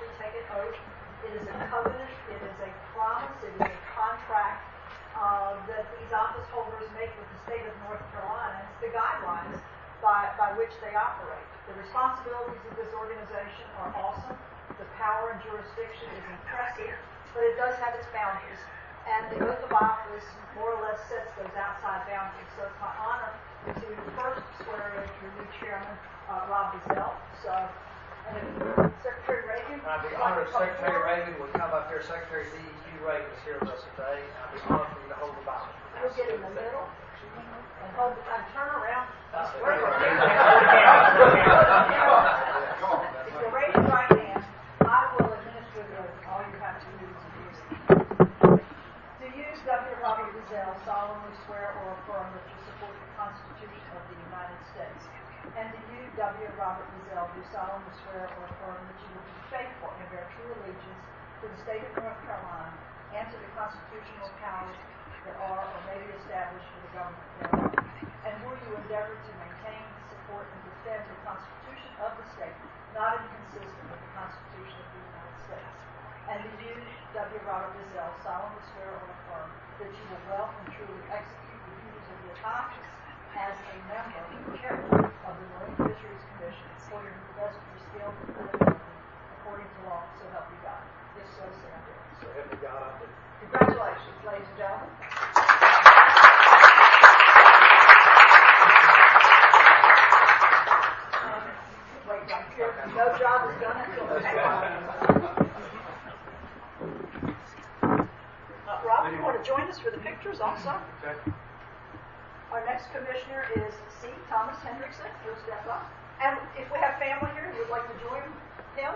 we take an oath. It is a covenant, it is a promise, it is a contract that these office holders make with the state of North Carolina. It's the guidelines by which they operate. The responsibilities of this organization are awesome. The power and jurisdiction is impressive, but it does have its boundaries. And the oath of office more or less sets those outside boundaries. So it's my honor to first swear in your new chairman, Rob Bazell. So, Secretary Reagan. I'd be honored if Secretary Reagan would come up here. Secretary Z.E.Q. Reagan is here with us today. I'd be honored for you to hold the Bible. We'll get in the middle and hold the and turn around. If you raise your right hand, I will administer the oath. All you have to do is use it. Do you, Dr. Robert Bazell, solemnly swear or affirm that you support the Constitution of the United States? And do you, W. Robert Bazell, do solemnly swear or affirm that you will be faithful and bear true allegiance to the state of North Carolina and to the constitutional powers that are or may be established for the government thereof? And will you endeavor to maintain, support, and defend the Constitution of the state, not inconsistent with the Constitution of the United States? And do you, W. Robert Bazell, solemnly swear or affirm that you will well and truly execute the duties of your office as a member or chairman of the Marine Fisheries Commission according to the best of your skill and ability, according to law, so help you God? If so, say I do. So help me God, I do. Congratulations, ladies and gentlemen. Wait right here. No job is done until the next one. Rob, you want to join us for the pictures also? Okay. Our next commissioner is C. Thomas Hendrickson. He'll step up. And if we have family here who would like to join him,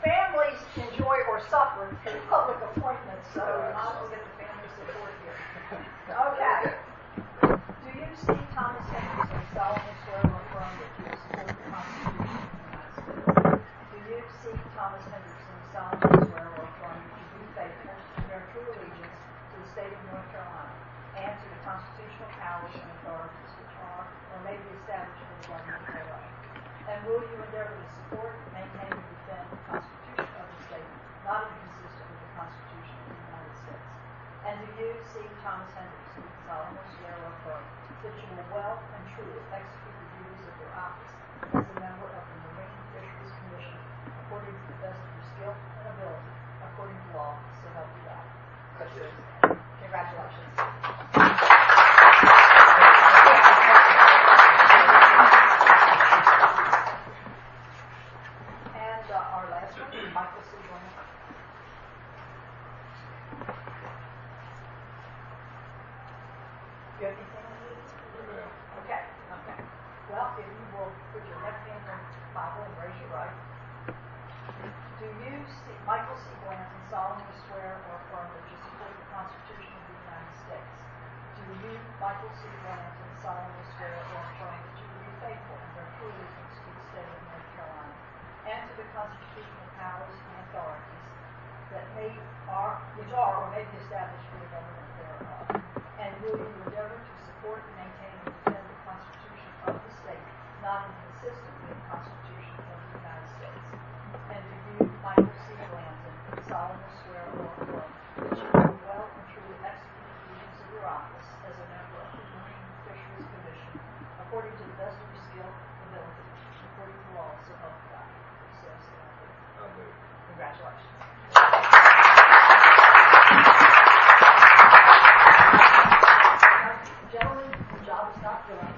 families enjoy or suffer in public appointments, so we might as well get the family support here. Okay. Do you, C. Thomas Hendrickson, solemnly swear or affirm that you will support the Constitution of the United States? Do you, C. Thomas Hendrickson, solemnly swear or affirm that you will be faithful and bear true allegiance to the state of North Carolina and to the constitutional powers and authorities which are or may be established for the government thereof? And will you endeavor to support, maintain, and defend the Constitution of the state, not inconsistent with the Constitution of the United States? And do you, C. Thomas Hendrickson, solemnly swear or affirm that you will well and truly execute the duties of your office as a member of the Marine Fisheries Commission according to the best of your skill and ability, according to law, so help you God? That's it. Congratulations. And our last one is Michael C. Blanton. You have anything on this? Okay. Well, if you will put your left hand on the Bible and raise your right. Do you, Michael C. Blanton, solemnly swear or affirm that you support the Constitution of the United States? Do you, Michael C. Blanton, solemnly swear or affirm that you will be faithful and bear true allegiance to the state of North Carolina and to the constitutional powers and authorities that which are or may be established for the government thereof? And will you endeavor to support, maintain, and defend the Constitution of the state, not inconsistent with the Constitution of the United States? And do you, Michael C. Blanton, solemnly swear or affirm that you will well and truly execute the duties of your office as a member of the Marine Fisheries Commission according to the best of your skill and ability, according to law, so help you God? So say I do. I do. Congratulations. Gentlemen, the job is not done.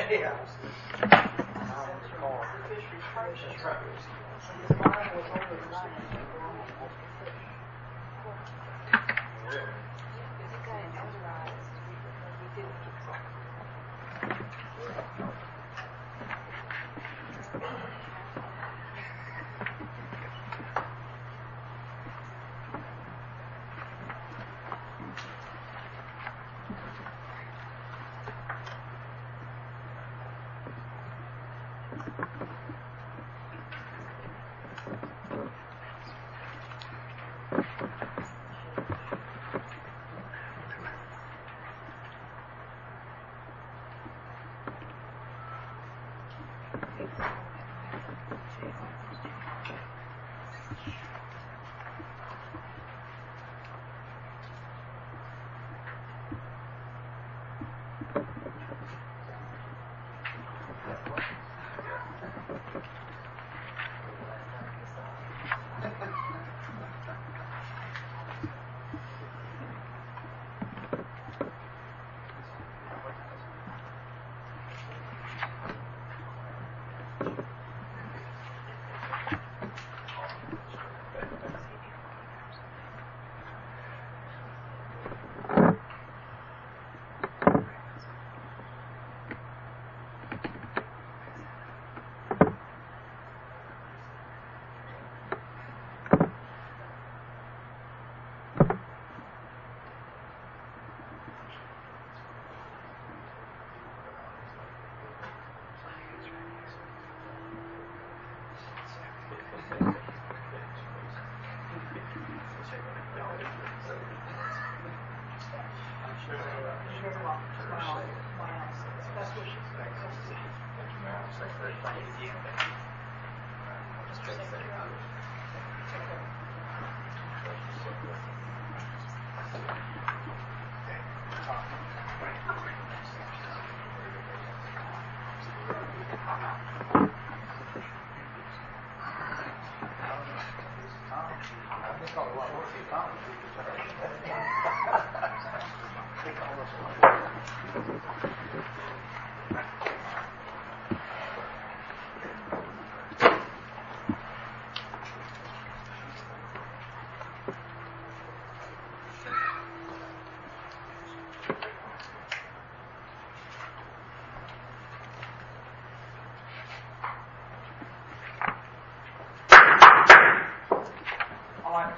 Yeah. That's right. His mind was over the night.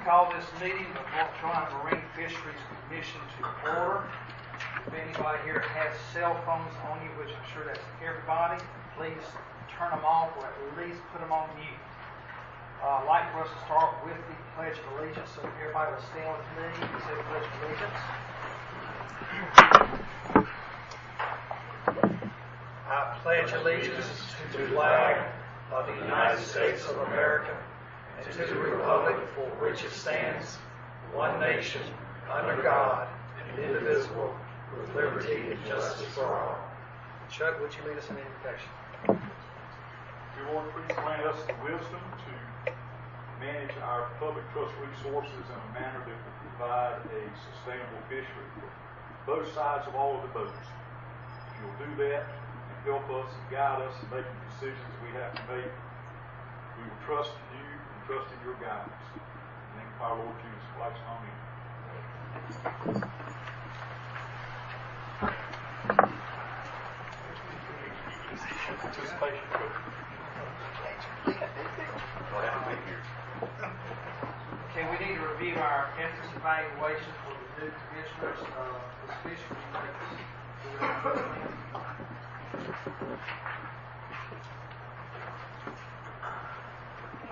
call this meeting of North Carolina Marine Fisheries Commission to order. If anybody here has cell phones on you, which I'm sure that's everybody, please turn them off or at least put them on mute. I'd like for us to start with the Pledge of Allegiance, so everybody will stand with me and say the Pledge of Allegiance. I pledge allegiance to the flag of the United States of America and to the republic for which it stands, one nation, under God, indivisible, with liberty and justice for all. Chuck, would you lead us in the invocation? Dear Lord, please grant us the wisdom to manage our public trust resources in a manner that will provide a sustainable fishery for both sides of all of the boats. If you'll do that and help us and guide us in making decisions we have to make, we will trust in you and trust in your guidance. In the name of our Lord Jesus Christ, amen. Participation code. Okay, we need to review our entrance evaluation for the new commissioners of this fishery.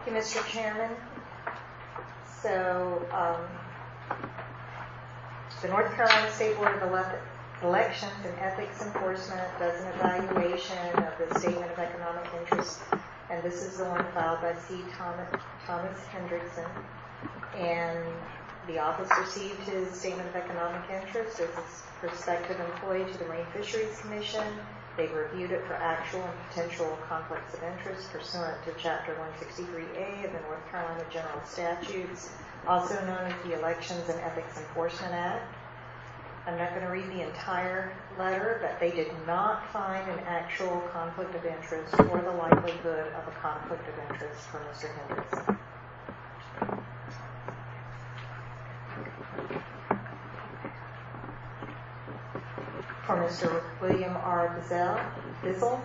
Thank you, Mr. Chairman. So, the North Carolina State Board of Elections and Ethics Enforcement does an evaluation of the Statement of Economic Interest, and this is the one filed by C. Thomas Hendrickson. And the office received his Statement of Economic Interest as a prospective employee to the Marine Fisheries Commission. They've reviewed it for actual and potential conflicts of interest pursuant to Chapter 163A of the North Carolina General Statutes, also known as the Elections and Ethics Enforcement Act. I'm not going to read the entire letter, but they did not find an actual conflict of interest or the likelihood of a conflict of interest for Mr. Hendrickson. For Mr. William R. Bizzle,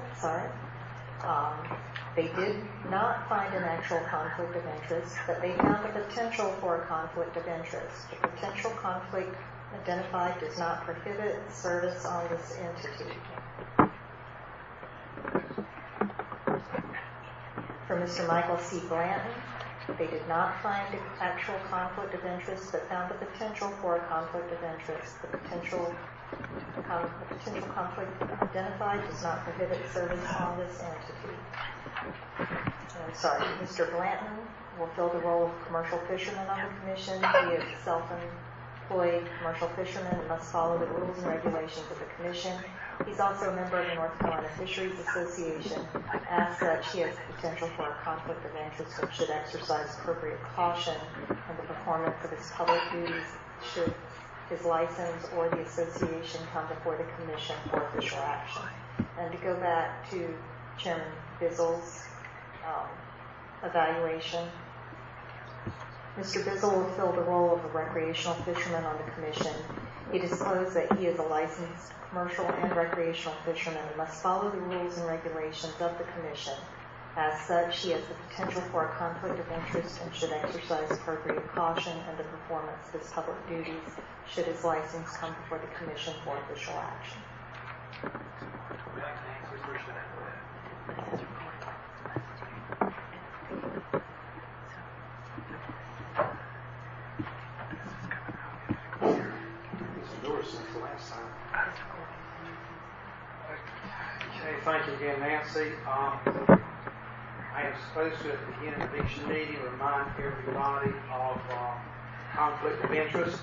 they did not find an actual conflict of interest, but they found the potential for a conflict of interest. The potential conflict identified does not prohibit service on this entity. For Mr. Michael C. Blanton, they did not find an actual conflict of interest, but found the potential for a conflict of interest. The potential conflict identified does not prohibit service on this entity. Mr. Blanton will fill the role of commercial fisherman on the commission. He is a self-employed commercial fisherman and must follow the rules and regulations of the commission. He's also a member of the North Carolina Fisheries Association. As such, he has the potential for a conflict of interest and should exercise appropriate caution in the performance of his public duties should his license or the association come before the commission for official action. And to go back to Chairman Bizzle's evaluation, Mr. Bizzle will fill the role of a recreational fisherman on the commission. He disclosed that he is a licensed commercial and recreational fisherman and must follow the rules and regulations of the commission. As such, he has the potential for a conflict of interest and should exercise appropriate caution in the performance of his public duties should his license come before the commission for official action. Okay, thank you again, Nancy. I am supposed to, at the beginning of each meeting, remind everybody of conflict of interest.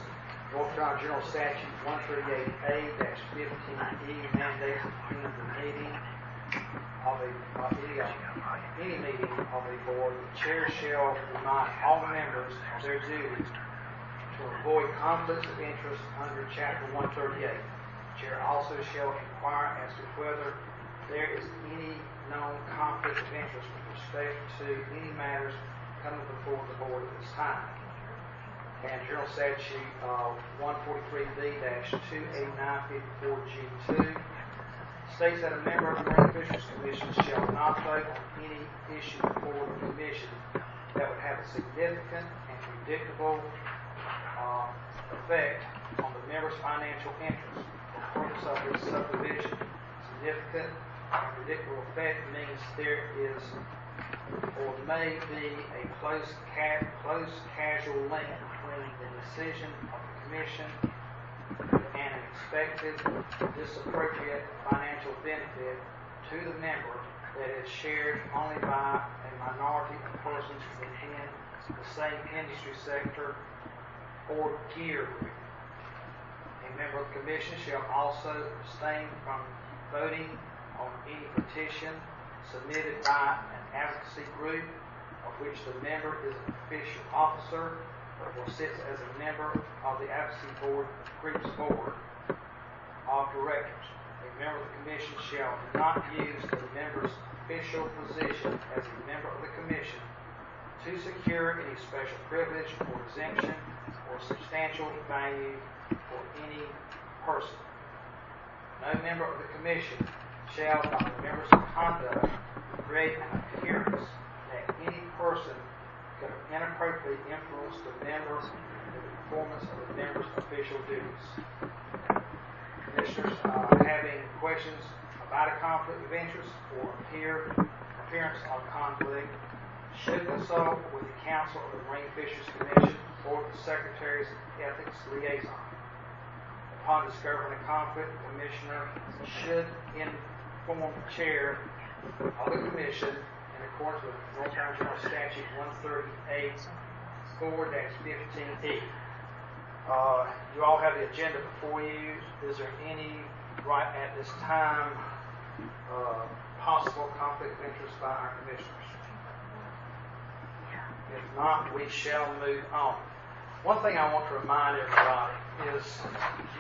North Carolina General Statute 138A-15E mandates at the end of the meeting of any meeting of a board, the chair shall remind all members of their duties to avoid conflicts of interest under Chapter 138. The chair also shall inquire as to whether there is any known conflict of interest with respect to any matters coming before the board at this time. And General Statute 143B-28954G2 states that a member of the Marine Fisheries Commission shall not vote on any issue before the commission that would have a significant and predictable effect on the member's financial interests. For the purpose of this subdivision, significant and predictable effect means there is or may be a close causal link between the decision of the Commission and an expected disappropriate financial benefit to the member that is shared only by a minority of persons within the same industry sector or gear group. A member of the Commission shall also abstain from voting on any petition submitted by an advocacy group of which the member is an official officer or sits as a member of the advocacy group's board of directors. A member of the Commission shall not use the member's official position as a member of the Commission to secure any special privilege or exemption or substantial value for any person. No member of the Commission shall, by the member's conduct, create an appearance that any person could have inappropriately influenced the member in the performance of the member's official duties. Commissioners having questions about a conflict of interest or appearance of conflict should consult with the counsel of the Marine Fisheries Commission or the Secretary's Ethics Liaison. Upon discovering a conflict, the Commissioner should inform the Chair of the Commission in accordance with North Carolina General Statute 138-4-15E. You all have the agenda before you. Is there any, right at this time, possible conflict of interest by our Commissioners? If not, we shall move on. One thing I want to remind everybody is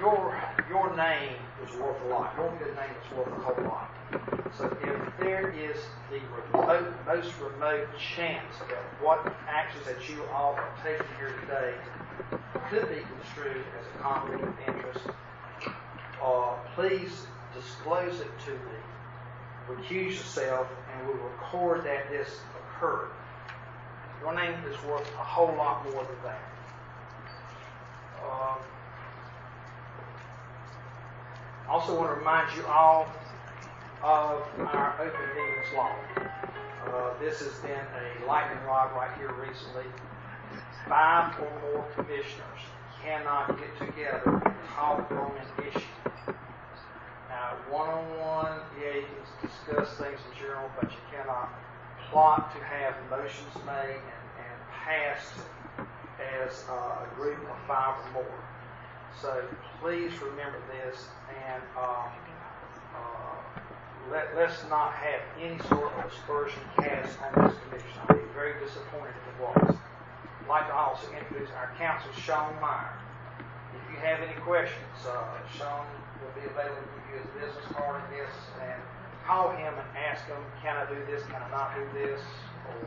your name is worth a lot. Your good name is worth a whole lot. So if there is the most remote chance that what actions that you all are taking here today could be construed as a conflict of interest, please disclose it to me. Recuse yourself, and we'll record that this occurred. Your name is worth a whole lot more than that. I also want to remind you all of our open meetings law. This has been a lightning rod right here recently. 5 or more commissioners cannot get together and talk on an issue. Now, one-on-one, yeah, you can discuss things in general, but you cannot plot to have motions made and passed as a group of 5 or more. So please remember this, and let's not have any sort of aspersion cast on this commission. I'll be very disappointed if it was. I'd like to also introduce our counsel, Sean Meyer. If you have any questions, Sean will be available to give you his business card and this, and call him and ask him, can I do this, can I not do this, or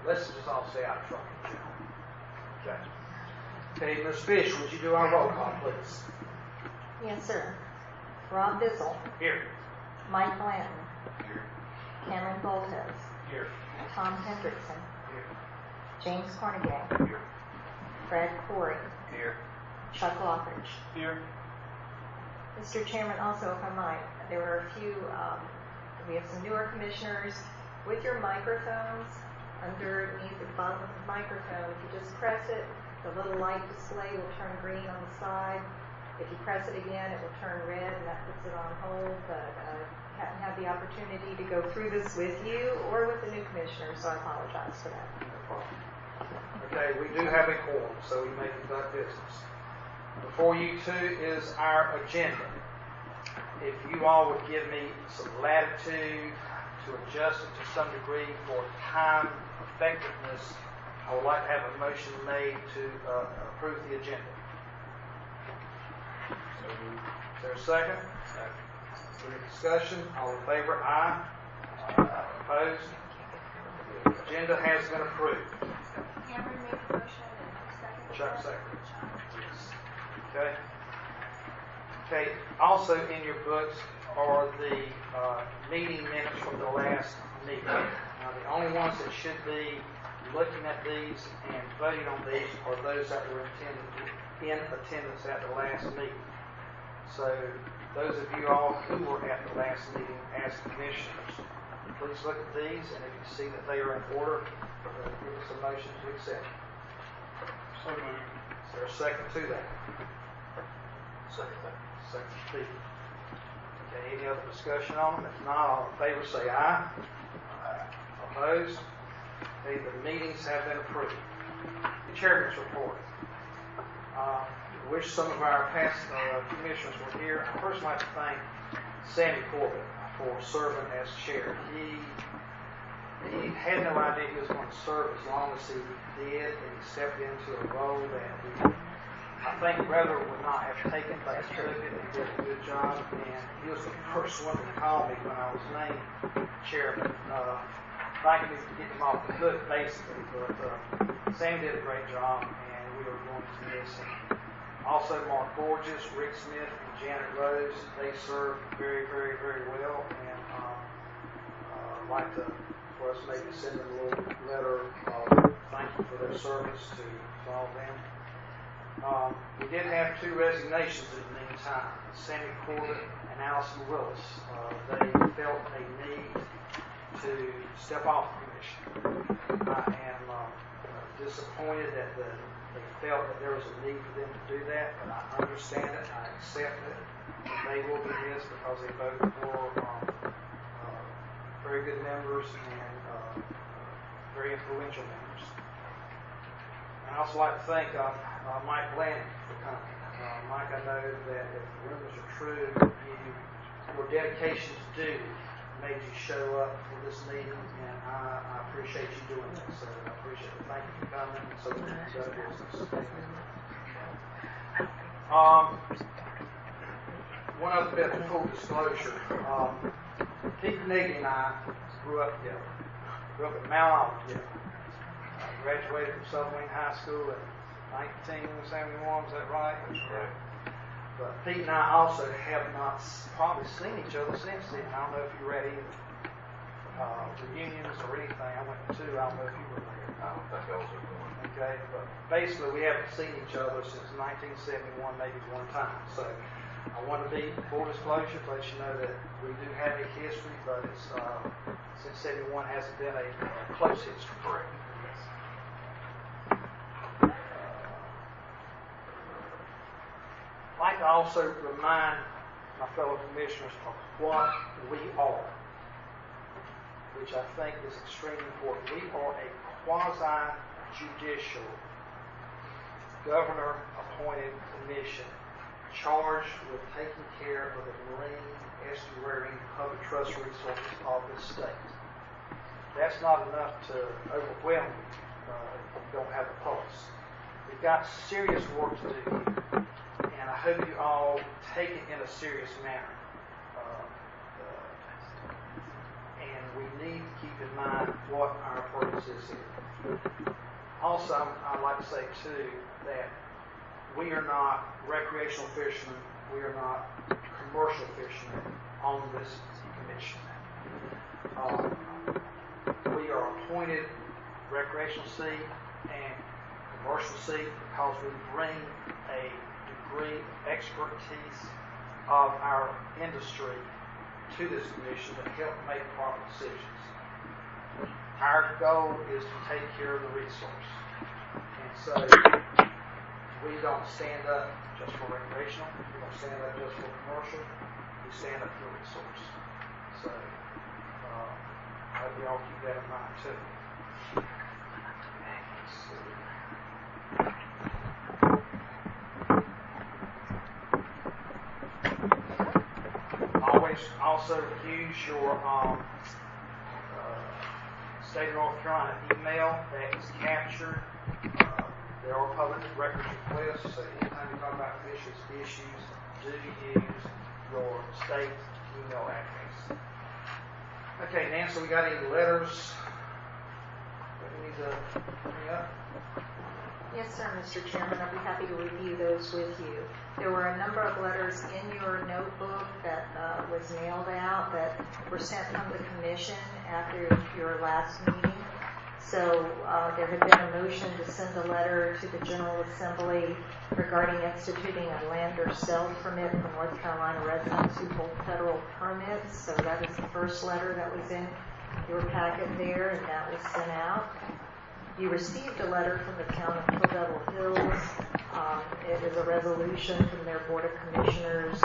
let's just all stay out of trouble in general. Okay. Okay, Ms. Fish, would you do our roll call, please? Yes, sir. Rob Bizzle. Here. Mike Blanton. Here. Cameron Boltez. Here. Tom Hendrickson. Here. James Cornegay. Here. Fred Corey. Here. Chuck Lockridge. Here. Mr. Chairman, also, if I might, there were a few, we have some newer commissioners. With your microphones, underneath the bottom of the microphone, if you just press it, the little light display will turn green on the side. If you press it again, it will turn red, and that puts it on hold. But I haven't had the opportunity to go through this with you or with the new commissioner, so I apologize for that. No problem. Okay, we do have a quorum, so we may conduct business. Before you two is our agenda. If you all would give me some latitude to adjust it to some degree for time effectiveness, I would like to have a motion made to approve the agenda. Is there a second? Second. Any discussion? All in favor? Aye. Opposed? The agenda has been approved. Cameron made the motion and second. Chuck seconded. Yes. Okay. Okay. Also in your books are the meeting minutes from the last meeting. Now, the only ones that should be looking at these and voting on these are those that were in attendance at the last meeting. So those of you all who were at the last meeting as commissioners, please look at these, and if you see that they are in order, give us a motion to accept. So moved. Is there a second to that? Second. Second, Pete. Okay, any other discussion on them? If not, all in favor say aye. Opposed? Okay, the meetings have been approved. The chairman's report. I wish some of our past commissioners were here. I'd first like to thank Sammy Corbett for serving as chair. He had no idea he was going to serve as long as he did, and he stepped into a role that I think Brother would not have taken, but he took it and did a good job. And he was the first one to call me when I was named chairman, thanking me for getting him off the hook, basically. But Sam did a great job, and we are going to miss him. Also, Mark Borges, Rick Smith, and Janet Rose, they served very, very, very well. And I'd like for us maybe send them a little letter of thank you for their service to all of them. We did have 2 resignations in the meantime, Sammy Corbett and Allison Willis. They felt a need to step off the commission. I am disappointed that they felt that there was a need for them to do that, but I understand it, I accept it, and they will be missed because they voted for very good members and very influential members. I'd also like to thank Mike Blanton for coming. Mike, I know that if the rumors are true, your dedication to duty made you show up for this meeting, and I appreciate you doing that. So I appreciate it. Thank you for coming, and so we can go to business. One other bit of full disclosure. Pete Niggy and I grew up together. Grew up at Mount Olive together. Graduated from Southern Wayne High School in 1971, is that right? That's correct. But Pete and I also have not probably seen each other since then. I don't know if you were at any reunions or anything. I went to 2. I don't know if you were there. I don't think I was at one. Okay, but basically we haven't seen each other since 1971, maybe one time. So I want to be full disclosure to let you know that we do have a history, but it's since 71 hasn't been a close history. Correct. I'd like to also remind my fellow commissioners of what we are, which I think is extremely important. We are a quasi-judicial, governor-appointed commission charged with taking care of the marine, estuarine, public trust resources of this state. That's not enough to overwhelm you if you don't have a pulse. We've got serious work to do here. And I hope you all take it in a serious manner. And we need to keep in mind what our purpose is here. Also, I'd like to say, too, that we are not recreational fishermen. We are not commercial fishermen on this commission. We are appointed recreational sea and commercial sea because we bring a degree of expertise of our industry to this commission to help make proper decisions. Our goal is to take care of the resource. And so we don't stand up just for recreational, we don't stand up just for commercial, we stand up for the resource. So I hope you all keep that in mind too. Also use your state of North Carolina email that is captured. There are public records requests, so anytime you talk about fisheries issues, do use your state email address. Okay, Nancy, we got any letters that we need to bring up? Yes, sir, Mr. Chairman. I'll be happy to review those with you. There were a number of letters in your notebook that was mailed out that were sent from the commission after your last meeting. So there had been a motion to send a letter to the General Assembly regarding instituting a land or sale permit for North Carolina residents who hold federal permits. So that is the first letter that was in your packet there, and that was sent out. You received a letter from the town of Kill Devil Hills. It is a resolution from their Board of Commissioners.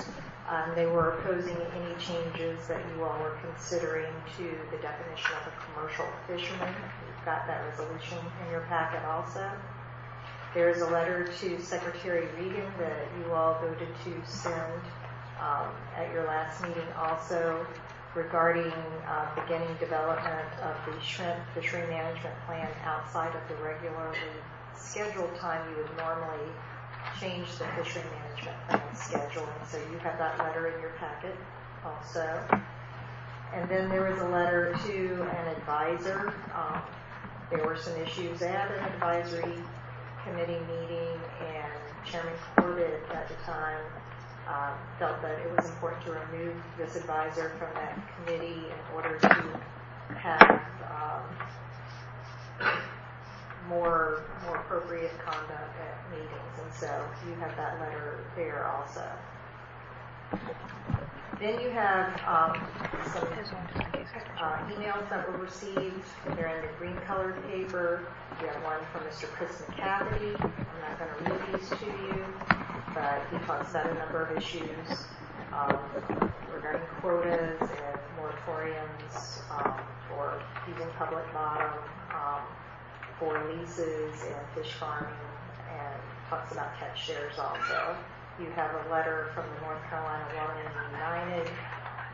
They were opposing any changes that you all were considering to the definition of a commercial fisherman. You've got that resolution in your packet also. There is a letter to Secretary Regan that you all voted to send at your last meeting also regarding beginning development of the shrimp fishery management plan outside of the regularly scheduled time you would normally change the fishery management plan scheduling. So you have that letter in your packet also. And then there was a letter to an advisor. There were some issues at an advisory committee meeting, and Chairman Corbett at the time felt that it was important to remove this advisor from that committee in order to have more appropriate conduct at meetings, and so you have that letter there also. Then you have some emails that were received. They're in the green colored paper. You have one from Mr. Chris McCafferty. I'm not going to read these to you, but he talks about a number of issues regarding quotas and moratoriums for using public bottom, for leases and fish farming, and talks about catch shares also. You have a letter from the North Carolina Watermen United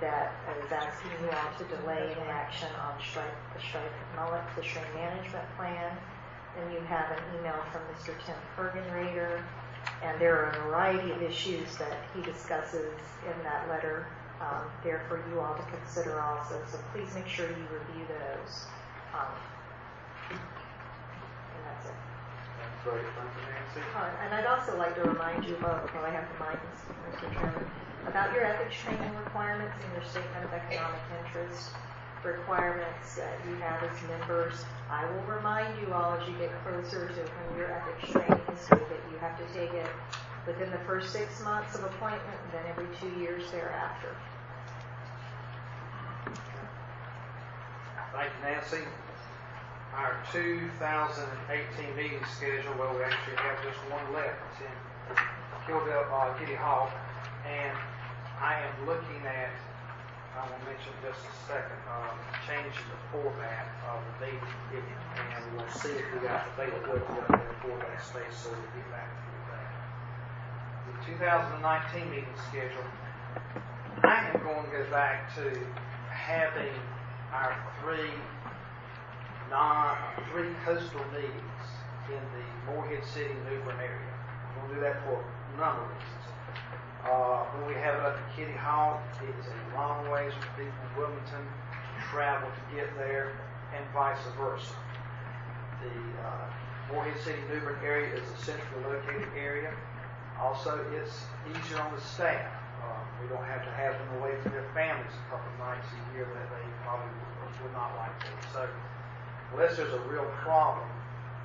that is asking you all to delay in action on the striped mullet fishery management plan. Then you have an email from Mr. Tim Fergenrader, and there are a variety of issues that he discusses in that letter there for you all to consider also. So please make sure you review those. And that's it. That's great. Thank you, Nancy. And I'd also like to remind you, while I have the mic, Mr. Chairman, about your ethics training requirements and your statement of economic interest requirements that you have as members. I will remind you all as you get closer to when your ethics training is due that you have to take it within the first 6 months of appointment and then every 2 years thereafter. Thank you, Nancy. Our 2018 meeting schedule, well, we actually have just one left. It's in Kitty Hawk, and I am looking at, I will mention just a second, changing the format of the meeting, and we'll see if we got availability up there for that space, so we'll get back to that. The 2019 meeting schedule, I am going to go back to having our three coastal meetings in the Morehead City, New Bern area. We're going to do that for a number of reasons. When we have it up in Kitty Hawk, it is a long ways for people in Wilmington to travel to get there, and vice versa. The Morehead City, New Bern area is a centrally located area. Also, it's easier on the staff. We don't have to have them away from their families a couple of nights a year that they probably would not like to. So, unless there's a real problem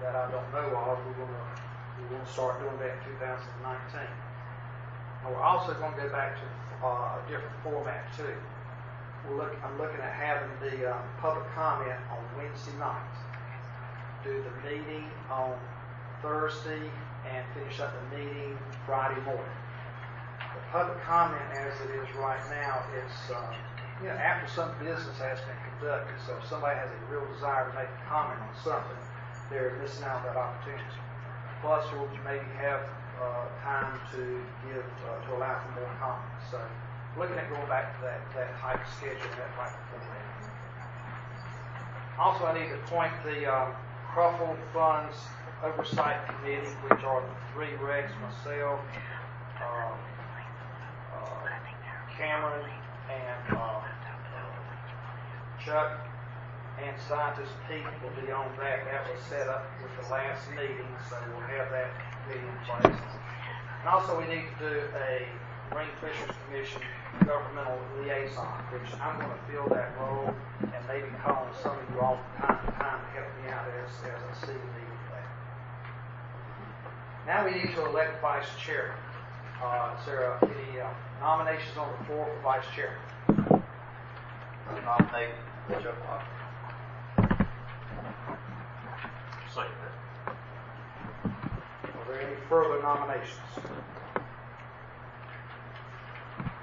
that I don't know of, we're going to start doing that in 2019. And we're also going to go back to a different format too. I'm looking at having the public comment on Wednesday night. Do the meeting on Thursday and finish up the meeting Friday morning. The public comment, as it is right now, is after some business has been conducted. So if somebody has a real desire to make a comment on something, they're missing out on that opportunity. Plus, we'll maybe have time to allow for more comments. So, looking at going back to that type of schedule, that type of format. Also, I need to appoint the Cruffle Funds Oversight Committee, which are the three regs, myself, Cameron, and Chuck, and Scientist Pete will be on that. That was set up with the last meeting, so we'll have that meeting in place. And also we need to do a Marine Fisheries Commission governmental liaison, which I'm going to fill that role and maybe call some of you all from time to time to help me out Now we need to elect vice chairman. Is there any nominations on the floor for vice chairman? I nominate Chuck Locke. Second that. Are there any further nominations?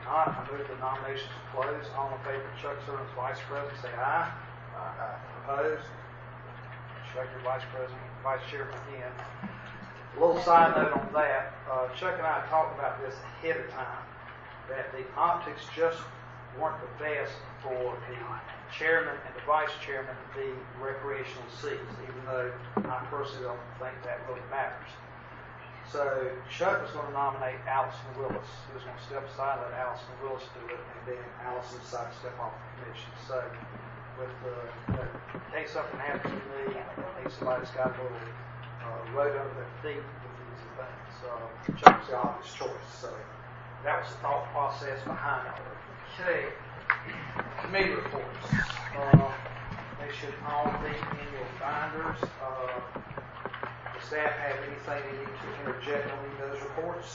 Not. I move the nominations closed. All in favor of Chuck serving as vice president, say aye. Aye. Opposed? Chuck, your vice president, vice chairman again. A little side note on that. Chuck and I talked about this ahead of time, that the optics just weren't the best for the chairman and the vice chairman to be recreational seats, even though I personally don't think that really matters. So Chuck was going to nominate Allison Willis. He was going to step aside and let Allison Willis do it, and then Allison decided to step off the commission. So with in case something happens to me, I think somebody's got a little road under their feet with these things. Chuck's the obvious choice. So that was the thought process behind it. Okay, committee reports. They should all be in your binders. The staff have anything they need to interject on any of those reports?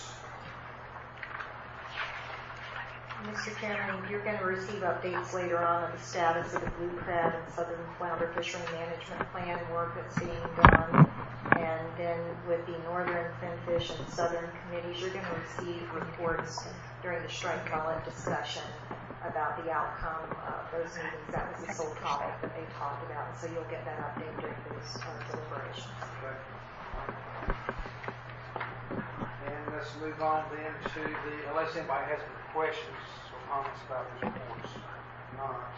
Mr. Chairman, you're going to receive updates later on of the status of the blue crab and southern flounder fishery management plan work that's being done. And then with the northern finfish and southern committees, you're going to receive reports during the striped mullet discussion about the outcome of those meetings. That was the sole topic that they talked about. So you'll get that update during those deliberations. Okay. And let's move on then to unless anybody has any questions or comments about these reports. Not,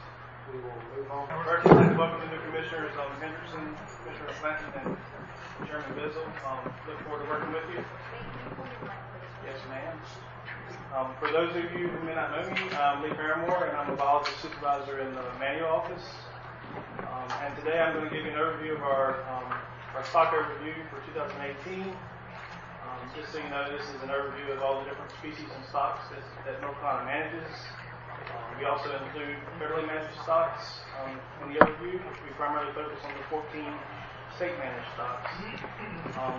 we will move on. First, I'd like to welcome the new commissioners, Henderson, Commissioner Clanton, and Chairman Bizzle. Look forward to working with you. Yes, ma'am. For those of you who may not know me, I'm Lee Paramore, and I'm a biology supervisor in the manual office. And today I'm going to give you an overview of our stock overview for 2018. Just so you know, this is an overview of all the different species and stocks that North Carolina manages. We also include federally managed stocks in the overview, which we primarily focus on the 14 state-managed stocks.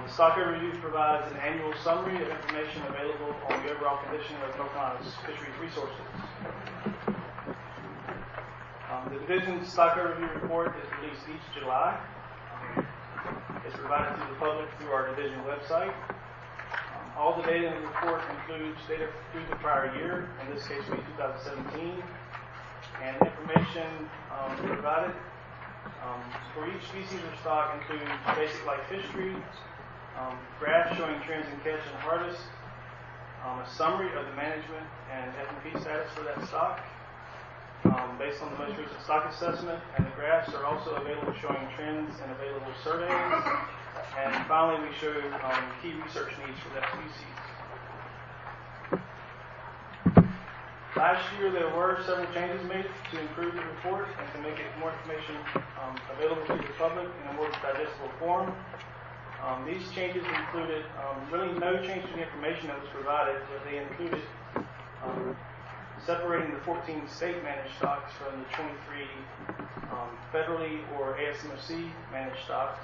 The stock overview provides an annual summary of information available on the overall condition of North Carolina's fisheries resources. The division's stock overview report is released each July. It's provided to the public through our division website. All the data in the report includes data through the prior year, in this case will be 2017, and information provided for each species or stock includes basic life history, graphs showing trends in catch and harvest, a summary of the management and FMP status for that stock, based on the most recent stock assessment, and the graphs are also available showing trends in available surveys. And finally, we show key research needs for that species. Last year, there were several changes made to improve the report and to make it more information available to the public in a more digestible form. These changes included really no change to the information that was provided, but they included separating the 14 state-managed stocks from the 23 federally or ASMFC managed stocks.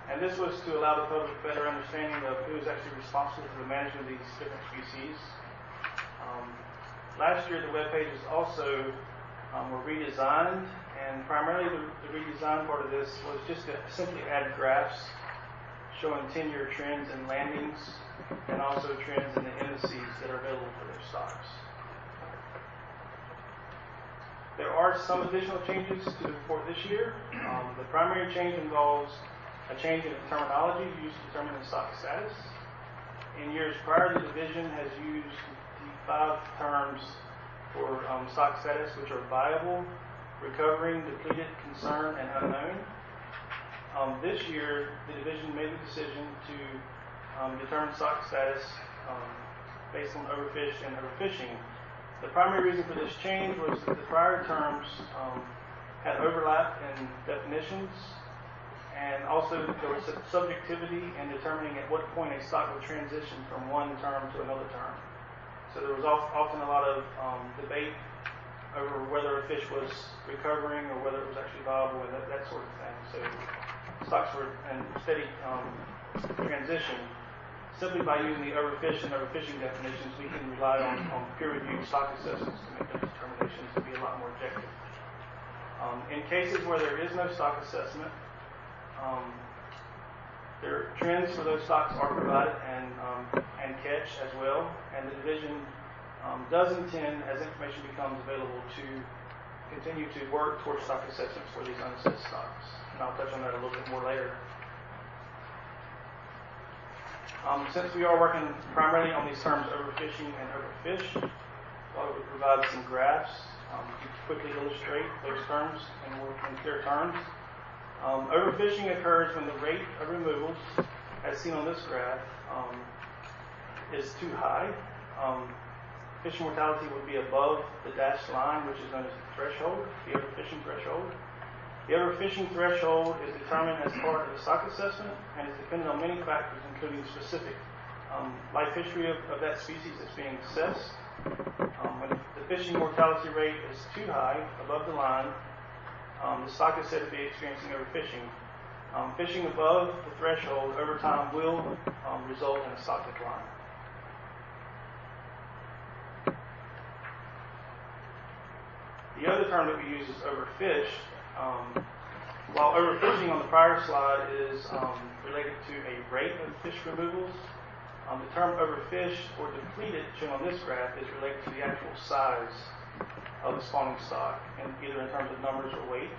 And this was to allow the public better understanding of who is actually responsible for the management of these different species. Last year, the web pages also were redesigned, and primarily the redesign part of this was just to simply add graphs showing 10-year trends in landings and also trends in the indices that are available for their stocks. There are some additional changes to the report this year. The primary change involves a change in the terminology used to determine the stock status. In years prior, the division has used the 5 terms for stock status, which are viable, recovering, depleted, concerned, and unknown. This year, the division made the decision to determine stock status based on overfished and overfishing. The primary reason for this change was that the prior terms had overlap in definitions, and also there was subjectivity in determining at what point a stock would transition from one term to another term. So there was often a lot of debate over whether a fish was recovering or whether it was actually viable and that sort of thing. So stocks were in steady transition simply by using the overfish and overfishing definitions, we can rely on peer-reviewed stock assessments to make those determinations to be a lot more objective. In cases where there is no stock assessment, there trends for those stocks are provided and catch as well, and the division does intend, as information becomes available, to continue to work towards stock assessments for these unassessed stocks. And I'll touch on that a little bit more later. Since we are working primarily on these terms overfishing and overfish, I thought we would provide some graphs to quickly illustrate those terms in clear terms. Overfishing occurs when the rate of removals, as seen on this graph, is too high. Fish mortality would be above the dashed line, which is known as the threshold, the overfishing threshold. The overfishing threshold is determined as part of the stock assessment and is dependent on many factors, including specific life history of that species that's being assessed. When the fishing mortality rate is too high, above the line, the stock is said to be experiencing overfishing. Fishing above the threshold over time will result in a stock decline. The other term that we use is overfish. While overfishing on the prior slide is related to a rate of fish removals, the term overfished or depleted, shown on this graph, is related to the actual size of the spawning stock, and either in terms of numbers or weight.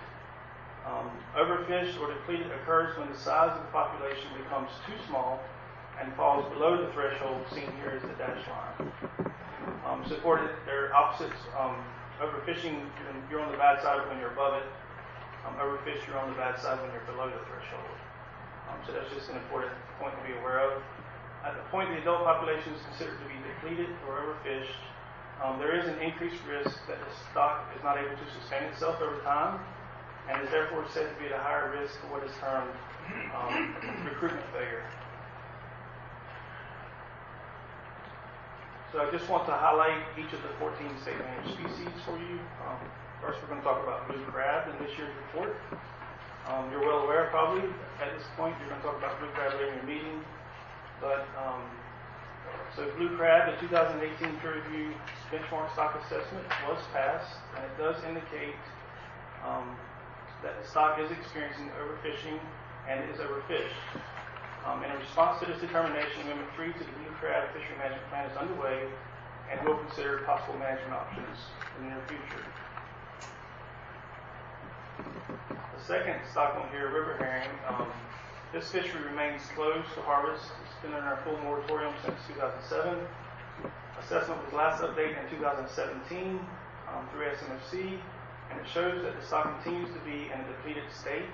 Overfished or depleted occurs when the size of the population becomes too small and falls below the threshold seen here as the dashed line. Supported, they're opposites. Overfishing, you're on the bad side when you're above it. Overfished, you're on the bad side when you're below the threshold. So that's just an important point to be aware of. At the point the adult population is considered to be depleted or overfished, there is an increased risk that the stock is not able to sustain itself over time, and is therefore said to be at a higher risk for what is termed recruitment failure. So I just want to highlight each of the 14 state managed species for you. First, we're going to talk about blue crab in this year's report. You're well aware, probably, at this point, you're going to talk about blue crab later in your meeting. But, so blue crab, the 2018 peer review benchmark stock assessment was passed, and it does indicate that the stock is experiencing overfishing and is overfished. In response to this determination, Amendment 3 to the blue crab fishery management plan is underway, and we'll consider possible management options in the near future. The second stock on here, river herring, this fishery remains closed to harvest. It's been in our full moratorium since 2007. Assessment was last updated in 2017 through SCFL, and it shows that the stock continues to be in a depleted state.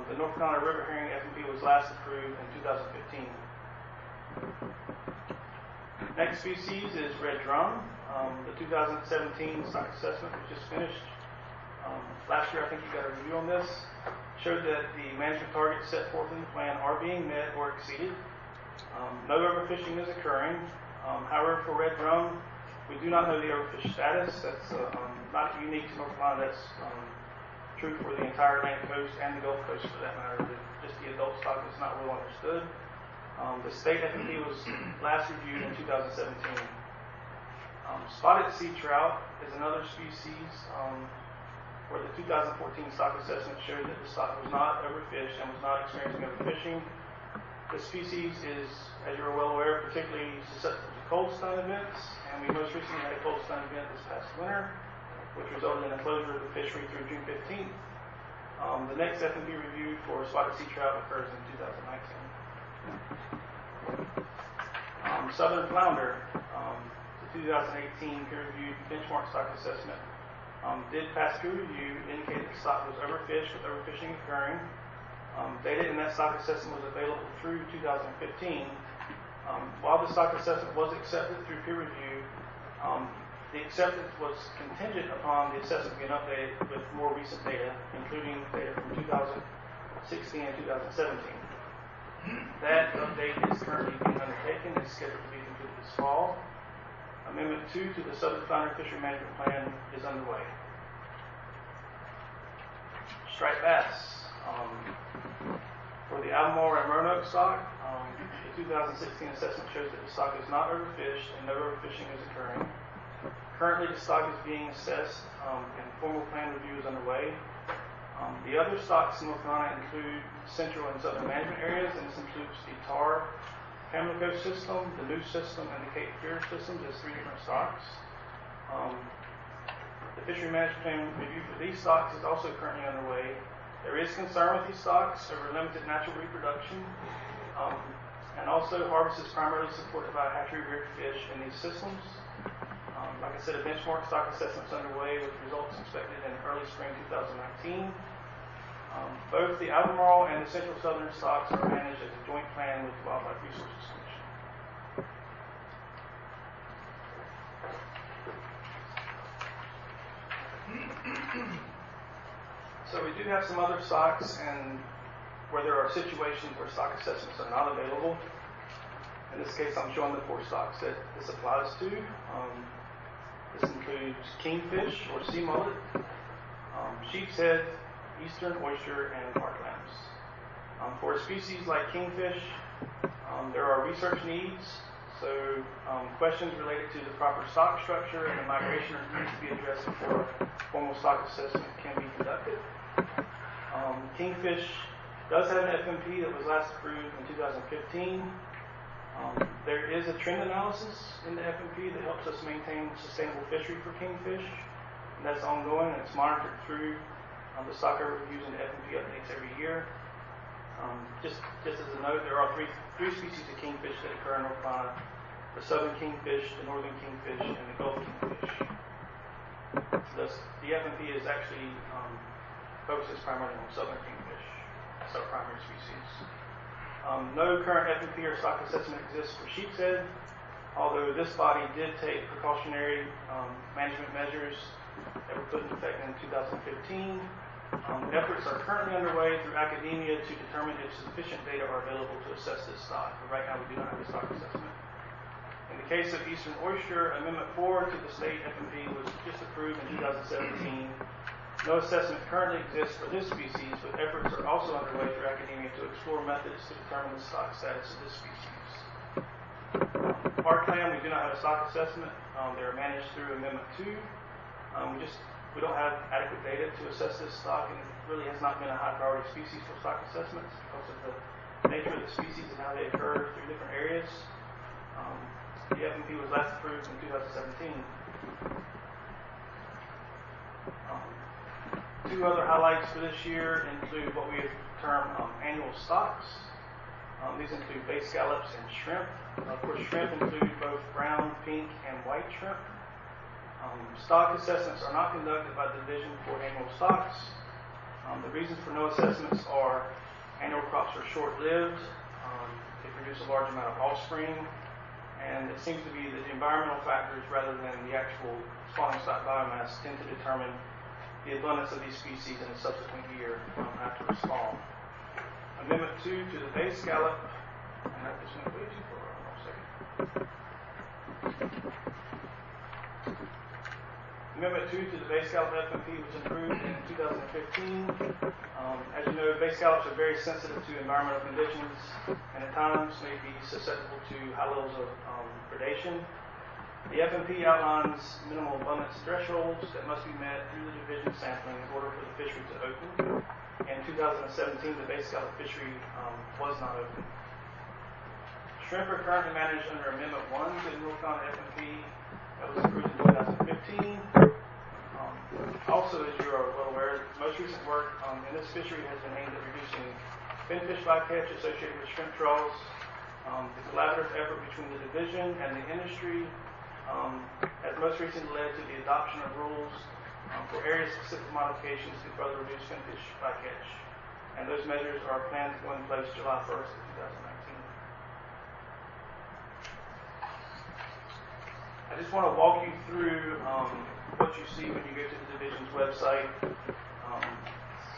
The North Carolina river herring FMP was last approved in 2015. Next species is red drum. The 2017 stock assessment was just finished. Last year, I think you got a review on this. Showed that the management targets set forth in the plan are being met or exceeded. No overfishing is occurring. However, for red drum, we do not know the overfish status. That's not unique to North Carolina. That's true for the entire Atlantic coast and the Gulf Coast for that matter. Just the adult stock is not well understood. The state FMP was last reviewed in 2017. Spotted sea trout is another species where the 2014 stock assessment showed that the stock was not overfished and was not experiencing overfishing. This species is, as you're well aware, particularly susceptible to cold stun events, and we most recently had a cold stun event this past winter, which resulted in the closure of the fishery through June 15th. The next FMP review for spotted sea trout occurs in 2019. Southern flounder, the 2018 peer-reviewed benchmark stock assessment did pass peer review, indicated the stock was overfished with overfishing occurring. Data in that stock assessment was available through 2015. While the stock assessment was accepted through peer review, the acceptance was contingent upon the assessment being updated with more recent data, including data from 2016 and 2017. That update is currently being undertaken and is scheduled to be completed this fall. Amendment 2 to the Southern Flounder Fishery Management Plan is underway. Striped bass. For the Albemarle and Roanoke stock, the 2016 assessment shows that the stock is not overfished and no overfishing is occurring. Currently, the stock is being assessed and formal plan review is underway. The other stocks in North Carolina include central and southern management areas, and this includes the Tar Pamlico system, the New system, and the Cape Fear systems as 3 different stocks. The fishery management plan review for these stocks is also currently underway. There is concern with these stocks over limited natural reproduction, and also harvest is primarily supported by hatchery-reared fish in these systems. Like I said, a benchmark stock assessment is underway with results expected in early spring 2019. Both the Albemarle and the Central Southern stocks are managed as a joint plan with the Wildlife Resources Commission. So we do have some other stocks and where there are situations where stock assessments are not available. In this case, I'm showing the 4 stocks that this applies to. This includes kingfish or sea mullet, sheep's head, eastern oyster, and park lambs. For a species like kingfish, there are research needs, so questions related to the proper stock structure and the migration needs to be addressed before formal stock assessment can be conducted. Kingfish does have an FMP that was last approved in 2015. There is a trend analysis in the FMP that helps us maintain sustainable fishery for kingfish, and that's ongoing, and it's monitored through the stock reviews and the FMP updates every year. Just as a note, there are three species of kingfish that occur in North Carolina: the southern kingfish, the northern kingfish, and the Gulf kingfish. So the FMP is actually focuses primarily on southern kingfish. That's our primary species. No current FMP or stock assessment exists for sheep's head, although this body did take precautionary management measures that were put in effect in 2015. Efforts are currently underway through academia to determine if sufficient data are available to assess this stock, but right now we do not have a stock assessment. In the case of eastern oyster, Amendment 4 to the state FMP was just approved in 2017. No assessment currently exists for this species, but efforts are also underway through academia to explore methods to determine the stock status of this species. Park clam, we do not have a stock assessment. They are managed through Amendment 2. We don't have adequate data to assess this stock, and it really has not been a high priority species for stock assessments because of the nature of the species and how they occur through different areas. The FMP was last approved in 2017. 2 other highlights for this year include what we term annual stocks. These include bay scallops and shrimp. Of course, shrimp include both brown, pink, and white shrimp. Stock assessments are not conducted by the Division for annual stocks. The reasons for no assessments are annual crops are short-lived, they produce a large amount of offspring, and it seems to be that the environmental factors rather than the actual spawning stock biomass tend to determine the abundance of these species in a subsequent year after a spawn. Amendment 2 to the bay scallop, and I just went way too far, hold on a second. Amendment 2 to the bay scallop FMP was approved in 2015. As you know, bay scallops are very sensitive to environmental conditions and at times may be susceptible to high levels of predation. The FMP outlines minimal abundance thresholds that must be met through the division sampling in order for the fishery to open. In 2017, the bay scallop fishery was not open. Shrimp are currently managed under Amendment 1 to the North Carolina FMP that was approved in 2015. Also, as you are well aware, most recent work in this fishery has been aimed at reducing finfish bycatch associated with shrimp trawls. The collaborative effort between the division and the industry has most recently led to the adoption of rules for area-specific modifications to further reduce finfish bycatch. And those measures are planned to go in place July 1st of 2019. I just want to walk you through what you see when you go to the division's website.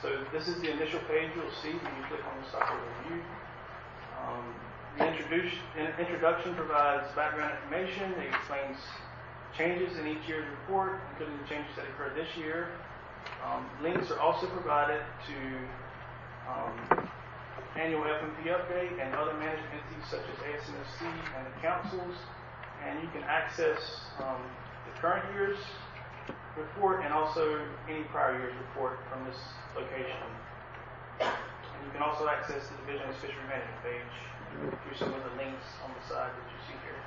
So this is the initial page you'll see when you click on the stock overview. The introduction provides background information. It explains changes in each year's report, including the changes that occurred this year. Links are also provided to annual FMP update and other management entities such as ASMFC and the councils. And you can access the current year's report and also any prior year's report from this location. And you can also access the Division's Fishery Management page through some of the links on the side that you see here.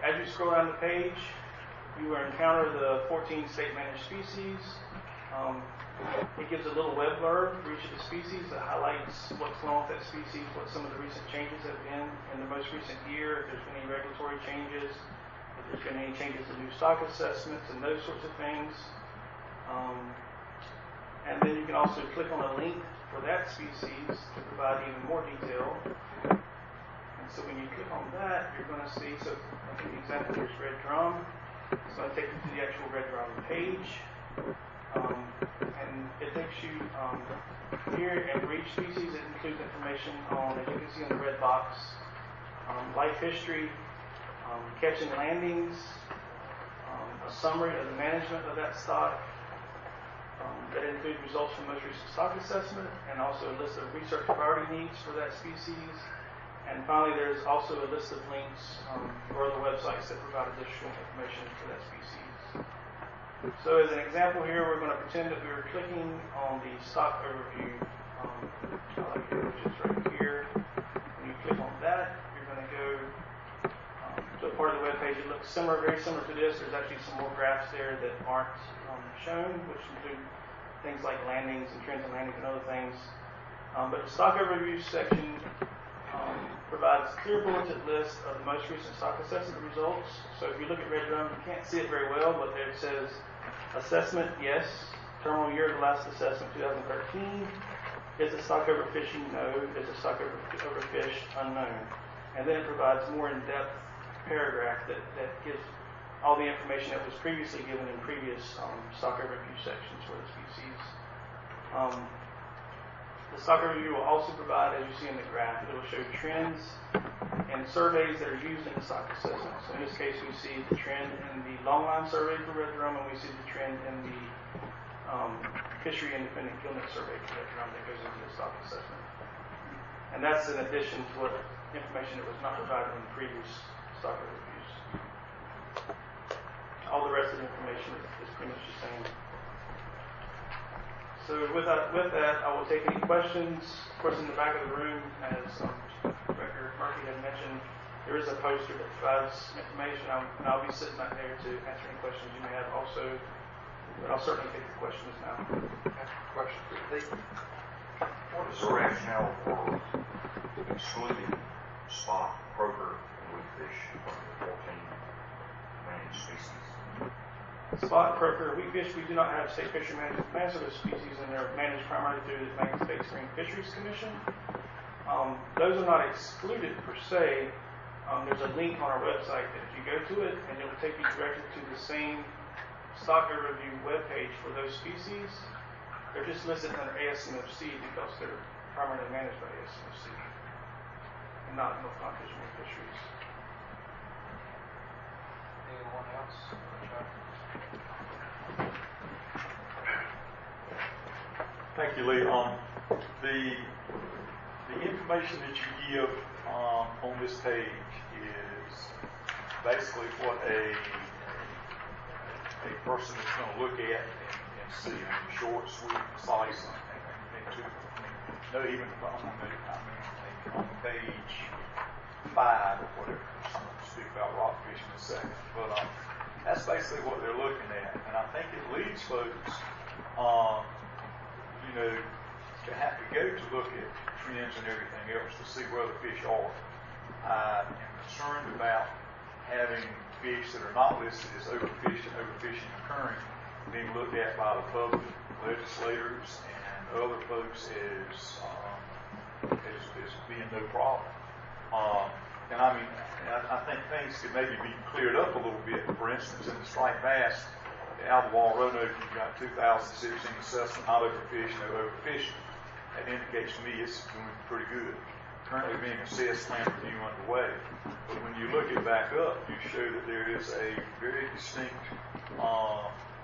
As you scroll down the page, you will encounter the 14 state managed species. It gives a little web blurb for each of the species that highlights what's going on with that species, what some of the recent changes have been in the most recent year, if there's been any regulatory changes, if there's been any changes to new stock assessments and those sorts of things. And then you can also click on a link for that species to provide even more detail. And so when you click on that, you're going to see, so I think the example here is red drum. It's going to take you to the actual red drum page. And it takes you here, and for each species, it includes information on, as you can see in the red box, life history, catch and landings, a summary of the management of that stock. That includes results from most recent stock assessment, and also a list of research priority needs for that species. And finally, there's also a list of links for other websites that provide additional information for that species. So as an example here, we're going to pretend that we were clicking on the stock overview, which is right here. When you click on that, you're going to go to a part of the web page. It looks similar, very similar to this. There's actually some more graphs there that aren't shown, which include things like landings and trends in landings and other things. But the stock overview section provides a clear bulleted list of the most recent stock assessment results. So if you look at red drum, you can't see it very well, but there it says assessment, yes. Terminal year of the last assessment, 2013. Is the stock overfishing? No. Is the stock overfished? Unknown. And then it provides more in-depth paragraph that gives all the information that was previously given in previous stock overview sections for the species. The stock overview will also provide, as you see in the graph, it will show trends and surveys that are used in the stock assessment. So in this case, we see the trend in the longline survey for red drum, and we see the trend in the fishery independent gillnet survey for red drum that goes into the stock assessment. And that's in addition to what information that was not provided in the previous stock overviews. All the rest of the information is pretty much the same. So with that, I will take any questions. Of course, in the back of the room, as Director Murphy had mentioned, there is a poster that provides information, and I'll be sitting back there to answer any questions you may have also, but I'll certainly take the questions now. Question for Lee. What is the rationale for excluding spot, croaker, and weakfish from the 14 managed species? Spot, croaker, weakfish, we do not have state fishery management plans for those species, and they're managed primarily through the United States Marine Fisheries Commission. Those are not excluded per se. There's a link on our website that if you go to it, and it will take you directly to the same stock overview webpage for those species. They're just listed under ASMFC because they're primarily managed by ASMFC and not North Carolina Fisheries. Anyone else? Thank you, Lee. The information that you give on this page is basically what a person is going to look at and see. Short, sweet, concise, and even on page 5 or whatever. I'll speak about rockfish in a second, but that's basically what they're looking at, and I think it leads folks, to have to go to look at trends and everything else to see where the fish are. I am concerned about having fish that are not listed as overfished and overfishing occurring being looked at by the public, legislators, and other folks as being no problem. And I think things could maybe be cleared up a little bit. For instance, in the striped bass, the Albemarle Roanoke, you've got 2016 assessment, not overfishing, no overfishing. That indicates to me it's doing pretty good. Currently being assessed, plan review underway. But when you look it back up, you show that there is a very distinct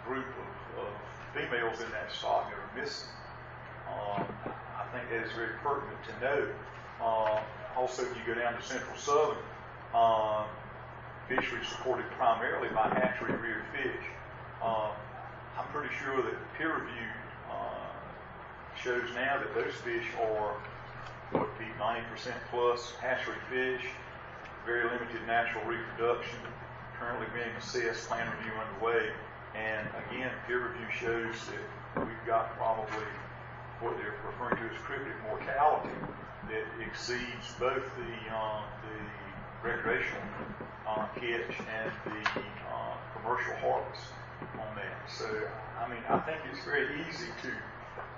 group of females in that stock that are missing. I think that is very pertinent to know. Also, if you go down to Central Southern, fisheries supported primarily by hatchery reared fish. I'm pretty sure that peer review shows now that those fish are what be 90% plus hatchery fish, very limited natural reproduction, currently being assessed, plan review underway, and again, peer review shows that we've got probably what they're referring to as cryptic mortality that exceeds both the recreational catch and the commercial harvest on that. So, I mean, I think it's very easy to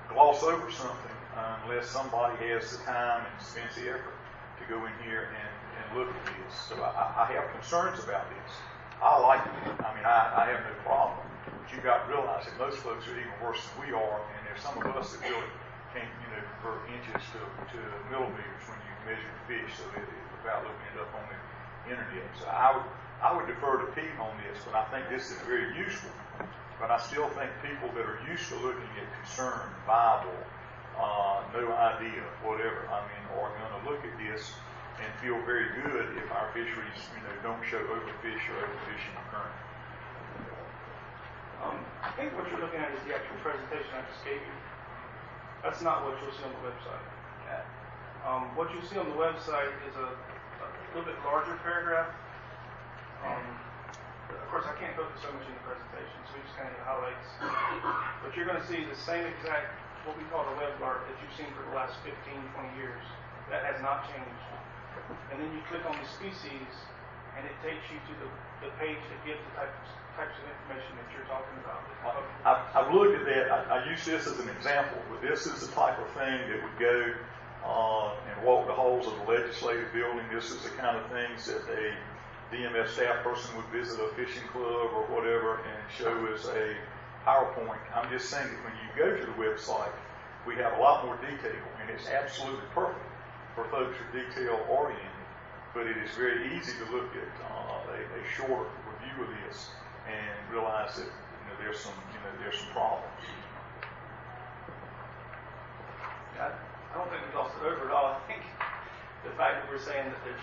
gloss over something unless somebody has the time and spends the effort to go in here and look at this. So I have concerns about this. I like it. I mean, I have no problem. But you got to realize that most folks are even worse than we are, and there's some of us that really can't, convert inches to millimeters when you measure fish, so without looking it up on the internet. So I would defer to Pete on this, but I think this is very useful. But I still think people that are used to looking at concern, viable, no idea, whatever, I mean, are going to look at this and feel very good if our fisheries, don't show overfish or overfishing occurring. I think what you're looking at is the actual presentation I just gave you. That's not what you'll see on the website. Okay. What you see on the website is a little bit larger paragraph. Of course, I can't focus so much in the presentation, so we just kind of get highlights. But you're going to see the same exact, what we call the web art that you've seen for the last 15, 20 years. That has not changed. And then you click on the species, and it takes you to the page that gives the types of information that you're talking about. I've looked at that. I use this as an example, but this is the type of thing that would go and walk the halls of the legislative building. This is the kind of things that a DMS staff person would visit a fishing club or whatever and show as a PowerPoint. I'm just saying that when you go to the website, we have a lot more detail, and it's absolutely perfect for folks who are detail oriented. But it is very easy to look at a short review of this and realize that there's some problems. I don't think we glossed it over at all. I think the fact that we're saying that there's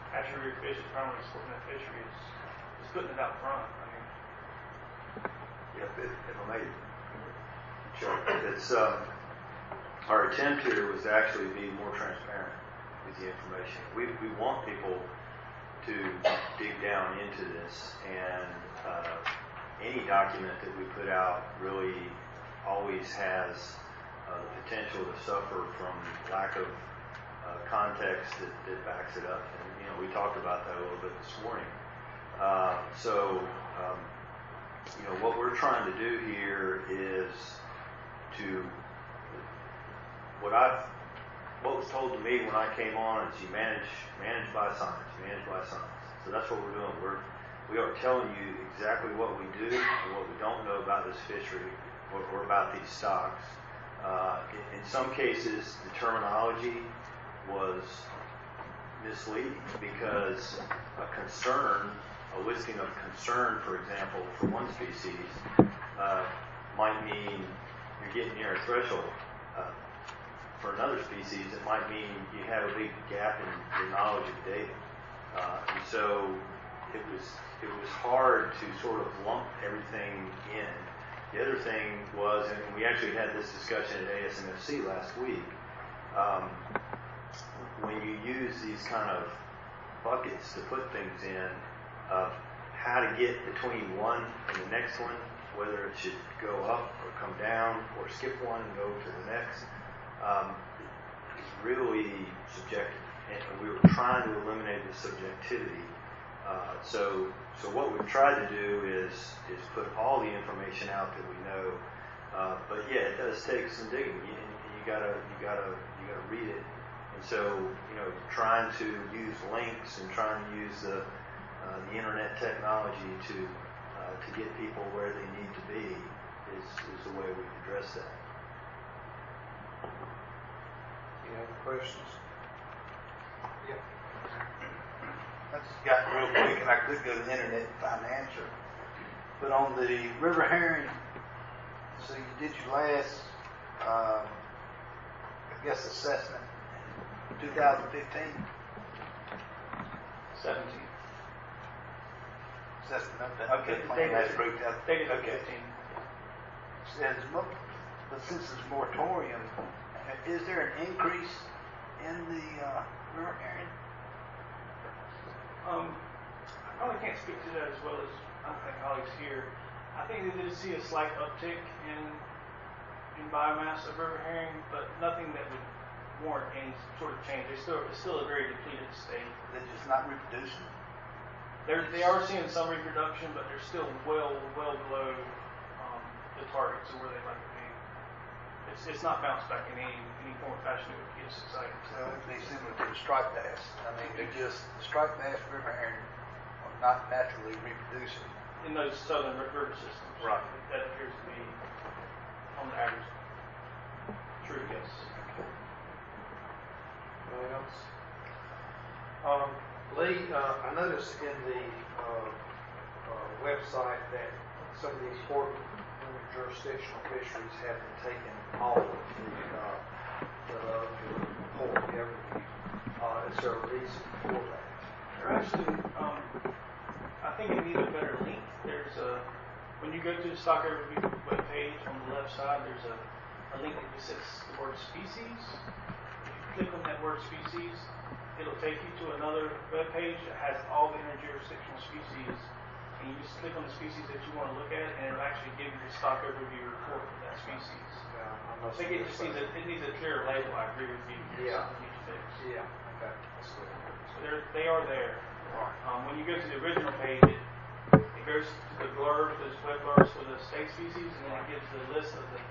hatchery reared fish is primarily supporting that fishery is putting it out front. I mean, If I may, sure. It's our attempt here was to actually be more transparent with the information. We want people to dig down into this, and any document that we put out really always has the potential to suffer from lack of context that backs it up. And we talked about that a little bit this morning. What we're trying to do here is to what was told to me when I came on is you manage by science. So that's what we're doing. We are telling you exactly what we do and what we don't know about this fishery or about these stocks. In some cases, the terminology was misleading because a listing of concern, for example, for one species might mean you're getting near a threshold. For another species, it might mean you have a big gap in your knowledge of data. And so it was hard to sort of lump everything in. The other thing was, and we actually had this discussion at ASMFC last week, when you use these kind of buckets to put things in, how to get between one and the next one, whether it should go up or come down or skip one and go to the next, is really subjective. And we were trying to eliminate the subjectivity. So what we've tried to do is put all the information out that we know. But yeah, it does take some digging. You gotta read it. And so trying to use links and trying to use the internet technology to get people where they need to be is the way we address that. Any other questions? Yep. I just got real quick, and I could go to the internet and find the answer. But on the river herring, so you did your last guess, assessment in 2015? 17. Assessment update. Okay, Plan as approved. Dated Okay. 15. Says, but since it's moratorium, is there an increase in the river herring? I probably can't speak to that as well as my colleagues here. I think they did see a slight uptick in biomass of river herring, but nothing that would warrant any sort of change. It's still a very depleted state. They're just not reproducing? They are seeing some reproduction, but they're still well below the targets of where they like to be. It's not bounced back in any form or fashion that would get us excited. So it'd be similar to the striped bass. I mean, they're just, the striped bass river herring are not naturally reproducing. In those southern river systems. Right. That appears to be, on the average, true, yes. Anything else? Lee, I noticed in the website that some of these important jurisdictional fisheries have been taken off of the report overview. Is there a reason for that? They're actually, I think it needs a better link. There's when you go to the stock overview webpage on the left side, there's a link that just says the word species. If you click on that word species, it'll take you to another webpage that has all the interjurisdictional species, and you just click on the species that you want to look at, and it'll actually give you the stock overview report for that species. I think it just needs a clearer label. I agree with you. Yeah. Something needs to fix. Yeah. Okay. That's good. So they are there. When you go to the original page, it goes to the blurb, those web blurbs for the state species, and then it gives the list of the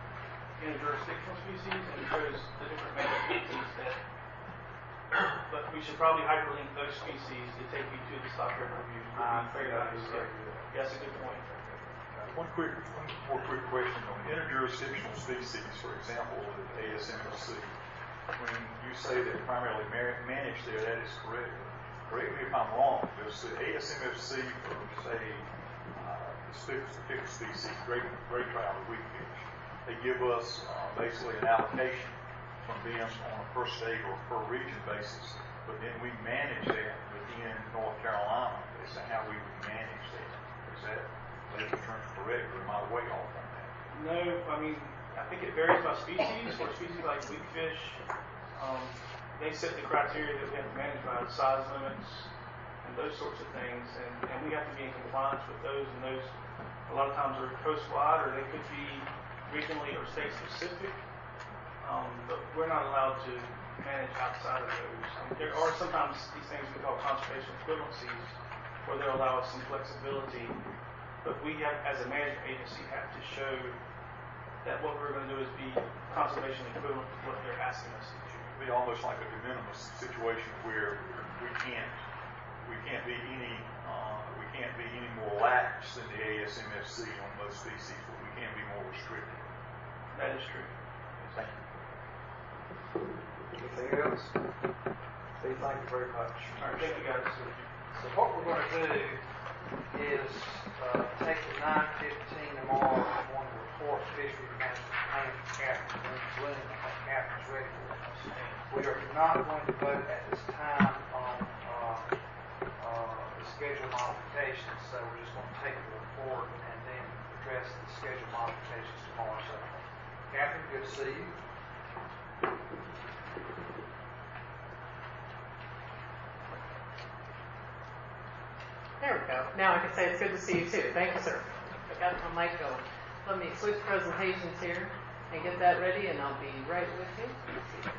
interjurisdictional species, and it shows the different member species that. But we should probably hyperlink those species to take you to the stock overview. Very nice. Yeah, that's a good point. One more quick question on interjurisdictional species, for example, the ASMFC. When you say they're primarily managed there, that is correct. Correct me if I'm wrong. Does the ASMFC for, say, this particular species, great trout or weakfish, they give us basically an allocation from them on a per state or per region basis, but then we manage that within North Carolina as to how we would manage that. Is that legal terms correct, or am I way off on that? No, I mean, I think it varies by species. For species like weakfish, they set the criteria that we have to manage by, size limits and those sorts of things, and we have to be in compliance with those, and those a lot of times are coast-wide, or they could be regionally or state-specific, but we're not allowed to manage outside of those. There are sometimes these things we call conservation equivalencies, where they'll allow us some flexibility, but we have, as a management agency, have to show that what we're going to do is be conservation equivalent to what they're asking us to do. It'd be almost like a de minimis situation where we can't be any more lax than the ASMFC on most species, but we can be more restricted. That is true. Thank you. Anything else? Steve, thank you very much. All right, thank you guys. So what we're going to do is take the 9:15 tomorrow and one of the report fishery management plan for Captain Bloom. Captain's ready for us. We are not going to vote at this time on the schedule modifications, so we're just going to take the report and then address the schedule modifications tomorrow. So, Captain, good to see you. There we go. Now I can say it's good to see you too. Thank you, sir. I got my mic going. Let me switch presentations here and get that ready, and I'll be right with you. Let's see.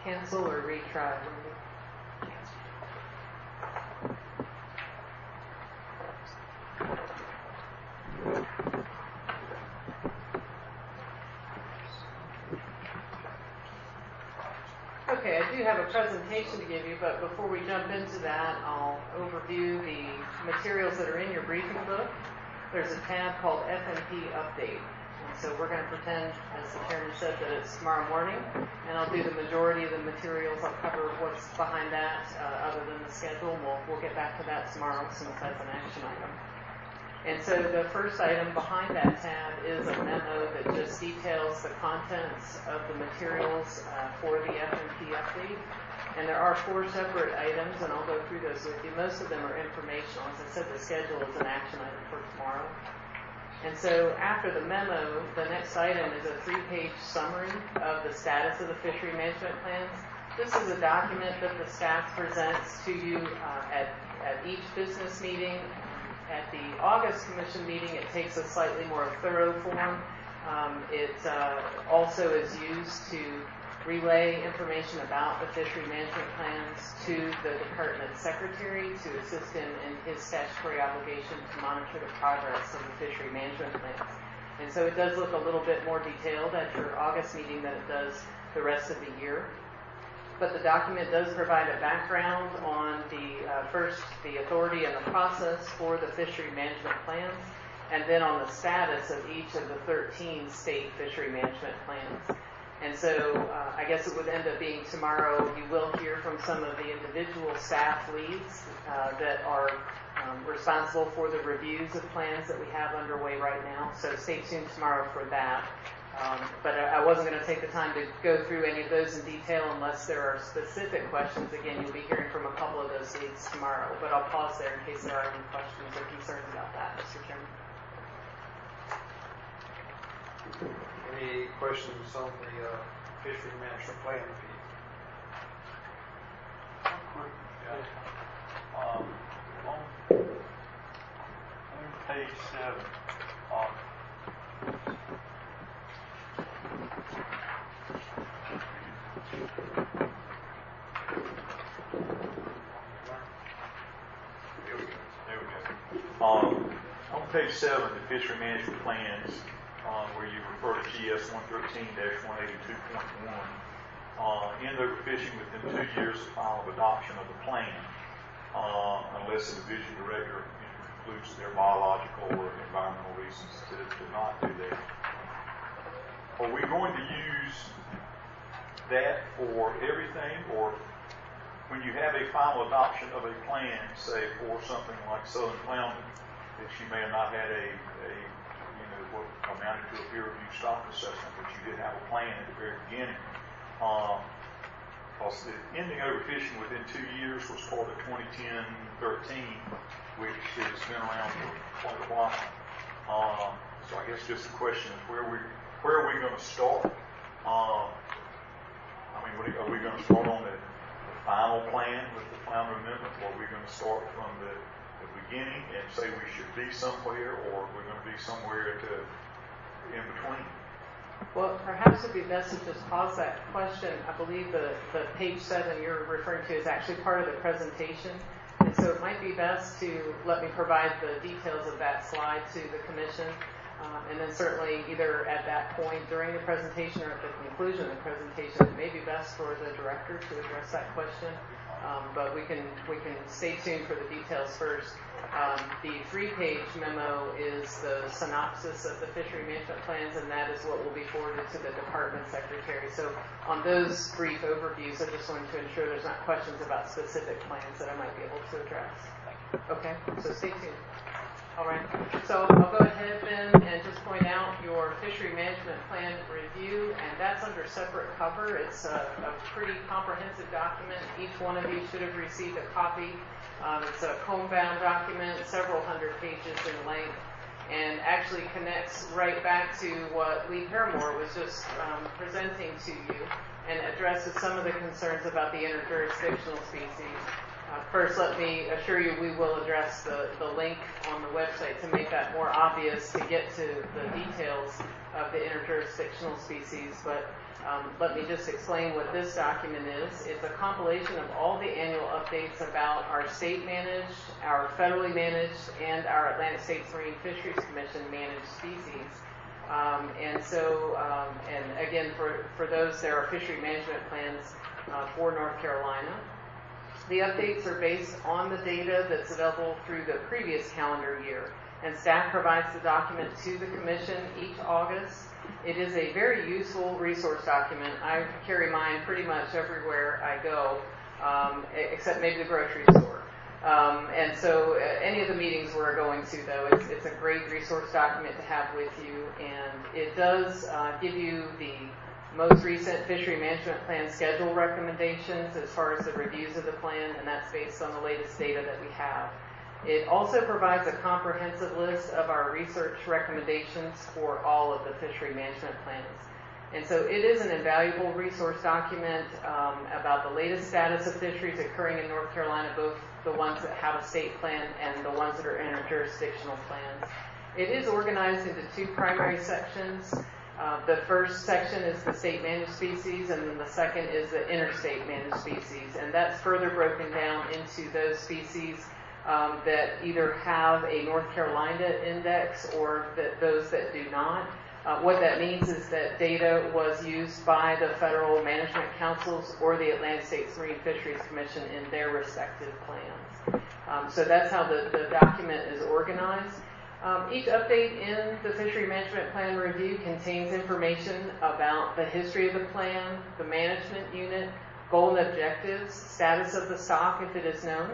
Cancel or retry? Okay, I do have a presentation to give you, but before we jump into that, I'll overview the materials that are in your briefing book. There's a tab called FMP Update. And So we're going to pretend, as the chairman said, that it's tomorrow morning, and I'll do the majority of the materials. I'll cover what's behind that, other than the schedule. We'll get back to that tomorrow since that's an action item. And so the first item behind that tab is a memo that just details the contents of the materials for the FMP update. And there are 4 separate items, and I'll go through those with you. Most of them are informational. As I said, the schedule is an action item for tomorrow. And so after the memo, the next item is a 3-page summary of the status of the fishery management plans. This is a document that the staff presents to you at each business meeting. At the August Commission meeting, it takes a slightly more thorough form. It also is used to relay information about the fishery management plans to the department secretary to assist him in his statutory obligation to monitor the progress of the fishery management plans. And so it does look a little bit more detailed at your August meeting than it does the rest of the year. But the document does provide a background on the authority and the process for the fishery management plans, and then on the status of each of the 13 state fishery management plans. And so I guess it would end up being tomorrow. You will hear from some of the individual staff leads that are responsible for the reviews of plans that we have underway right now. So stay tuned tomorrow for that. But I wasn't going to take the time to go through any of those in detail unless there are specific questions. Again, you'll be hearing from a couple of those leads tomorrow. But I'll pause there in case there are any questions or concerns about that, Mr. Chairman. Any questions on the fishery management plan review? On page 7, there we go. On page 7, the fishery management plans, where you refer to GS 113-182.1, in overfishing within 2 years of final adoption of the plan, unless the division director concludes their biological or environmental reasons to not do that. Are we going to use that for everything, or when you have a final adoption of a plan, say for something like southern flounder, that you may have not had what amounted to a peer-reviewed stock assessment, but you did have a plan at the very beginning? Because the ending overfishing within 2 years was part of 2010-13, which has been around for quite a while. So I guess just the question is where are we going to start? Are we going to start on the final plan with the flounder amendment, or are we going to start from the beginning and say we should be somewhere, or we're going to be somewhere in between? Well, perhaps it would be best to just pause that question. I believe the page 7 you're referring to is actually part of the presentation. And so it might be best to let me provide the details of that slide to the commission. And then certainly either at that point during the presentation or at the conclusion of the presentation, it may be best for the director to address that question. But we can stay tuned for the details first. The 3-page memo is the synopsis of the fishery management plans, and that is what will be forwarded to the department secretary. So on those brief overviews, I just wanted to ensure there's not questions about specific plans that I might be able to address. Okay, so stay tuned. All right, so I'll go ahead then and just point out your fishery management plan review, and that's under separate cover. It's a pretty comprehensive document. Each one of you should have received a copy. It's a comb-bound document, several hundred pages in length, and actually connects right back to what Lee Paramore was just presenting to you, and addresses some of the concerns about the interjurisdictional species. First, let me assure you we will address the link on the website to make that more obvious to get to the details of the interjurisdictional species, but let me just explain what this document is. It's a compilation of all the annual updates about our state-managed, our federally managed, and our Atlantic States Marine Fisheries Commission managed species. And again, for those, there are fishery management plans for North Carolina. The updates are based on the data that's available through the previous calendar year. and staff provides the document to the Commission each August. It is a very useful resource document. I carry mine pretty much everywhere I go, except maybe the grocery store. And so any of the meetings we're going to, though, it's a great resource document to have with you, and it does give you the most recent fishery management plan schedule recommendations as far as the reviews of the plan, and that's based on the latest data that we have. It also provides a comprehensive list of our research recommendations for all of the fishery management plans. And so it is an invaluable resource document about the latest status of fisheries occurring in North Carolina, both the ones that have a state plan and the ones that are interjurisdictional plans. It is organized into two primary sections. The first section is the state managed species, and then the second is the interstate managed species. And that's further broken down into those species that either have a North Carolina index or those that do not. What that means is that data was used by the federal management councils or the Atlantic States Marine Fisheries Commission in their respective plans. So that's how the document is organized. Each update in the Fishery Management Plan Review contains information about the history of the plan, the management unit, goal and objectives, status of the stock if it is known,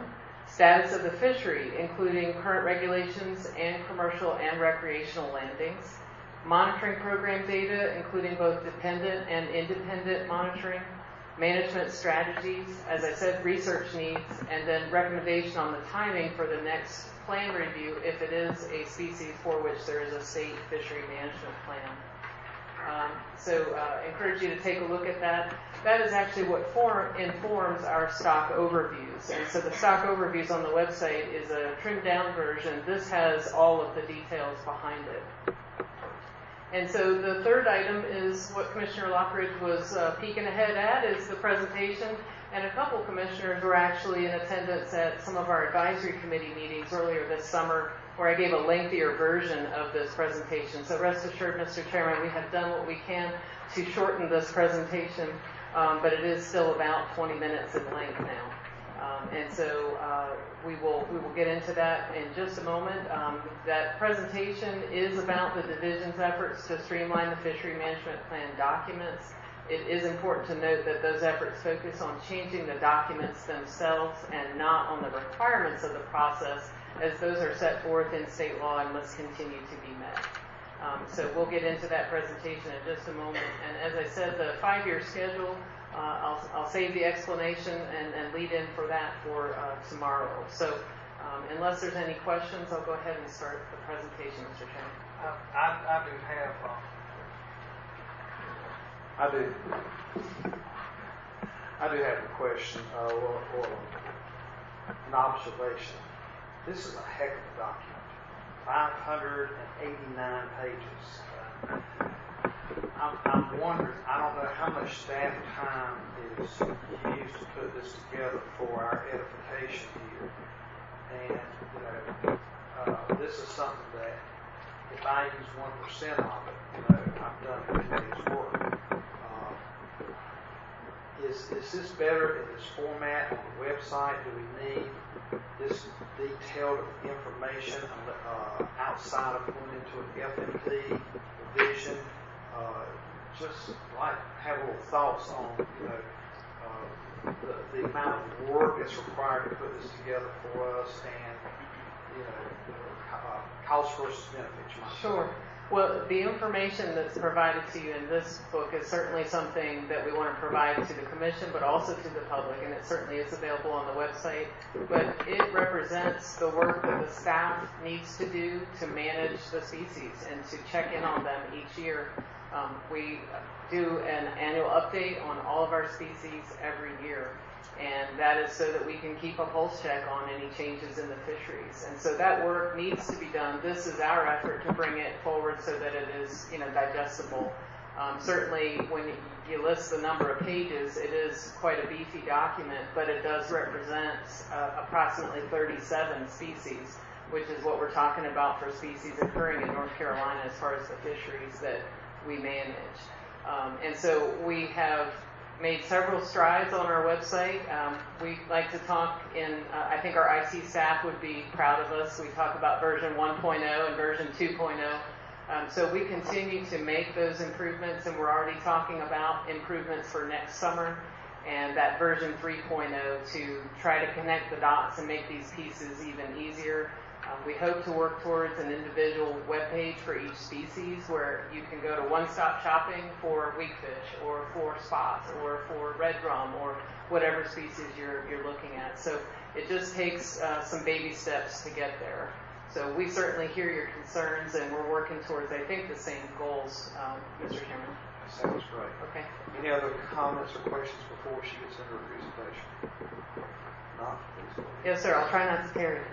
status of the fishery, including current regulations and commercial and recreational landings, monitoring program data, including both dependent and independent monitoring, management strategies, as I said, research needs, and then recommendation on the timing for the next plan review if it is a species for which there is a state fishery management plan. So encourage you to take a look at that. That is actually what informs our stock overviews. And so the stock overviews on the website is a trimmed down version. This has all of the details behind it. And so the third item is what Commissioner Lockridge was peeking ahead at, is the presentation. And a couple commissioners were actually in attendance at some of our advisory committee meetings earlier this summer, where I gave a lengthier version of this presentation. So rest assured, Mr. Chairman, we have done what we can to shorten this presentation, but it is still about 20 minutes in length now. And so we will get into that in just a moment. That presentation is about the division's efforts to streamline the fishery management plan documents. It is important to note that those efforts focus on changing the documents themselves and not on the requirements of the process, as those are set forth in state law and must continue to be met. So we'll get into that presentation in just a moment. And as I said, the 5-year schedule, I'll save the explanation and lead in for that for tomorrow. So unless there's any questions, I'll go ahead and start the presentation, Mr. Chairman. I do have a question or an observation. This is a heck of a document. 589 pages. I'm wondering, I don't know how much staff time is used to put this together for our edification here. And, this is something that if I use 1% of it, I've done a day's work. Is this better in this format on the website? Do we need this detailed information outside of going into an FMP revision? Just like have little thoughts on the amount of work that's required to put this together for us, and cost versus benefits. Sure. Well, the information that's provided to you in this book is certainly something that we want to provide to the Commission, but also to the public, and it certainly is available on the website. But it represents the work that the staff needs to do to manage the species and to check in on them each year. We do an annual update on all of our species every year, and that is so that we can keep a pulse check on any changes in the fisheries. And so that work needs to be done. This is our effort to bring it forward so that it is, digestible. Certainly, when you list the number of pages, it is quite a beefy document, but it does represent approximately 37 species, which is what we're talking about for species occurring in North Carolina as far as the fisheries that we manage. And so we have made several strides on our website. We like to talk I think our IT staff would be proud of us. We talk about version 1.0 and version 2.0. So we continue to make those improvements, and we're already talking about improvements for next summer and that version 3.0 to try to connect the dots and make these pieces even easier. We hope to work towards an individual web page for each species where you can go to one-stop shopping for weakfish or for spots or for red drum or whatever species you're looking at. So it just takes some baby steps to get there. So we certainly hear your concerns, and we're working towards, I think, the same goals, Mr. Chairman. That sounds great. Okay. Any other comments or questions before she gets into her presentation? Not, please go ahead. Yes, sir. I'll try not to tear it.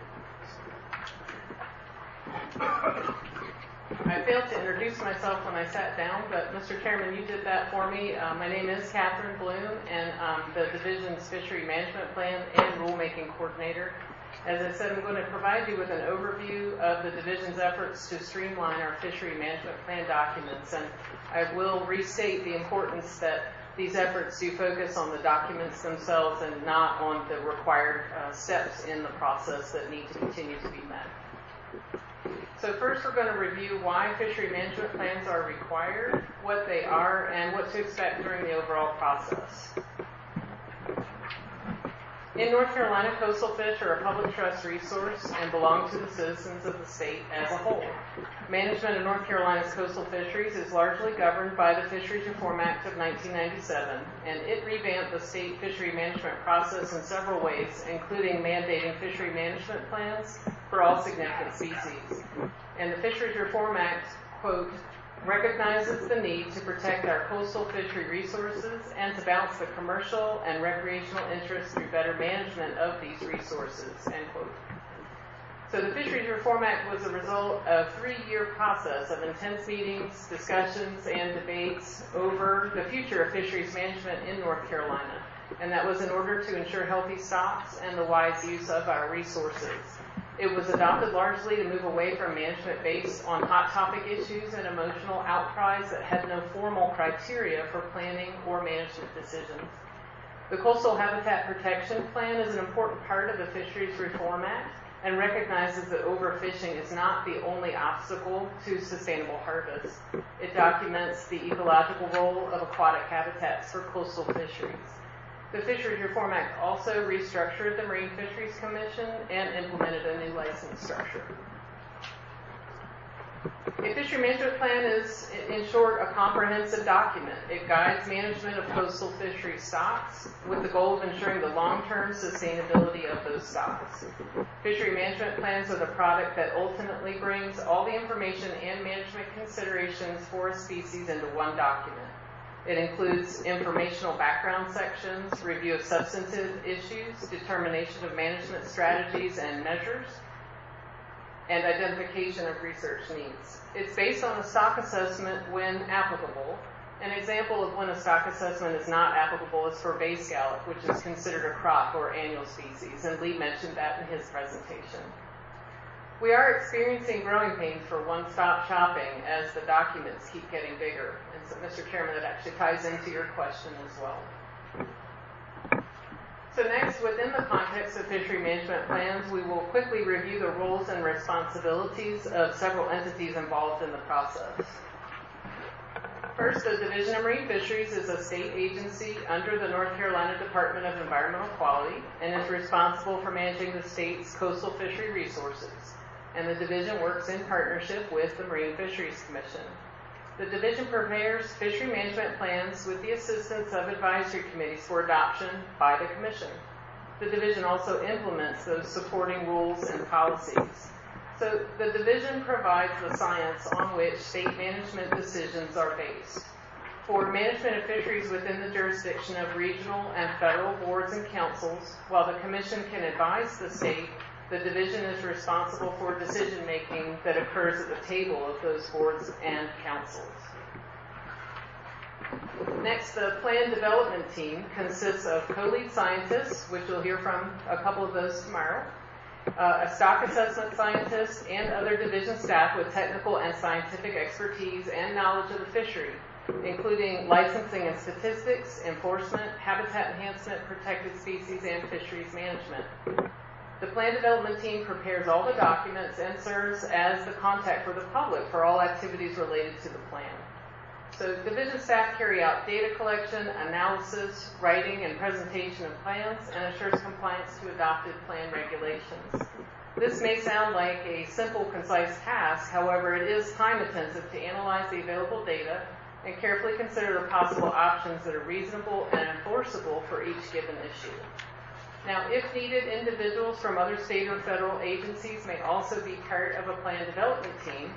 I failed to introduce myself when I sat down, but Mr. Chairman, you did that for me. My name is Catherine Bloom, and I'm the Division's Fishery Management Plan and Rulemaking Coordinator. As I said, I'm going to provide you with an overview of the Division's efforts to streamline our Fishery Management Plan documents, and I will restate the importance that these efforts do focus on the documents themselves and not on the required steps in the process that need to continue to be met. So first we're going to review why fishery management plans are required, what they are, and what to expect during the overall process. In North Carolina, coastal fish are a public trust resource and belong to the citizens of the state as a whole. Management of North Carolina's coastal fisheries is largely governed by the Fisheries Reform Act of 1997, and it revamped the state fishery management process in several ways, including mandating fishery management plans for all significant species. And the Fisheries Reform Act, quote, recognizes the need to protect our coastal fishery resources and to balance the commercial and recreational interests through better management of these resources, end quote. So the Fisheries Reform Act was a result of a 3-year process of intense meetings, discussions, and debates over the future of fisheries management in North Carolina. And that was in order to ensure healthy stocks and the wise use of our resources. It was adopted largely to move away from management based on hot topic issues and emotional outcries that had no formal criteria for planning or management decisions. The Coastal Habitat Protection Plan is an important part of the Fisheries Reform Act and recognizes that overfishing is not the only obstacle to sustainable harvest. It documents the ecological role of aquatic habitats for coastal fisheries. The Fisheries Reform Act also restructured the Marine Fisheries Commission and implemented a new license structure. A fishery management plan is, in short, a comprehensive document. It guides management of coastal fishery stocks with the goal of ensuring the long-term sustainability of those stocks. Fishery management plans are the product that ultimately brings all the information and management considerations for a species into one document. It includes informational background sections, review of substantive issues, determination of management strategies and measures, and identification of research needs. It's based on a stock assessment when applicable. An example of when a stock assessment is not applicable is for bay scallop, which is considered a crop or annual species, and Lee mentioned that in his presentation. We are experiencing growing pains for one-stop shopping as the documents keep getting bigger. And so, Mr. Chairman, that actually ties into your question as well. So next, within the context of fishery management plans, we will quickly review the roles and responsibilities of several entities involved in the process. First, the Division of Marine Fisheries is a state agency under the North Carolina Department of Environmental Quality and is responsible for managing the state's coastal fishery resources. And the division works in partnership with the Marine Fisheries Commission. The division prepares fishery management plans with the assistance of advisory committees for adoption by the commission. The division also implements those supporting rules and policies. So the division provides the science on which state management decisions are based. For management of fisheries within the jurisdiction of regional and federal boards and councils, while the commission can advise the state, the division is responsible for decision-making that occurs at the table of those boards and councils. Next, the plan development team consists of co-lead scientists, which you'll hear from a couple of those tomorrow, a stock assessment scientist, and other division staff with technical and scientific expertise and knowledge of the fishery, including licensing and statistics, enforcement, habitat enhancement, protected species, and fisheries management. The plan development team prepares all the documents and serves as the contact for the public for all activities related to the plan. So division staff carry out data collection, analysis, writing, and presentation of plans, and assures compliance to adopted plan regulations. This may sound like a simple, concise task. However, it is time-intensive to analyze the available data and carefully consider the possible options that are reasonable and enforceable for each given issue. Now, if needed, individuals from other state or federal agencies may also be part of a plan development team,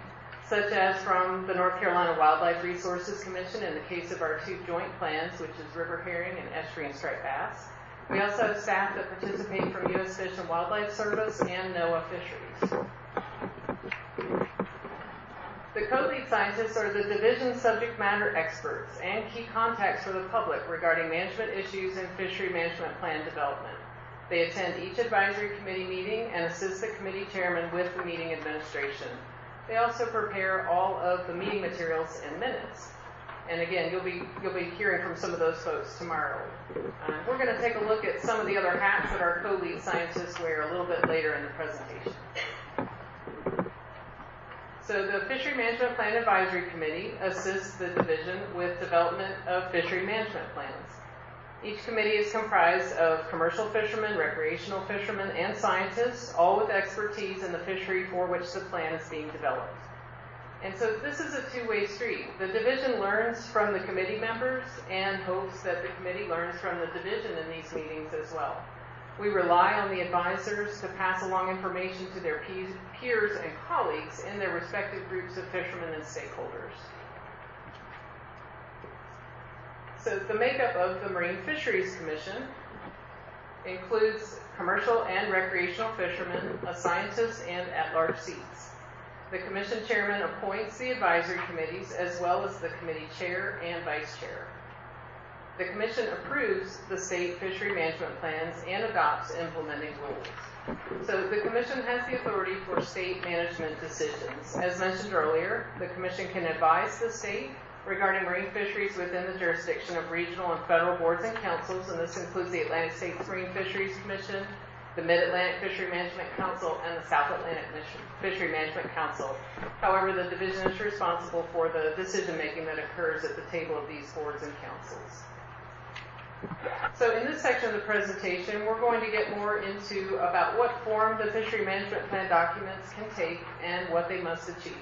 such as from the North Carolina Wildlife Resources Commission in the case of our 2 joint plans, which is river herring and estuary and striped bass. We also have staff that participate from U.S. Fish and Wildlife Service and NOAA Fisheries. The co-lead scientists are the division subject matter experts and key contacts for the public regarding management issues and fishery management plan development. They attend each advisory committee meeting and assist the committee chairman with the meeting administration. They also prepare all of the meeting materials and minutes. And again, you'll be hearing from some of those folks tomorrow. We're going to take a look at some of the other hats that our co-lead scientists wear a little bit later in the presentation. So the Fishery Management Plan Advisory Committee assists the division with development of fishery management plans. Each committee is comprised of commercial fishermen, recreational fishermen, and scientists, all with expertise in the fishery for which the plan is being developed. And so this is a two-way street. The division learns from the committee members and hopes that the committee learns from the division in these meetings as well. We rely on the advisors to pass along information to their peers and colleagues in their respective groups of fishermen and stakeholders. So the makeup of the Marine Fisheries Commission includes commercial and recreational fishermen, a scientist, and at-large seats. The commission chairman appoints the advisory committees as well as the committee chair and vice chair. The commission approves the state fishery management plans and adopts implementing rules. So the commission has the authority for state management decisions. As mentioned earlier, the commission can advise the state regarding marine fisheries within the jurisdiction of regional and federal boards and councils, and this includes the Atlantic States Marine Fisheries Commission, the Mid-Atlantic Fishery Management Council, and the South Atlantic Fishery Management Council. However, the division is responsible for the decision-making that occurs at the table of these boards and councils. So in this section of the presentation, we're going to get more into about what form the fishery management plan documents can take and what they must achieve.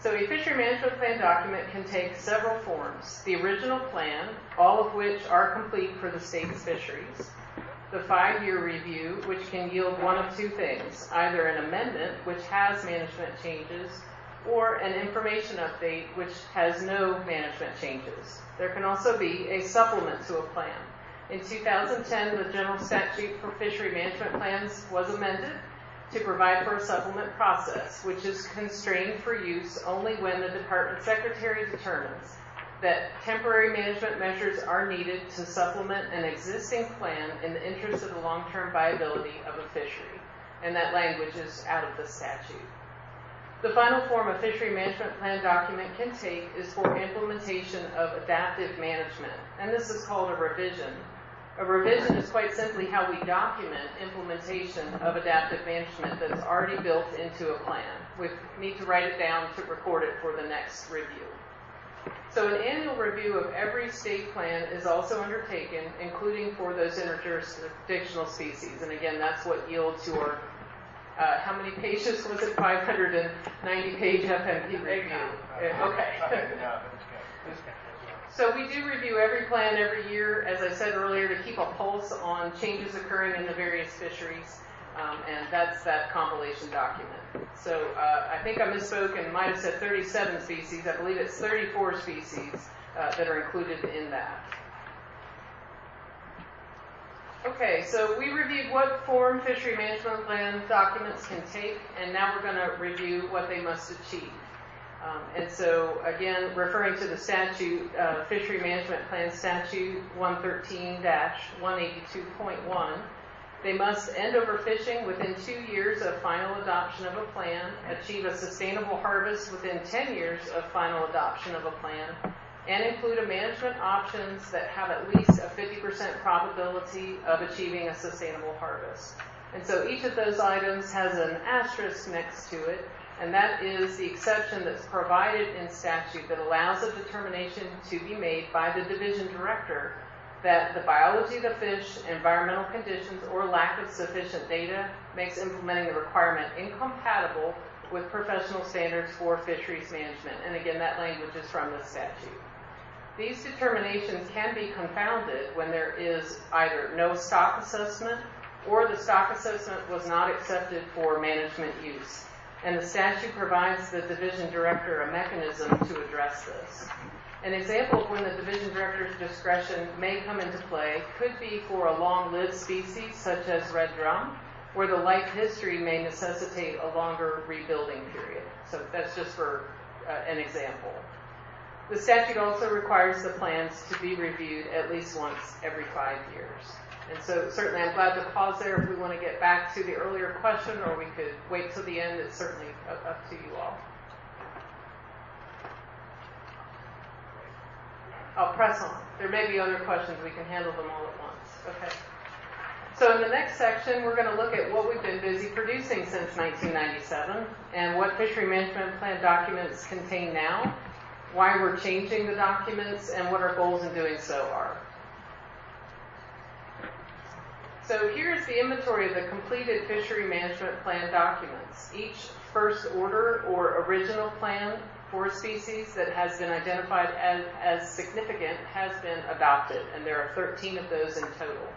So a fishery management plan document can take several forms. The original plan, all of which are complete for the state's fisheries. The 5-year review, which can yield one of two things, either an amendment, which has management changes, or an information update, which has no management changes. There can also be a supplement to a plan. In 2010, the General Statute for Fishery Management Plans was amended to provide for a supplement process, which is constrained for use only when the Department Secretary determines that temporary management measures are needed to supplement an existing plan in the interest of the long-term viability of a fishery. And that language is out of the statute. The final form a fishery management plan document can take is for implementation of adaptive management, and this is called a revision. A revision is quite simply how we document implementation of adaptive management that's already built into a plan. We need to write it down to record it for the next review. So an annual review of every state plan is also undertaken, including for those interjurisdictional species. And again, that's what yields your, how many pages was it? 590-page FMP review. Okay. So we do review every plan every year, as I said earlier, to keep a pulse on changes occurring in the various fisheries, and that's that compilation document. So I think I misspoke and might have said 37 species. I believe it's 34 species that are included in that. Okay, so we reviewed what form fishery management plan documents can take, and now we're going to review what they must achieve. And so, again, referring to the statute, Fishery Management Plan Statute 113-182.1, They must end overfishing within 2 years of final adoption of a plan, achieve a sustainable harvest within 10 years of final adoption of a plan, and include a management options that have at least a 50% probability of achieving a sustainable harvest. And so each of those items has an asterisk next to it, and that is the exception that's provided in statute that allows a determination to be made by the division director that the biology of the fish, environmental conditions, or lack of sufficient data makes implementing the requirement incompatible with professional standards for fisheries management. And again, that language is from the statute. These determinations can be confounded when there is either no stock assessment or the stock assessment was not accepted for management use. And the statute provides the division director a mechanism to address this. An example of when the division director's discretion may come into play could be for a long-lived species such as red drum, where the life history may necessitate a longer rebuilding period. So that's just for an example. The statute also requires the plans to be reviewed at least once every 5 years. And so certainly I'm glad to pause there if we want to get back to the earlier question, or we could wait till the end. It's certainly up to you all. I'll press on. There may be other questions. We can handle them all at once. Okay. So in the next section, we're going to look at what we've been busy producing since 1997 and what fishery management plan documents contain now, why we're changing the documents, and what our goals in doing so are. So here's the inventory of the completed fishery management plan documents. Each first order or original plan for a species that has been identified as significant has been adopted, and there are 13 of those in total.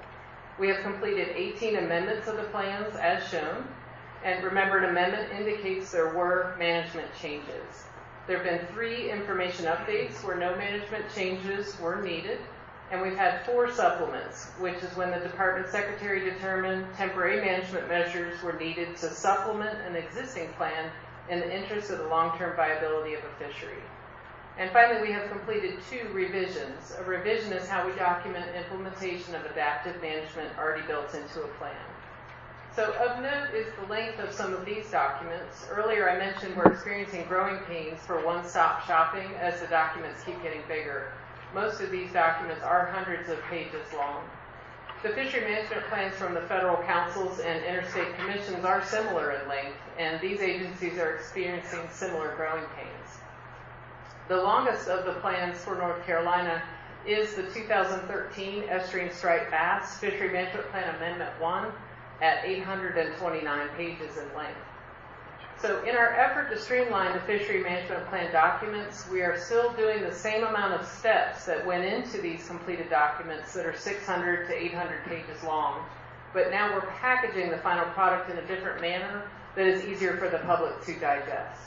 We have completed 18 amendments of the plans as shown, and remember, an amendment indicates there were management changes. There have been 3 information updates where no management changes were needed, and we've had 4 supplements, which is when the department secretary determined temporary management measures were needed to supplement an existing plan in the interest of the long-term viability of a fishery. And finally, we have completed 2 revisions. A revision is how we document implementation of adaptive management already built into a plan. So of note is the length of some of these documents. Earlier I mentioned we're experiencing growing pains for one-stop shopping as the documents keep getting bigger. Most of these documents are hundreds of pages long. The fishery management plans from the federal councils and interstate commissions are similar in length, and these agencies are experiencing similar growing pains. The longest of the plans for North Carolina is the 2013 Estuarine Striped Bass Fishery Management Plan Amendment 1 at 829 pages in length. So in our effort to streamline the fishery management plan documents, we are still doing the same amount of steps that went into these completed documents that are 600 to 800 pages long, but now we're packaging the final product in a different manner that is easier for the public to digest.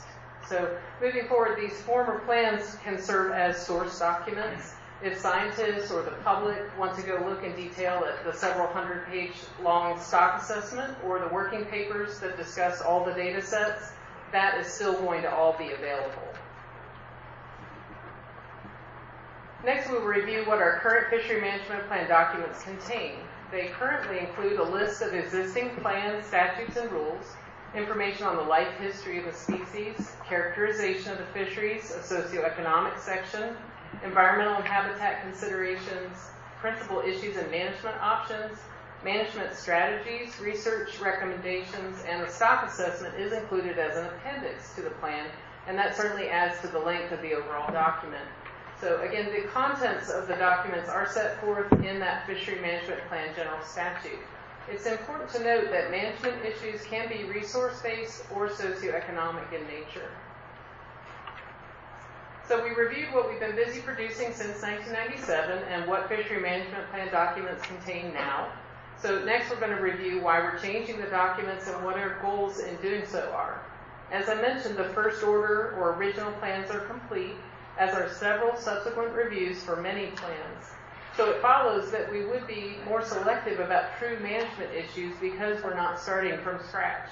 So moving forward, these former plans can serve as source documents. If scientists or the public want to go look in detail at the several hundred-page long stock assessment or the working papers that discuss all the data sets, that is still going to all be available. Next, we will review what our current fishery management plan documents contain. They currently include a list of existing plans, statutes, and rules, information on the life history of the species, characterization of the fisheries, a socioeconomic section, environmental and habitat considerations, principal issues and management options, management strategies, research recommendations, and the stock assessment is included as an appendix to the plan, and that certainly adds to the length of the overall document. So again, the contents of the documents are set forth in that fishery management plan general statute. It's important to note that management issues can be resource-based or socioeconomic in nature. So we reviewed what we've been busy producing since 1997 and what fishery management plan documents contain now. So next we're going to review why we're changing the documents and what our goals in doing so are. As I mentioned, the first order or original plans are complete, as are several subsequent reviews for many plans. So it follows that we would be more selective about true management issues because we're not starting from scratch.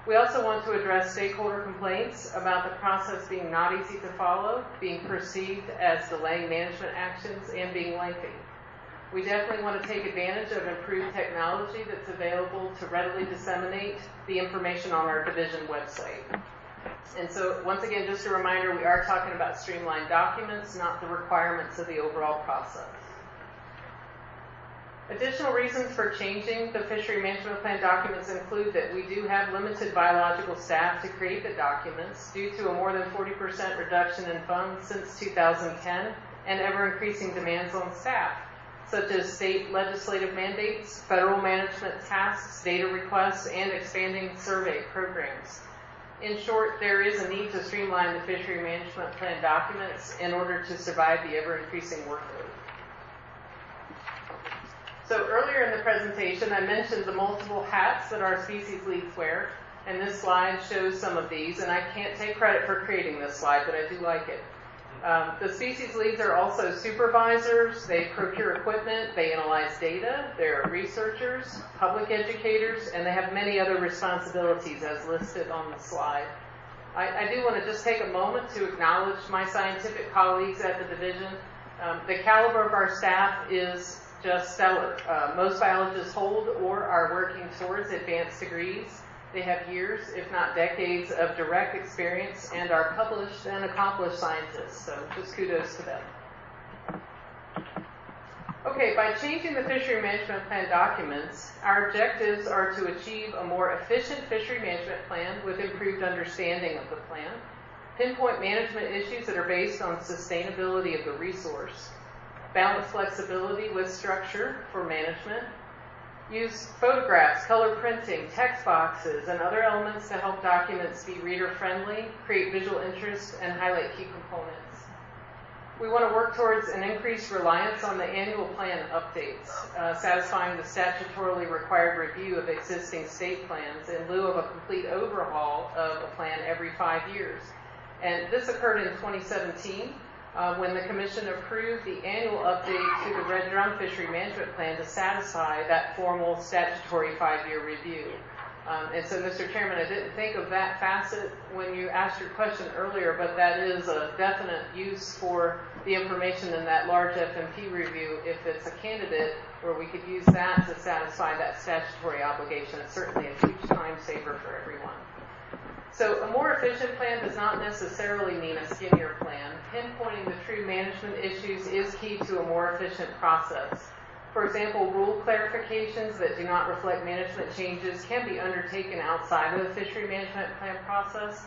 We also want to address stakeholder complaints about the process being not easy to follow, being perceived as delaying management actions, and being lengthy. We definitely want to take advantage of improved technology that's available to readily disseminate the information on our division website. And so, once again, just a reminder, we are talking about streamlined documents, not the requirements of the overall process. Additional reasons for changing the fishery management plan documents include that we do have limited biological staff to create the documents due to a more than 40% reduction in funds since 2010 and ever-increasing demands on staff, such as state legislative mandates, federal management tasks, data requests, and expanding survey programs. In short, there is a need to streamline the fishery management plan documents in order to survive the ever-increasing workload. So earlier in the presentation, I mentioned the multiple hats that our species leads wear, and this slide shows some of these, and I can't take credit for creating this slide, but I do like it. The species leads are also supervisors, they procure equipment, they analyze data, they're researchers, public educators, and they have many other responsibilities as listed on the slide. I do want to just take a moment to acknowledge my scientific colleagues at the division. The caliber of our staff is just stellar. Most biologists hold or are working towards advanced degrees. They have years, if not decades, of direct experience and are published and accomplished scientists, so just kudos to them. Okay, by changing the fishery management plan documents, our objectives are to achieve a more efficient fishery management plan with improved understanding of the plan, pinpoint management issues that are based on sustainability of the resource, balance flexibility with structure for management, use photographs, color printing, text boxes, and other elements to help documents be reader-friendly, create visual interest, and highlight key components. We want to work towards an increased reliance on the annual plan updates, satisfying the statutorily required review of existing state plans in lieu of a complete overhaul of a plan every 5 years. And this occurred in 2017, when the Commission approved the annual update to the Red Drum Fishery Management Plan to satisfy that formal statutory 5-year review. And so, Mr. Chairman, I didn't think of that facet when you asked your question earlier, but that is a definite use for the information in that large FMP review if it's a candidate where we could use that to satisfy that statutory obligation. It's certainly a huge time saver for everyone. So a more efficient plan does not necessarily mean a skinnier plan. Pinpointing the true management issues is key to a more efficient process. For example, rule clarifications that do not reflect management changes can be undertaken outside of the fishery management plan process.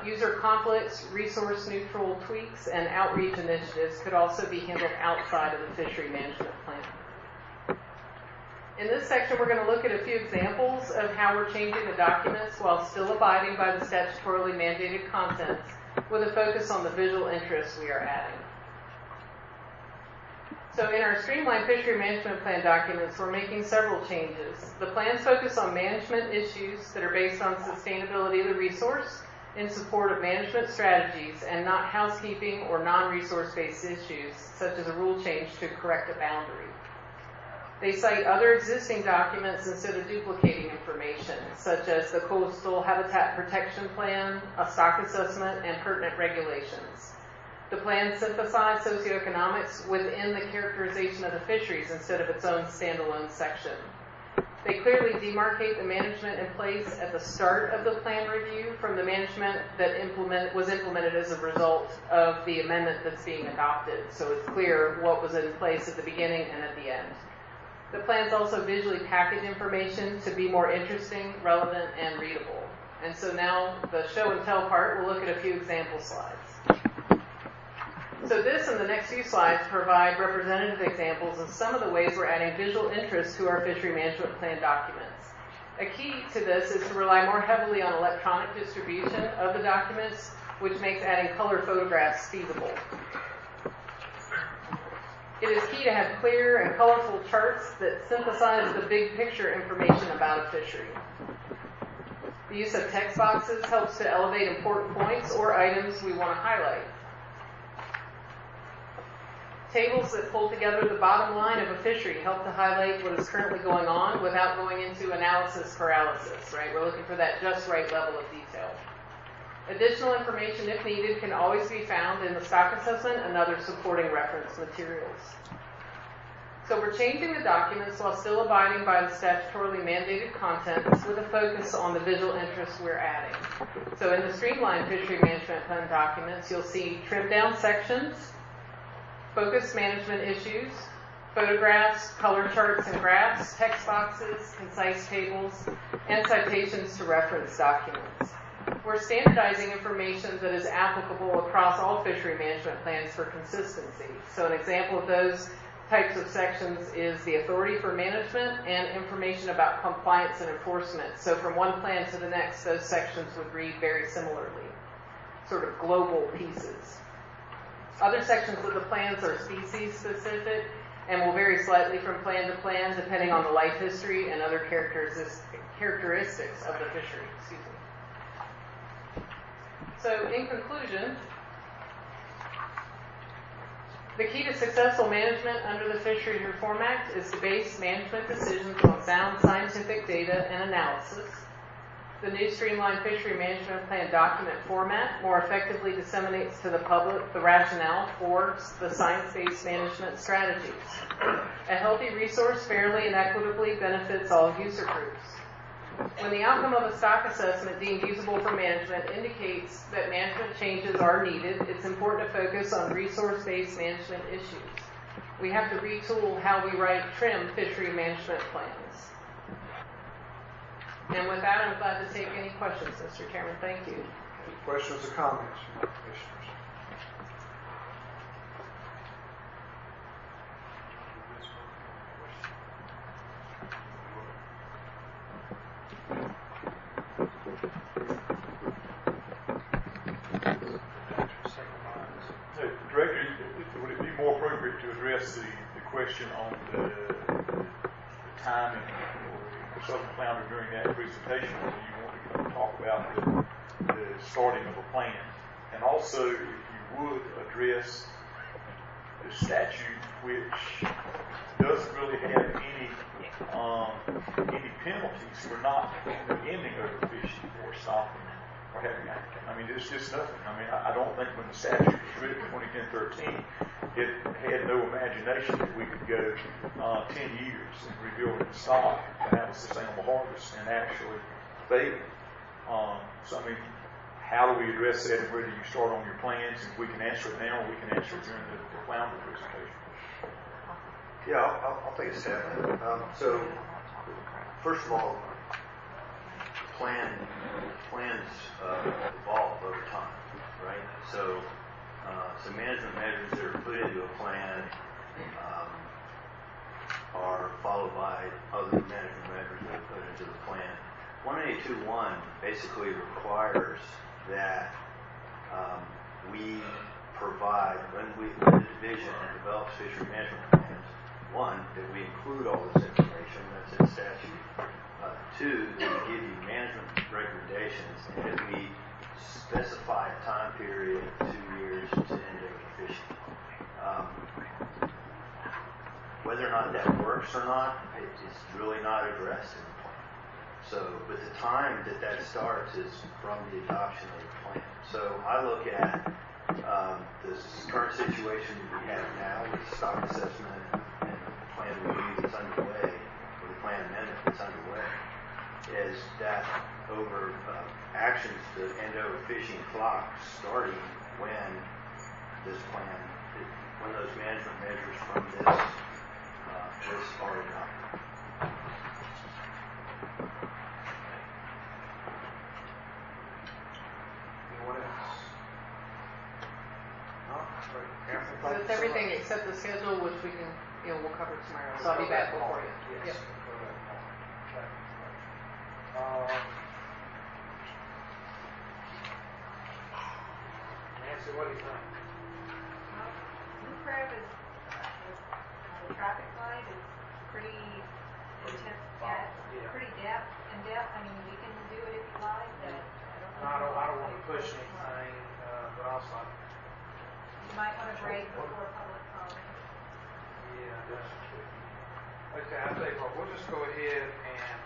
User conflicts, resource-neutral tweaks, and outreach initiatives could also be handled outside of the fishery management plan. In this section, we're going to look at a few examples of how we're changing the documents while still abiding by the statutorily mandated contents, with a focus on the visual interests we are adding. So in our streamlined fishery management plan documents, we're making several changes. The plans focus on management issues that are based on sustainability of the resource in support of management strategies and not housekeeping or non-resource-based issues, such as a rule change to correct a boundary. They cite other existing documents instead of duplicating information, such as the Coastal Habitat Protection Plan, a stock assessment, and pertinent regulations. The plan synthesized socioeconomics within the characterization of the fisheries instead of its own standalone section. They clearly demarcate the management in place at the start of the plan review from the management that was implemented as a result of the amendment that's being adopted. So it's clear what was in place at the beginning and at the end. The plans also visually package information to be more interesting, relevant, and readable. And so now the show and tell part, we'll look at a few example slides. So this and the next few slides provide representative examples of some of the ways we're adding visual interest to our fishery management plan documents. A key to this is to rely more heavily on electronic distribution of the documents, which makes adding color photographs feasible. It is key to have clear and colorful charts that synthesize the big picture information about a fishery. The use of text boxes helps to elevate important points or items we want to highlight. Tables that pull together the bottom line of a fishery help to highlight what is currently going on without going into analysis paralysis, right? We're looking for that just right level of detail. Additional information, if needed, can always be found in the stock assessment and other supporting reference materials. So we're changing the documents while still abiding by the statutorily mandated contents with a focus on the visual interests we're adding. So in the streamlined fishery management plan documents, you'll see trimmed down sections, focused management issues, photographs, color charts and graphs, text boxes, concise tables, and citations to reference documents. We're standardizing information that is applicable across all fishery management plans for consistency. So an example of those types of sections is the authority for management and information about compliance and enforcement. So from one plan to the next, those sections would read very similarly, sort of global pieces. Other sections of the plans are species specific and will vary slightly from plan to plan depending on the life history and other characteristics of the fishery. Excuse me. So in conclusion, the key to successful management under the Fisheries Reform Act is to base management decisions on sound scientific data and analysis. The new streamlined fishery management plan document format more effectively disseminates to the public the rationale for the science-based management strategies. A healthy resource fairly and equitably benefits all user groups. When the outcome of a stock assessment deemed usable for management indicates that management changes are needed, it's important to focus on resource-based management issues. We have to retool how we write trim fishery management plans. And with that, I'm glad to take any questions, Mr. Chairman. Thank you. Any questions or comments from our commissioners? Director, would it be more appropriate to address the question on the timing or southern flounder during that presentation, or do you want to come talk about the starting of a plan? And also, if you would address the statute, which doesn't really have any penalties for not ending overfishing or stopping or having action. I mean, it's just nothing. I mean, I don't think when the statute was written, 2010-13, it had no imagination that we could go 10 years and rebuild the stock and have a sustainable harvest and actually fail. So, I mean, how do we address that, and where do you start on your plans? And we can answer it now, or we can answer it during the flounder presentation. Yeah, I'll take a stab at it. So, first of all, plans evolve over time, right? So management measures that are put into a plan are followed by other management measures that are put into the plan. 1A21 basically requires that we provide, when the division develops fishery management plans, one, that we include all this information that's in statute. Two, that we give you management recommendations, and that we specify a time period of 2 years to end overfishing. Whether or not that works or not, it's really not addressed in the plan. So, but the time that starts is from the adoption of the plan. So I look at this current situation that we have now with the stock assessment and the plan review that's underway, or the plan amendment that's underway, is that over actions to end overfishing clocks starting when this plan, when those management measures from this are adopted. Anyone else? No? Great. Catherine, So thank it's you so everything much. except the schedule, which we can, we'll cover tomorrow. So I'll be back before you. Yes. Yep. Nancy, what do you think? Blue crab is, the traffic light is pretty intense, pretty in-depth. I mean, you can do it if you like, but I don't want to push anything, but also, you might want to break before public comment. yeah, that's tricky. Okay, I tell you what, we'll just go ahead and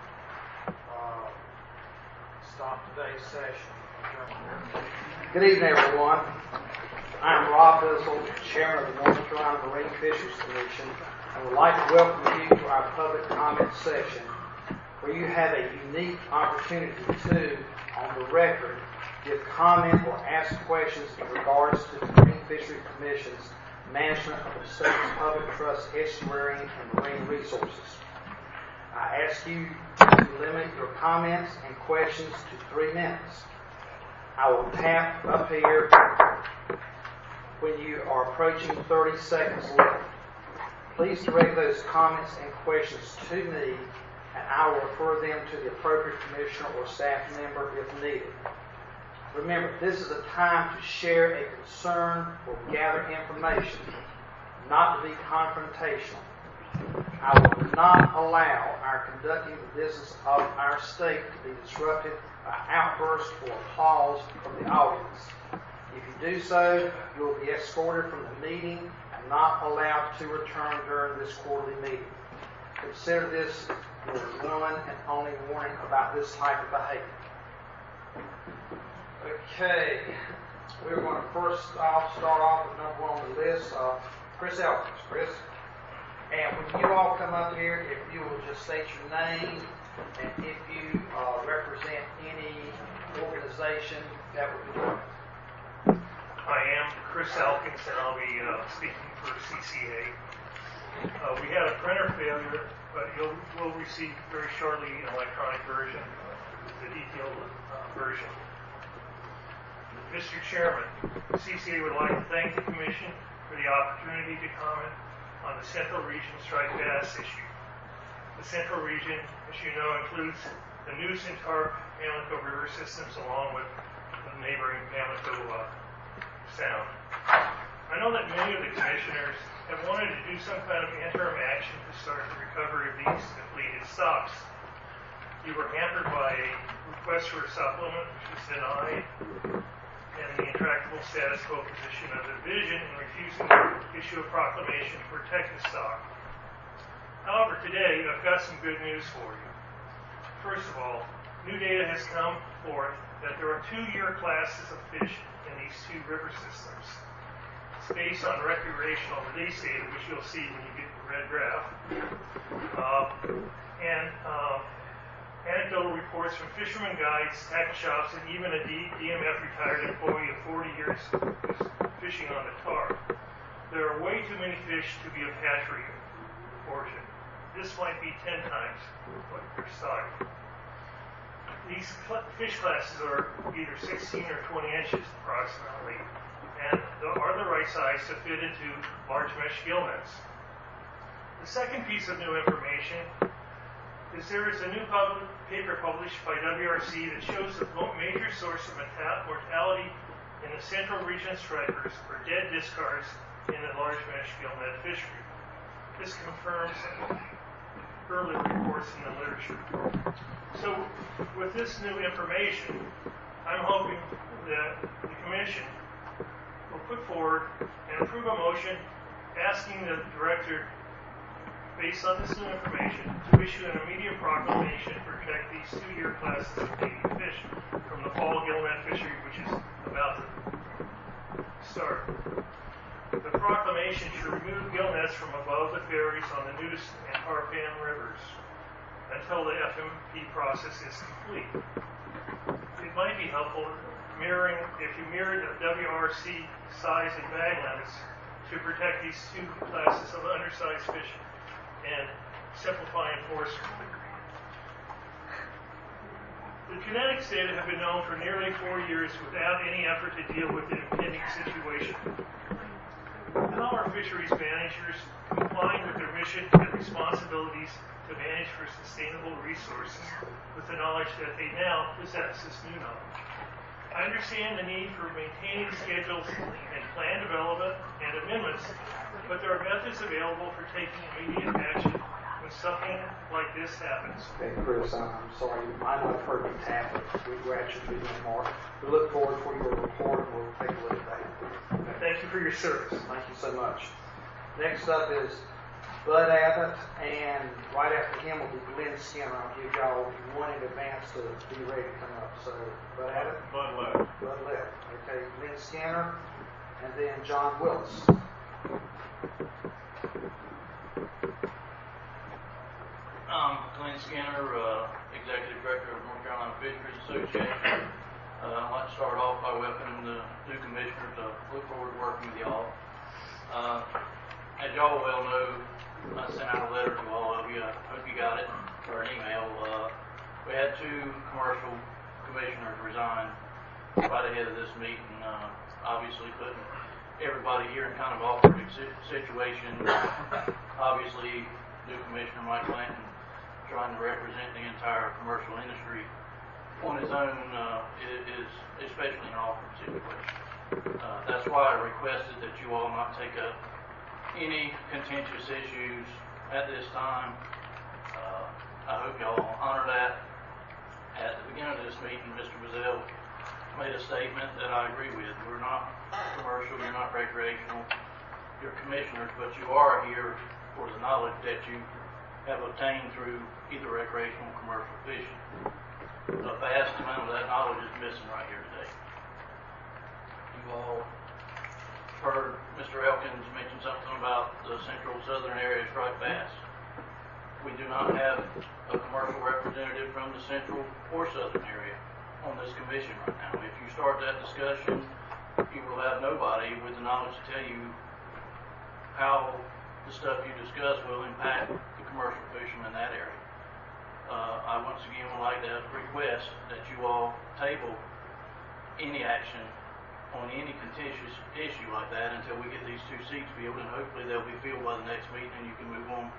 stop today's session. Good evening, everyone. I'm Rob Bizzle, Chairman of the North Carolina Marine Fisheries Commission. I would like to welcome you to our public comment section, where you have a unique opportunity to, on the record, give comment or ask questions in regards to the Marine Fisheries Commission's management of the state's public trust estuary and marine resources. I ask you to limit your comments and questions to 3 minutes. I will tap up here when you are approaching 30 seconds left. Please direct those comments and questions to me, and I will refer them to the appropriate commissioner or staff member if needed. Remember, this is a time to share a concern or gather information, not to be confrontational. I will not allow our conducting the business of our state to be disrupted by outbursts or applause from the audience. If you do so, you will be escorted from the meeting and not allowed to return during this quarterly meeting. Consider this your one and only warning about this type of behavior. Okay, we're going to start off with number 1 on the list, Chris Elkins. Chris? And when you all come up here, if you will just state your name and if you represent any organization, that would be great. I am Chris Elkins, and I'll be speaking for CCA. We had a printer failure, but we'll receive very shortly an electronic version, the detailed version. Mr. Chairman, CCA would like to thank the Commission for the opportunity to comment on the Central Region striped bass issue. The Central Region, as you know, includes the Neuse and Tarp Pamlico River systems along with the neighboring Pamlico Sound. I know that many of the commissioners have wanted to do some kind of interim action to start the recovery of these depleted stocks. You were hampered by a request for a supplement, which was denied, and the intractable status quo position of the division in refusing to issue a proclamation to protect the stock. However, today I've got some good news for you. First of all, new data has come forth that there are 2-year classes of fish in these 2 river systems. It's based on recreational release data, which you'll see when you get the red graph, and anecdotal reports from fishermen guides, tackle shops, and even a DMF retired employee of 40 years who's fishing on the Tar. There are way too many fish to be of hatchery origin. This might be 10 times what they're stocked. These fish classes are either 16 or 20 inches approximately, and are the right size to fit into large mesh gill nets. The second piece of new information is there is a new paper published by WRC that shows the major source of mortality in the Central Region stripers are dead discards in the large mesh gill net fishery. This confirms earlier reports in the literature. So with this new information, I'm hoping that the Commission will put forward and approve a motion asking the Director, based on this new information, to issue an immediate proclamation to protect these 2-year classes of baby fish from the fall gillnet fishery, which is about to start. The proclamation should remove gillnets from above the ferries on the Neuse and Tarpan rivers until the FMP process is complete. It might be helpful if you mirror the WRC size and bag limits to protect these 2 classes of undersized fish and simplify enforcement. The kinetics data have been known for nearly 4 years without any effort to deal with the impending situation. How are fisheries managers complying with their mission and responsibilities to manage for sustainable resources with the knowledge that they now possess this new knowledge? I understand the need for maintaining schedules and plan development and amendments, but there are methods available for taking immediate action when something like this happens. Okay, Chris, I'm sorry. I know I've heard you tap, but we're actually doing more. We look forward for your report, and we'll take a look at that. Okay. Thank you for your service. Thank you so much. Next up is Bud Abbott, and right after him will be Glenn Skinner. I'll give y'all one in advance to be ready to come up. So, Bud Abbott? Bud left. Bud left. Okay, Glenn Skinner, and then John Willis. I'm Glenn Skinner, Executive Director of North Carolina Fisheries Association. I'd like to start off by welcoming the new commissioners. Look forward to working with y'all. As y'all well know, I sent out a letter to all of you. I hope you got it, or an email. We had 2 commercial commissioners resign right ahead of this meeting, obviously putting everybody here in kind of awkward situation. Obviously, new Commissioner Mike Lanton trying to represent the entire commercial industry on his own is especially an awkward situation. That's why I requested that you all not take up any contentious issues at this time. I hope y'all honor that. At the beginning of this meeting, Mr. Bazell made a statement that I agree with. We're not commercial, you're not recreational, you're commissioners, but you are here for the knowledge that you have obtained through either recreational or commercial fishing. A vast amount of that knowledge is missing right here today. You all heard Mr. Elkins mention something about the central southern area striped bass. We do not have a commercial representative from the central or southern area on this commission right now. If you start that discussion, you will have nobody with the knowledge to tell you how the stuff you discuss will impact the commercial fishermen in that area. I once again would like to request that you all table any action on any contentious issue like that until we get these 2 seats filled, and hopefully they'll be filled by the next meeting and you can move on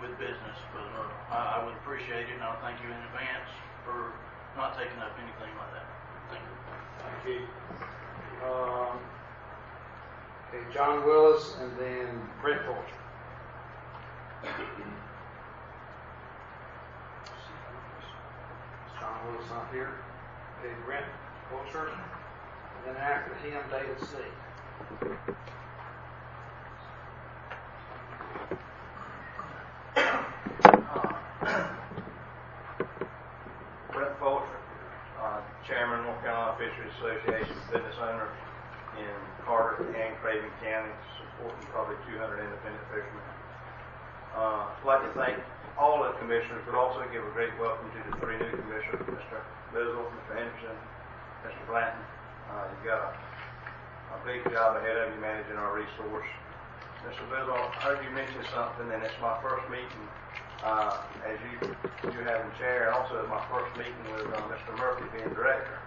with business. But I would appreciate it, and I'll thank you in advance for not taking up anything like that. Thank you. Thank you. Okay, John Willis and then Brent Fulcher. John Willis not here. Okay, Brent Fulcher. And then after him, David C. Brent Fulcher, Chairman, North Carolina Fisheries Association, business owner in Carter and Craven County, supporting probably 200 independent fishermen. I'd like to thank all the commissioners, but also give a great welcome to the 3 new commissioners, Mr. Bizzle, Mr. Henderson, Mr. Blanton. You've got a big job ahead of you managing our resource. Mr. Bizzle, I heard you mention something, and it's my first meeting as you having chair, and also my first meeting with Mr. Murphy being director.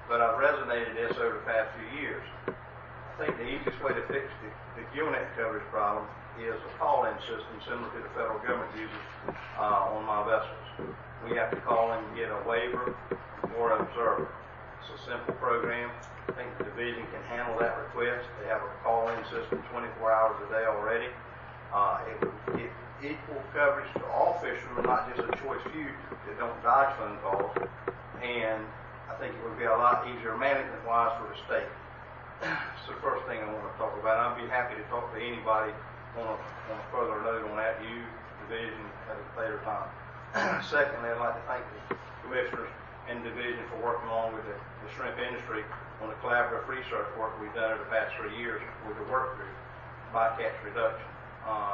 But I've resonated this over the past few years. I think the easiest way to fix the gillnet coverage problem is a call-in system similar to the federal government uses on my vessels. We have to call in and get a waiver or an observer. It's a simple program. I think the division can handle that request. They have a call-in system 24 hours a day already. It would give equal coverage to all fishermen, not just a choice few that don't dodge phone calls. And I think it would be a lot easier management-wise for the state. It's the first thing I want to talk about. I'd be happy to talk to anybody on a further note on that, you, division, at a later time. Secondly, I'd like to thank the commissioners and division for working along with the shrimp industry on the collaborative research work we've done over the past 3 years with the work group, bycatch reduction.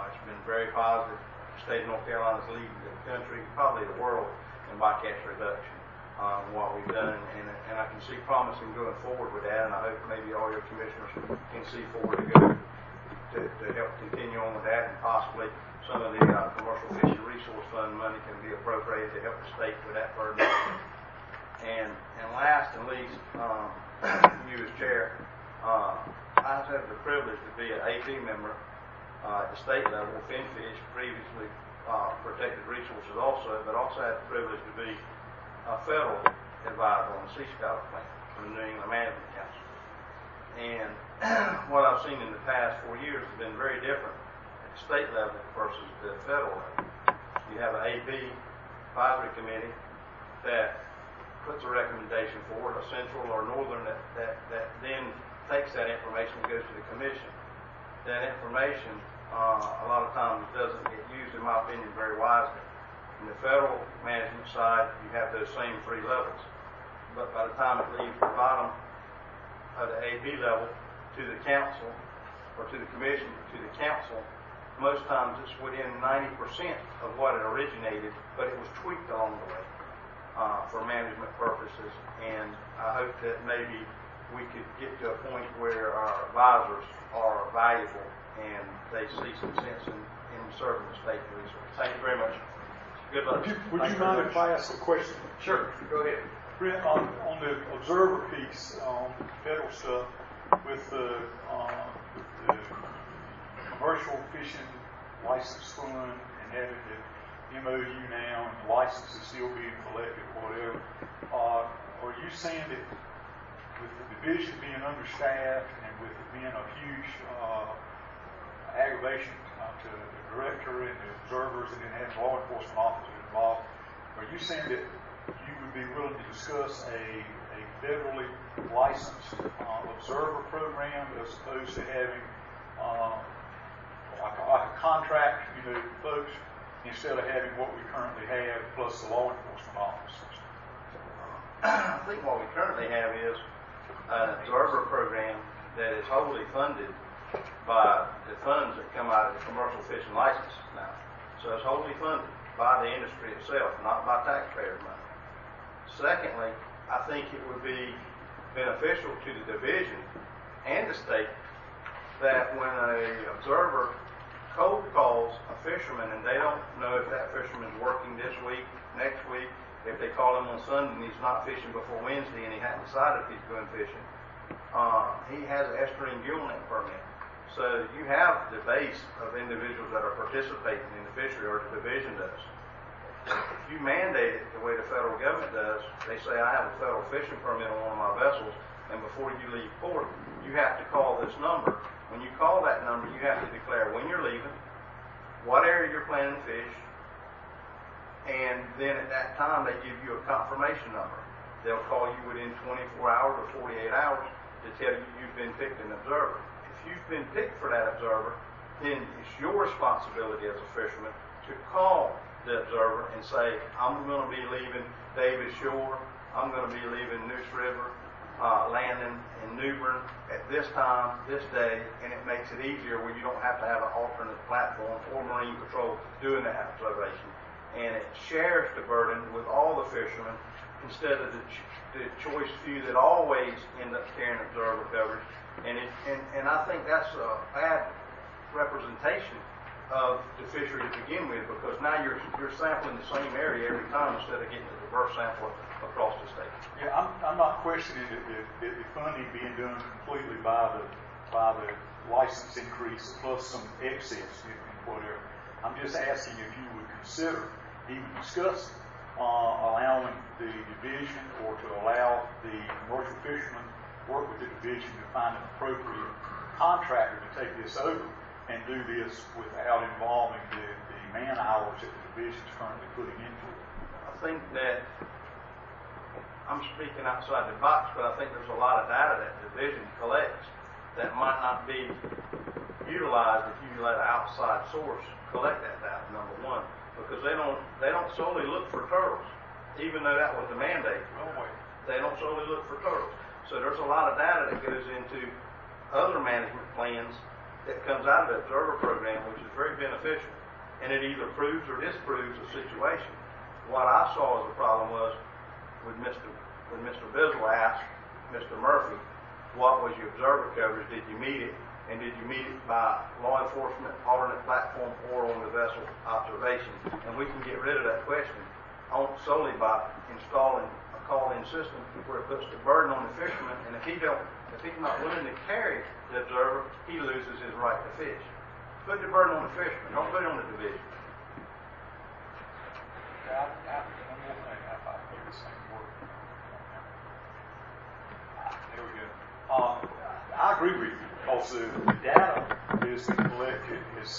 It's been very positive. The state of North Carolina is leading the country, probably the world, in bycatch reduction. What we've done, and I can see promising going forward with that, and I hope maybe all your commissioners can see forward to help continue on with that, and possibly some of the commercial fishing resource fund money can be appropriated to help the state with that burden. And last and least, you as chair, I've had the privilege to be an AP member at the state level, FinFish, previously protected resources also, but also had the privilege to be a federal advisor on the Sea Scholar Plan from the New England Management Council. And what I've seen in the past 4 years has been very different at the state level versus the federal level. You have an AP advisory committee that puts a recommendation forward, a central or northern, that then takes that information and goes to the commission. That information a lot of times doesn't get used, in my opinion, very wisely. In the federal management side, you have those same 3 levels. But by the time it leaves the bottom of the AP level to the council, or to the commission, to the council, most times it's within 90% of what it originated, but it was tweaked along the way for management purposes. And I hope that maybe we could get to a point where our advisors are valuable and they see some sense in serving the state resource. Thank you very much. Good luck. Would you mind if I ask a question? Sure, go ahead. Brent, on the observer piece, on federal stuff, with the commercial fishing license fund and having the MOU now and the licenses still being collected or whatever, are you saying that with the division being understaffed and with it being a huge aggravation to the director and the observers and then having law enforcement officers involved, are you saying that you would be willing to discuss a federally licensed observer program as opposed to having like a contract, folks, instead of having what we currently have plus the law enforcement officers? I think what we currently have is an observer program that is wholly funded by the funds that come out of the commercial fishing license now. So it's wholly funded by the industry itself, not by taxpayers' money. Secondly, I think it would be beneficial to the division and the state that when an observer cold calls a fisherman and they don't know if that fisherman's working this week, next week, if they call him on Sunday and he's not fishing before Wednesday and he hasn't decided if he's going fishing, he has an estuarine gill net permit. So you have the base of individuals that are participating in the fishery, or the division does. If you mandate it the way the federal government does, they say, I have a federal fishing permit on one of my vessels, and before you leave port, you have to call this number. When you call that number, you have to declare when you're leaving, what area you're planning to fish, and then at that time they give you a confirmation number. They'll call you within 24 hours or 48 hours to tell you you've been picked an observer. If you've been picked for that observer, then it's your responsibility as a fisherman to call the observer and say, I'm going to be leaving Davis Shore, I'm going to be leaving Neuse River, landing in New Bern at this time, this day, and it makes it easier where you don't have to have an alternate platform or Marine Patrol doing that observation. And it shares the burden with all the fishermen instead of the choice few that always end up carrying observer coverage. And I think that's a bad representation of the fishery to begin with, because now you're sampling the same area every time instead of getting a diverse sample across the state. Yeah, I'm not questioning the funding being done completely by the license increase plus some excess and whatever. I'm just asking if you would consider even discussing allowing the division or to allow the commercial fishermen work with the division to find an appropriate contractor to take this over and do this without involving the man hours that the division is currently putting into it. I think that I'm speaking outside the box, but I think there's a lot of data that the division collects that might not be utilized if you let an outside source collect that data, number one, because they don't solely look for turtles, even though that was the mandate. They don't solely look for turtles. So there's a lot of data that goes into other management plans that comes out of the observer program, which is very beneficial, and it either proves or disproves a situation. What I saw as a problem was when Mr. Bizzle asked Mr. Murphy, what was your observer coverage? Did you meet it? And did you meet it by law enforcement, alternate platform, or on the vessel observation? And we can get rid of that question solely by installing a call-in system where it puts the burden on the fisherman, and if he's not willing to carry the observer, he loses his right to fish. Put the burden on the fisherman, don't put it on the division. There we go. I agree with you. Also, the data that has been collected is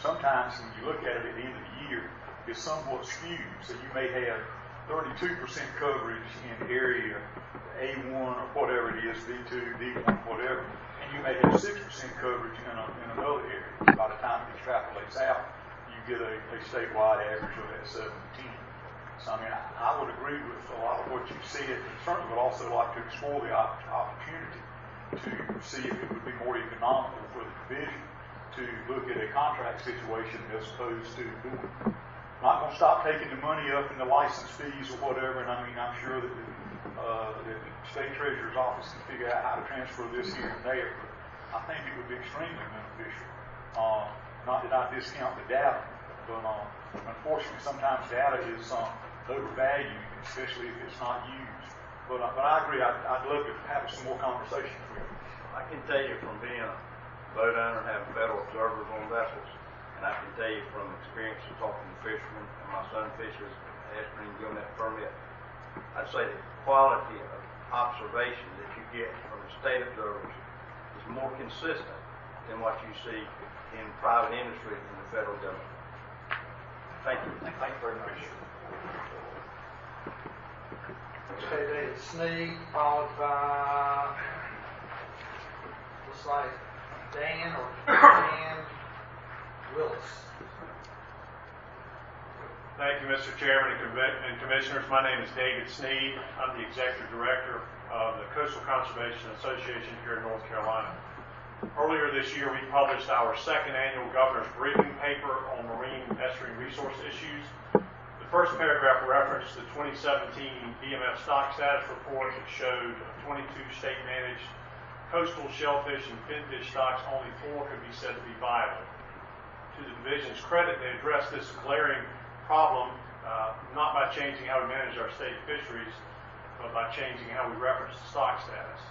sometimes, when you look at it at the end of the year, is somewhat skewed. So you may have 32% coverage in area A1 or whatever it is, B2, D1, whatever, and you may have 6% coverage in another area. By the time it extrapolates out, you get a statewide average of that 7 to 10. So I mean, I would agree with a lot of what you said, and certainly would also like to explore the opportunity to see if it would be more economical for the division to look at a contract situation as opposed to not going to stop taking the money up in the license fees or whatever. And I mean, I'm sure that the state treasurer's office can figure out how to transfer this here and there. But I think it would be extremely beneficial. Not that I discount the data, but unfortunately, sometimes data is overvalued, especially if it's not used. But I agree. I'd love to have some more conversations with you. I can tell you from being a boat owner and having federal observers on vessels, and I can tell you from experience of talking to fishermen, and my son fishes, asking him to give him that permit, I'd say the quality of observation that you get from the state observers is more consistent than what you see in private industry in the federal government. Thank you. Thank you very much. Okay, David Sneed, followed by, looks like Dan Willis. Thank you, Mr. Chairman and Commissioners. My name is David Sneed. I'm the Executive Director of the Coastal Conservation Association here in North Carolina. Earlier this year, we published our second annual Governor's Briefing Paper on marine estuarine resource issues. The first paragraph referenced the 2017 DMF stock status report that showed 22 state-managed coastal shellfish and finfish stocks, only 4 could be said to be viable. To the division's credit, they addressed this glaring problem not by changing how we manage our state fisheries, but by changing how we reference the stock status.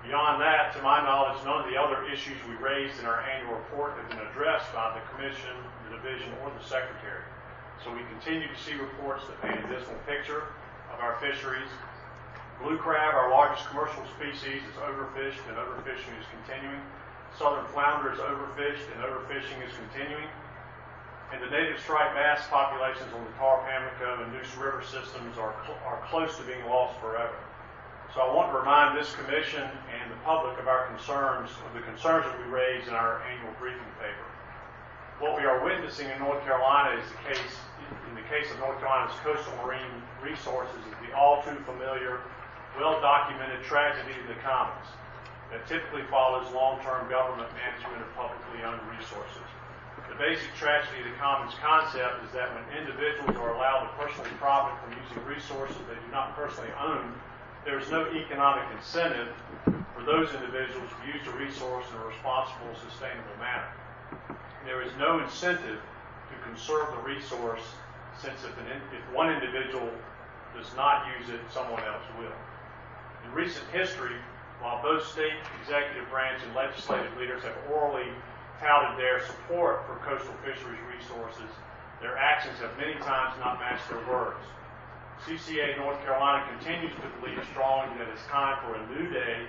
Beyond that, to my knowledge, none of the other issues we raised in our annual report have been addressed by the Commission, the Division, or the Secretary. So we continue to see reports that paint a dismal picture of our fisheries. Blue crab, our largest commercial species, is overfished and overfishing is continuing. Southern flounder is overfished and overfishing is continuing. And the native striped bass populations on the Tar, Pamlico, and Neuse River systems are close to being lost forever. So I want to remind this Commission and the public of the concerns that we raised in our annual briefing paper. What we are witnessing in North Carolina is in the case of North Carolina's coastal marine resources, is the all too familiar, well-documented tragedy of the commons that typically follows long-term government management of publicly owned resources. The basic tragedy of the commons concept is that when individuals are allowed to personally profit from using resources they do not personally own, there is no economic incentive for those individuals to use the resource in a responsible, sustainable manner. There is no incentive to conserve the resource, since if one individual does not use it, someone else will. In recent history, while both state executive branch and legislative leaders have orally touted their support for coastal fisheries resources, their actions have many times not matched their words. CCA North Carolina continues to believe strongly that it's time for a new day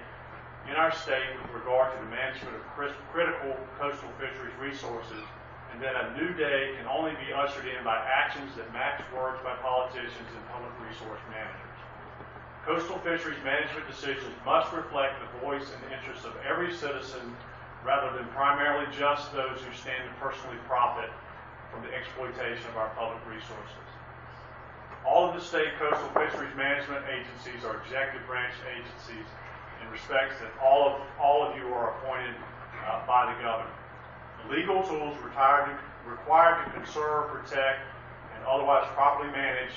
in our state with regard to the management of critical coastal fisheries resources, and that a new day can only be ushered in by actions that match words by politicians and public resource managers. Coastal fisheries management decisions must reflect the voice and interests of every citizen rather than primarily just those who stand to personally profit from the exploitation of our public resources. All of the state coastal fisheries management agencies are executive branch agencies in respects that all of you are appointed by the governor. The legal tools required to conserve, protect, and otherwise properly manage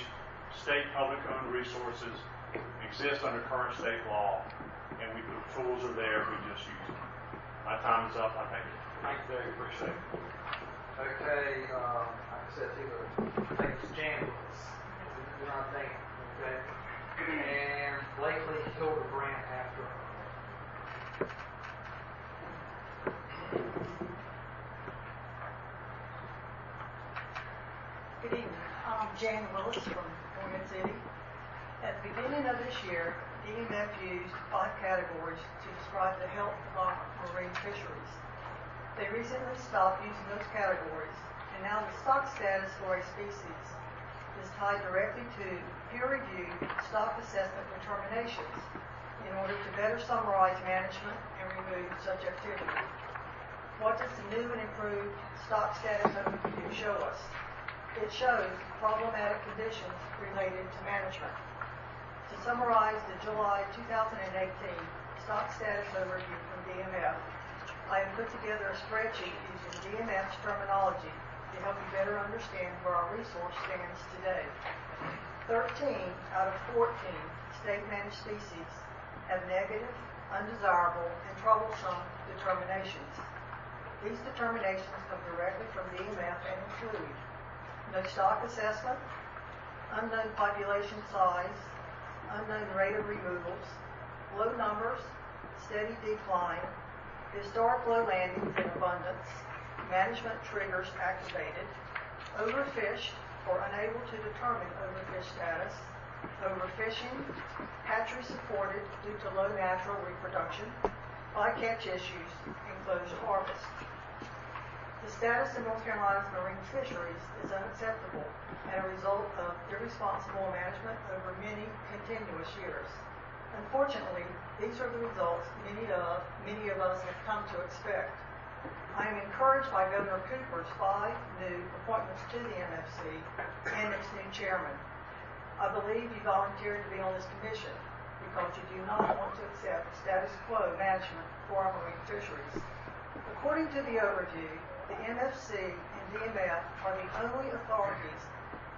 state public-owned resources exist under current state law, and the tools are there. We just use them. My time is up. I thank you. Thank you, Dave. Appreciate it. Okay, like I said, I think it's Jan Willis. I think, okay. And Blakely Hildebrand after her. Good evening. I'm Jan Willis from Oregon City. At the beginning of this year, DMF used 5 categories to describe the health of our marine fisheries. They recently stopped using those categories, and now the stock status for a species is tied directly to peer-reviewed stock assessment determinations in order to better summarize management and remove subjectivity. What does the new and improved stock status overview show us? It shows problematic conditions related to management. To summarize the July 2018 stock status overview from DMF, I have put together a spreadsheet using DMF's terminology to help you better understand where our resource stands today. 13 out of 14 state-managed species have negative, undesirable, and troublesome determinations. These determinations come directly from DMF and include no stock assessment, unknown population size, unknown rate of removals, low numbers, steady decline, historic low landings in abundance, management triggers activated, overfished or unable to determine overfish status, overfishing, hatchery supported due to low natural reproduction, bycatch issues, and closed harvest. The status of North Carolina's marine fisheries is unacceptable and a result of irresponsible management over many continuous years. Unfortunately, these are the results many of us have come to expect. I am encouraged by Governor Cooper's 5 new appointments to the MFC and its new chairman. I believe you volunteered to be on this commission because you do not want to accept status quo management for our marine fisheries. According to the overview, the MFC and DMF are the only authorities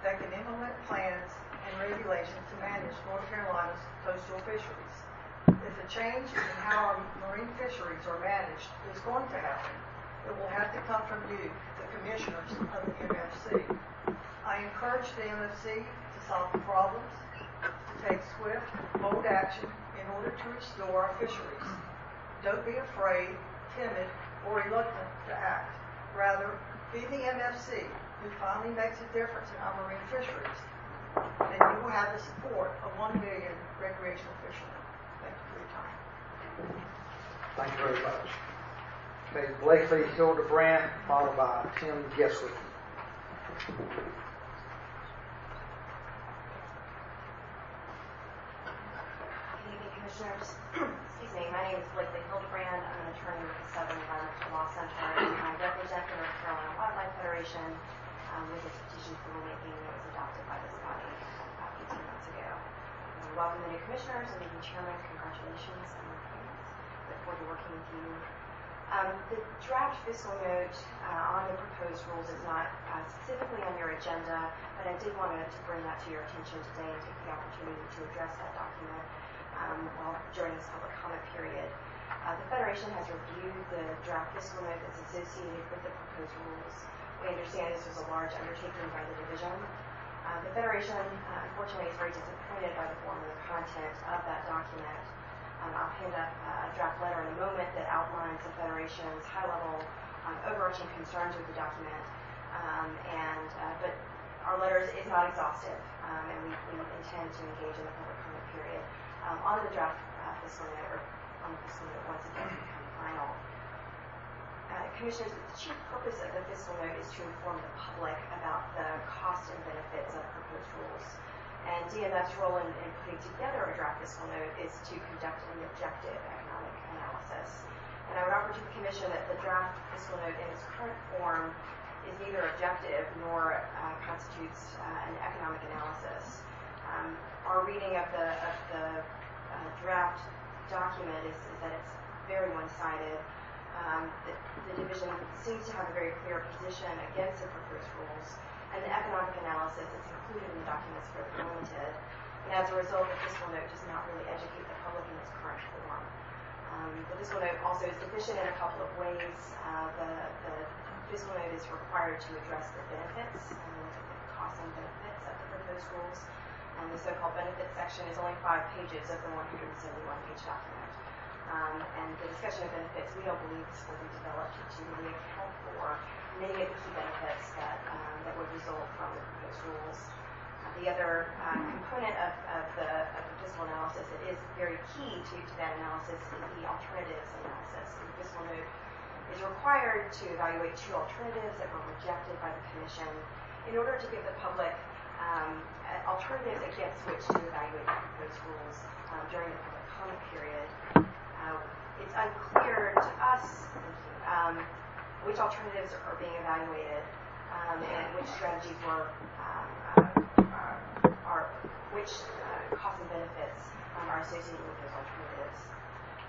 that can implement plans and regulations to manage North Carolina's coastal fisheries. If a change in how our marine fisheries are managed is going to happen, it will have to come from you, the commissioners of the MFC. I encourage the MFC to solve the problems, to take swift, bold action in order to restore our fisheries. Don't be afraid, timid, or reluctant to act. Rather, be the MFC who finally makes a difference in our marine fisheries, and you will have the support of 1 million recreational fishermen. Thank you for your time. Thank you very much. Okay, Blakely Hildebrand, followed by Tim Gessler. Good evening, Commissioners. Excuse me, my name is Blakely Hildebrand. I'm an attorney with the Southern Environmental Law Center, and I represent the North Carolina Wildlife Federation with its petition for rulemaking that was adopted by this body about 18 months ago. Welcome the new commissioners and the new chairman. Congratulations on your appointments. Look forward to working with you. The draft fiscal note on the proposed rules is not specifically on your agenda, but I did want to bring that to your attention today and take the opportunity to address that document during this public comment period. The Federation has reviewed the draft fiscal note that's associated with the proposed rules. We understand this was a large undertaking by the division. The Federation, unfortunately, is very disappointed by the form and the content of that document. I'll hand up a draft letter in a moment that outlines the Federation's high-level overarching concerns with the document. But our letter is not exhaustive, and we intend to engage in the public comment period on the draft fiscal note, or on the fiscal note once it does become final. Commissioners, the chief purpose of the fiscal note is to inform the public about the cost and benefits of proposed rules. And DMF's role in putting together a draft fiscal note is to conduct an objective economic analysis. And I would offer to the Commission that the draft fiscal note in its current form is neither objective nor constitutes an economic analysis. Our reading of the draft document is that it's very one-sided. The division seems to have a very clear position against the proposed rules, and the economic analysis that's included in the document is fairly limited. And as a result, the fiscal note does not really educate the public in its current form. The fiscal note also is deficient in a couple of ways. The fiscal note is required to address the benefits and look at the costs and benefits of the proposed rules. And the so-called benefits section is only 5 pages of the 171-page document. And the discussion of benefits, we don't believe, is fully developed to really account for many of the key benefits that would result from the proposed rules. The other component of the fiscal analysis that is very key to that analysis is the alternatives analysis. And the fiscal note is required to evaluate 2 alternatives that were rejected by the Commission in order to give the public alternatives against which to evaluate the proposed rules during the public comment period. It's unclear to us which alternatives are being evaluated and which strategies which costs and benefits are associated with those alternatives.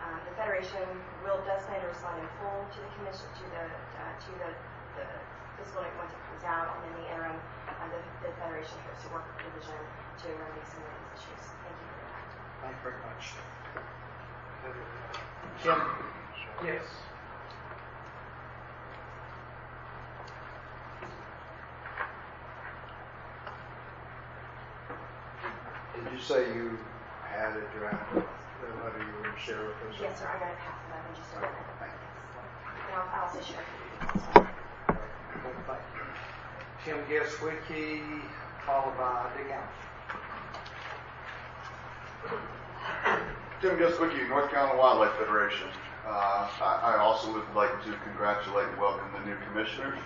The Federation does plan to respond in full to the Commission, to the fiscal note once it comes out, and in the interim, the Federation hopes to work with the division to remedy some of these issues. Thank you for that. Thank you very much. Jim? Yes. Did you say you had a draft of the letter you were going to share with us? Yes, sir. I'm going to pass it up in just a minute. Thank you. And I'll also share it. Thank you. Tim Guest-Wiki, followed by Dick Allen. Tim Guest-Wiki, North Carolina Wildlife Federation. I also would like to congratulate and welcome the new commissioners.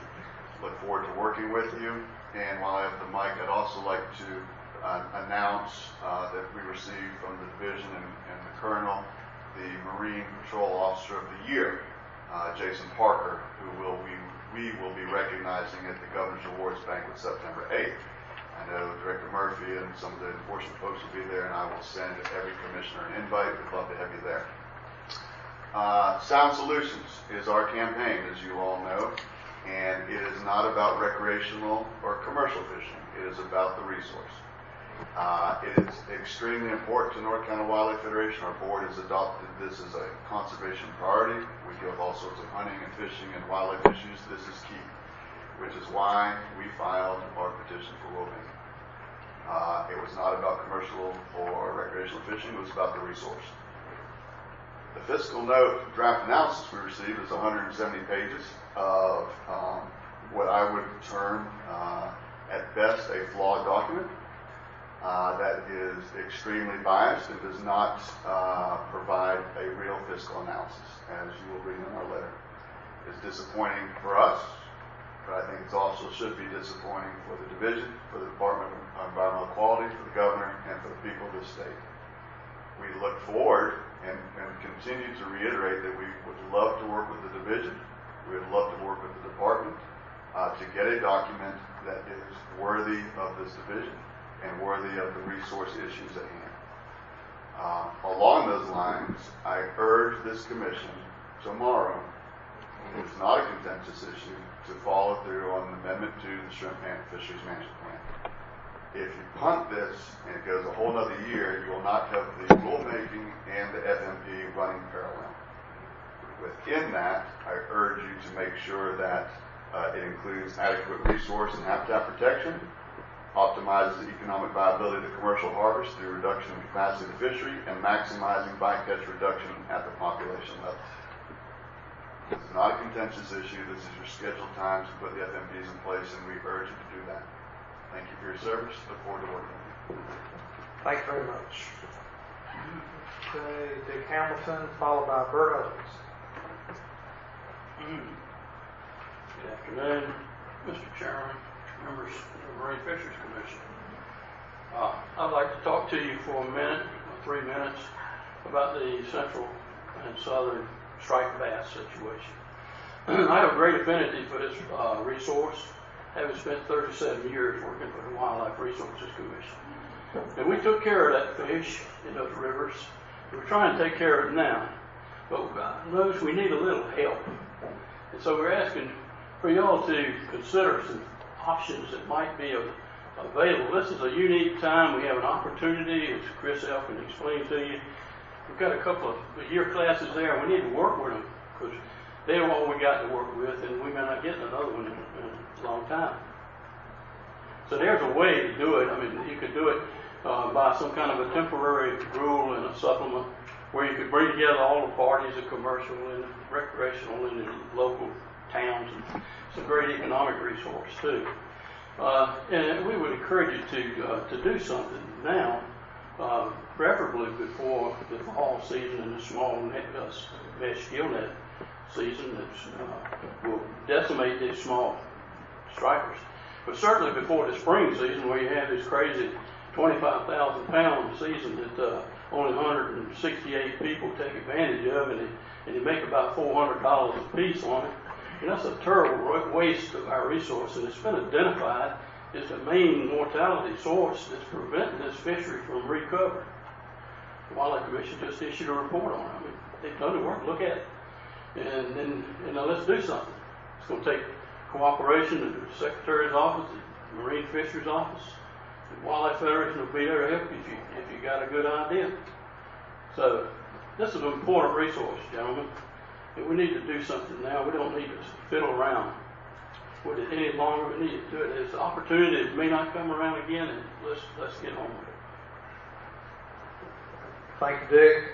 Look forward to working with you. And while I have the mic, I'd also like to announce that we received from the division and the colonel the Marine Patrol Officer of the Year, Jason Parker, who we will be recognizing at the Governor's Awards Banquet September 8th. I know Director Murphy and some of the enforcement folks will be there, and I will send every commissioner an invite. We'd love to have you there. Sound Solutions is our campaign, as you all know, and it is not about recreational or commercial fishing. It is about the resource. It is extremely important to North Carolina Wildlife Federation. Our board has adopted this as a conservation priority. We deal with all sorts of hunting and fishing and wildlife issues. This is key, which is why we filed our petition for rulemaking. It was not about commercial or recreational fishing. It was about the resource. The fiscal note draft analysis we received is 170 pages of what I would term, at best, a flawed document. That is extremely biased and does not provide a real fiscal analysis, as you will read in our letter. It's disappointing for us, but I think it also should be disappointing for the division, for the Department of Environmental Quality, for the governor, and for the people of this state. We look forward and continue to reiterate that we would love to work with the division, we would love to work with the department to get a document that is worthy of this division and worthy of the resource issues at hand. Along those lines, I urge this commission tomorrow, it is not a contentious issue, to follow through on the amendment to the Shrimp Fisheries Management Plan. If you punt this and it goes a whole other year, you will not have the rulemaking and the FMP running parallel. Within that, I urge you to make sure that it includes adequate resource and habitat protection, optimizes the economic viability of the commercial harvest through reduction in capacity of the fishery, and maximizing bycatch reduction at the population level. This is not a contentious issue. This is your scheduled time to put the FMPs in place, and we urge you to do that. Thank you for your service. Look forward to working with you. Thank you very much. Okay, Dick Hamilton, followed by Bert Owens. Good afternoon, Mr. Chairman, members of the Marine Fisheries Commission. I'd like to talk to you for 3 minutes, about the central and southern striped bass situation. I have a great affinity for this resource, having spent 37 years working for the Wildlife Resources Commission. And we took care of that fish in those rivers. We're trying to take care of it now, but notice we need a little help. And so we're asking for y'all to consider some options that might be available. This is a unique time. We have an opportunity, as Chris L. can explain to you. We've got a couple of year classes there, and we need to work with them because they're all we got to work with, and we may not get another one in a long time. So there's a way to do it. I mean, you could do it by some kind of a temporary rule and a supplement where you could bring together all the parties, the commercial and recreational and the local towns, and it's a great economic resource too. And we would encourage you to do something now, preferably before the fall season and the small mesh gill net season that will decimate these small stripers. But certainly before the spring season, where you have this crazy 25,000 pound season that only 168 people take advantage of, and they make about $400 a piece on it. And that's a terrible waste of our resource, and it's been identified as the main mortality source that's preventing this fishery from recovering. The Wildlife Commission just issued a report on it. I mean, they've done the work, look at it. And then, let's do something. It's going to take cooperation of the Secretary's office, the Marine Fisheries office, the Wildlife Federation will be there to help you if you got a good idea. So this is an important resource, gentlemen. And we need to do something now. We don't need to fiddle around with it any longer. We need to do it. There's opportunity that may not come around again, and let's get on with it. Thank you, Dick.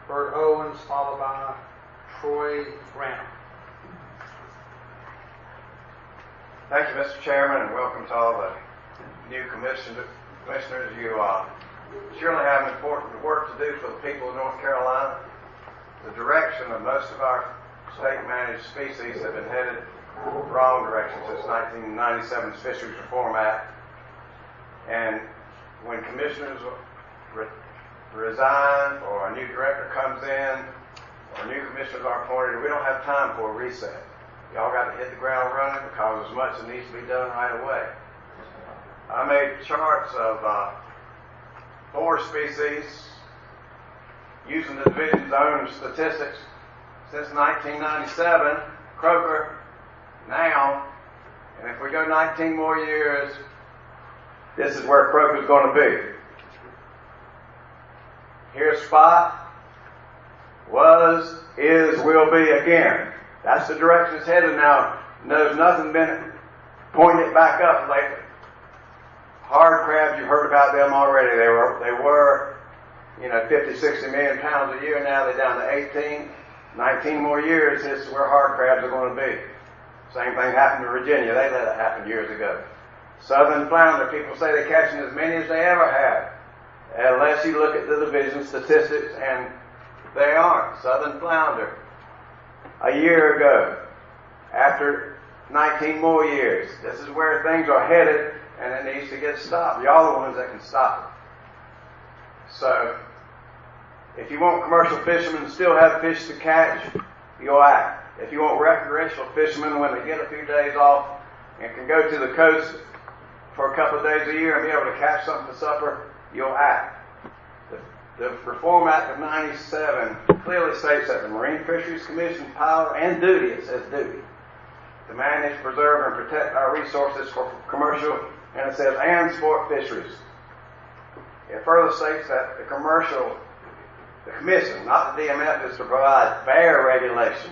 Bert Owens, followed by Troy Branham. Thank you, Mr. Chairman, and welcome to all the new commissioners. You surely have important work to do for the people of North Carolina. The direction of most of our state-managed species have been headed the wrong direction since 1997's Fisheries Reform Act. And when commissioners resign, or a new director comes in, or new commissioners are appointed, we don't have time for a reset. Y'all got to hit the ground running because as much as needs to be done right away. I made charts of 4 species using the division's own statistics since 1997, croaker, now, and if we go 19 more years, this is where croaker's going to be. Here's spot, was, is, will be again. That's the direction it's headed now. There's nothing been pointing it back up lately. Hard crabs, you've heard about them already. They were 50, 60 million pounds a year. Now they're down to 18, 19 more years. This is where hard crabs are going to be. Same thing happened to Virginia. They let it happen years ago. Southern flounder, people say they're catching as many as they ever have. Unless you look at the division statistics, and they aren't. Southern flounder, a year ago, after 19 more years, this is where things are headed, and it needs to get stopped. Y'all are the ones that can stop it. So, if you want commercial fishermen to still have fish to catch, you'll act. If you want recreational fishermen, when they get a few days off and can go to the coast for a couple of days a year and be able to catch something for supper, you'll act. The Reform Act of 97 clearly states that the Marine Fisheries Commission power and duty, it says duty, to manage, preserve, and protect our resources for commercial, and it says, and sport fisheries. It further states that the commission, not the DMF, is to provide fair regulation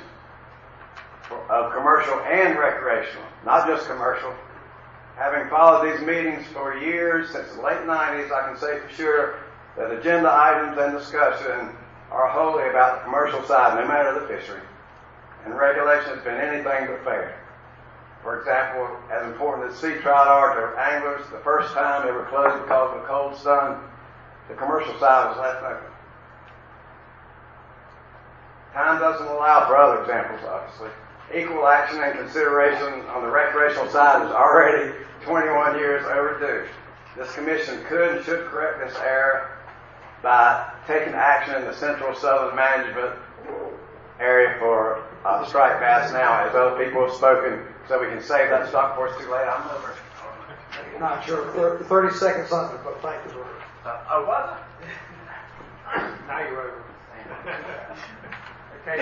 of commercial and recreational, not just commercial. Having followed these meetings for years, since the late 90s, I can say for sure that agenda items and discussion are wholly about the commercial side, no matter the fishery. And regulation has been anything but fair. For example, as important as sea trout are to anglers, the first time they were closed because of the cold sun, the commercial side was left open. Time doesn't allow for other examples, obviously. Equal action and consideration on the recreational side is already 21 years overdue. This commission could and should correct this error by taking action in the central southern management area for striped bass now, as other people have spoken, so we can save that stock before it's too late. I'm over. Not sure. 30 seconds on it, but thank you, Lord. Oh, was it? Now you're over. Okay,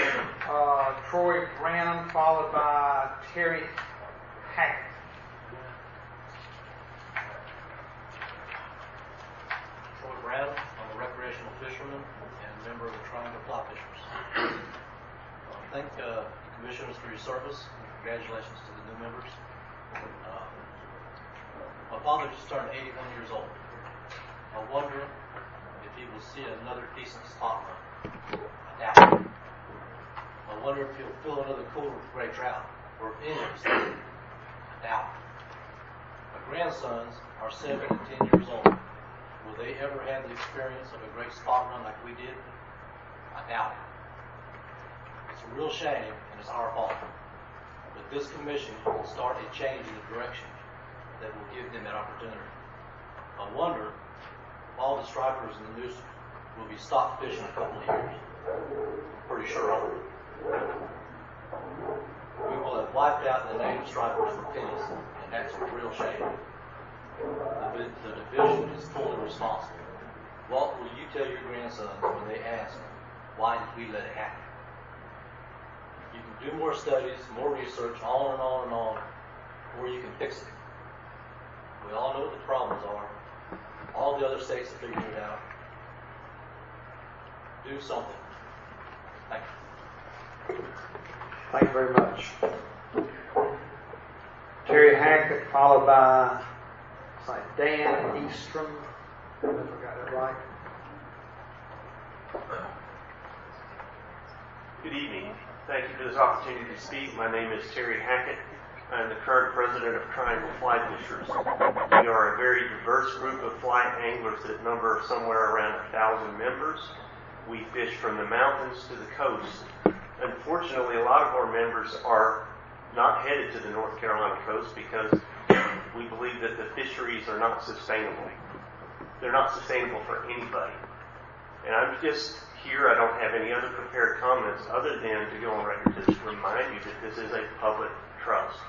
Troy Branham, followed by Terry Hackett. Troy Branham, I'm a recreational fisherman and member of the Triangle Fly Fishers. Thank the commissioners for your service, and congratulations to the new members. My father just turned 81 years old. I wonder if he will see another decent spot run. I doubt it. I wonder if he'll fill another cooler with gray trout, or any of them. I doubt it. My grandsons are 7 and 10 years old. Will they ever have the experience of a great spot run like we did? I doubt it. It's a real shame, and it's our fault. But this commission will start a change in the direction that will give them that opportunity. I wonder if all the stripers in the noose will be stopped fishing in a couple of years. I'm pretty sure of it. We will have wiped out the native stripers for pennies, and that's a real shame. The division is fully responsible. What will you tell your grandsons when they ask, Why did we let it happen? You can do more studies, more research, on and on and on, or you can fix it. We all know what the problems are. All the other states have figured it out. Do something. Thank you. Thank you very much. Terry Hackett, followed by it's like Dan Eastrom. I don't know if I got that right. Good evening. Thank you for this opportunity to speak. My name is Terry Hackett. I'm the current president of Triangle Fly Fishers. We are a very diverse group of fly anglers that number somewhere around 1,000 members. We fish from the mountains to the coast. Unfortunately, a lot of our members are not headed to the North Carolina coast because we believe that the fisheries are not sustainable. They're not sustainable for anybody. And I'm just here, I don't have any other prepared comments other than to go on record to remind you that this is a public trust.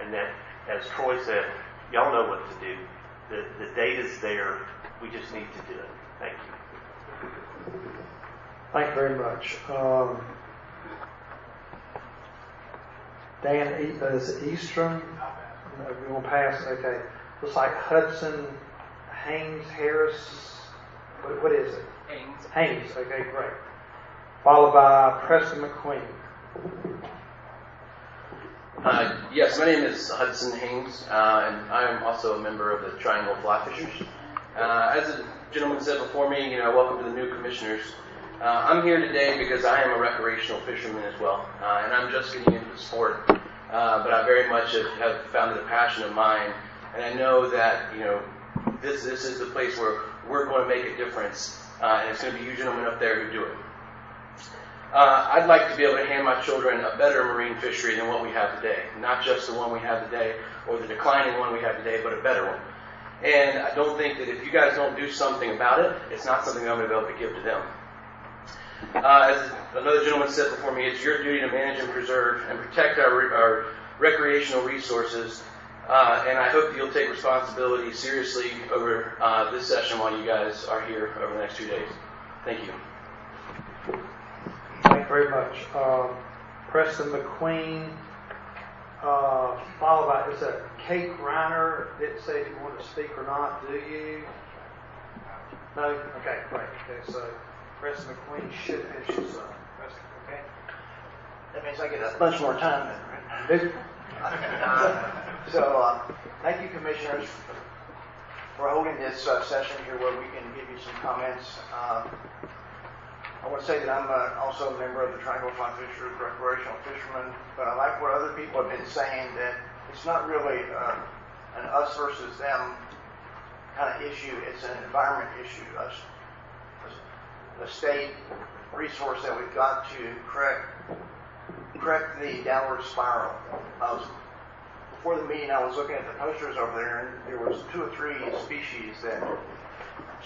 And that, as Troy said, y'all know what to do. The data's there. We just need to do it. Thank you. Thank you very much. Dan, is it Eastrom? No, we won't pass. Okay. Looks like Hudson, Haynes, Harris. What is it? Haynes. Okay, great. Followed by Preston McQueen. Yes, my name is Hudson Haynes, and I am also a member of the Triangle Fly Fishers. As the gentleman said before me, welcome to the new commissioners. I'm here today because I am a recreational fisherman as well, and I'm just getting into the sport, but I very much have found it a passion of mine, and I know that, this is the place where we're going to make a difference, and it's going to be you gentlemen up there who do it. I'd like to be able to hand my children a better marine fishery than what we have today. Not just the one we have today or the declining one we have today, but a better one. And I don't think that if you guys don't do something about it, it's not something I'm going to be able to give to them. As another gentleman said before me, it's your duty to manage and preserve and protect our recreational resources. And I hope that you'll take responsibility seriously over this session while you guys are here over the next 2 days. Thank you. Thank you very much. Preston McQueen, followed by, is that Kate Reiner? Didn't say if you want to speak or not, do you? No? Okay, great. Okay, so Preston McQueen should finish his Preston, okay? That means I get a bunch more time then, right? So, thank you, commissioners, for holding this session here where we can give you some comments. I want to say that I'm also a member of the Triangle Fly Fishers, recreational fishermen, but I like what other people have been saying, that it's not really an us versus them kind of issue. It's an environment issue. The state resource that we've got to correct the downward spiral. Before the meeting, I was looking at the posters over there, and there was 2 or 3 species that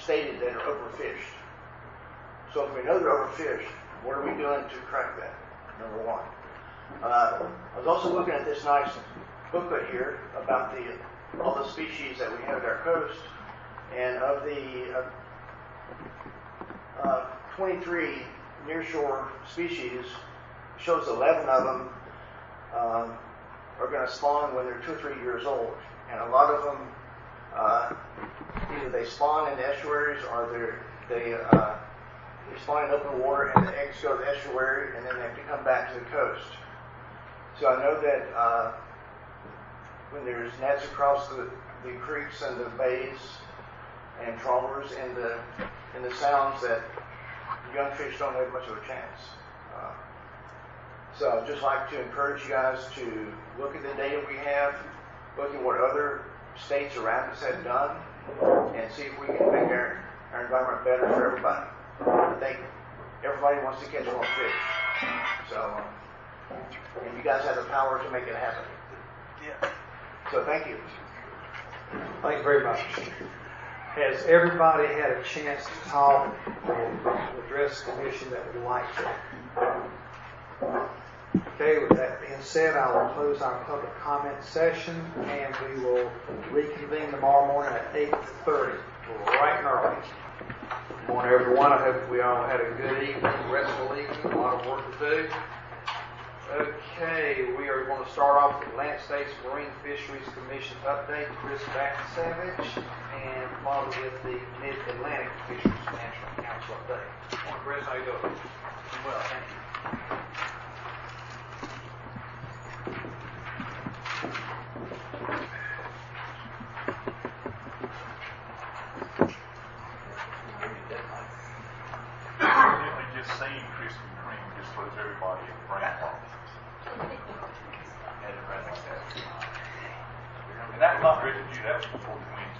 stated that are overfished. So if we know they're overfished, what are we doing to correct that? Number one. I was also looking at this nice booklet here about all the species that we have at our coast, and of the 23 nearshore species, shows 11 of them are going to spawn when they're 2 or 3 years old, and a lot of them either they spawn in the estuaries or they spawn in open water, and the eggs go to the estuary, and then they have to come back to the coast. So I know that when there's nets across the creeks and the bays and trawlers in the sounds, that young fish don't have much of a chance. So I'd just like to encourage you guys to look at the data we have, look at what other states around us have done, and see if we can make our environment better for everybody. I think everybody wants to catch more fish. So, and you guys have the power to make it happen. Yeah. So thank you. Thank you very much. Has everybody had a chance to talk or address the commission that would like to? Okay, with that being said, I will close our public comment session, and we will reconvene tomorrow morning at 8:30, bright and early. Morning, everyone. I hope we all had a good evening, restful evening, a lot of work to do. Okay, we are going to start off with Atlantic States Marine Fisheries Commission update, Chris Savage, and follow with the Mid-Atlantic Fisheries National Council update. Morning, Chris. How you doing? I'm well, thank you. Just saying Krispy Kreme just puts everybody in brain fog. And that was not directed to you, that was before the wings.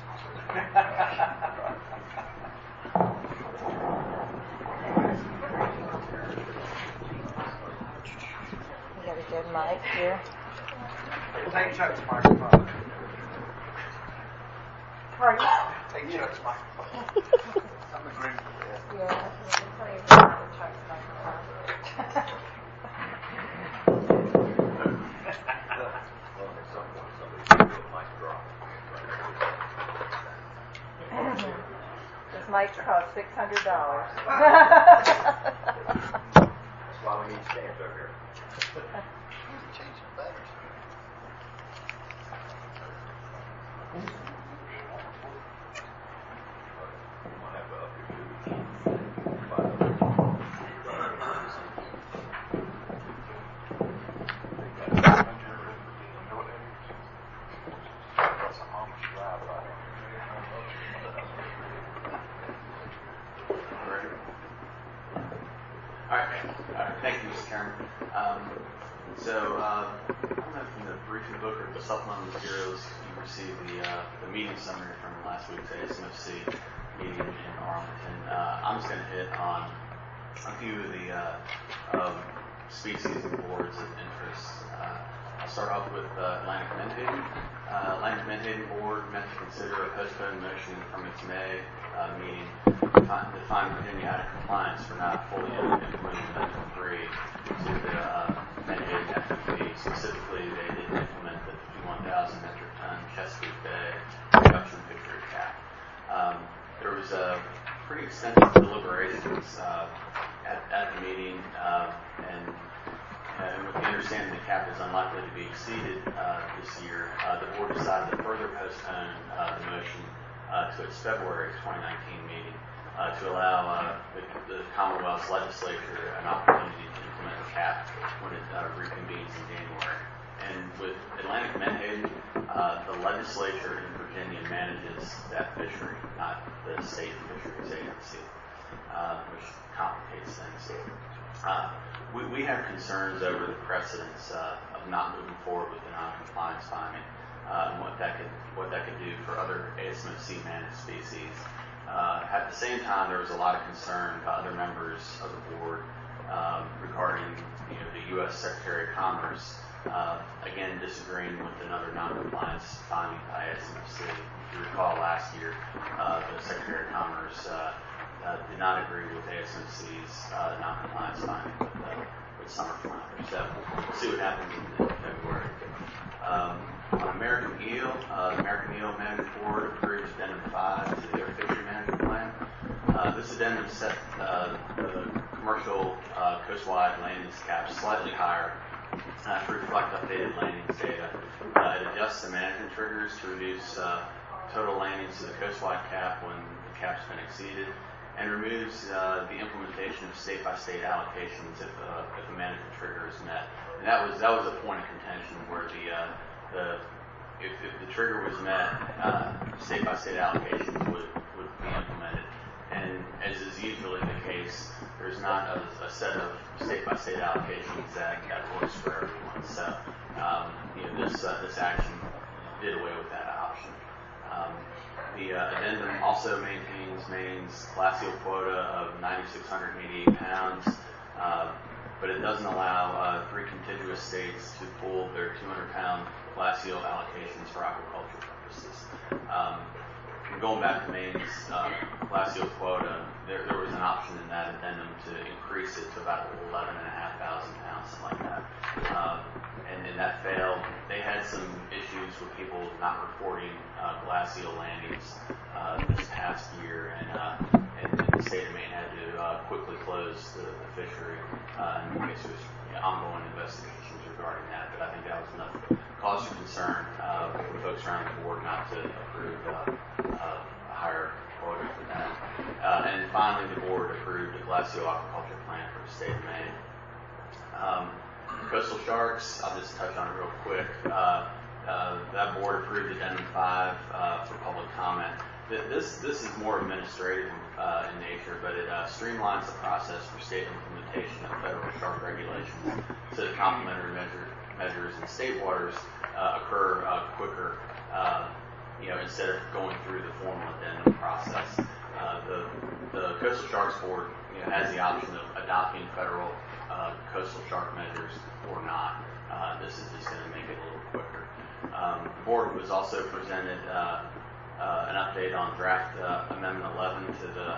We got a good mic here. Take Chuck's microphone. Pardon? Take Chuck's microphone. I'm agreeing with that. Yeah, we can play Chuck's microphone. This mic cost $600. That's why we need stands over here. Change the batteries. Thank you, Mr. Chairman. I don't know if in the briefing book or the supplemental materials you received the meeting summary from last week's ASMFC meeting in Arlington. I'm just going to hit on a few of the species and boards of interest. I'll start off with Atlantic Menhaden. Atlantic Menhaden Board met to consider a postponed motion from its May meeting to find Virginia out of compliance for not fully implementing Amendment 3 to the Menhaden FMP. Specifically, they didn't implement the 51,000 metric ton Chesapeake Bay production fishery cap. There was pretty extensive deliberations at the meeting, and with the understanding the cap is unlikely to be exceeded this year, the board decided to further postpone the motion to its February 2019 meeting to allow the Commonwealth's legislature an opportunity to implement the cap when it reconvenes in January. And with Atlantic Menhaden, the legislature in Virginia manages that fishery, not the state fisheries agency, which complicates things. We have concerns over the precedence of not moving forward with the non-compliance finding and what that could do for other ASMFC managed species. At the same time, there was a lot of concern by other members of the board regarding the U.S. Secretary of Commerce again disagreeing with another non-compliance finding by ASMFC. If you recall last year, the Secretary of Commerce did not agree with ASMFC's non-compliance finding with summer flounder. So we'll see what happens in February. On American eel, the American Eel Management Board approved Addendum 5 to their fishery management plan. This addendum set the commercial coastwide landings cap slightly higher to reflect updated landings data. It adjusts the management triggers to reduce total landings to the coastwide cap when the cap's been exceeded, and removes the implementation of state-by-state allocations if a management trigger is met. And that was a point of contention where if the trigger was met, state-by-state allocations would be implemented. And as is usually the case, there's not a set of state-by-state allocations that works for everyone. So this action did away with that option. The addendum also maintains Maine's glacial quota of 9,688 pounds, but it doesn't allow 3 contiguous states to pool their 200-pound glacial allocations for aquaculture purposes. Going back to Maine's glacial quota, there was an option in that addendum to increase it to about 11,500 pounds, something like that. And that failed. They had some issues with people not reporting glacial landings this past year, and the state and I guess there's ongoing investigations regarding that, but I think that was enough cause for concern for folks around the board not to approve a higher quota for that. And finally, the board approved a glacial aquaculture plan for the state of Maine. Coastal sharks, I'll just touch on it real quick. That board approved Addendum 5 for public comment. This is more administrative in nature, but it streamlines the process for state implementation of federal shark regulations so that complementary measures in state waters occur quicker, instead of going through the formal addendum process. The Coastal Sharks Board has the option of adopting federal coastal shark measures or not. This is just going to make it a little quicker. The board was also presented an update on draft Amendment 11 to the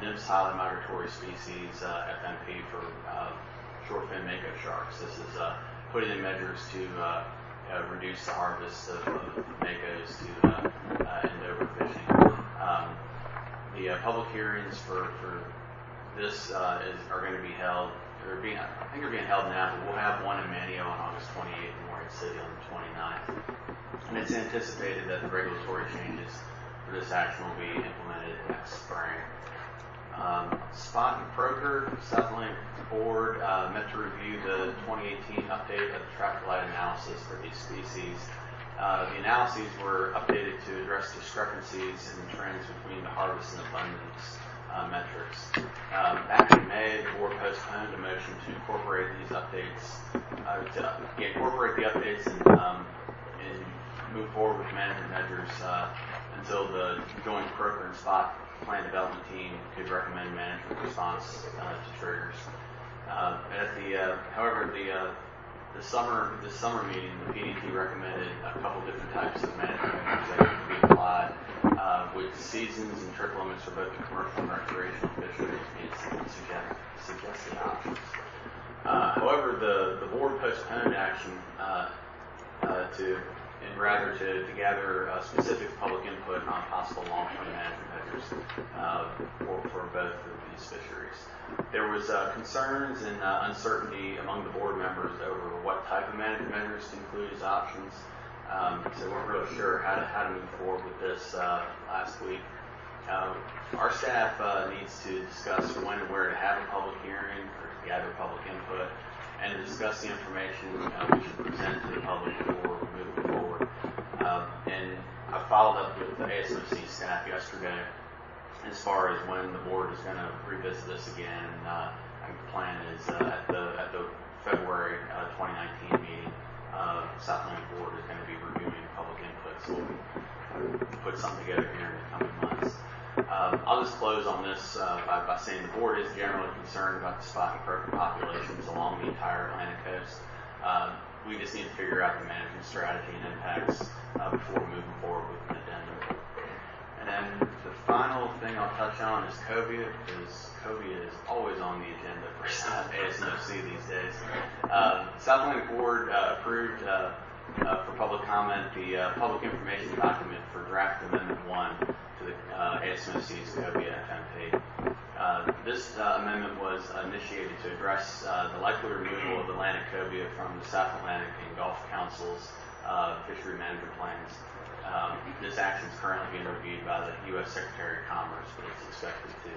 NIMS highly migratory species FMP for short fin mako sharks. This is putting in measures to reduce the harvest of makos to end overfishing. The public hearings for this are going to be held. I think they're being held now, but we'll have one in Manio on August 28th and Morehead City on the 29th. And it's anticipated that the regulatory changes for this action will be implemented next spring. Spot and Croaker, Southland Board met to review the 2018 update of the traffic light analysis for these species. The analyses were updated to address discrepancies in the trends between the harvest and abundance metrics. Back in May, the board postponed a motion to incorporate these updates, incorporate the updates and move forward with management measures until the joint Croaker and Spot plan development team could recommend management response to triggers. However, this summer meeting, the PDT recommended a couple different types of management measures that could be applied, with seasons and trip limits for both the commercial and recreational fisheries being suggested options. However, the board postponed action to gather specific public input on possible long-term management measures for both of these fisheries. There was concerns and uncertainty among the board members over what type of management measures to include as options. So we weren't really sure how to move forward with this last week. Our staff needs to discuss when and where to have a public hearing or to gather public input and to discuss the information we should present to the public before moving forward. And I followed up with the ASMFC staff yesterday as far as when the board is going to revisit this again. I think the plan is at the February 2019 meeting, Southland Board is going to be reviewing public input, so we'll put something together here in the coming months. I'll just close on this by saying the board is generally concerned about the spot and croaker populations along the entire Atlantic coast. We just need to figure out the management strategy and impacts before moving forward with an addendum. And then the final thing I'll touch on is cobia, because cobia is always on the agenda for ASMFC these days. Southland Board approved for public comment the public information document for draft Amendment 1 to the ASMFC's cobia FMP. This amendment was initiated to address the likely removal of Atlantic cobia from the South Atlantic and Gulf Council's fishery management plans. This action is currently being reviewed by the U.S. Secretary of Commerce, but it's expected to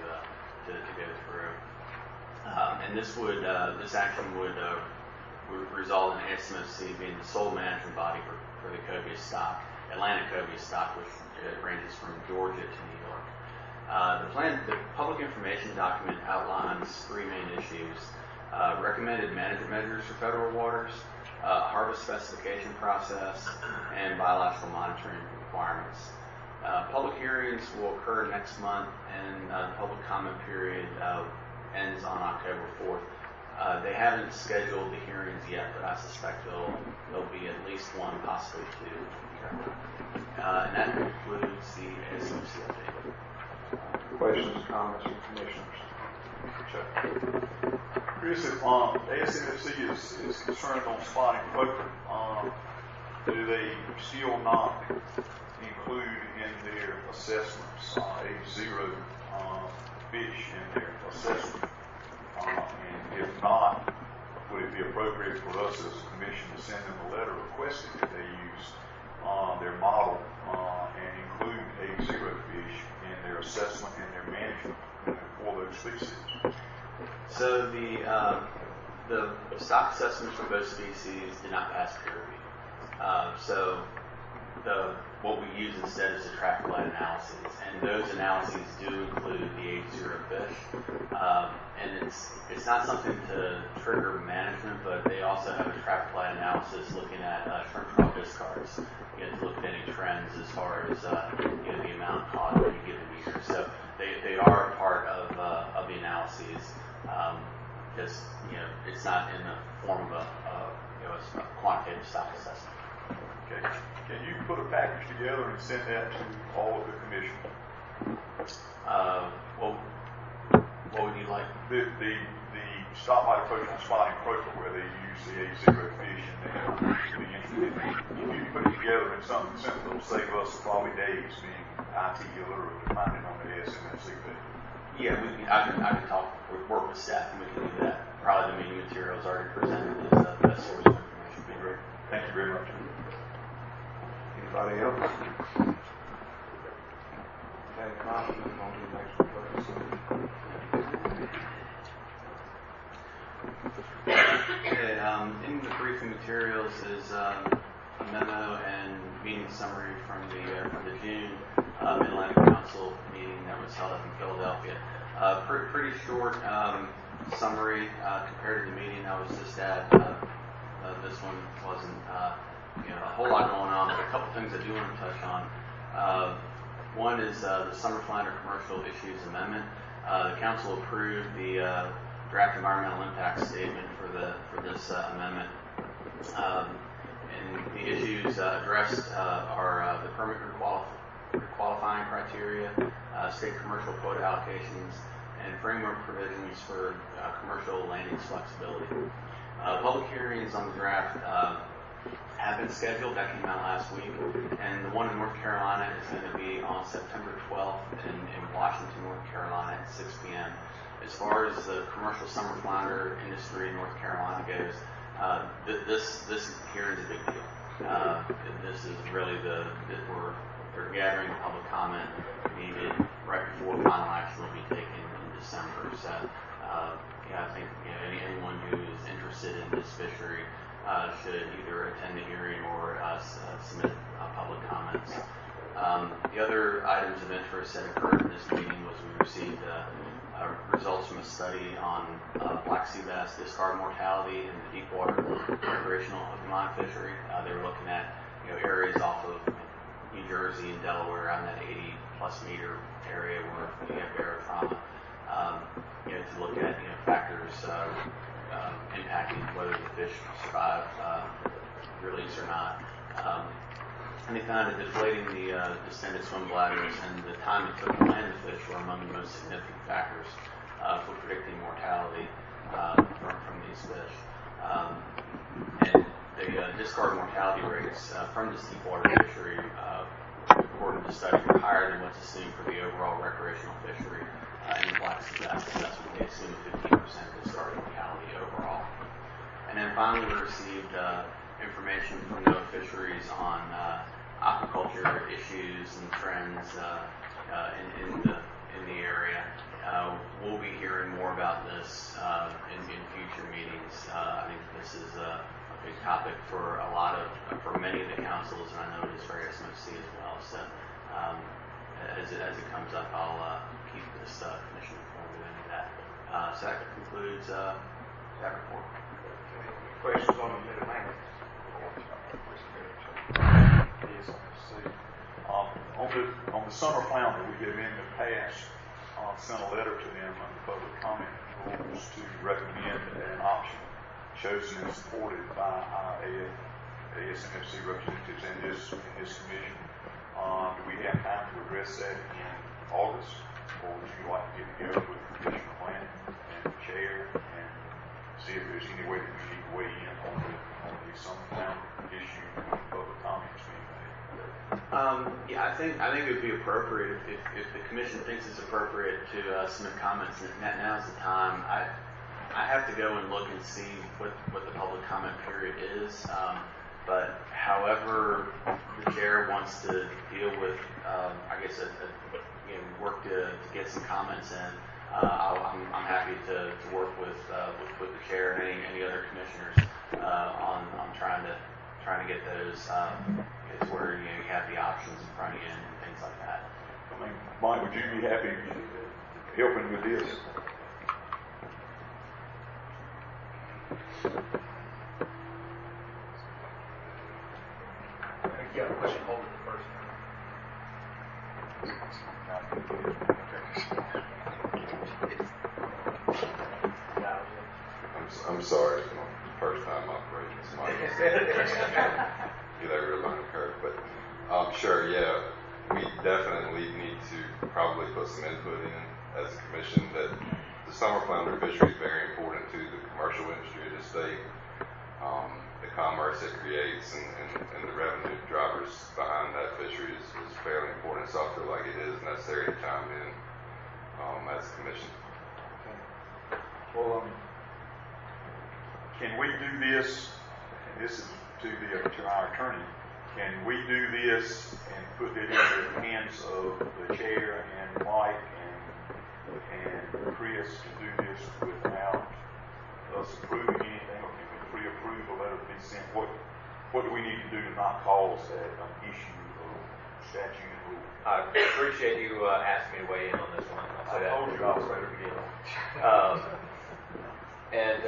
go through. And this action would result in ASMFC being the sole management body for the cobia stock, Atlantic cobia stock, which ranges from Georgia to New York. The public information document outlines three main issues: recommended management measures for federal waters, harvest specification process, and biological monitoring requirements. Public hearings will occur next month, and the public comment period ends on October 4th. They haven't scheduled the hearings yet, but I suspect there'll be at least one, possibly two. And that concludes the ASMFC update. Questions, comments from commissioners? Chuck. Chris, if ASMFC is concerned on spotting croaker, do they still not include in their assessments a zero fish in their assessment? And if not, would it be appropriate for us as a commission to send them a letter requesting that they use their model and include A0 fish in their assessment and their management for those species? So the stock assessments for both species did not pass peer review. So what we use instead is the track flight analyses, and those analyses do include the A0 fish. And it's not something to trigger management, but they also have a track flight analysis looking at shrimp trough discards, to look at any trends as far as the amount caught in any given year. So they are a part of the analyses. Because it's not in the form of a quantitative stock assessment. Okay. Can you put a package together and send that to all of the commission? What would you like? The stoplight approach on spotting croaker, where they use the A0 fish, and they would be interested in it. If you put it together in something simple, it'll save us probably days being IT illiterate to find it on the ASMFC page. Yeah, I can work with staff, and we can do that. Probably the meeting materials already presented is the best source of information. Be great. Thank you very much. Anybody else? Okay, Tom, move on to the next one, please. Okay, in the briefing materials is a memo and meeting summary from the June Mid-Atlantic Council meeting that was held up in Philadelphia. Pretty short summary compared to the meeting I was just at. This one wasn't a whole lot going on, but a couple things I do want to touch on. One is the Summer Flounder Commercial Issues Amendment. The Council approved the draft environmental impact statement for this amendment. And the issues addressed are the permit qualifying criteria, state commercial quota allocations, and framework provisions for commercial landings flexibility. Public hearings on the draft have been scheduled. That came out last week. And the one in North Carolina is going to be on September 12th in Washington, North Carolina at 6 p.m. As far as the commercial summer flounder industry in North Carolina goes, this hearing is a big deal. This is really we're gathering public comment needed right before final action will be taken in December. So, I think anyone who is interested in this fishery should either attend the hearing or submit public comments. The other items of interest that occurred in this meeting was we received results from a study on black sea bass discard mortality in the deep water recreational hook line fishery. They were looking at areas off of New Jersey and Delaware out in that 80+ meter area where you have barotrauma, to look at factors impacting whether the fish survive release or not. And they found that deflating the distended swim bladders and the time it took to land the fish were among the most significant factors for predicting mortality from these fish. And the discard mortality rates from this deep water fishery, according to the study, were higher than what's assumed for the overall recreational fishery in the black sea bass assessment. They assume a 15% discard mortality overall. And then finally, we received information from NOAA Fisheries on aquaculture issues and trends in the area. We'll be hearing more about this in future meetings. I think this is a big topic for for many of the councils, and I know it is for ASMFC as well. So as it comes up, I'll keep this commission informed of any of that. So that concludes that report. Questions on the Mid-Atlantic? On the summer flounder, we have in the past sent a letter to them under public comment rules to recommend an option chosen and supported by our ASMFC representatives in this commission. Do we have time to address that in August, or would you like to get together with Commissioner Planning and the chair and see if there's any way that we need to weigh in on the summer flounder issue with public comments being made? I think it would be appropriate if the commission thinks it's appropriate to submit comments. Now's the time. I have to go and look and see what the public comment period is. But however the chair wants to deal with, I guess, work to get some comments in, I'm happy to work with the chair and any other commissioners on trying to get those. It's where you have the options in front of you and things like that. I mean, Mike, would you be happy helping with this? Yeah, push and hold it the first I'm sorry, it's my first time operating this mic. Get over a learning curve, but sure, yeah, we definitely need to probably put some input in as a commission that the summer flounder fishery is very important to the commercial industry of the state. The commerce it creates and the revenue drivers behind that fishery is fairly important, so I feel like it is necessary to chime in as a commission. Well, can we do this, and this is to our attorney, can we do this and put it in the hands of the chair and Mike and Chris to do this without us approving anything, or can we pre-approve a letter to be sent? What do we need to do to not cause an issue of statute and rule? I appreciate you asking me to weigh in on this one. I told you I was ready to begin. And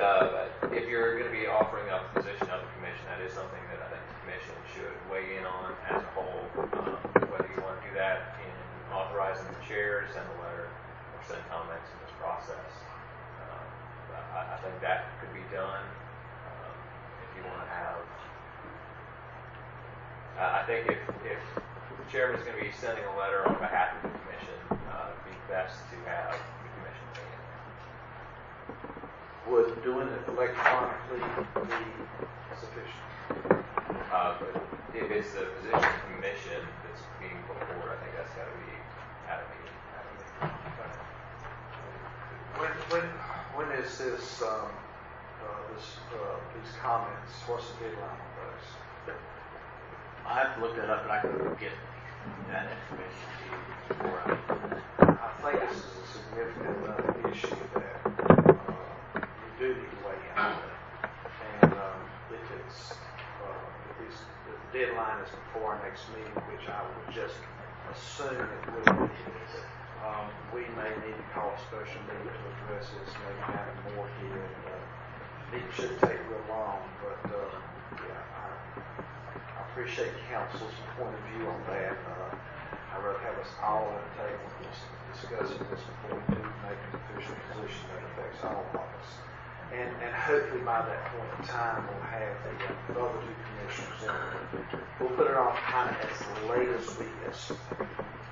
if you're going to be offering up the position of the commission, that is something that I think the commission should weigh in on as a whole. Whether you want to do that in authorizing the chair to send a letter or send comments in this process. I think that could be done if you want to have. I think if the chairman is going to be sending a letter on behalf of the commission, it'd be best to have the commission weigh in. Would doing it electronically be sufficient? But if it's the position commission that's being put forward, I think that's got to be at a meeting. When is this these comments? What's the deadline on those? I have to look that up, but I can get that information to you before I think this is a significant issue that you do need to weigh in on it. And if the deadline is before our next meeting, which I would just assume it would be, we may need to call a special meeting to address this, maybe have more here. It shouldn't take real long, but I appreciate council's point of view on that. I'd rather have us all at the table discussing this before we do make an official position that affects all of us. And hopefully by that point in time, we'll have the other two commissioners in. We'll put it on kind of as late as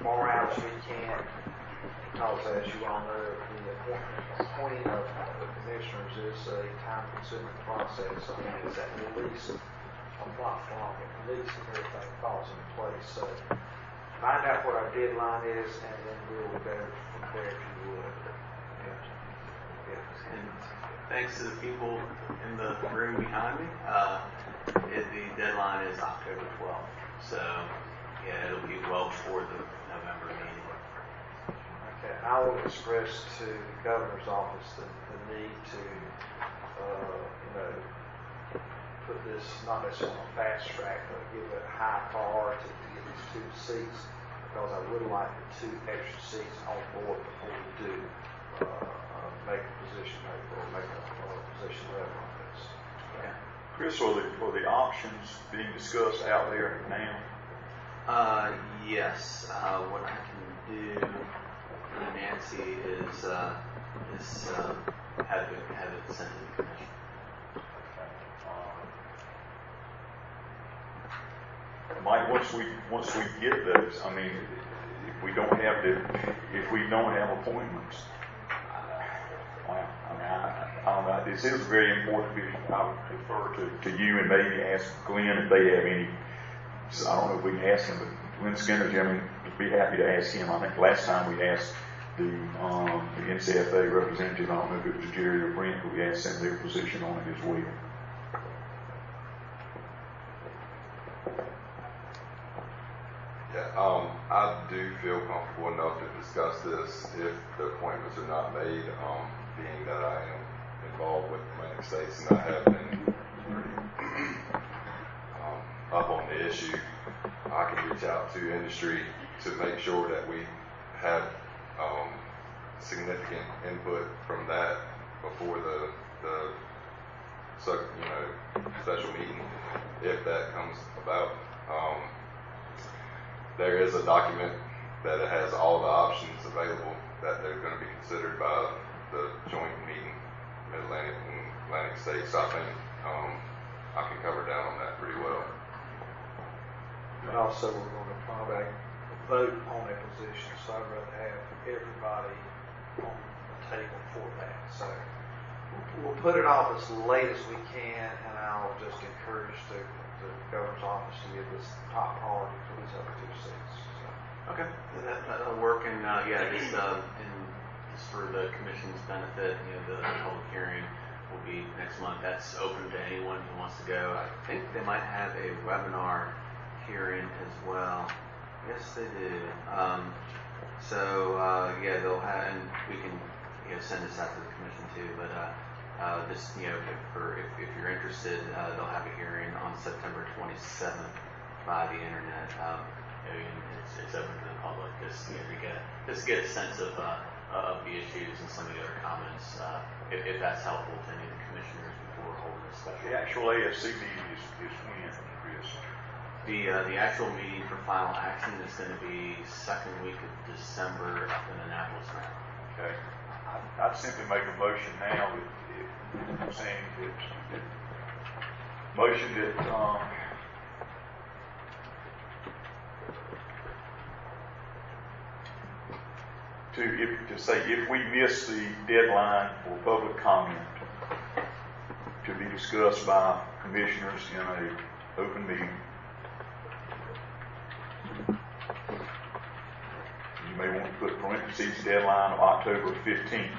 far out as we can, because as you all know, the appointing of the commissioners is a time-consuming process. I mean, it's at least a month long, at least if everything falls into place. So find out what our deadline is, and then we'll go from there if you would. And thanks to the people in the room behind me, the deadline is October 12th. So, yeah, it'll be well before the November meeting. Okay, I will express to the governor's office the need to, put this not necessarily on a fast track, but give it a high priority to get these two seats, because I would like the two extra seats on board before we do make a position level on this. Okay. Chris, are the options being discussed out there now? Yes. What I can do, Nancy, is have it sent to the commission. Mike, once we get those, I mean, if we don't have appointments, wow. I mean, I don't know. This is very important. I would defer to you and maybe ask Glenn if they have any. I don't know if we can ask him, but Glenn Skinner, Jimmy, would be happy to ask him. I think last time we asked the NCFA representative, I don't know if it was Jerry or Brent, but we asked them their position on it as well. Yeah, I do feel comfortable enough to discuss this if the appointments are not made, being that I am involved with Atlantic States and I have been pretty up on the issue. I can reach out to industry to make sure that we have significant input from that before the special meeting, if that comes about. There is a document that has all the options available that they're going to be considered by the joint meeting, Mid-Atlantic and Atlantic States. So I think I can cover down on that pretty well. And also, we're going to probably vote on a position, so I'd rather have everybody on the table for that. So we'll put it off as late as we can, and I'll just encourage the governor's office to give this top priority for these other two seats. So. Okay, that'll work. And just for the commission's benefit, the public hearing will be next month. That's open to anyone who wants to go. I think they might have a webinar hearing as well. Yes, they do. They'll have, and we can send this out to the commission too. But if you're interested, they'll have a hearing on September 27th by the internet. It's open to the public just to get a sense of the issues and some of the other comments, if that's helpful to any of the commissioners before holding a special. The actual AFC meeting is when, Chris? The actual meeting for final action is going to be second week of December up in Annapolis now. Okay. I'd simply make a motion now if I'm saying that motion that to say if we miss the deadline for public comment to be discussed by commissioners in an open meeting, you may want to put parentheses deadline of October 15th.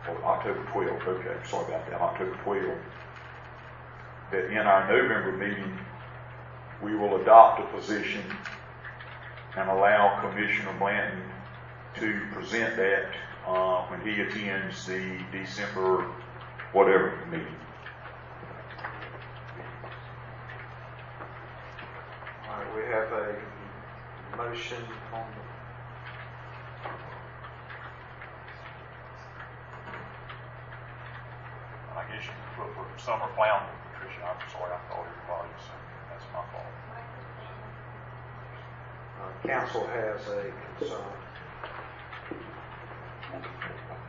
Or October 12th, okay, sorry about that, October 12th. That in our November meeting, we will adopt a position and allow Commissioner Blanton to present that when he attends the December whatever meeting. All right, we have a motion on the. I guess you could put for summer flounder, Patricia. I'm sorry, I thought everybody was saying that's my fault. Council has a concern.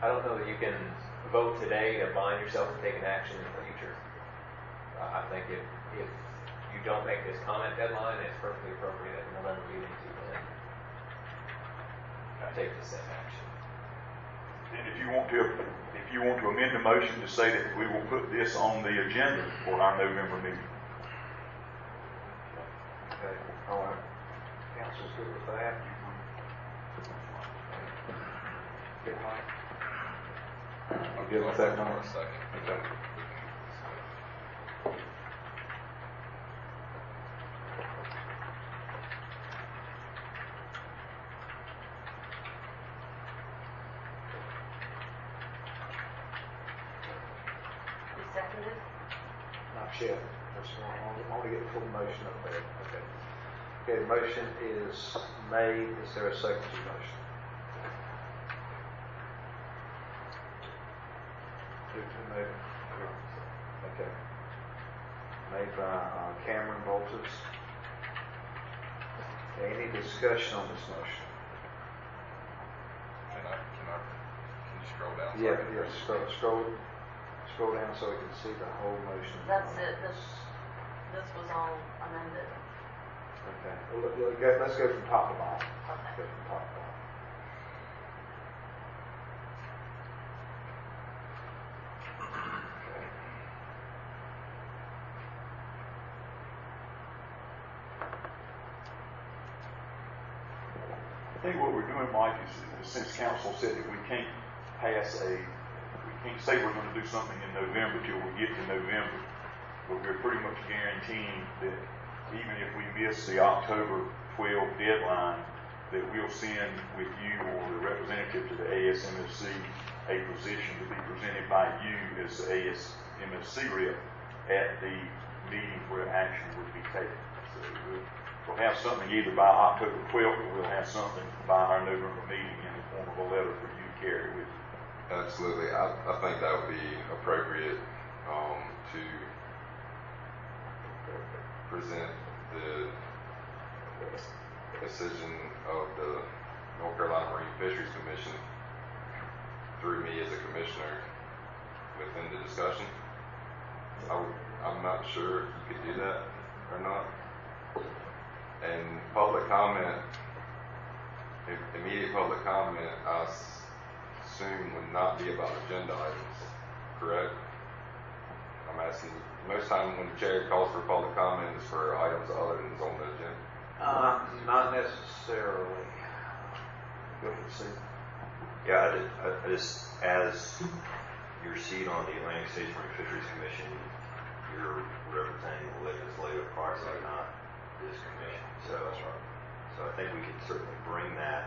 I don't know that you can vote today to bind yourself to taking action in the future. I think if you don't make this comment deadline, it's perfectly appropriate at the November meeting to take the same action. And if you want to amend the motion to say that we will put this on the agenda for our November meeting. Okay, all right. Council's good with that. Good, Mike. I'll give it that number. Okay. Who seconded? Not yet. I want to get the full motion up there. Okay. Okay, the motion is made. Is there a second to the motion? Who made it? Okay. Made by Cameron Boltus. Okay, any discussion on this motion? Can you scroll down? Yeah, scroll down so we can see the whole motion. That's it. This was all amended. Okay. Well, let's go from top to bottom. Let's go from top to bottom. Okay. I think what we're doing, Mike, is since council said that we can't say we're going to do something in November till we get to November, but we're pretty much guaranteeing that even if we miss the October 12 deadline, that we'll send with you or the representative to the ASMFC a position to be presented by you as the ASMFC rep at the meeting where action would be taken. So we'll have something either by October 12th or we'll have something by our November meeting in the form of a letter for you to carry with you. Absolutely. I think that would be appropriate to present the decision of the North Carolina Marine Fisheries Commission through me as a commissioner within the discussion. I'm not sure if you could do that or not. And public comment, immediate public comment, I assume would not be about agenda items, correct? I'm asking, most time when the chair calls for public comment is for items other than on the agenda. Not necessarily. Go ahead, Steve. Yeah, I just, as your seat on the Atlantic States Marine Fisheries Commission, you're representing the legislative parts and not this commission. So that's right. So I think we can certainly bring that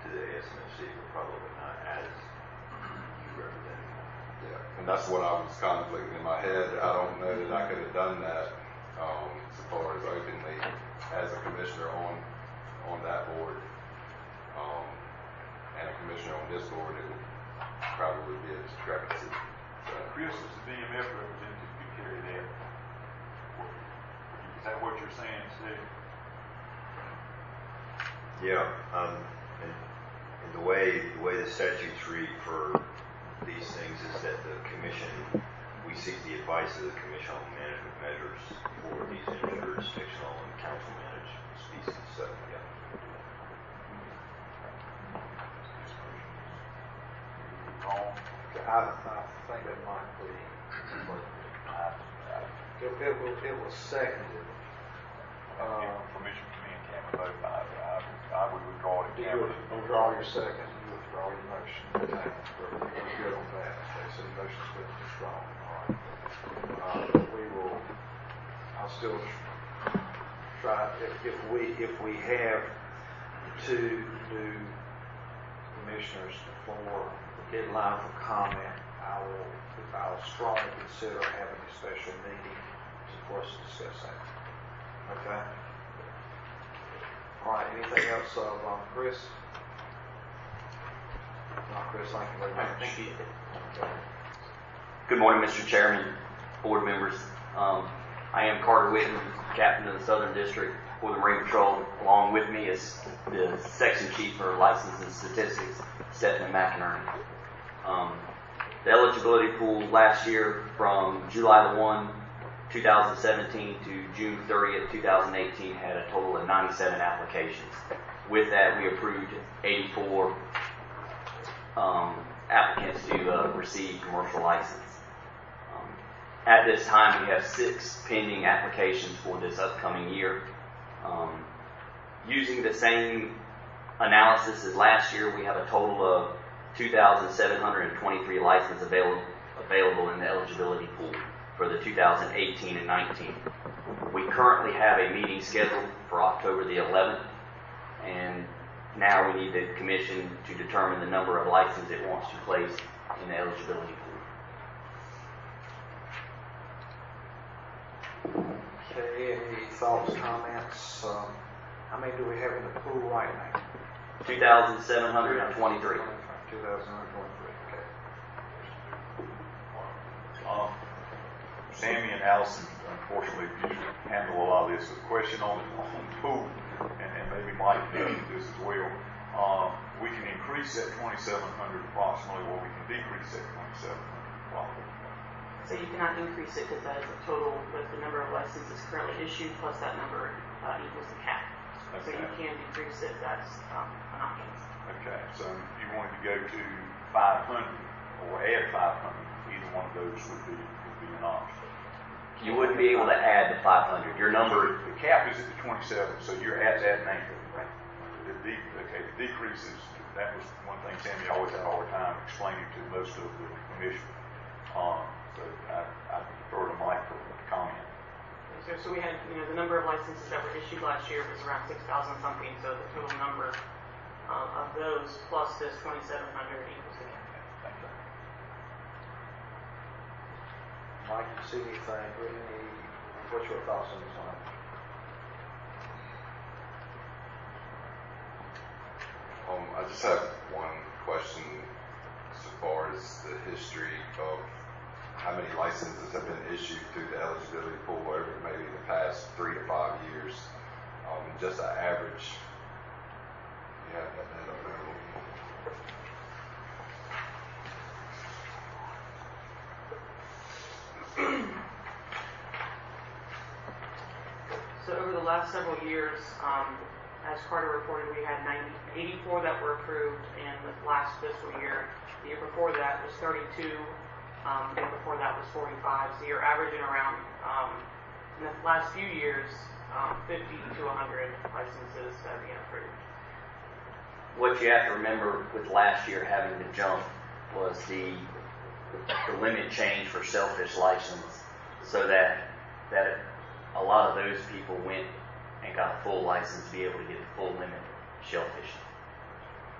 to the ASMFC, but probably not as you representing that. Yeah, and that's what I was contemplating in my head. I don't know that I could have done that so far as openly as a commissioner on that board and a commissioner on this board. It would probably be a discrepancy. So, Chris, as the DMF representative, could carry that. Is that what you're saying, Steve? Yeah, and the way the statutes read for these things is that the commission, we seek the advice of the commission on management measures for these interjurisdictional and council managed species. So yeah. I think that might be. It was seconded. Permission from me and Cameron vote. I would withdraw it. You withdraw your second. You withdraw your motion. We're good on that. Okay, so the motion's been withdrawn. All right. We will. I'll still try. If we have two new commissioners before the deadline for comment, I'll strongly consider having a special meeting for us to discuss that. Okay. All right. Anything else, Chris? No, Chris, thank you very much. Thank you. Okay. Good morning, Mr. Chairman, board members. I am Carter Whitten, captain of the Southern District for the Marine Patrol. Along with me is the section chief for license and statistics, Stephanie McInerney. The eligibility pool last year from July 1, 2017 to June 30th, 2018 had a total of 97 applications. With that, we approved 84 applicants to receive commercial license. At this time, we have 6 pending applications for this upcoming year. Using the same analysis as last year, we have a total of 2,723 licenses available in the eligibility pool for the 2018 and 19. We currently have a meeting scheduled for October the 11th, and now we need the commission to determine the number of licenses it wants to place in the eligibility pool. Okay, any thoughts, comments? How many do we have in the pool right now? 2,723. 2,723, okay. Sammy and Allison, unfortunately, you handle a lot of this. A question on the pool, and maybe Mike can do this as well. We can increase that 2,700 approximately, or we can decrease that 2,700 approximately. So you cannot increase it because that is a total with the number of licenses currently issued plus that number equals the cap. Okay. So you can decrease it. That's an option. Okay, so if you wanted to go to 500 or add 500, either one of those would be an option. You wouldn't be able to add the 500. Your number. The cap is at the 27, so you're at that number. Right. the decreases, that was one thing Sammy always had a hard time explaining to most of the commission. So I defer to Mike for a comment. So we had, the number of licenses that were issued last year was around 6,000 something, so the total number of those plus this 2,700 equals the gap. Thank you. Mike, you see anything, what's your thoughts on this one? I just have one question so far as the history of how many licenses have been issued through the eligibility pool over maybe the past 3 to 5 years. Just an average. You have that data available. So over the last several years, as Carter reported, we had 84 that were approved in the last fiscal year. The year before that was 32. The year before that was 45. So you're averaging around, in the last few years, 50 to 100 licenses that have been approved. What you have to remember with last year having to jump was the limit change for shellfish license, so that a lot of those people went and got a full license to be able to get the full limit shellfish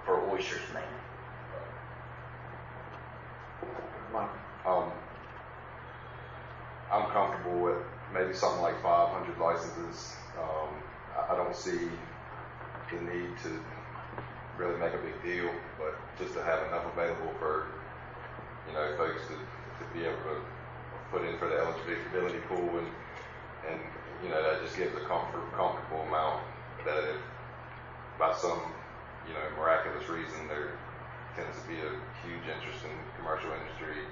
for oysters mainly. I'm comfortable with maybe something like 500 licenses. I don't see the need to really make a big deal, but just to have enough available for, folks to be able to put in for the eligibility pool, and that just gives a comfortable amount that if by some, miraculous reason there tends to be a huge interest in commercial industry,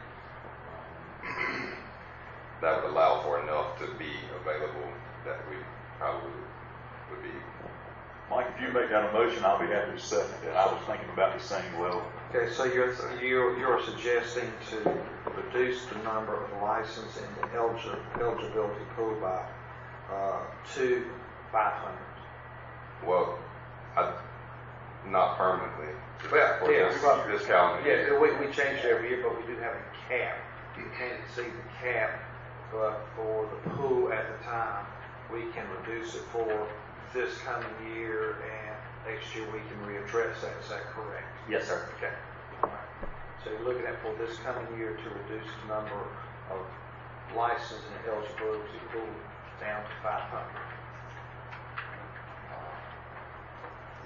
that would allow for enough to be available that we probably would be. Mike, if you make that a motion, I'll be happy to second it. I was thinking about the same level. Okay, so you're suggesting to reduce the number of licenses in the eligibility pool by to 500. Well, not permanently. Well, this calendar year. Yeah, we change it every year, but we do have a cap. You can't exceed the cap, but for the pool at the time, we can reduce it for this coming year, and next year we can readdress that. Is that correct? Yes, sir. Okay. All right. So you're looking at for this coming year to reduce the number of licenses and eligibility pool down to 500.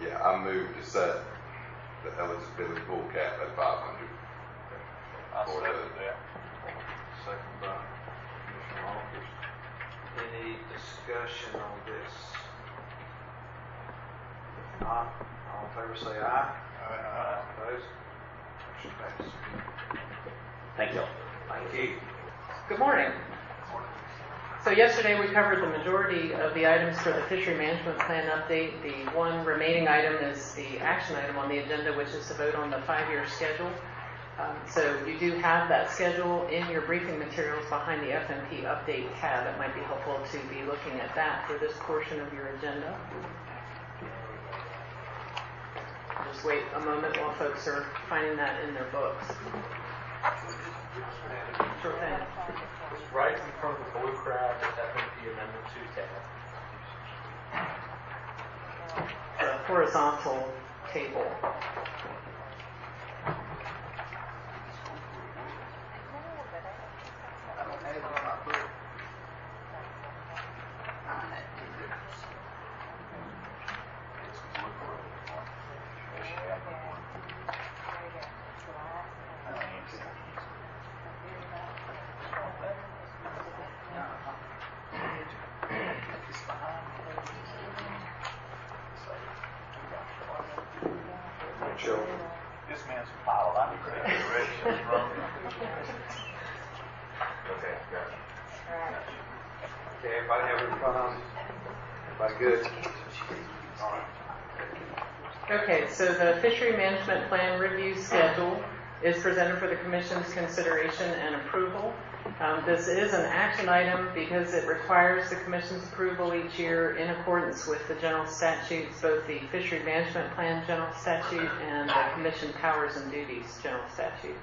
Yeah, I moved to set the eligibility pool cap at 500. I'll second that. Second by Commissioner Walters. Any discussion on this? If not, all in favor say aye. Aye. Opposed? Motion passes. Thank you. Thank you. Good morning. So yesterday we covered the majority of the items for the fishery management plan update. The one remaining item is the action item on the agenda, which is to vote on the 5-year schedule. So you do have that schedule in your briefing materials behind the FMP Update tab. It might be helpful to be looking at that for this portion of your agenda. Just wait a moment while folks are finding that in their books. Sure thing. Right in front of the Blue Crab FMP Amendment 2 tab. The horizontal table. This man's a pilot. I'm Expiration. Okay, gotcha. Okay, everybody have it in front of them? Everybody good? All right. Okay, so the fishery management plan review schedule is presented for the Commission's consideration and approval. This is an action item because it requires the Commission's approval each year in accordance with the general statutes, both the Fishery Management Plan General Statute and the Commission Powers and Duties General Statute.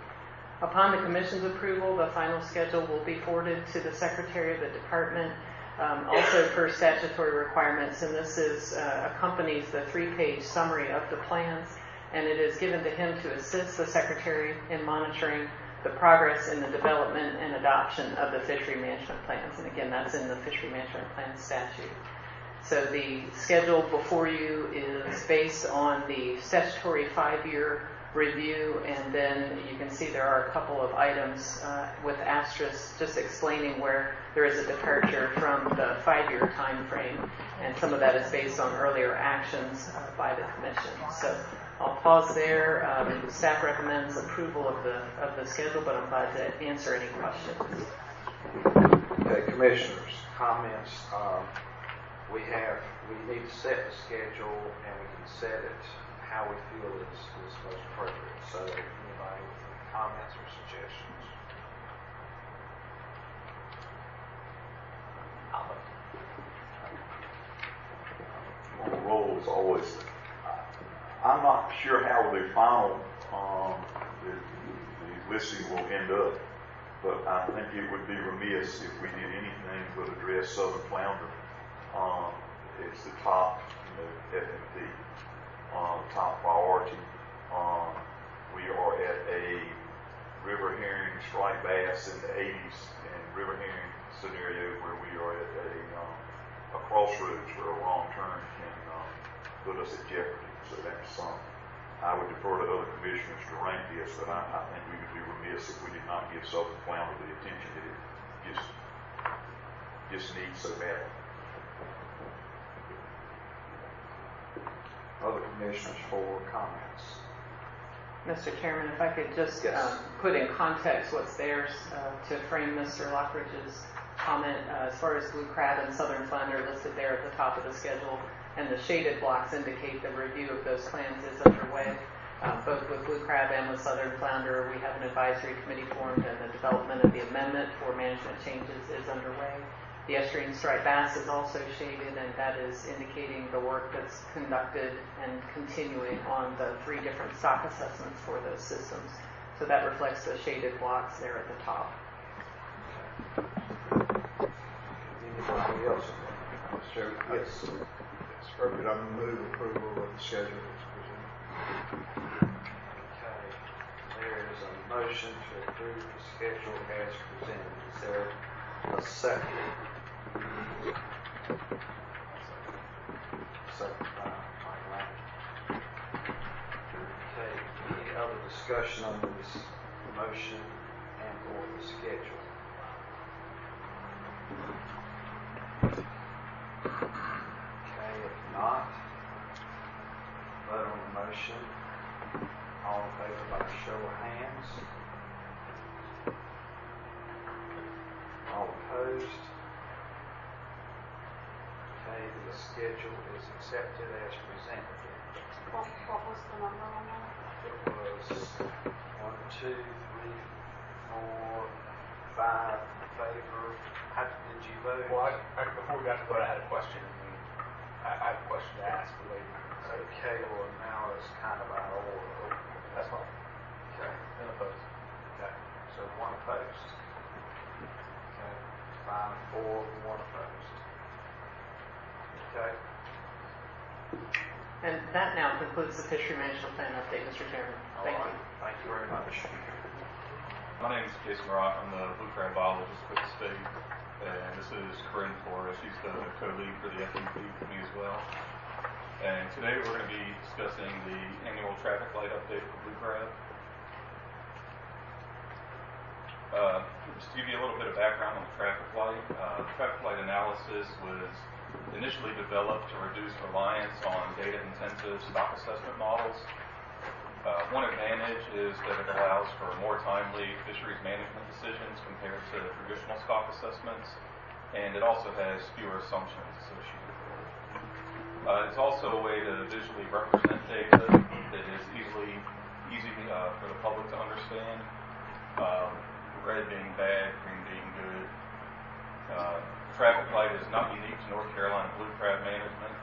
Upon the Commission's approval, the final schedule will be forwarded to the Secretary of the Department, also per statutory requirements, and this accompanies the 3-page summary of the plans, and it is given to him to assist the Secretary in monitoring the progress in the development and adoption of the fishery management plans. And again, that's in the Fishery Management Plan statute. So the schedule before you is based on the statutory 5-year review, and then you can see there are a couple of items with asterisks just explaining where there is a departure from the 5-year time frame, and some of that is based on earlier actions by the Commission. So I'll pause there. Staff recommends approval of the schedule, but I'm glad to answer any questions. Okay, Commissioners, comments. We need to set the schedule, and we can set it how we feel is most appropriate. So, anybody with comments or suggestions? On the roll as always. I'm not sure how the final the listing will end up, but I think it would be remiss if we did anything but address southern flounder. It's the top, FMP, top priority. We are at a river herring, striped bass in the 80s, and river herring scenario where we are at a crossroads where a wrong turn can put us at jeopardy. So that's I would defer to other commissioners to rank this, but I think we would be remiss if we did not give southern flounder the attention that it just needs so badly. Other commissioners for comments? Mr. Chairman, if I could just put in context what's there to frame Mr. Lockridge's comment as far as blue crab and southern flounder listed there at the top of the schedule, and the shaded blocks indicate the review of those plans is underway. Both with blue crab and with southern flounder, we have an advisory committee formed, and the development of the amendment for management changes is underway. The estuarine striped bass is also shaded, and that is indicating the work that's conducted and continuing on the 3 different stock assessments for those systems. So that reflects the shaded blocks there at the top. Anybody else? Mr. Chairman? Yes. Perfect. I move approval of the schedule as presented. Okay. There is a motion to approve the schedule as presented. Is there a second? Second by Mike Lang. Okay. Any other discussion on this motion and or the schedule? If not, vote on the motion. All in favor by show of hands. All opposed. Okay, the schedule is accepted as presented. What was the number on that? It was 1, 2, 3, 4, 5 in favor. How did you vote? Well, before we got to vote, I had a question. I have a question to ask the lady. Okay, well now it's kind of out of order. That's fine. Okay. And opposed. Okay. So 1 opposed. Okay. 5, 4, 1 opposed. Okay. And that now concludes the Fishery Management Plan update, Mr. Chairman. Thank you. Thank you very much. My name is Jason Rock. I'm the blue crab biologist with the state. And this is Corinne Flores. She's the co-lead for the FMP with me as well. And today we're going to be discussing the annual traffic light update for blue crab. Just to give you a little bit of background on the traffic light. Traffic light analysis was initially developed to reduce reliance on data-intensive stock assessment models. One advantage is that it allows for more timely fisheries management decisions compared to traditional stock assessments, and it also has fewer assumptions associated with it. It's also a way to visually represent data that is easy for the public to understand. red being bad, green being good. Traffic light is not unique to North Carolina blue crab management.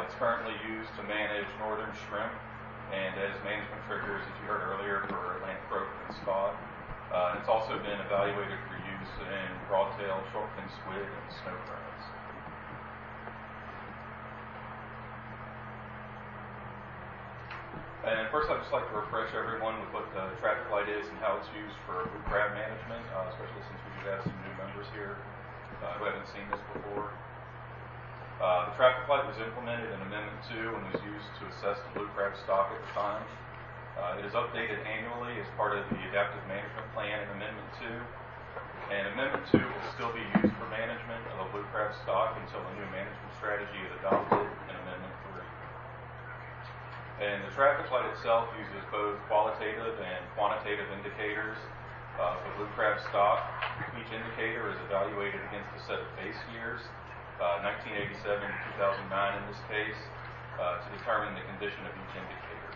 It's currently used to manage northern shrimp and as management triggers, as you heard earlier, for Atlantic croaker and spot. It's also been evaluated for use in broadtail, shortfin squid, and snow crabs. And first, I'd just like to refresh everyone with what the traffic light is and how it's used for blue crab management, especially since we do have some new members here who haven't seen this before. The traffic light was implemented in Amendment 2 and was used to assess the blue crab stock at the time. It is updated annually as part of the Adaptive Management Plan in Amendment 2. And Amendment 2 will still be used for management of the blue crab stock until a new management strategy is adopted in Amendment 3. And the traffic light itself uses both qualitative and quantitative indicators for blue crab stock. Each indicator is evaluated against a set of base years, 1987 and 2009 in this case, to determine the condition of each indicator.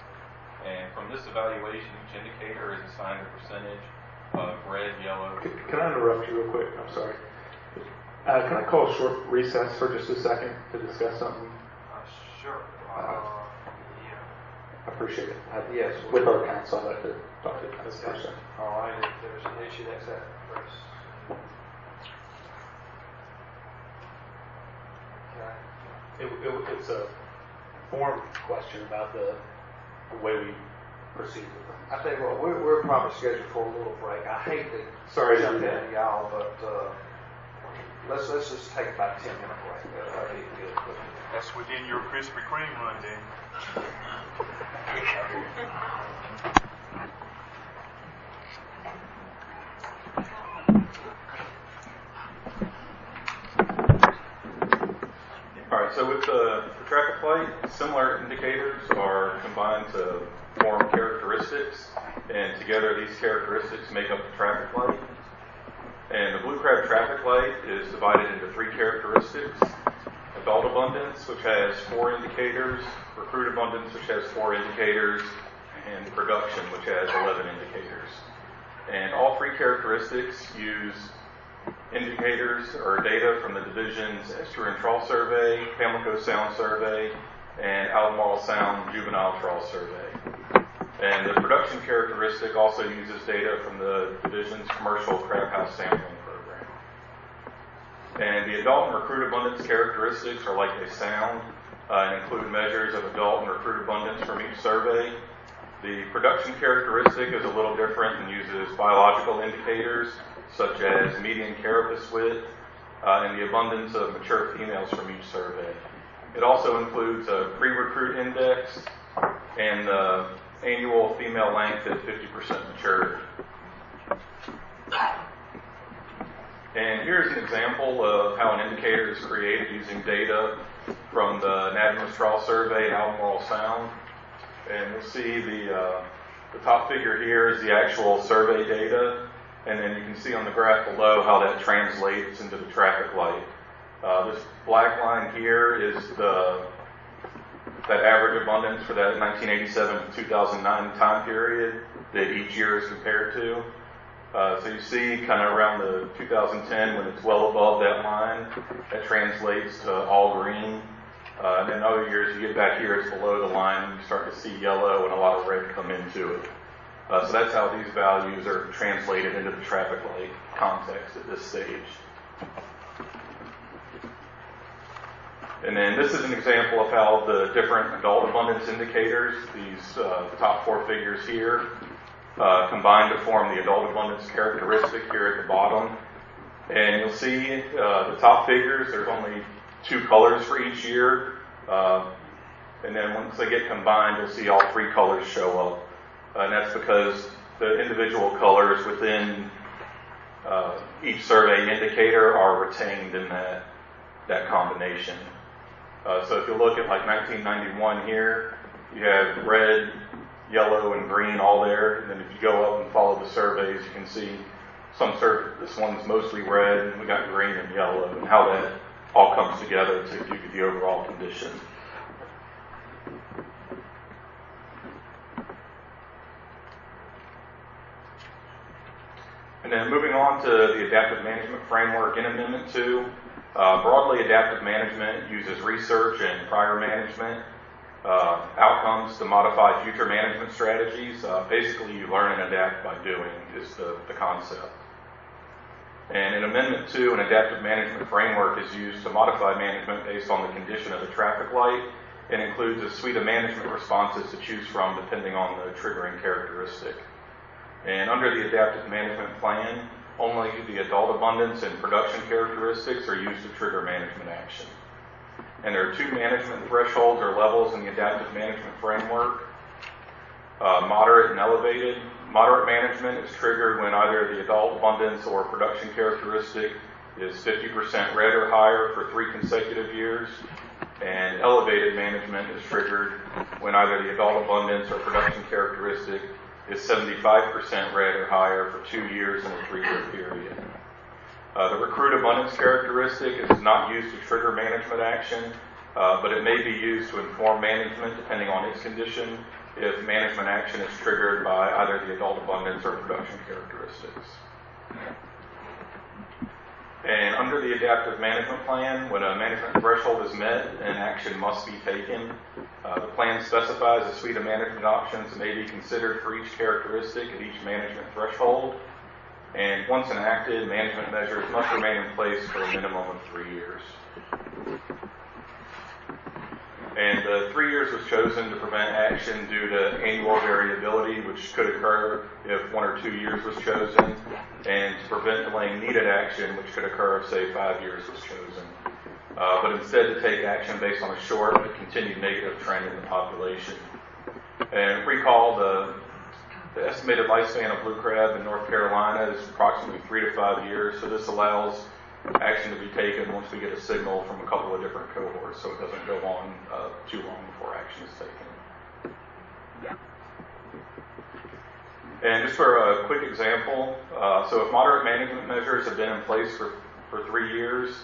And from this evaluation, each indicator is assigned a percentage of red, yellow. Can I interrupt you real quick? I'm sorry. Can I call a short recess for just a second to discuss something? Sure. I appreciate it. Yes. With our counsel, I'd like to talk to this person. All right. If there's an issue, that's that first. It's a form question about the way we proceed with them. I tell you what, we're probably scheduled for a little break. I hate to jump in on y'all, but let's just take about 10-minute break. That'd be good. That's within your Krispy Kreme run, then. Alright, so with the traffic light, similar indicators are combined to form characteristics, and together these characteristics make up the traffic light. And the blue crab traffic light is divided into 3 characteristics: adult abundance, which has 4 indicators; recruit abundance, which has 4 indicators; and production, which has 11 indicators. And all 3 characteristics use indicators or data from the division's Estuary and Trawl Survey, Pamlico Sound Survey, and Albemarle Sound Juvenile Trawl Survey. And the production characteristic also uses data from the division's Commercial Crab House Sampling Program. And the adult and recruit abundance characteristics are like they sound and include measures of adult and recruit abundance from each survey. The production characteristic is a little different and uses biological indicators such as median carapace width and the abundance of mature females from each survey. It also includes a pre-recruit index and the annual female length at 50% maturity. And here's an example of how an indicator is created using data from the Nadimus Trawl Survey and Albemarle Sound. And you'll see the top figure here is the actual survey data, and then you can see on the graph below how that translates into the traffic light. This black line here is that average abundance for that 1987 to 2009 time period that each year is compared to. So you see kind of around the 2010 when it's well above that line, that translates to all green. And then other years you get back here, it's below the line, and you start to see yellow and a lot of red come into it. So that's how these values are translated into the traffic light context at this stage. And then this is an example of how the different adult abundance indicators, these top 4 figures here, combine to form the adult abundance characteristic here at the bottom. And you'll see the top figures, there's only 2 colors for each year. And then once they get combined, you'll see all 3 colors show up. And that's because the individual colors within each survey indicator are retained in that combination. So if you look at like 1991 here, you have red, yellow, and green all there. And then if you go up and follow the surveys, you can see this one's mostly red, and we got green and yellow, and how that all comes together to give you the overall condition. And then moving on to the adaptive management framework in Amendment 2, broadly adaptive management uses research and prior management outcomes to modify future management strategies. Basically, you learn and adapt by doing is the concept. And in Amendment 2, an adaptive management framework is used to modify management based on the condition of the traffic light and includes a suite of management responses to choose from depending on the triggering characteristic. And under the adaptive management plan, only the adult abundance and production characteristics are used to trigger management action. And there are two management thresholds or levels in the adaptive management framework, moderate and elevated. Moderate management is triggered when either the adult abundance or production characteristic is 50% red or higher for 3 consecutive years. And elevated management is triggered when either the adult abundance or production characteristic is 75% red or higher for 2 years in a 3-year period. The recruit abundance characteristic is not used to trigger management action, but it may be used to inform management depending on its condition if management action is triggered by either the adult abundance or production characteristics. And under the adaptive management plan, when a management threshold is met, an action must be taken. The plan specifies a suite of management options that may be considered for each characteristic at each management threshold. And once enacted, management measures must remain in place for a minimum of 3 years. And the 3 years was chosen to prevent action due to annual variability, which could occur if 1 or 2 years was chosen, and to prevent delaying needed action, which could occur if, say, 5 years was chosen. But instead to take action based on a short but continued negative trend in the population. And recall the estimated lifespan of blue crab in North Carolina is approximately 3 to 5 years, so this allows action to be taken once we get a signal from a couple of different cohorts, so it doesn't go on too long before action is taken. And just for a quick example, so if moderate management measures have been in place for 3 years,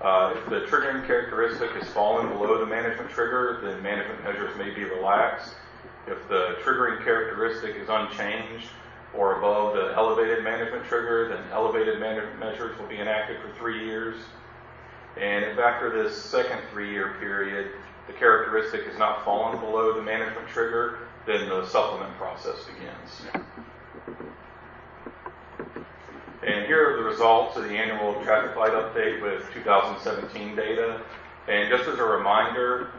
if the triggering characteristic has fallen below the management trigger, then management measures may be relaxed. If the triggering characteristic is unchanged or above the elevated management trigger, then elevated management measures will be enacted for 3 years. And if after this second 3-year period, the characteristic has not fallen below the management trigger, then the supplement process begins. And here are the results of the annual traffic light update with 2017 data. And just as a reminder,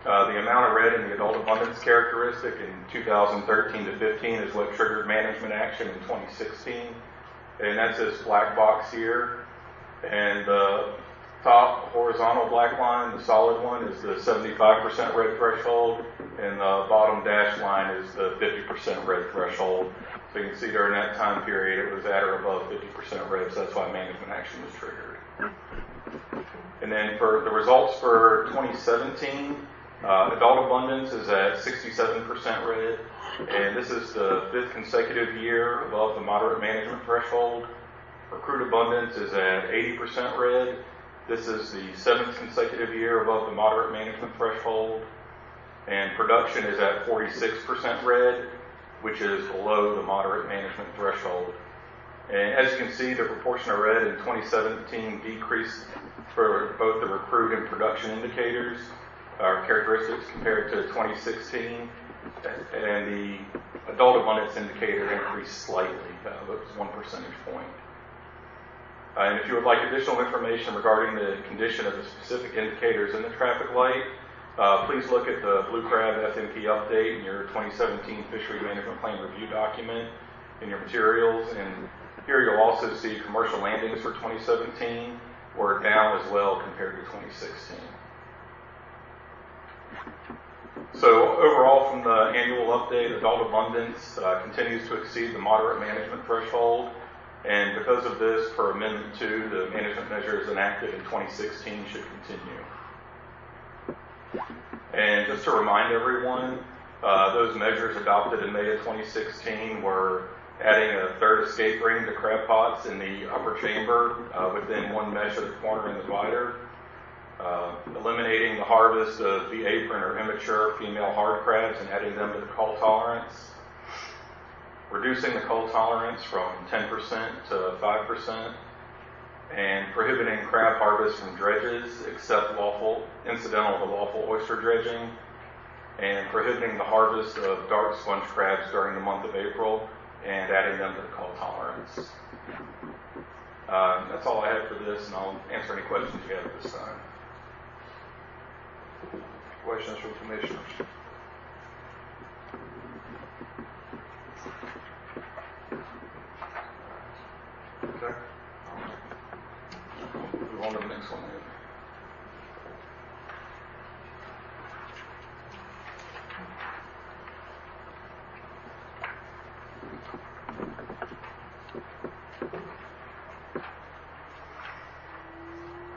the amount of red in the adult abundance characteristic in 2013 to 15 is what triggered management action in 2016. And that's this black box here. And the top horizontal black line, the solid one, is the 75% red threshold. And the bottom dashed line is the 50% red threshold. So you can see during that time period it was at or above 50% red, so that's why management action was triggered. And then for the results for 2017, adult abundance is at 67% red, and this is the 5th consecutive year above the moderate management threshold. Recruit abundance is at 80% red. This is the 7th consecutive year above the moderate management threshold. And production is at 46% red, which is below the moderate management threshold. And as you can see, the proportion of red in 2017 decreased for both the recruit and production indicators, characteristics compared to 2016. And the adult abundance indicator increased slightly, that was 1 percentage point. And if you would like additional information regarding the condition of the specific indicators in the traffic light, please look at the Blue Crab FMP update in your 2017 Fishery Management Plan review document in your materials. And here you'll also see commercial landings for 2017 were down as well compared to 2016. So overall from the annual update, adult abundance continues to exceed the moderate management threshold. And because of this, per Amendment 2, the management measures enacted in 2016 should continue. And just to remind everyone, those measures adopted in May of 2016 were adding a 3rd escape ring to crab pots in the upper chamber within 1 mesh of the corner and divider, eliminating the harvest of the apron or immature female hard crabs and adding them to the cull tolerance, reducing the cull tolerance from 10% to 5%, and prohibiting crab harvest from dredges except incidental to lawful oyster dredging, and prohibiting the harvest of dark sponge crabs during the month of April and adding them to the cull tolerance. That's all I have for this, and I'll answer any questions you have at this time. Questions from commissioners? Okay. Move on to the next one.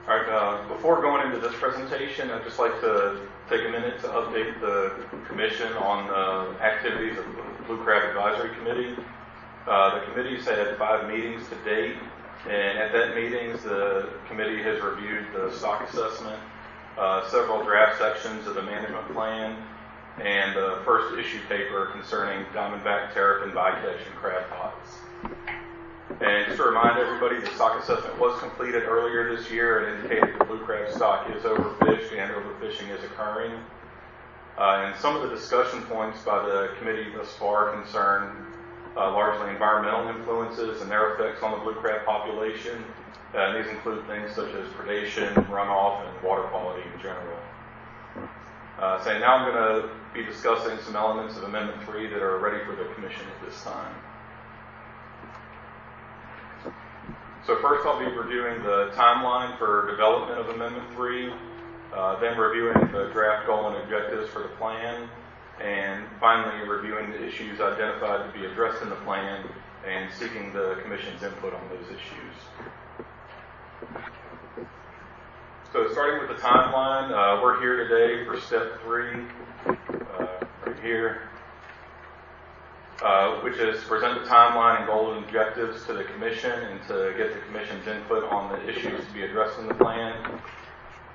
All right, before going into this presentation, I'd just like to take a minute to update the Commission on the activities of the Blue Crab Advisory Committee. The committee's had 5 meetings to date, and at that meetings, the committee has reviewed the stock assessment, several draft sections of the management plan, and the first issue paper concerning diamondback, terrapin, bycatch, and crab pots. And just to remind everybody, the stock assessment was completed earlier this year and indicated the blue crab stock is overfished and overfishing is occurring. And some of the discussion points by the committee thus far concern largely environmental influences and their effects on the blue crab population. And these include things such as predation, runoff, and water quality in general. So now I'm going to be discussing some elements of Amendment 3 that are ready for the Commission at this time. So first I'll be reviewing the timeline for development of Amendment 3, then reviewing the draft goal and objectives for the plan, and finally reviewing the issues identified to be addressed in the plan and seeking the Commission's input on those issues. So starting with the timeline, we're here today for step 3, right here, which is to present the timeline and goal and objectives to the Commission and to get the Commission's input on the issues to be addressed in the plan.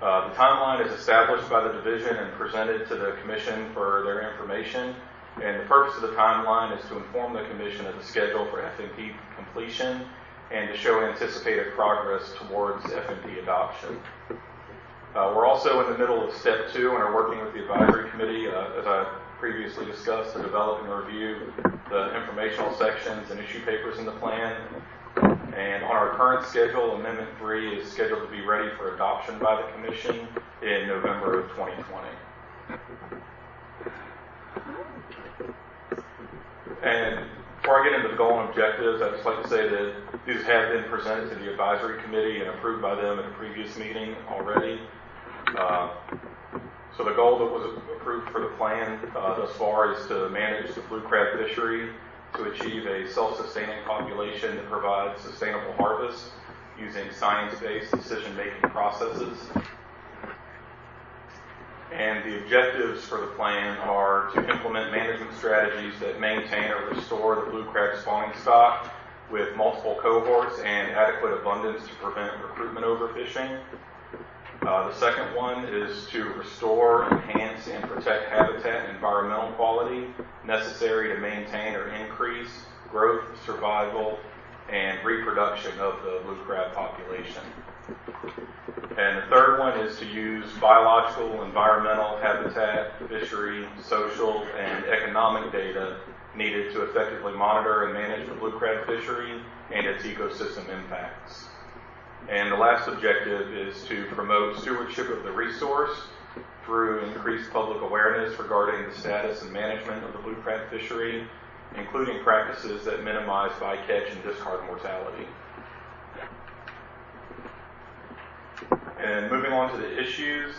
The timeline is established by the division and presented to the Commission for their information, and the purpose of the timeline is to inform the Commission of the schedule for FMP completion and to show anticipated progress towards FMP adoption. We're also in the middle of step 2 and are working with the advisory committee, as I previously discussed, to develop and review the informational sections and issue papers in the plan. And on our current schedule, Amendment 3 is scheduled to be ready for adoption by the Commission in November of 2020. And before I get into the goal and objectives, I'd just like to say that these have been presented to the advisory committee and approved by them at a previous meeting already. So the goal that was approved for the plan thus far is to manage the blue crab fishery to achieve a self-sustaining population that provides sustainable harvest using science-based decision-making processes. And the objectives for the plan are to implement management strategies that maintain or restore the blue crab spawning stock with multiple cohorts and adequate abundance to prevent recruitment overfishing. The second one is to restore, enhance, and protect habitat and environmental quality necessary to maintain or increase growth, survival, and reproduction of the blue crab population. And the third one is to use biological, environmental, habitat, fishery, social, and economic data needed to effectively monitor and manage the blue crab fishery and its ecosystem impacts. And the last objective is to promote stewardship of the resource through increased public awareness regarding the status and management of the blue crab fishery, including practices that minimize bycatch and discard mortality. And moving on to the issues,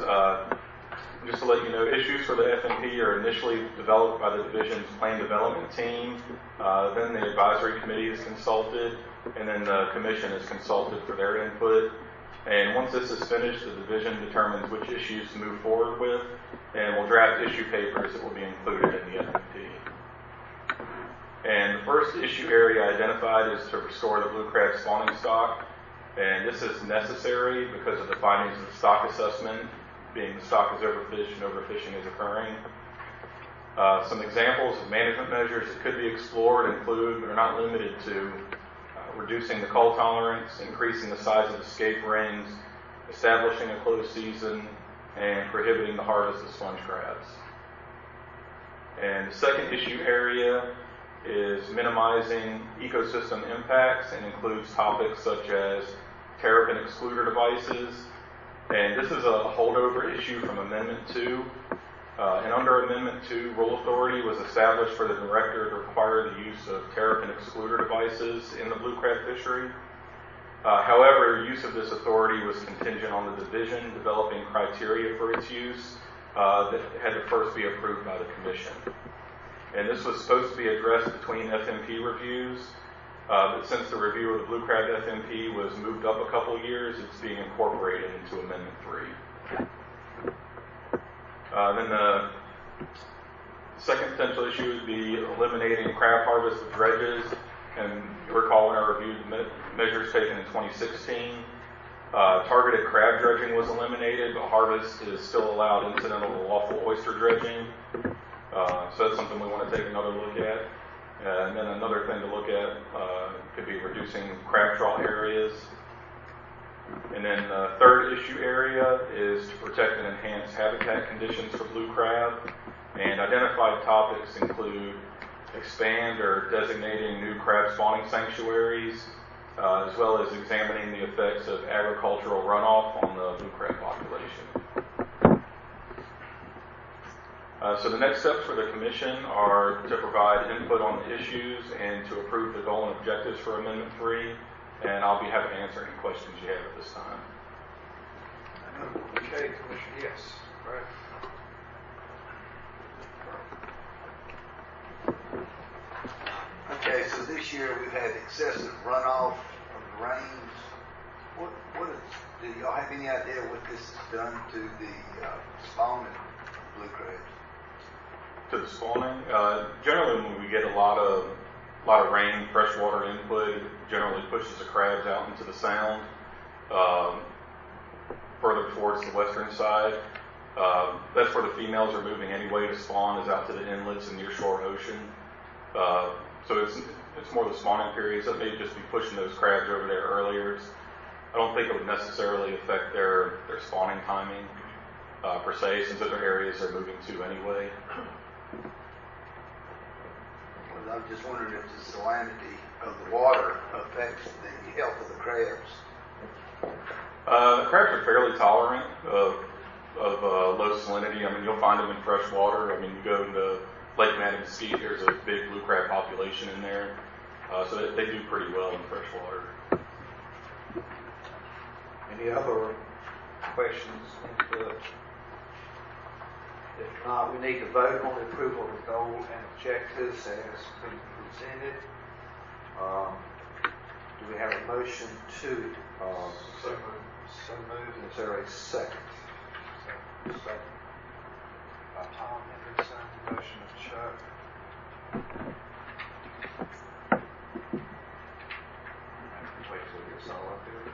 just to let you know, issues for the FMP are initially developed by the division's plan development team, then the advisory committee is consulted, and then the commission is consulted for their input. And once this is finished, the division determines which issues to move forward with, and will draft issue papers that will be included in the FMP. And the first issue area identified is to restore the blue crab spawning stock, and this is necessary because of the findings of the stock assessment, being the stock is overfished and overfishing is occurring. Some examples of management measures that could be explored include, but are not limited to, reducing the cull tolerance, increasing the size of escape rings, establishing a closed season, and prohibiting the harvest of sponge crabs. And the second issue area is minimizing ecosystem impacts and includes topics such as terrapin excluder devices. And this is a holdover issue from Amendment 2. And under Amendment 2, rule authority was established for the director to require the use of terrapin excluder devices in the blue crab fishery. However, use of this authority was contingent on the division developing criteria for its use that had to first be approved by the commission. And this was supposed to be addressed between FMP reviews, but since the review of the blue crab FMP was moved up a couple years, it's being incorporated into Amendment 3. Then the second potential issue would be eliminating crab harvest with dredges. And you recall when I reviewed the measures taken in 2016, targeted crab dredging was eliminated, but harvest is still allowed incidental to lawful oyster dredging. So that's something we want to take another look at. And then another thing to look at could be reducing crab trawl areas. And then the third issue area is to protect and enhance habitat conditions for blue crab. And identified topics include expand or designating new crab spawning sanctuaries, as well as examining the effects of agricultural runoff on the blue crab population. So the next steps for the Commission are to provide input on the issues and to approve the goal and objectives for Amendment 3, and I'll be happy to answer any questions you have at this time. Okay, Commissioner, yes. Right. Okay, so this year we've had excessive runoff from the rains. Do y'all have any idea what this has done to the spawning of blue crabs? To the spawning, generally when we get a lot of rain, freshwater input, it generally pushes the crabs out into the sound, further towards the western side. That's where the females are moving anyway to spawn, is out to the inlets and nearshore ocean. So it's more the spawning periods that may just be pushing those crabs over there earlier. I don't think it would necessarily affect their spawning timing per se, since other areas they're moving to anyway. Well, I'm just wondering if the salinity of the water affects the health of the crabs. The crabs are fairly tolerant of low salinity. I mean, you'll find them in fresh water. I mean, you go into Lake Mesquite, there's a big blue crab population in there. So they do pretty well in fresh water. Any other questions? If not, we need to vote on the approval of the goal and objectives as being presented. Do we have a motion to? So moved. Is there a second? Second. By Tom Henderson. Motion of Chuck. Wait till it gets all up here.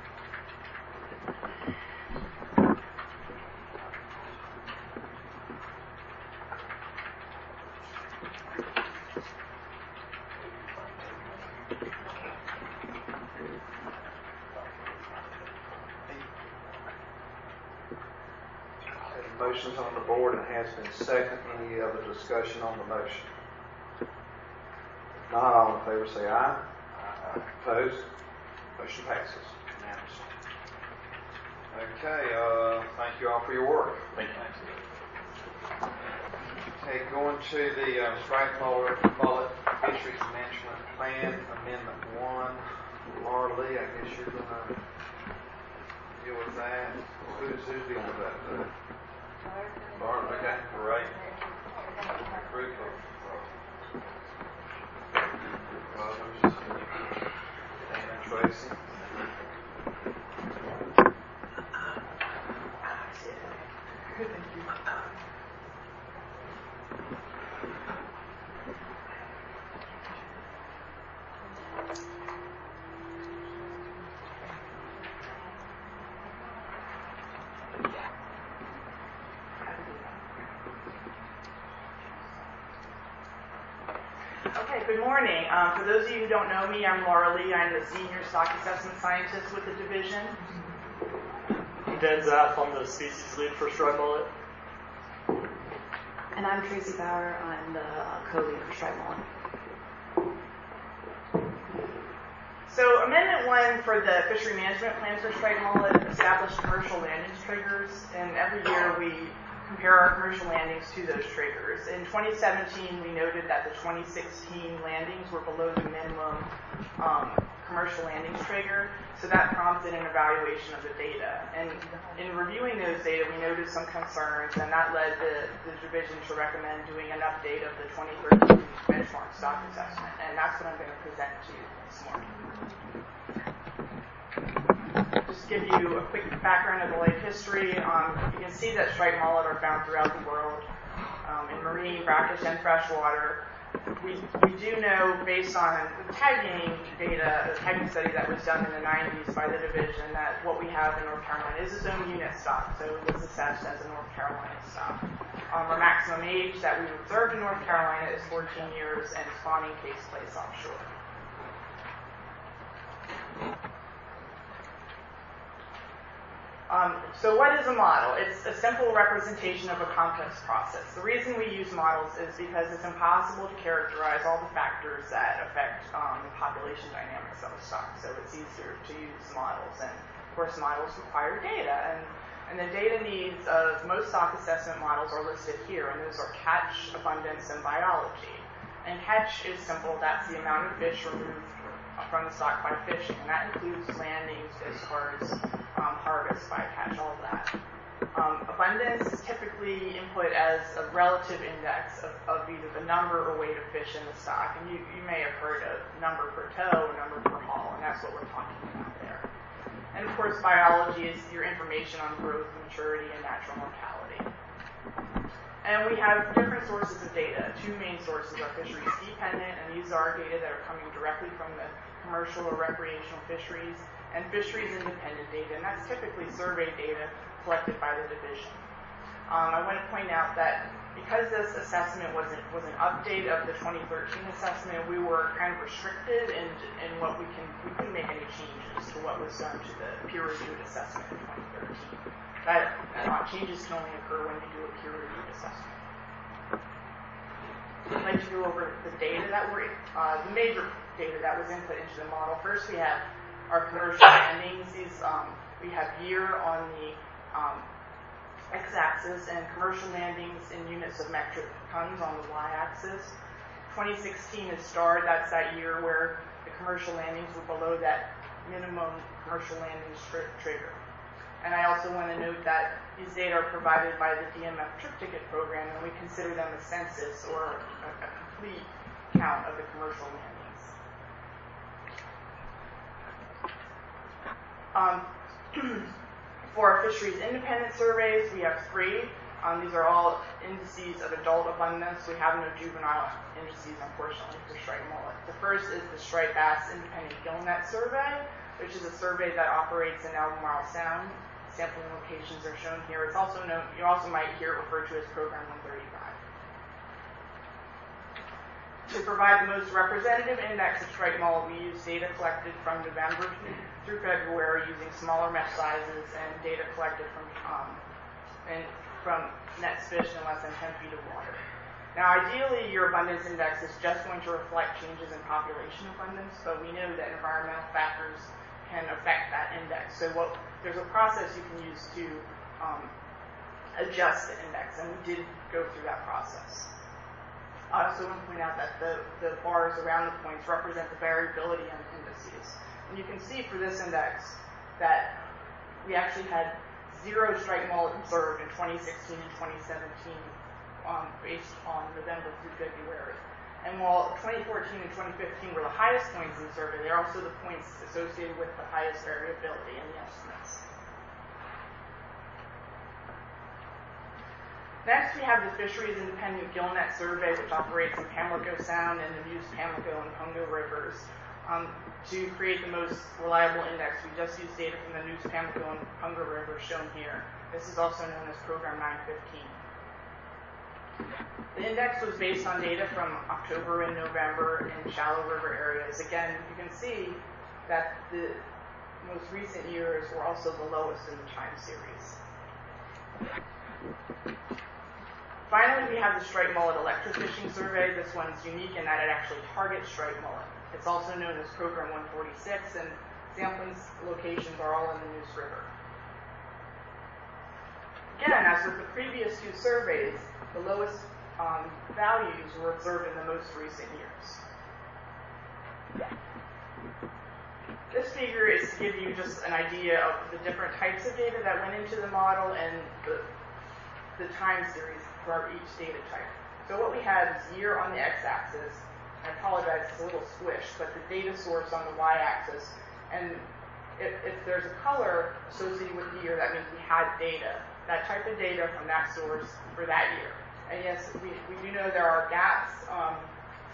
Motion's on the board and has been seconded. Any other discussion on the motion? If not, all in favor say aye. Aye. Opposed? Motion passes unanimously. Okay, thank you all for your work. Thank you. Okay, going to the striped mullet fisheries management plan, Amendment 1. Marley, I guess you're going to deal with that. Who's dealing with that today? Marley, okay, great. Group of brothers, Dan and Tracy. Good morning. For those of you who don't know me, I'm Laura Lee. I'm the Senior Stock Assessment Scientist with the division. I'm Dan Zaff. I'm the species lead for striped mullet. And I'm Tracy Bauer. I'm the co-lead for striped mullet. So Amendment 1 for the fishery management plans for striped mullet established commercial landings triggers, and every year we compare our commercial landings to those triggers. In 2017, we noted that the 2016 landings were below the minimum commercial landings trigger, so that prompted an evaluation of the data. And in reviewing those data, we noted some concerns, and that led the division to recommend doing an update of the 2013 benchmark stock assessment, and that's what I'm going to present to you this morning. Just give you a quick background of the lake history. You can see that striped mullet are found throughout the world in marine, brackish, and freshwater. We do know, based on the tagging data, the tagging study that was done in the 90s by the division, that what we have in North Carolina is its own unit stock, so it was assessed as a North Carolina stock. Our maximum age that we've observed in North Carolina is 14 years, and spawning takes place offshore. So what is a model? It's a simple representation of a complex process. The reason we use models is because it's impossible to characterize all the factors that affect the population dynamics of a stock. So it's easier to use models. And of course, models require data. And the data needs of most stock assessment models are listed here. And those are catch, abundance, and biology. And catch is simple. That's the amount of fish removed from the stock by fishing. And that includes landings, discards, harvest, bycatch, all of that. Abundance is typically input as a relative index of either the number or weight of fish in the stock. And you may have heard of number per tow, number per haul, and that's what we're talking about there. And of course, biology is your information on growth, maturity, and natural mortality. And we have different sources of data. Two main sources are fisheries dependent, and these are data that are coming directly from the commercial or recreational fisheries, and fisheries independent data, and that's typically survey data collected by the division. I want to point out that because this assessment was an update of the 2013 assessment, we were kind of restricted in what we couldn't make any changes to what was done to the peer-reviewed assessment in 2013. That changes can only occur when you do a peer-reviewed assessment. I'd like to go over the data that were the major data that was input into the model. First, we have our commercial landings. We have year on the x-axis and commercial landings in units of metric tons on the y-axis. 2016 is starred. That's that year where the commercial landings were below that minimum commercial landings trigger. And I also want to note that these data are provided by the DMF trip ticket program, and we consider them a census or a complete count of the commercial landings. For our fisheries independent surveys, we have three. These are all indices of adult abundance. We have no juvenile indices, unfortunately, for striped mullet. The first is the striped bass independent gillnet survey, which is a survey that operates in Albemarle Sound. Sampling locations are shown here. It's also known, you also might hear it referred to as Program 135. To provide the most representative index of striped mullet, we use data collected from November through February using smaller mesh sizes and data collected from nets fished in less than 10 feet of water. Now, ideally, your abundance index is just going to reflect changes in population abundance, but we know that environmental factors can affect that index. So there's a process you can use to adjust the index, and we did go through that process. I also want to point out that the bars around the points represent the variability in indices. And you can see for this index that we actually had 0 striped mullet observed in 2016 and 2017 based on November through February. And while 2014 and 2015 were the highest points in the survey, they're also the points associated with the highest variability in the estimates. Next, we have the Fisheries Independent Gillnet Survey, which operates in Pamlico Sound and the Neuse, Pamlico, and Pungo rivers. To create the most reliable index, we just use data from the Neuse, Pamlico, and Pungo rivers shown here. This is also known as Program 915. The index was based on data from October and November in shallow river areas. Again, you can see that the most recent years were also the lowest in the time series. Finally, we have the striped mullet electrofishing survey. This one's unique in that it actually targets striped mullet. It's also known as Program 146, and sampling locations are all in the Neuse River. Again, as with the previous two surveys, the lowest values were observed in the most recent years. This figure is to give you just an idea of the different types of data that went into the model and the time series for each data type. So what we have is year on the x-axis. I apologize, it's a little squished, but the data source on the y-axis. And if there's a color associated with the year, that means we had data, that type of data from that source for that year. And yes, we do know there are gaps.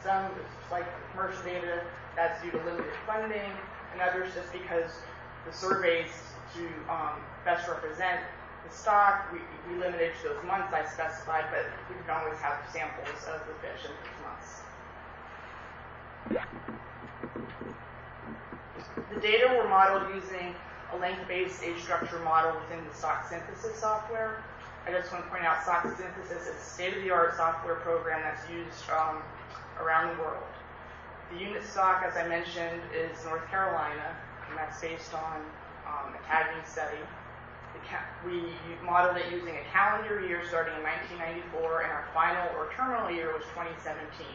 Some, like commercial data, that's due to limited funding, and others just because the surveys to best represent the stock, we limited to those months I specified, but we can always have samples of the fish in those months. The data were modeled using a length-based age structure model within the stock synthesis software. I just want to point out stock synthesis is a state-of-the-art software program that's used around the world. The unit stock, as I mentioned, is North Carolina, and that's based on a tagging study. We modeled it using a calendar year starting in 1994, and our final or terminal year was 2017.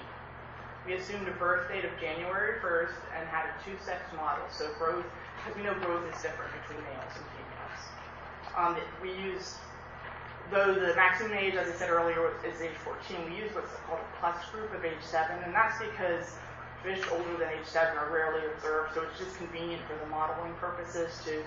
We assumed a birth date of January 1st and had a two-sex model. So growth, because we know growth is different between males and females. We used, though the maximum age, as I said earlier, is age 14, we use what's called a plus group of age 7, and that's because fish older than age 7 are rarely observed, so it's just convenient for the modeling purposes to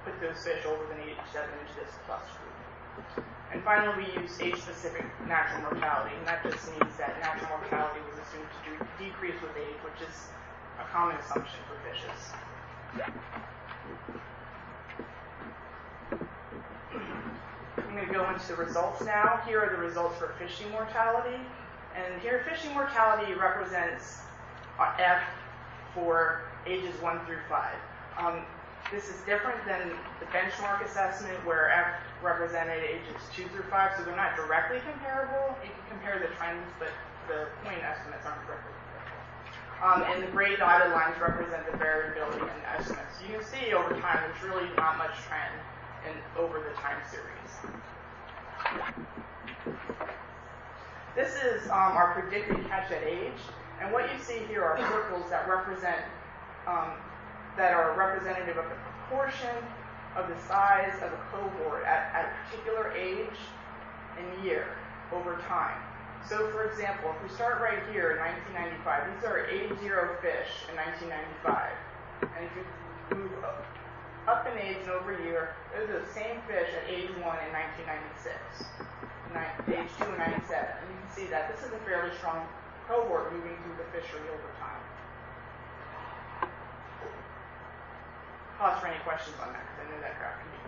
put those fish older than age 7 into this plus group. And finally, we use age-specific natural mortality, and that just means that natural mortality was assumed to decrease with age, which is a common assumption for fishes. I'm going to go into the results now. Here are the results for fishing mortality, and here fishing mortality represents F for ages 1 through 5. This is different than the benchmark assessment where F represented ages 2 through 5, so they're not directly comparable. You can compare the trends, but the point estimates aren't directly comparable. And the gray dotted lines represent the variability in the estimates. You can see over time there's really not much trend over the time series. This is our predicted catch at age, and what you see here are circles that represent that are representative of the proportion of the size of a cohort at a particular age and year over time. So for example, if we start right here in 1995, these are age 0 fish in 1995. And if you move up in age and over a year, those are the same fish at age 1 in 1996, age 2 in 97. And you can see that this is a fairly strong cohort moving through the fishery over time. Pause for any questions on that, because I know that crowd can be.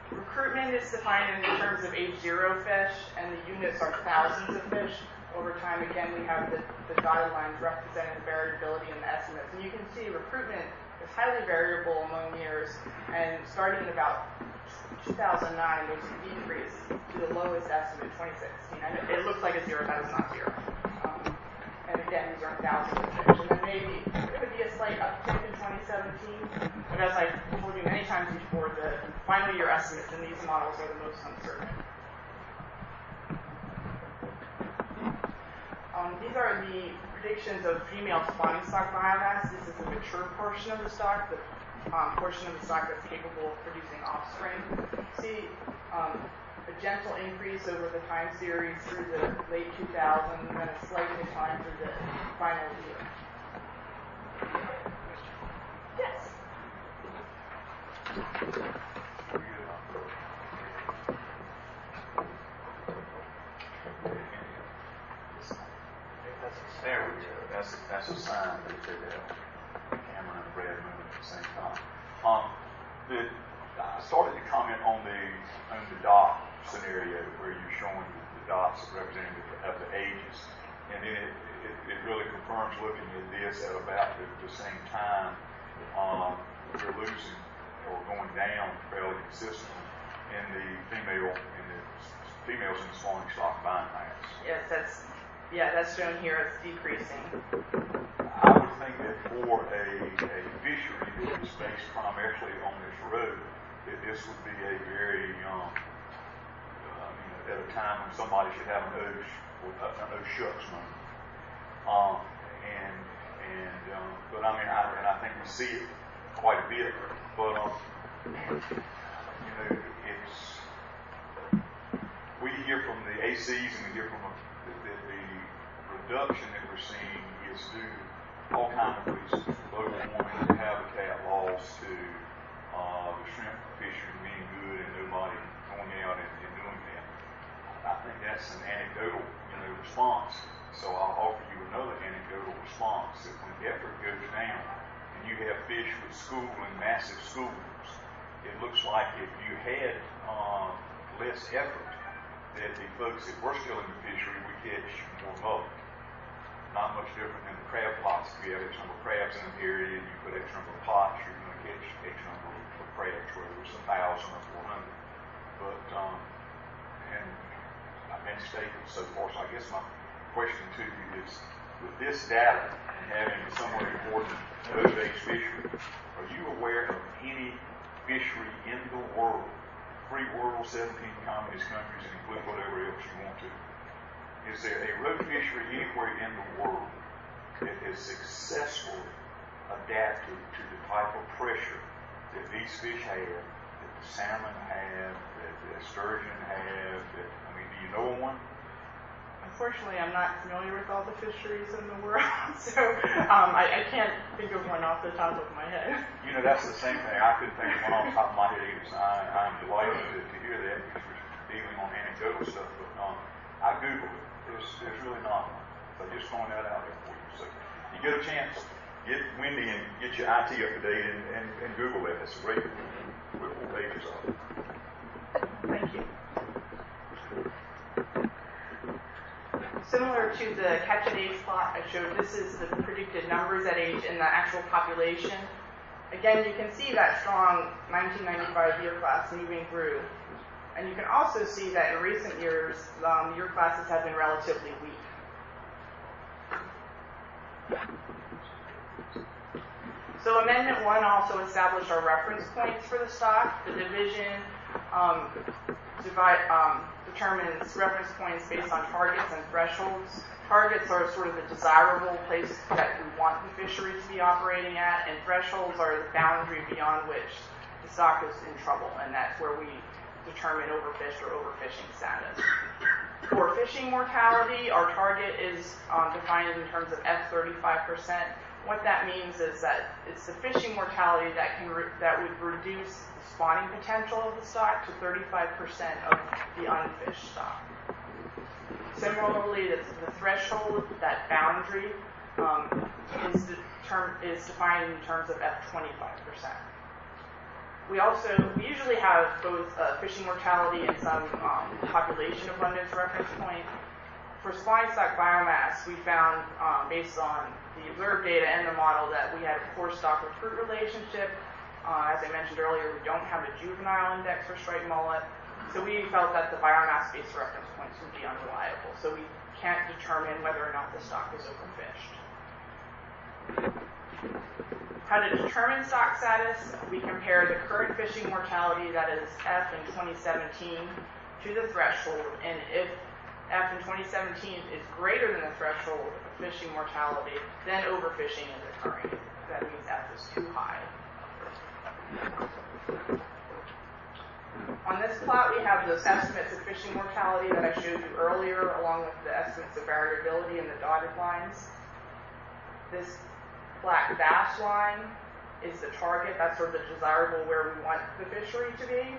Recruitment is defined in terms of age 0 fish, and the units are thousands of fish. Over time, again, we have the dotted lines representing the variability in the estimates. And you can see recruitment is highly variable among years, and starting in about 2009, there's a decrease to the lowest estimate, 2016. And it looks like a 0, that is not 0. And again, these are thousands of fish. And then maybe there could be a slight uptick in 2017. But as I've told you many times before, the final year estimates in these models are the most uncertain. These are the predictions of female spawning stock biomass. This is the mature portion of the stock, the portion of the stock that's capable of producing offspring. See a gentle increase over the time series through the late 2000s, and then a slight decline through the final year. Yes? There we go. That's a sign that they have camera and red moon at the same time. I started to comment on the on the dot scenario where you're showing the dots representative of the ages. And then it really confirms looking at this at about the same time, we're losing or going down fairly consistently in the females in the spawning stock biomass. Yes, that's shown here as decreasing. I would think that for a fishery that is based primarily on this road, that this would be a very, at a time when somebody should have an oh shucks moment. But I mean, I think we see it quite a bit. But we hear from the ACs and we hear from the reduction that we're seeing is due to all kinds of reasons. Global warming, habitat loss, to the shrimp fishery being good and nobody going out and doing that. I think that's an anecdotal, response. So I'll offer you another anecdotal response that when effort goes down and you have fish with massive schools, it looks like if you had less effort, that the folks that were still in the fishery would catch more mullet. Not much different than the crab pots. If you have X number of crabs in an area and you put X number of pots, you're going to catch X number of crabs, whether it's 1,000 or 400. But, and I've been stated so far, so I guess my question to you is, with this data and having a somewhat important nose-age fishery, are you aware of any fishery in the world, free world, 17 communist countries, and include whatever else you want to? Is there a road fishery anywhere in the world that has successfully adapted to the type of pressure that these fish have, that the salmon have, that the sturgeon have? Do you know of one? Unfortunately, I'm not familiar with all the fisheries in the world, so I can't think of one off the top of my head. That's the same thing. I couldn't think of one off the top of my head either. I'm delighted to hear that because we're dealing on anecdotal stuff. But I Googled it. There's really not one. So just throwing that out there for you. So you get a chance, get Wendy and get your IT up to date and Google that. It's a great pages of it. Thank you. Similar to the catch at age plot I showed, this is the predicted numbers at age in the actual population. Again, you can see that strong 1995 year class moving through. And you can also see that in recent years, year classes have been relatively weak. So Amendment 1 also established our reference points for the stock. The division determines reference points based on targets and thresholds. Targets are sort of the desirable place that we want the fishery to be operating at, and thresholds are the boundary beyond which the stock is in trouble, and that's where we determine overfished or overfishing status. For fishing mortality, our target is defined in terms of F35%. What that means is that it's the fishing mortality that would reduce the spawning potential of the stock to 35% of the unfished stock. Similarly, the threshold, that boundary, is defined in terms of F25%. We usually have both fishing mortality and some population abundance reference point. For spawning stock biomass, we found, based on the observed data and the model, that we had a poor stock-recruit relationship. As I mentioned earlier, we don't have a juvenile index for striped mullet, so we felt that the biomass-based reference points would be unreliable. So we can't determine whether or not the stock is overfished. How to determine stock status? We compare the current fishing mortality, that is F in 2017, to the threshold, and if F in 2017 is greater than the threshold of fishing mortality, then overfishing is occurring. That means F is too high. On this plot, we have those estimates of fishing mortality that I showed you earlier, along with the estimates of variability in the dotted lines. This black dashed line is the target. That's sort of the desirable where we want the fishery to be.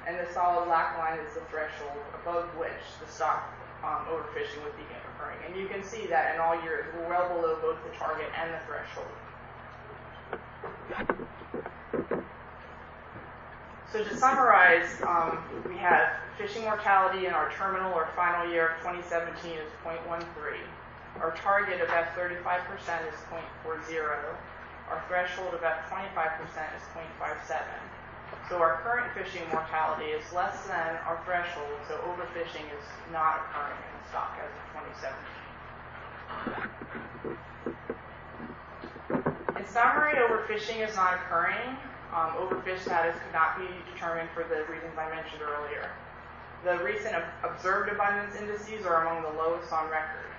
And the solid black line is the threshold above which the stock overfishing would be occurring. And you can see that in all years, we're well below both the target and the threshold. So to summarize, we have fishing mortality in our terminal or final year of 2017 is 0.13. Our target of F35% is 0.40. Our threshold of F25% is 0.57. So our current fishing mortality is less than our threshold, so overfishing is not occurring in the stock as of 2017. In summary, overfishing is not occurring. Overfish status could not be determined for the reasons I mentioned earlier. The recent observed abundance indices are among the lowest on record.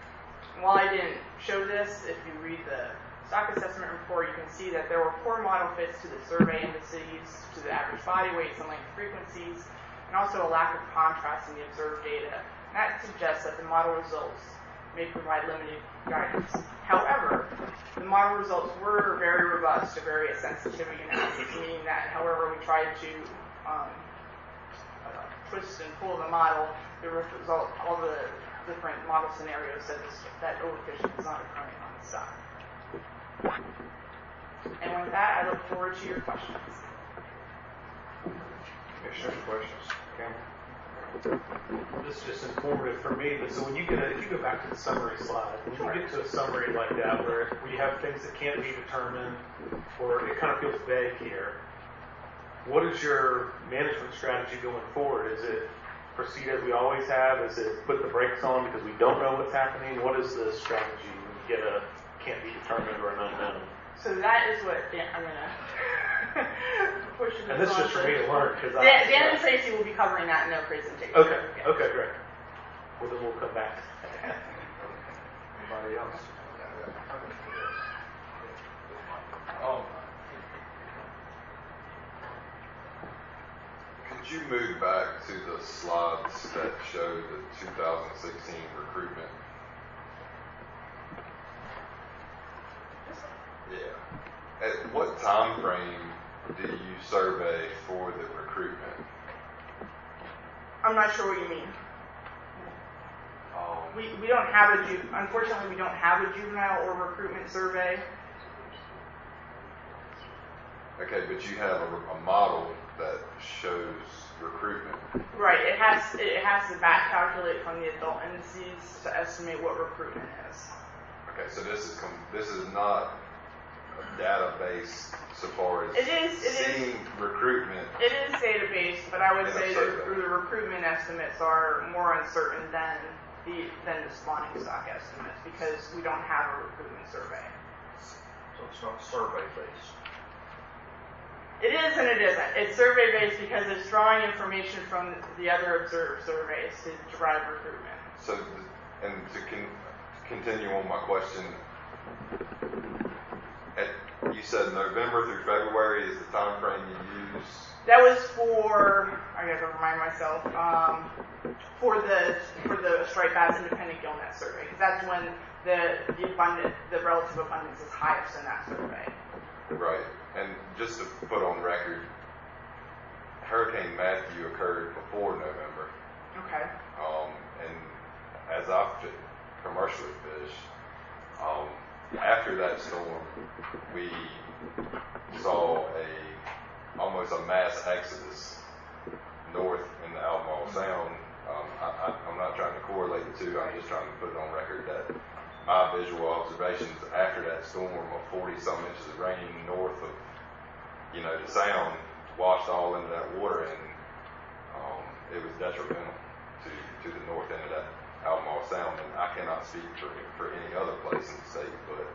And while I didn't show this, if you read the stock assessment report, you can see that there were poor model fits to the survey indices, to the average body weights and length frequencies, and also a lack of contrast in the observed data. And that suggests that the model results may provide limited guidance. However, the model results were very robust to various sensitivity analysis, meaning that however we tried to twist and pull the model, the result, all the different model scenarios said that overfishing is not occurring on the stock. And with that, I look forward to your questions. Commissioner's questions? Cameron? This is just informative for me, but so when if you go back to the summary slide, when you get to a summary like that where we have things that can't be determined, or it kind of feels vague here, what is your management strategy going forward? Is it proceed as we always have? Is it put the brakes on because we don't know what's happening? What is the strategy when you get a can't be determined or an unknown? So that is what I'm going to push it. And this is just for me to learn. Dan and Tracy will be covering that in their presentation. Okay, okay, great. Well, then we'll come back. Anybody else? Could you move back to the slides that show the 2016 recruitment? Yeah. At what time frame do you survey for the recruitment? I'm not sure what you mean. We don't have unfortunately we don't have a juvenile or recruitment survey. Okay, but you have a model that shows recruitment. Right. It has to back calculate from the adult indices to estimate what recruitment is. Okay, so this is not a database so far as seeing recruitment. It is database, but I would say the recruitment estimates are more uncertain than the spawning stock estimates because we don't have a recruitment survey. So it's not survey based. It is and it isn't. It's survey based because it's drawing information from the other observed surveys to derive recruitment. So, and to continue on my question, you said November through February is the time frame you use? That was for, I got to remind myself, for the striped bass independent gillnet survey, because that's when the relative abundance is highest in that survey. Right. And just to put on record, Hurricane Matthew occurred before November. Okay. And as I've commercially fished, after that storm, we saw almost a mass exodus north in the Albemarle Sound. I'm not trying to correlate the two. I'm just trying to put it on record that my visual observations after that storm of 40-some inches of rain north of, the Sound washed all into that water, and it was detrimental to the north end of that Albemarle Sound. And I cannot speak for any other place in the state, but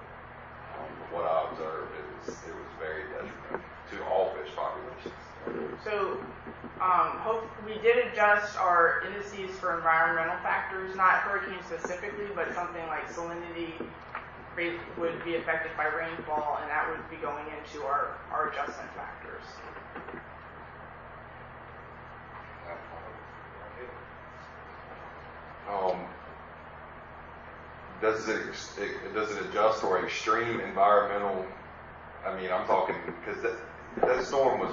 what I observed, it was very detrimental to all fish populations. So we did adjust our indices for environmental factors, not hurricane specifically, but something like salinity would be affected by rainfall, and that would be going into our adjustment factors. Does it adjust for extreme environmental? I mean, I'm talking because that storm was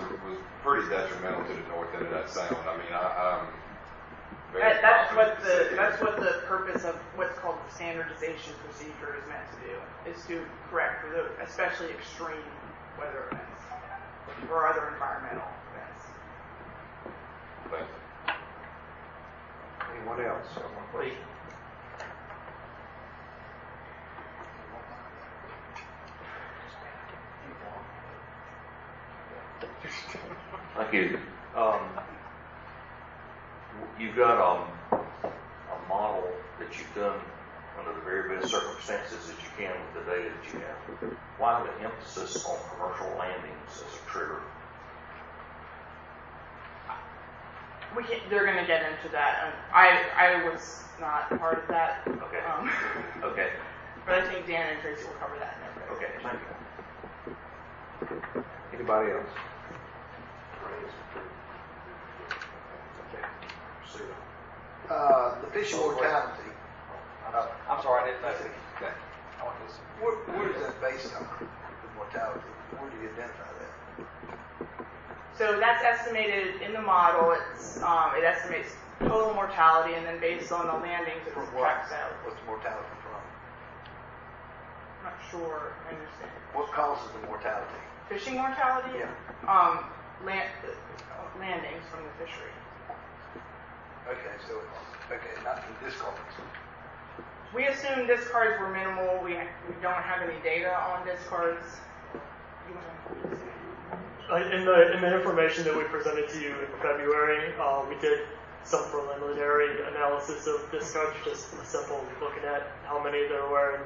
pretty detrimental to the north end of that Sound. I mean, I'm very that's what the purpose of what's called the standardization procedure is meant to do, is to correct for the especially extreme weather events or other environmental events. Thank you. Anyone else have one question? Thank you. You've got a model that you've done under the very best circumstances that you can with the data that you have. Why the emphasis on commercial landings as a trigger? They're going to get into that. I was not part of that. Okay. Okay. But I think Dan and Tracy will cover that in their Okay, thank you. Anybody else? The fish mortality. I'm sorry, I didn't know. Okay. What is that based on, the mortality? Where do you identify that? So that's estimated in the model. It estimates total mortality, and then based on the landings, it tracks out. What's the mortality from? I'm not sure I understand. What causes the mortality? Fishing mortality? Yeah. Landings from the fishery. Okay, so not from discards. We assume discards were minimal. We don't have any data on discards. In the information that we presented to you in February, we did some preliminary analysis of discards, just a simple looking at how many there were, and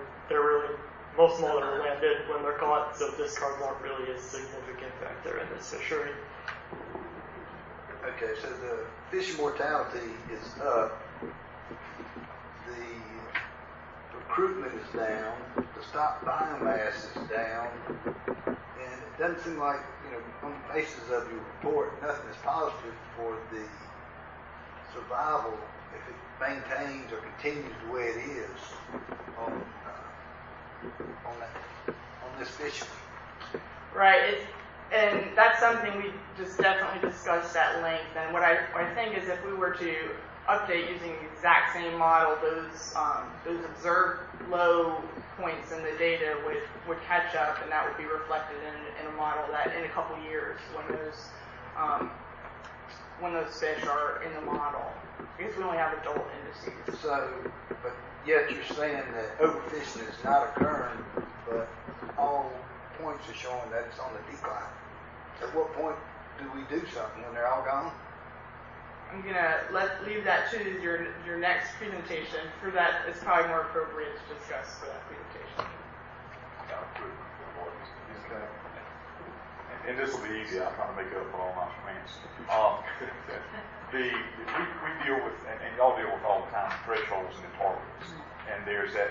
most of them are landed when they're caught, so discards aren't really a significant factor in this fishery. Okay, so the fish mortality is up, the recruitment is down, the stock biomass is down, and it doesn't seem like, on the basis of your report, nothing is positive for the survival if it maintains or continues the way it is on this fishery. Right. And that's something we just definitely discussed at length. And what I think is if we were to update using the exact same model, those observed low points in the data would catch up, and that would be reflected in a model that in a couple years when those fish are in the model. Because we only have adult indices. So, but yet you're saying that overfishing is not occurring, but all points are showing that it's on the decline. At what point do we do something? When they're all gone? I'm gonna leave that to your next presentation. For that, it's probably more appropriate to discuss for that presentation. Okay. And this will be easy. I'm trying to make up for all my comments. We deal with, and y'all deal with all the time, thresholds and targets. And there's that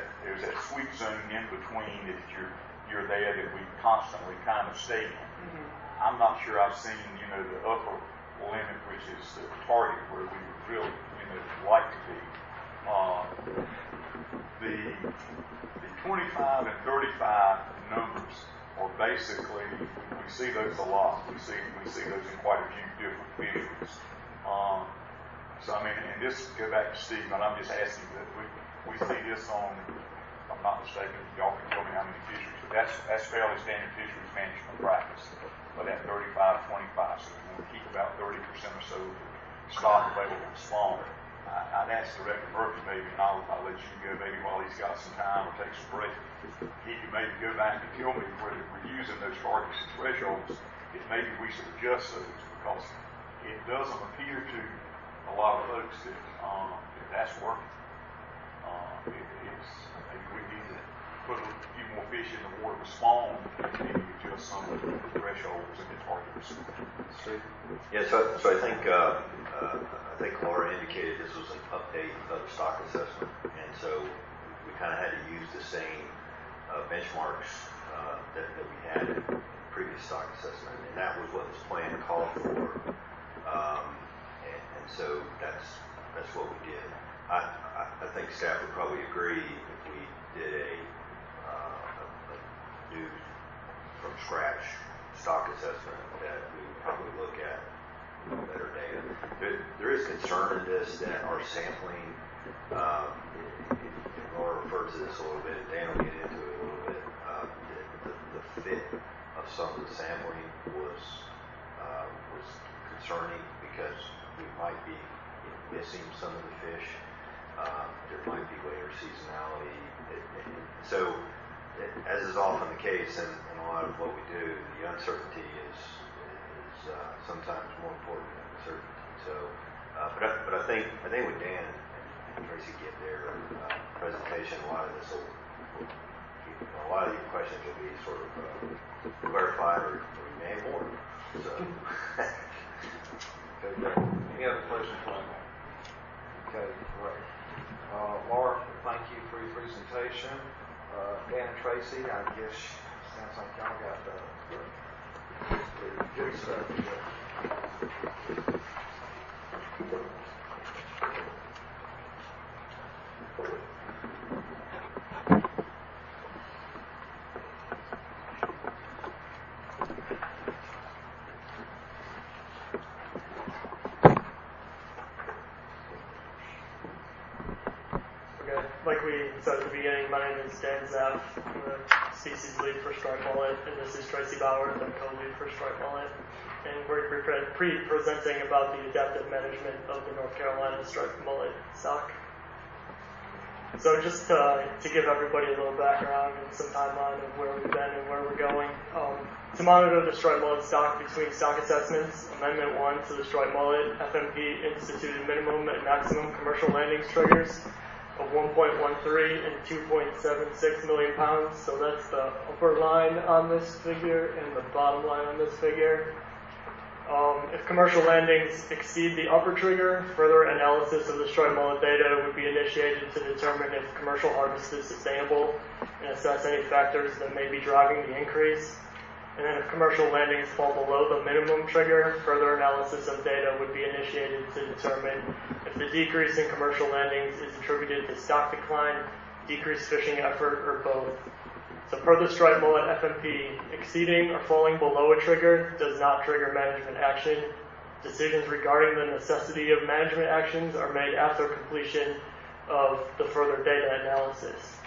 sweet zone in between that you're there that we constantly kind of stay in. Mm-hmm. I'm not sure I've seen, the upper limit, which is the target where we would really, like to be. The 25 and 35 numbers are basically, we see those a lot. We see those in quite a few different fisheries. So I mean, and this go back to Steve, and I'm just asking that we see this on, if I'm not mistaken, y'all can tell me how many fisheries, but that's fairly standard fisheries management practice. But at 35, 25, so we want to keep about 30% or so of the stock available to spawn. I'd ask Director Murphy maybe, and I'll let you go maybe while he's got some time or take some break. He can maybe go back and tell me whether we're using those targets and thresholds, if maybe we should adjust those, because it doesn't appear to a lot of folks that that's working. Maybe we need to put a few more fish in the water to spawn, and maybe adjust some of the thresholds and the targets. Yeah, so I think Laura indicated this was an update of the stock assessment, and so we kind of had to use the same benchmarks that we had in the previous stock assessment, and that was what this plan called for, and so that's what we did. I think staff would probably agree if we did a new from scratch stock assessment that we would probably look at better data. There is concern in this that our sampling, Laura referred to this a little bit, Dan will get into it a little bit, the fit of some of the sampling was concerning because we might be missing some of the fish. There might be later seasonality. As is often the case in a lot of what we do, the uncertainty is sometimes more important than the certainty. So, but I think with Dan and Tracy get their presentation, a lot of your questions will be sort of clarified or made more. So, any other questions? Okay, great. Laura, thank you for your presentation. Dan and Tracy, I guess sounds like y'all got the good stuff. Like we said at the beginning, my name is Dan Zaff. I'm the species lead for striped mullet, and this is Tracy Bauer, the co-lead for striped mullet. And we're presenting about the adaptive management of the North Carolina striped mullet stock. So just to give everybody a little background and some timeline of where we've been and where we're going. To monitor the striped mullet stock between stock assessments, Amendment 1 to the striped mullet FMP instituted minimum and maximum commercial landings triggers of 1.13 and 2.76 million pounds. So that's the upper line on this figure and the bottom line on this figure. If commercial landings exceed the upper trigger, further analysis of the striped mullet data would be initiated to determine if commercial harvest is sustainable and assess any factors that may be driving the increase. And then if commercial landings fall below the minimum trigger, further analysis of data would be initiated to determine if the decrease in commercial landings is attributed to stock decline, decreased fishing effort, or both. So per the striped mullet FMP, exceeding or falling below a trigger does not trigger management action. Decisions regarding the necessity of management actions are made after completion of the further data analysis.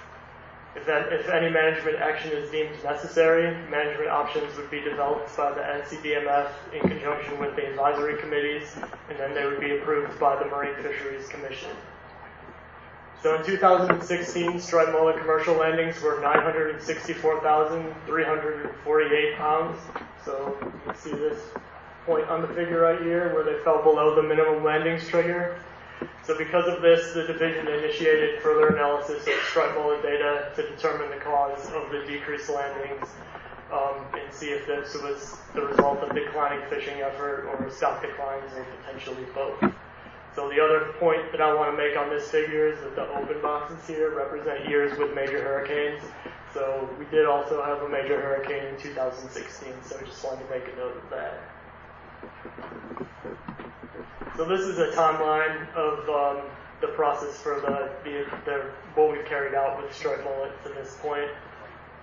If any management action is deemed necessary, management options would be developed by the NCDMF in conjunction with the advisory committees, and then they would be approved by the Marine Fisheries Commission. So in 2016, striped mullet commercial landings were 964,348 pounds. So you can see this point on the figure right here where they fell below the minimum landings trigger. So because of this, the division initiated further analysis of striped mullet data to determine the cause of the decreased landings and see if this was the result of declining fishing effort or stock declines or potentially both. So the other point that I want to make on this figure is that the open boxes here represent years with major hurricanes. So we did also have a major hurricane in 2016, so I just wanted to make a note of that. So this is a timeline of the process for what we've carried out with striped mullet to this point.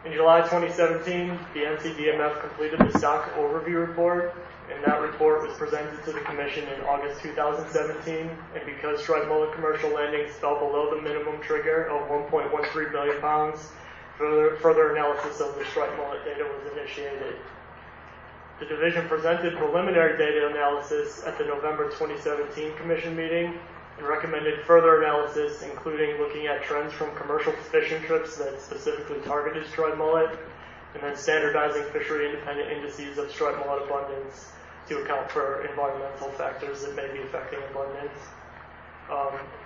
In July 2017, the NCDMF completed the stock overview report, and that report was presented to the Commission in August 2017. And because striped mullet commercial landings fell below the minimum trigger of 1.13 million pounds, further analysis of the striped mullet data was initiated. The division presented preliminary data analysis at the November 2017 Commission meeting and recommended further analysis, including looking at trends from commercial fishing trips that specifically targeted striped mullet, and then standardizing fishery-independent indices of striped mullet abundance to account for environmental factors that may be affecting abundance.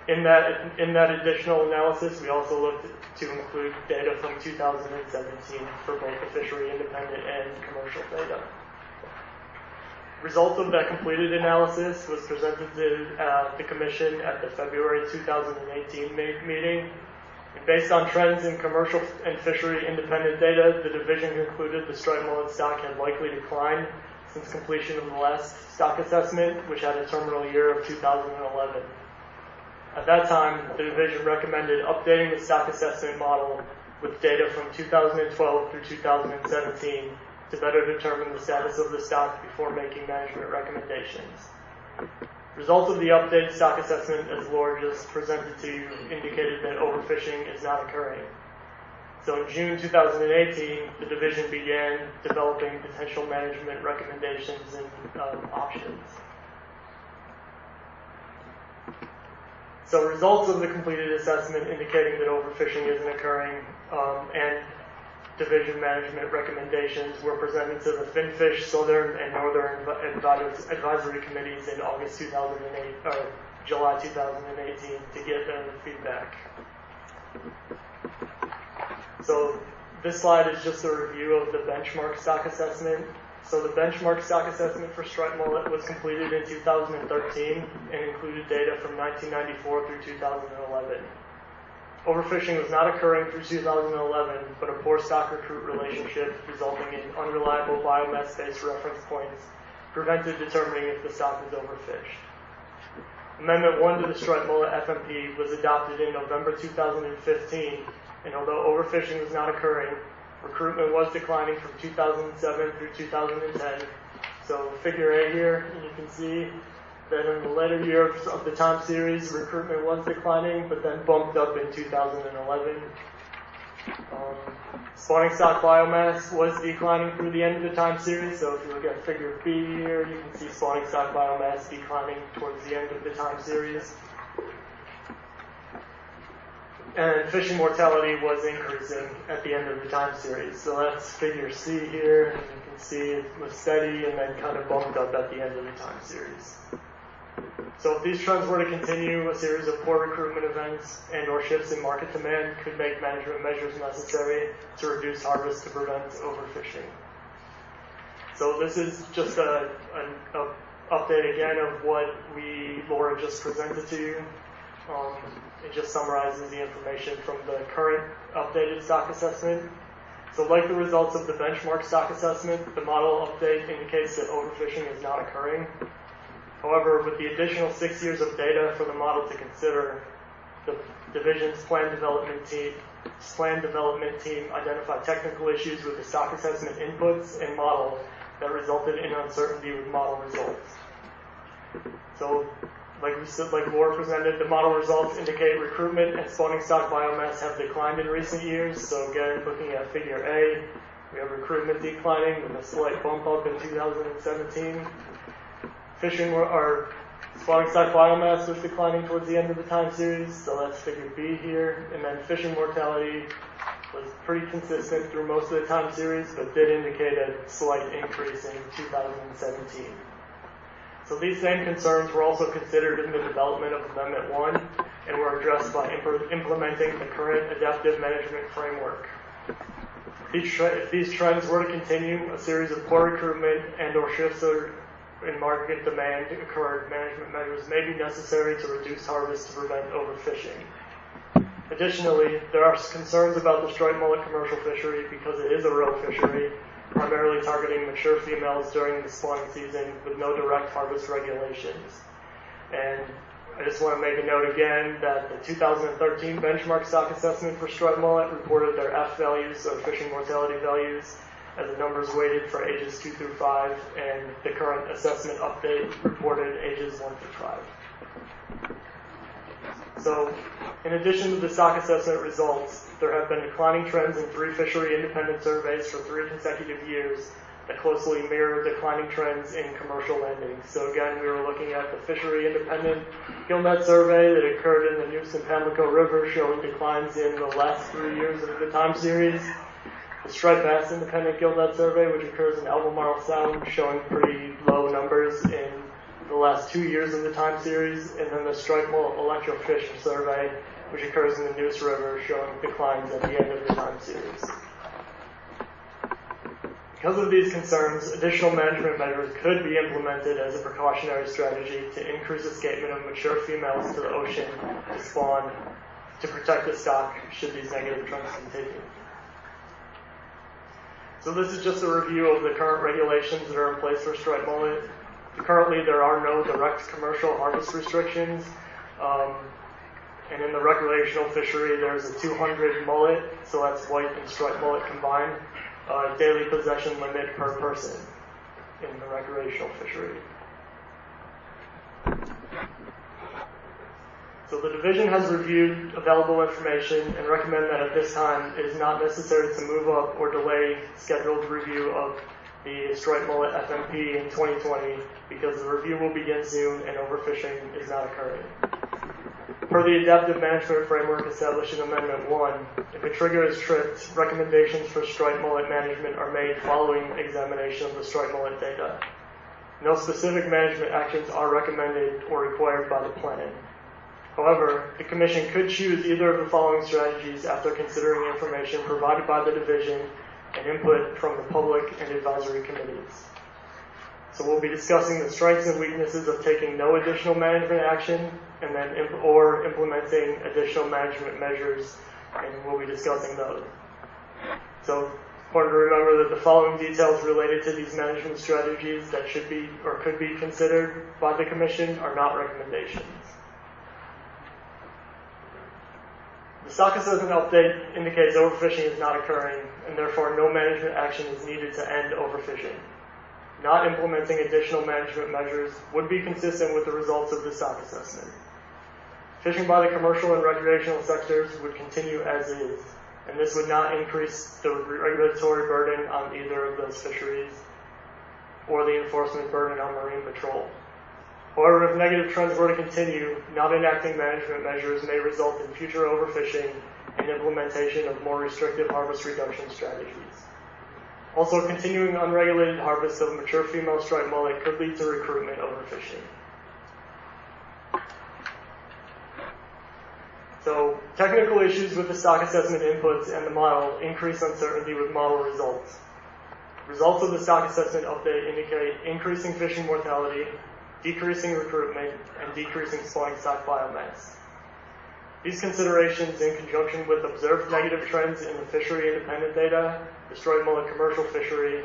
In that additional analysis, we also looked to include data from 2017 for both the fishery-independent and commercial data. Results of that completed analysis was presented to the Commission at the February 2018 meeting. And based on trends in commercial and fishery independent data, the division concluded the striped mullet stock had likely declined since completion of the last stock assessment, which had a terminal year of 2011. At that time, the division recommended updating the stock assessment model with data from 2012 through 2017 to better determine the status of the stock before making management recommendations. Results of the updated stock assessment, as Laura just presented to you, indicated that overfishing is not occurring. So in June 2018, the division began developing potential management recommendations and options. So results of the completed assessment indicating that overfishing isn't occurring, and division management recommendations were presented to the Finfish Southern and Northern Advisory Committees in August 2008, or July 2018 to get their feedback. So this slide is just a review of the benchmark stock assessment. So the benchmark stock assessment for striped mullet was completed in 2013 and included data from 1994 through 2011. Overfishing was not occurring through 2011, but a poor stock-recruit relationship resulting in unreliable biomass-based reference points prevented determining if the stock was overfished. Amendment 1 to the striped mullet FMP was adopted in November 2015, and although overfishing was not occurring, recruitment was declining from 2007 through 2010. So figure A here, and you can see that in the later years of the time series, recruitment was declining, but then bumped up in 2011. Spawning stock biomass was declining through the end of the time series. So if you look at figure B here, you can see spawning stock biomass declining towards the end of the time series. And fishing mortality was increasing at the end of the time series. So that's figure C here, and you can see it was steady and then kind of bumped up at the end of the time series. So if these trends were to continue, a series of poor recruitment events and or shifts in market demand could make management measures necessary to reduce harvest to prevent overfishing. So this is just an update again of what Laura just presented to you. It just summarizes the information from the current updated stock assessment. So like the results of the benchmark stock assessment, the model update indicates that overfishing is not occurring. However, with the additional 6 years of data for the model to consider, the division's plan development team identified technical issues with the stock assessment inputs and model that resulted in uncertainty with model results. So, like Laura presented, the model results indicate recruitment and spawning stock biomass have declined in recent years. So again, looking at figure A, we have recruitment declining with a slight bump up in 2017. Fishing or spawning stock biomass was declining towards the end of the time series, so that's figure B here. And then fishing mortality was pretty consistent through most of the time series, but did indicate a slight increase in 2017. So these same concerns were also considered in the development of Amendment 1 and were addressed by implementing the current adaptive management framework. If these trends were to continue, a series of poor recruitment and or shifts in market demand occurred, management measures may be necessary to reduce harvest to prevent overfishing. Additionally, there are concerns about the striped mullet commercial fishery because it is a roe fishery, primarily targeting mature females during the spawning season with no direct harvest regulations. And I just want to make a note again that the 2013 benchmark stock assessment for striped mullet reported their F values, or fishing mortality values, as the numbers weighted for ages 2 through 5, and the current assessment update reported ages 1 through 5. So, in addition to the stock assessment results, there have been declining trends in 3 fishery independent surveys for 3 consecutive years that closely mirror declining trends in commercial landings. So again, we were looking at the fishery independent gillnet survey that occurred in the Neuse and Pamlico River, showing declines in the last 3 years of the time series. The striped bass independent gillnet survey, which occurs in Albemarle Sound, showing pretty low numbers in the last 2 years of the time series. And then the striped mullet electrofish survey, which occurs in the Neuse River, showing declines at the end of the time series. Because of these concerns, additional management measures could be implemented as a precautionary strategy to increase escapement of mature females to the ocean to spawn to protect the stock should these negative trends continue. So this is just a review of the current regulations that are in place for striped mullet. Currently, there are no direct commercial harvest restrictions. And in the recreational fishery, there's a 200 mullet, so that's white and striped mullet combined, daily possession limit per person in the recreational fishery. So the division has reviewed available information and recommend that at this time it is not necessary to move up or delay scheduled review of the striped mullet FMP in 2020 because the review will begin soon and overfishing is not occurring. Per the adaptive management framework established in Amendment 1, if a trigger is tripped, recommendations for striped mullet management are made following examination of the striped mullet data. No specific management actions are recommended or required by the plan. However, the Commission could choose either of the following strategies after considering information provided by the Division and input from the public and advisory committees. So we'll be discussing the strengths and weaknesses of taking no additional management action and then implementing additional management measures, and we'll be discussing those. So important to remember that the following details related to these management strategies that should be or could be considered by the Commission are not recommendations. The stock assessment update indicates overfishing is not occurring, and therefore no management action is needed to end overfishing. Not implementing additional management measures would be consistent with the results of the stock assessment. Fishing by the commercial and recreational sectors would continue as is, and this would not increase the regulatory burden on either of those fisheries or the enforcement burden on Marine Patrol. However, if negative trends were to continue, not enacting management measures may result in future overfishing and implementation of more restrictive harvest reduction strategies. Also, continuing unregulated harvest of mature female striped mullet could lead to recruitment overfishing. So, technical issues with the stock assessment inputs and the model increase uncertainty with model results. Results of the stock assessment update indicate increasing fishing mortality, decreasing recruitment, and decreasing spawning stock biomass. These considerations, in conjunction with observed negative trends in the fishery independent data, the striped mullet commercial fishery,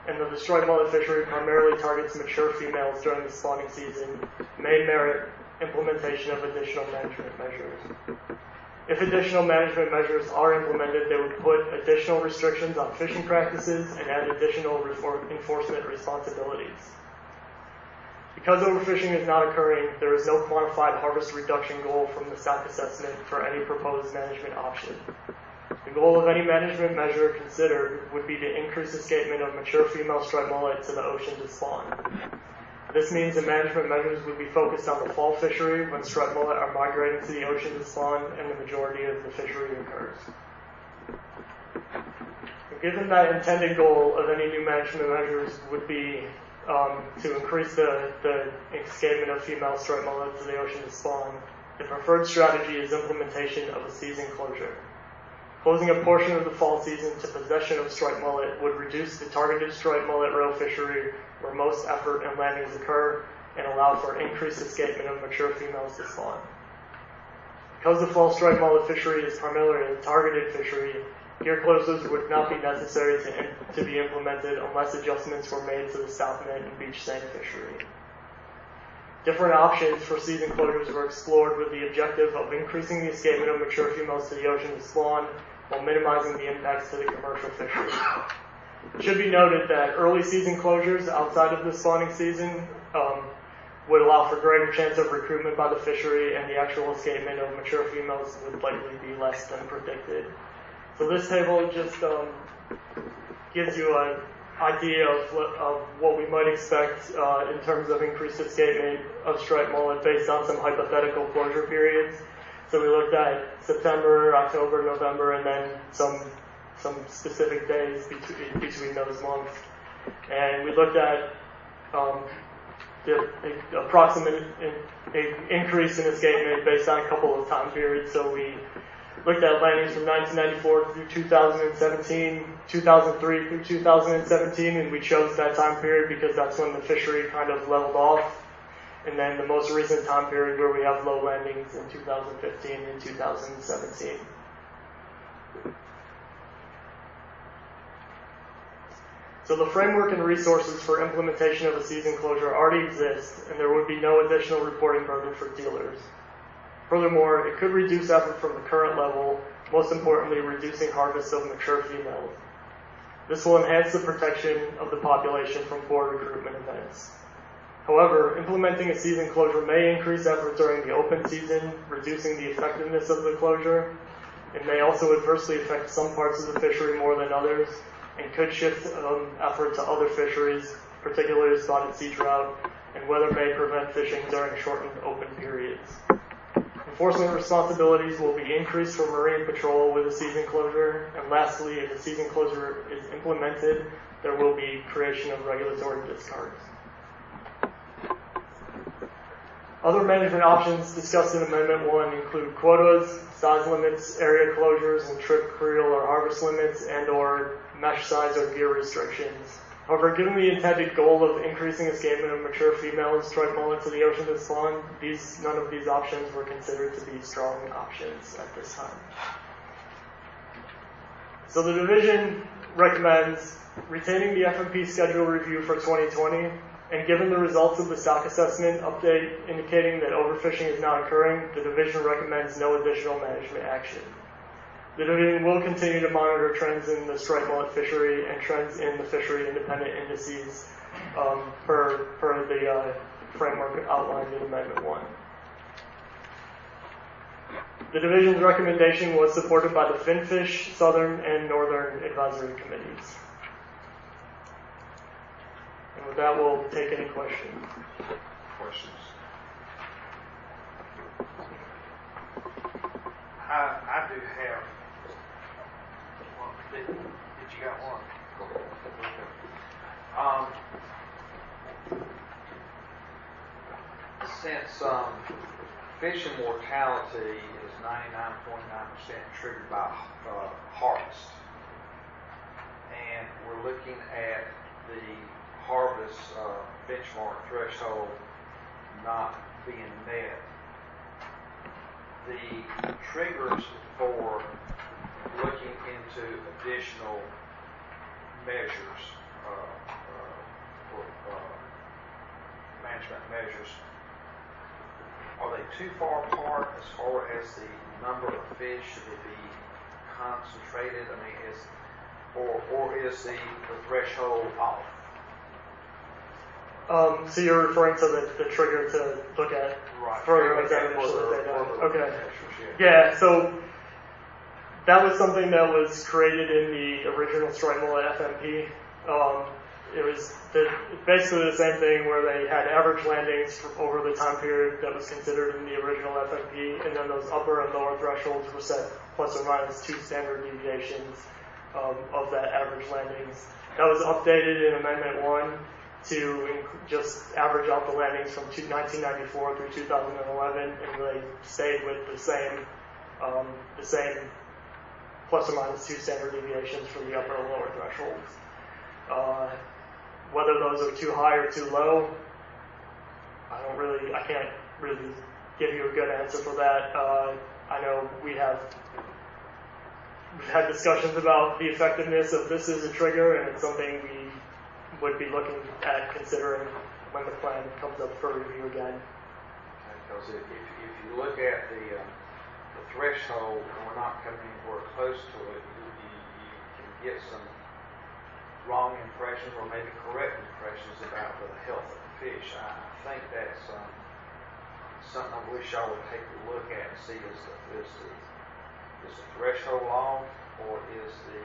and the striped mullet fishery primarily targets mature females during the spawning season, may merit implementation of additional management measures. If additional management measures are implemented, they would put additional restrictions on fishing practices and add additional enforcement responsibilities. Because overfishing is not occurring, there is no quantified harvest reduction goal from the stock assessment for any proposed management option. The goal of any management measure considered would be to increase escapement of mature female striped mullet to the ocean to spawn. This means that management measures would be focused on the fall fishery when striped mullet are migrating to the ocean to spawn and the majority of the fishery occurs. Given that intended goal of any new management measures would be to increase the escapement of female striped mullet to the ocean to spawn, the preferred strategy is implementation of a season closure. Closing a portion of the fall season to possession of striped mullet would reduce the targeted striped mullet roe fishery where most effort and landings occur and allow for increased escapement of mature females to spawn. Because the fall striped mullet fishery is primarily a targeted fishery, gear closures would not be necessary to be implemented unless adjustments were made to the South Net and Beach Seine fishery. Different options for season closures were explored with the objective of increasing the escapement of mature females to the ocean to spawn while minimizing the impacts to the commercial fishery. It should be noted that early season closures outside of the spawning season would allow for greater chance of recruitment by the fishery, and the actual escapement of mature females would likely be less than predicted. So this table just gives you an idea of what we might expect in terms of increased escapement of striped mullet based on some hypothetical closure periods. So we looked at September, October, November, and then some specific days between those months. And we looked at the approximate increase in escapement based on a couple of time periods. So we looked at landings from 1994 through 2017, 2003 through 2017, and we chose that time period because that's when the fishery kind of leveled off. And then the most recent time period where we have low landings in 2015 and 2017. So the framework and resources for implementation of a season closure already exist, and there would be no additional reporting burden for dealers. Furthermore, it could reduce effort from the current level, most importantly, reducing harvests of mature females. This will enhance the protection of the population from board recruitment events. However, implementing a season closure may increase effort during the open season, reducing the effectiveness of the closure. It may also adversely affect some parts of the fishery more than others, and could shift effort to other fisheries, particularly spotted sea trout, and weather may prevent fishing during shortened open periods. Enforcement responsibilities will be increased for Marine Patrol with a season closure. And lastly, if a season closure is implemented, there will be creation of regulatory discards. Other management options discussed in Amendment 1 include quotas, size limits, area closures, and trip, creel, or harvest limits, and/or mesh size or gear restrictions. However, given the intended goal of increasing escapement of mature females striped mullet to the ocean to spawn, none of these options were considered to be strong options at this time. So the division recommends retaining the FMP schedule review for 2020, and given the results of the stock assessment update indicating that overfishing is not occurring, the division recommends no additional management action. The division will continue to monitor trends in the striped mullet fishery and trends in the fishery independent indices per the framework outlined in Amendment 1. The division's recommendation was supported by the Finfish, Southern, and Northern Advisory Committees. And with that, we'll take any questions. I do have one. Did you got one? Since fishing mortality is 99.9% triggered by harvest, and we're looking at the harvest benchmark threshold not being met, the triggers for looking into additional measures, management measures, are they too far apart as far as the number of fish? Should it be concentrated? I mean, or is the threshold off? So you're referring to the trigger to look at further examination of the data. Okay. Yeah, so that was something that was created in the original striped mullet FMP. It was basically the same thing where they had average landings over the time period that was considered in the original FMP, and then those upper and lower thresholds were set plus or minus 2 standard deviations of that average landings. That was updated in Amendment 1 to just average out the landings from 1994 through 2011, and they stayed with the same plus or minus 2 standard deviations for the upper and lower thresholds. Whether those are too high or too low, I can't really give you a good answer for that. I know we've had discussions about the effectiveness of this as a trigger, and it's something we would be looking at considering when the plan comes up for review again. Because if you look at the threshold and we're not coming anywhere close to it, you can get some wrong impressions or maybe correct impressions about the health of the fish. I think that's something I wish y'all would take a look at and see is the threshold long, or is the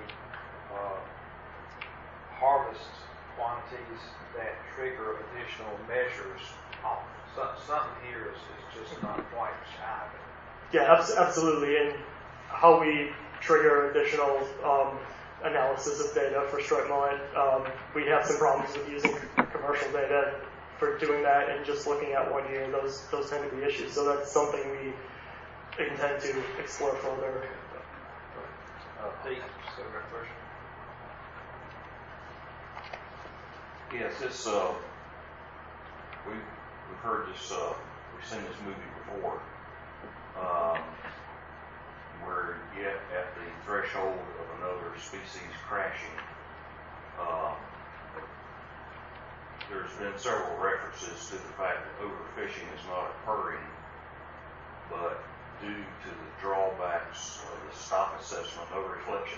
harvest quantities that trigger additional measures off. Something here is just not quite shy. Yeah, absolutely. And how we trigger additional analysis of data for striped mullet, we have some problems with using commercial data for doing that, and just looking at 1 year, those tend to be issues. So that's something we intend to explore further. Pete, so your question. Yes, this we've heard this, we've seen this movie before, where you get at the threshold of another species crashing. There's been several references to the fact that overfishing is not occurring, but due to the drawbacks of the stock assessment, no reflection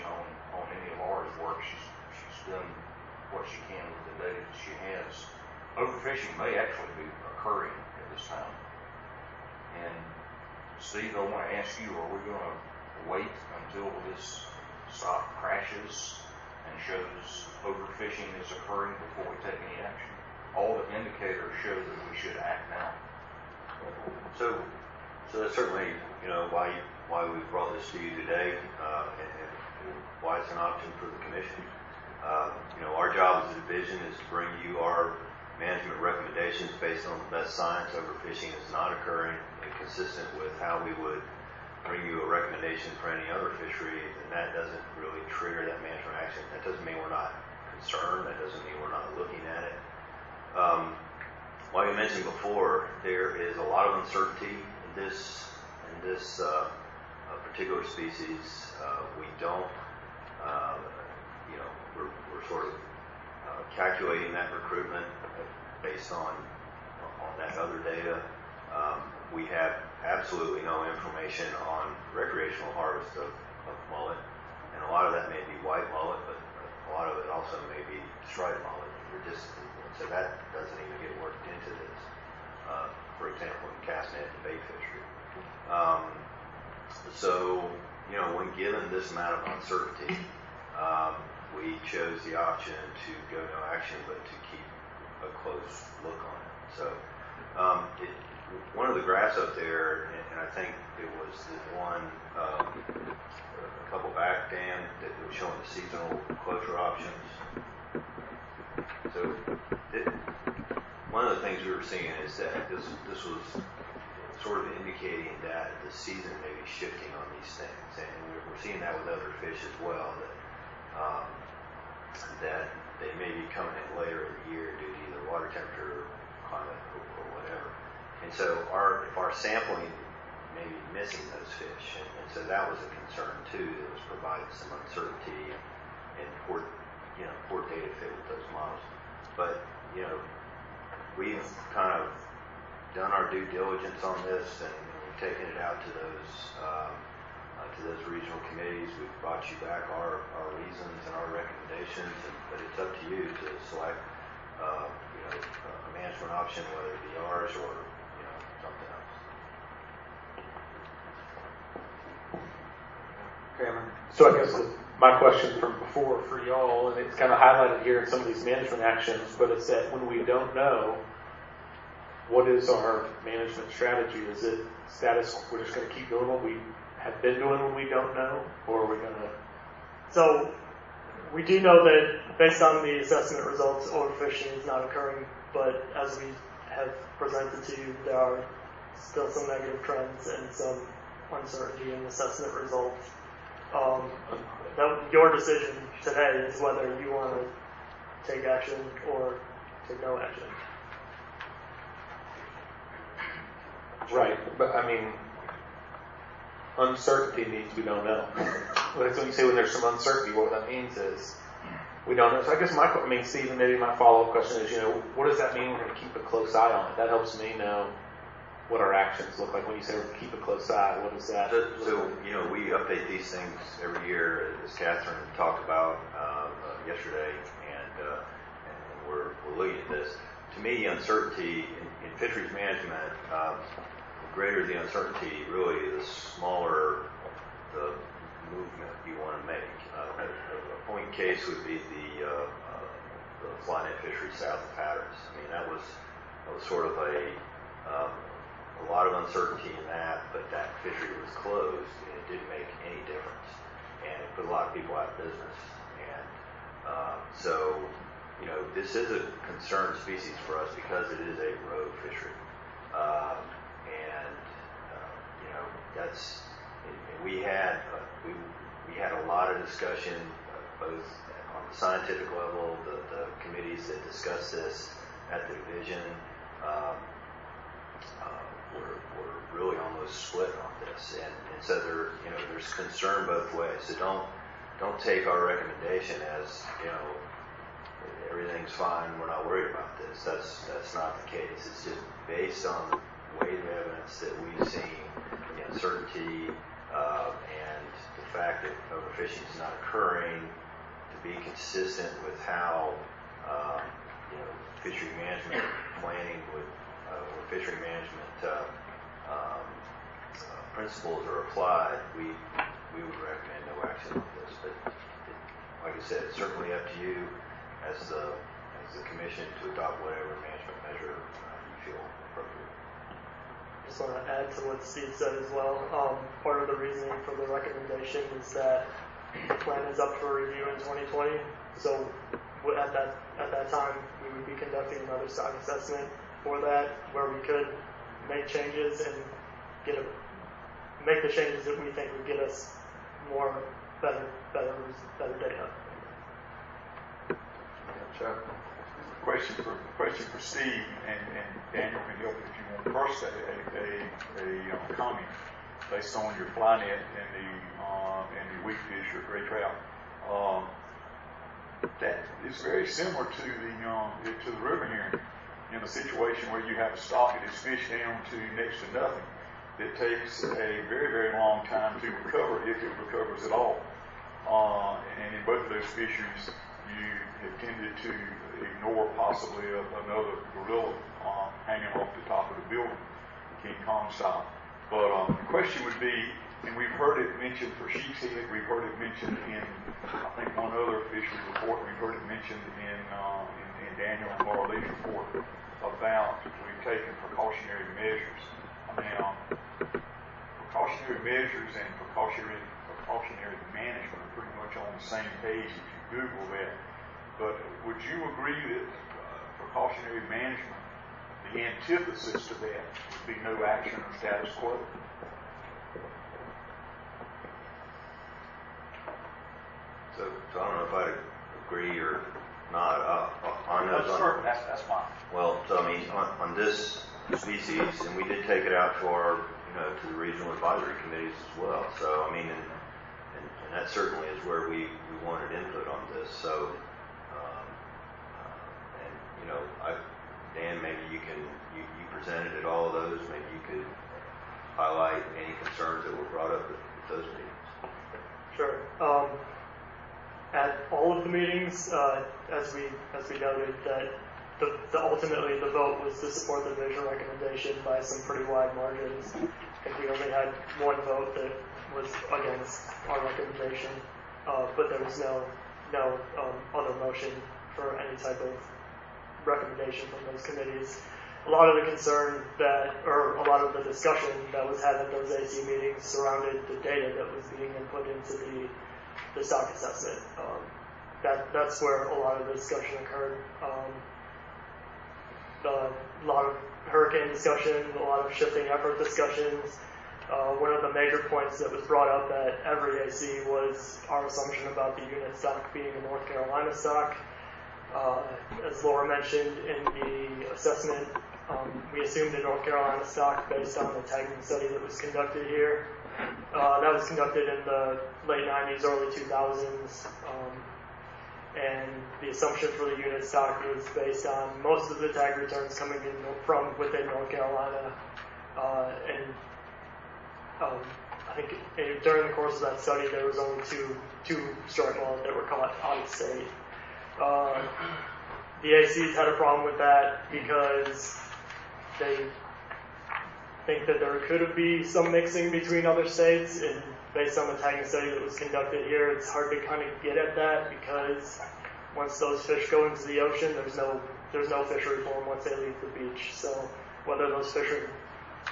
on any of ours work. She's done what she can with the data that she has. Overfishing may actually be occurring at this time. And Steve, I want to ask you, are we going to wait until this stock crashes and shows overfishing is occurring before we take any action? All the indicators show that we should act now. So So that's certainly, why we brought this to you today, and why it's an option for the commission. Our job as a division is to bring you our management recommendations based on the best science. Overfishing is not occurring, and consistent with how we would bring you a recommendation for any other fishery, and that doesn't really trigger that management action. That doesn't mean we're not concerned. That doesn't mean we're not looking at it. Like I mentioned before, there is a lot of uncertainty in this particular species. We don't, we're sort of calculating that recruitment based on that other data. We have absolutely no information on recreational harvest of mullet, and a lot of that may be white mullet, but a lot of it also may be striped mullet. So that doesn't even get worked into this. For example, in cast net and bait fishery. When given this amount of uncertainty, we chose the option to go no action, but to keep a close look on it. So one of the graphs up there, and I think it was the one a couple back, Dan, that was showing the seasonal closure options. So one of the things we were seeing is that this was sort of indicating that the season may be shifting on these things, and we're seeing that with other fish as well, that they may be coming in later in the year due to either water temperature, climate, or whatever. And so if our sampling may be missing those fish, and so that was a concern too, that was providing some uncertainty and poor data fit with those models. But we've kind of done our due diligence on this, and we've taken it out to those regional committees. We've brought you back our reasons and our recommendations, but it's up to you to select a management option, whether it be ours or something else. Cameron. So I guess my question from before for y'all, and it's kind of highlighted here in some of these management actions, but it's that when we don't know, what is our management strategy? Is it status, we're just going to keep doing what we have been doing when we don't know, or are we going to... So we do know that based on the assessment results, overfishing is not occurring, but as we have presented to you, there are still some negative trends and some uncertainty in assessment results. Your decision today is whether you want to take action or take no action. Right, but I mean, uncertainty means we don't know. But when you say when there's some uncertainty, what that means is we don't know. So I guess Stephen, maybe my follow-up question is, what does that mean we're going to keep a close eye on it? That helps me know what our actions look like. When you say we're keep a close eye, what does that look like? We update these things every year, as Catherine talked about yesterday, and we're looking at this. To me, uncertainty in fisheries management, the greater the uncertainty, really, the smaller the movement you want to make. A point case would be the Flounder fishery south of Patterns. I mean, that was sort of a lot of uncertainty in that, but that fishery was closed, and it didn't make any difference, and it put a lot of people out of business. And this is a concerned species for us because it is a rogue fishery, we had a lot of discussion, both on the scientific level, the committees that discuss this at the division. We're really almost split on this, and so there's concern both ways. So don't take our recommendation as everything's fine, we're not worried about this. That's not the case. It's just based on the weight of evidence that we've seen, the uncertainty, and the fact that overfishing is not occurring, to be consistent with how fishery management planning or fishery management principles are applied. We would recommend no action on this, but like I said, it's certainly up to you as the commission to adopt whatever management measure you feel appropriate. just want to add to what Steve said as well. Part of the reasoning for the recommendation is that the plan is up for review in 2020. So at that time, we would be conducting another stock assessment for that, where we could make changes and make the changes that we think would get us better data. Question for Steve, and Daniel can help if you want. First, a comment based on your fly net and the weak fish or gray trout. That is very similar to the river heron. In a situation where you have a stock that is fished down to next to nothing, it takes a very, very long time to recover, if it recovers at all. And in both of those fisheries, you have tended to ignore possibly another gorilla hanging off the top of the building, King Kong style. But the question would be, and we've heard it mentioned for sheep's head, we've heard it mentioned in, I think, one other fishery report, we've heard it mentioned in Daniel and Laura Lee's report about we've taken precautionary measures. Now, precautionary measures and precautionary management are pretty much on the same page if you Google that. But would you agree that precautionary management, the antithesis to that, would be no action or status quo? So I don't know if I agree or not. That's fine. Well, so I mean, on this species, and we did take it out to our, to the regional advisory committees as well. So I mean, and that certainly is where we wanted input on this. So, Dan, maybe you presented at all of those. Maybe you could highlight any concerns that were brought up at those meetings. Sure. At all of the meetings, as we noted, that ultimately the vote was to support the division recommendation by some pretty wide margins. I think we only had one vote that was against our recommendation, but there was no other motion for any type of recommendation from those committees. A lot of the concern or a lot of the discussion that was had at those AC meetings surrounded the data that was being input into the stock assessment. That's where a lot of the discussion occurred. A lot of hurricane discussion, a lot of shifting effort discussions. One of the major points that was brought up at every AC was our assumption about the unit stock being a North Carolina stock. As Laura mentioned in the assessment, we assumed a North Carolina stock based on the tagging study that was conducted here. That was conducted in the late 90s, early 2000s. And the assumption for the unit stock was based on most of the tag returns coming in from within North Carolina. I think during the course of that study, there was only two strike laws that were caught out of state. The ACs had a problem with that because they think that there could be some mixing between other states, and based on the tagging study that was conducted here, it's hard to kind of get at that because once those fish go into the ocean, there's no fishery for them once they leave the beach. So whether those fish are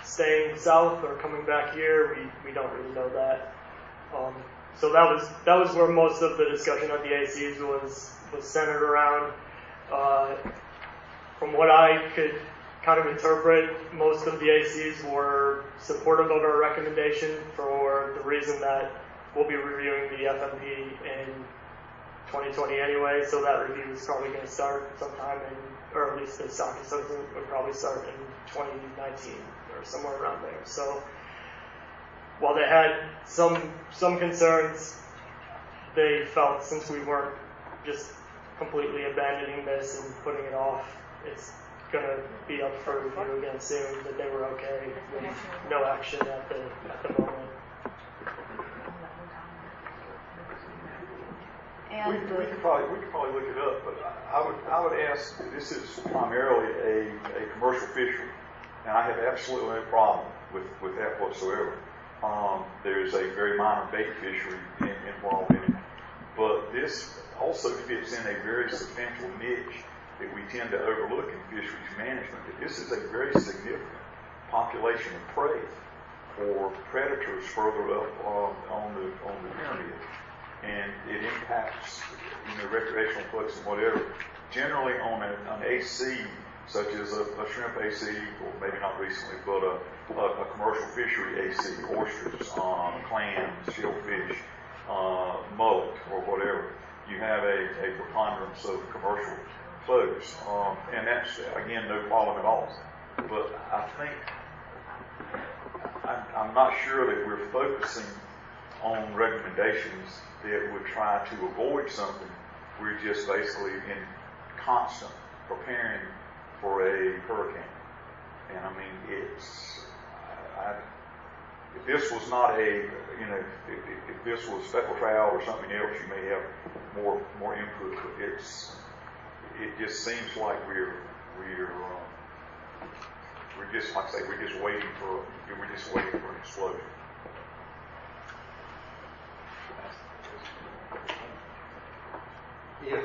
staying south or coming back here, we don't really know that. So that was where most of the discussion at the ACs was centered around. From what I could kind of interpret, most of the ACs were supportive of our recommendation for the reason that we'll be reviewing the FMP in 2020 anyway, so that review is probably going to start sometime or at least the stock assessment would probably start in 2019 or somewhere around there. So while they had some concerns, they felt since we weren't just completely abandoning this and putting it off, it's going to be up for review again soon, that they were okay with no action at the moment. We could probably look it up, but I would ask, this is primarily a commercial fishery, and I have absolutely no problem with that whatsoever. There's a very minor bait fishery involved in it, but this also fits in a very substantial niche that we tend to overlook in fisheries management. This is a very significant population of prey for predators further up on the pyramid, and it impacts recreational folks and whatever. Generally, on an AC, such as a shrimp AC, or maybe not recently, but a commercial fishery AC, oysters, clams, shellfish, mullet, or whatever, you have a preponderance of commercial folks, and that's again no problem at all. But I think I'm not sure that we're focusing on recommendations that would try to avoid something. We're just basically in constant preparing for a hurricane. And I mean, if this was not if this was speckled trout or something else, you may have more input. But it just seems like we're just, like I say, we're just waiting for an explosion. If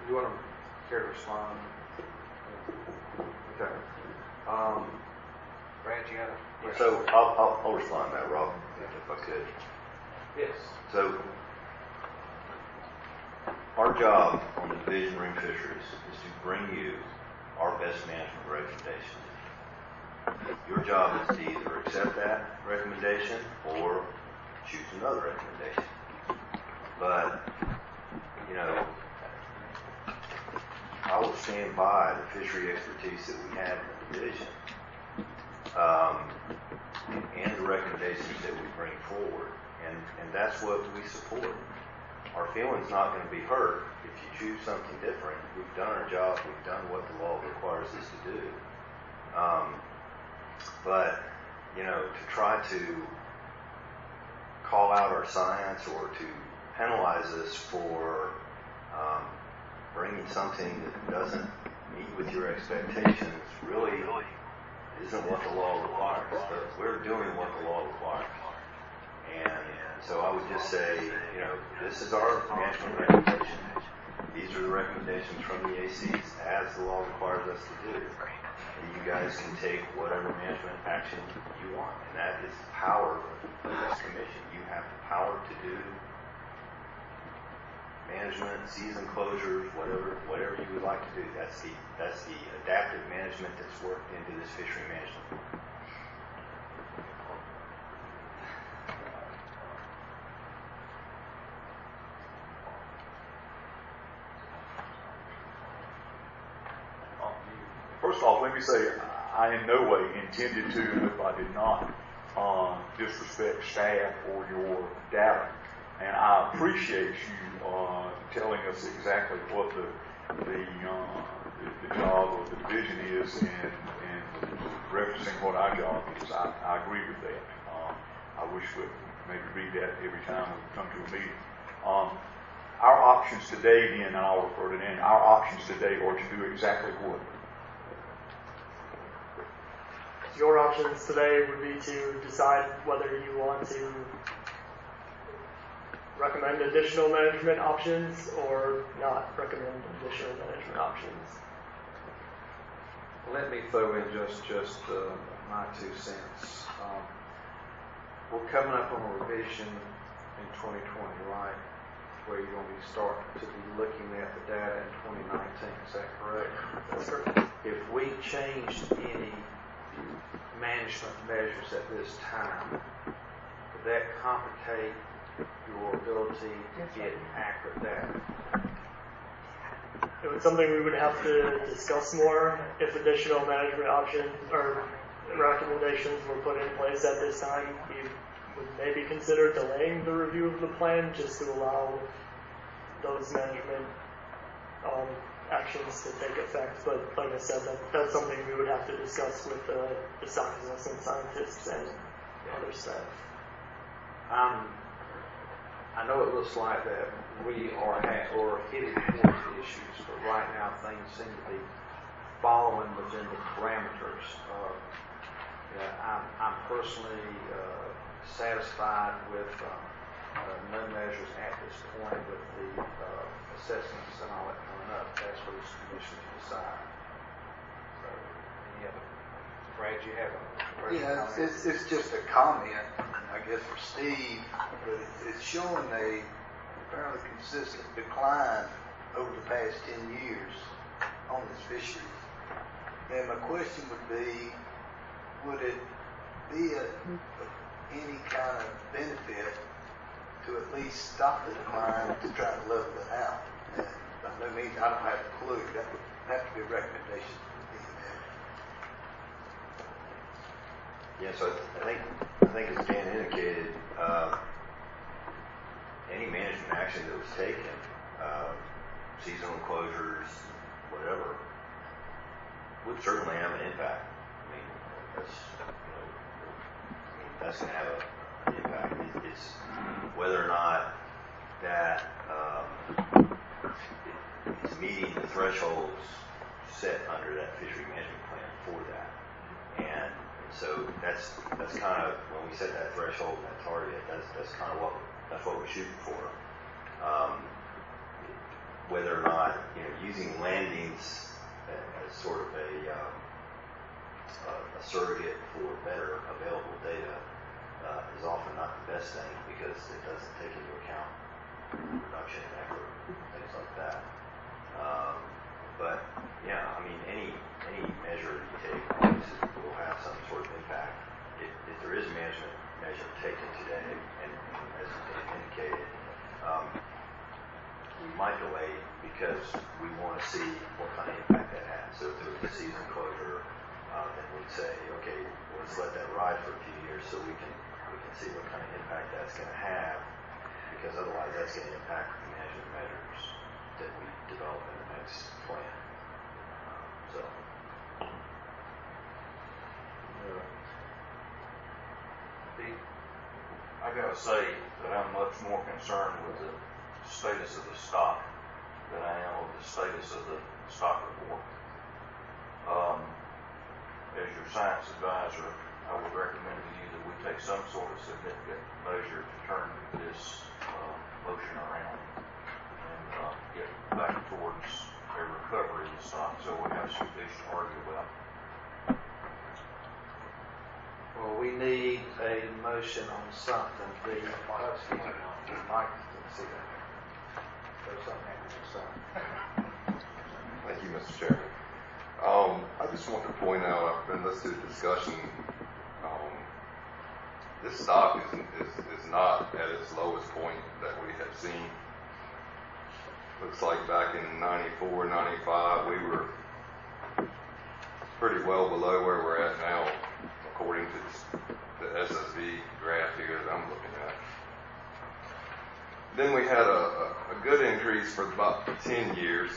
you want to care to respond, okay. Brad, you got a So I'll respond to that, Rob, if I could. Yes. So our job on the Division of Marine Fisheries is to bring you our best management recommendations. Your job is to either accept that recommendation or choose another recommendation. But, I will stand by the fishery expertise that we have in the division, and the recommendations that we bring forward. And that's what we support. Our feeling's not going to be hurt if you choose something different. We've done our job. We've done what the law requires us to do. But, to try to call out our science or to penalize us for bringing something that doesn't meet with your expectations really isn't what the law requires. But we're doing what the law requires. And so I would just say, this is our management recommendation. These are the recommendations from the ACs as the law requires us to do. And you guys can take whatever management action you want. And that is the power of this commission. You have the power to do management, season closures, whatever you would like to do. That's the adaptive management that's worked into this fishery management. First off, let me say I in no way intended to, if I did not, disrespect staff or your data. And I appreciate you telling us exactly what the job of the division is and referencing what our job is. I agree with that. I wish we'd maybe read that every time we come to a meeting. Our options today, then, and I'll refer to it in, our options today are to do exactly what? Your options today would be to decide whether you want to recommend additional management options or not recommend additional management options. Let me throw in just my 2 cents. We're coming up on a revision in 2020, right? Where you're going to be starting to be looking at the data in 2019. Is that correct? That's correct. If we changed any management measures at this time, would that complicate your ability to get accurate data? It was something we would have to discuss more if additional management options or recommendations were put in place at this time. We would maybe consider delaying the review of the plan just to allow those management actions to take effect. But like I said, that's something we would have to discuss with the stock assessment scientists and other staff. I know it looks like that we are hitting towards the issues, but right now things seem to be following within the parameters. I'm personally satisfied with no measures at this point with the assessments and all that coming up. That's for this commission to decide. So, any other Brad, you have a Yeah, it's just a comment, I guess, for Steve, but it's showing a fairly consistent decline over the past 10 years on this fishery. And my question would be, would it be of any kind of benefit to at least stop the decline to try to level it out? And by no means, I don't have a clue. That would have to be a recommendation from the Yeah, so I think as Dan indicated, any management action that was taken, seasonal closures, whatever, would certainly have an impact. I mean, that's going to have an impact. It's whether or not that it's meeting the thresholds set under that fishery management plan for that. And so that's kind of, when we set that threshold, that target, that's kind of what we're shooting for. Whether or not, using landings as sort of a surrogate for better available data is often not the best thing, because it doesn't take into account reduction in effort, things like that. But yeah, I mean, any measure you take always will have some sort of impact. If there is a management measure taken today, and as Dan indicated, we might delay because we want to see what kind of impact that has. So if there was a season closure, then we'd say, okay, let's let that ride for a few years so we can see what kind of impact that's going to have, because otherwise that's going to impact the management measures that we develop in the next plan. I gotta say that I'm much more concerned with the status of the stock than I am with the status of the stock report. As your science advisor, I would recommend to you that we take some sort of significant measure to turn this motion around and get back towards a recovery of the stock, so we have some issues to argue about. Well, we need a motion on something. Excuse me, Mike, let's see that. There's something happening with something. Thank you, Mr. Chairman. I just want to point out, I've been listening to the discussion. This stock is not at its lowest point that we have seen. Looks like back in 94, 95, we were pretty well below where we're at now, according to the SSV graph here that I'm looking at. Then we had a good increase for about 10 years,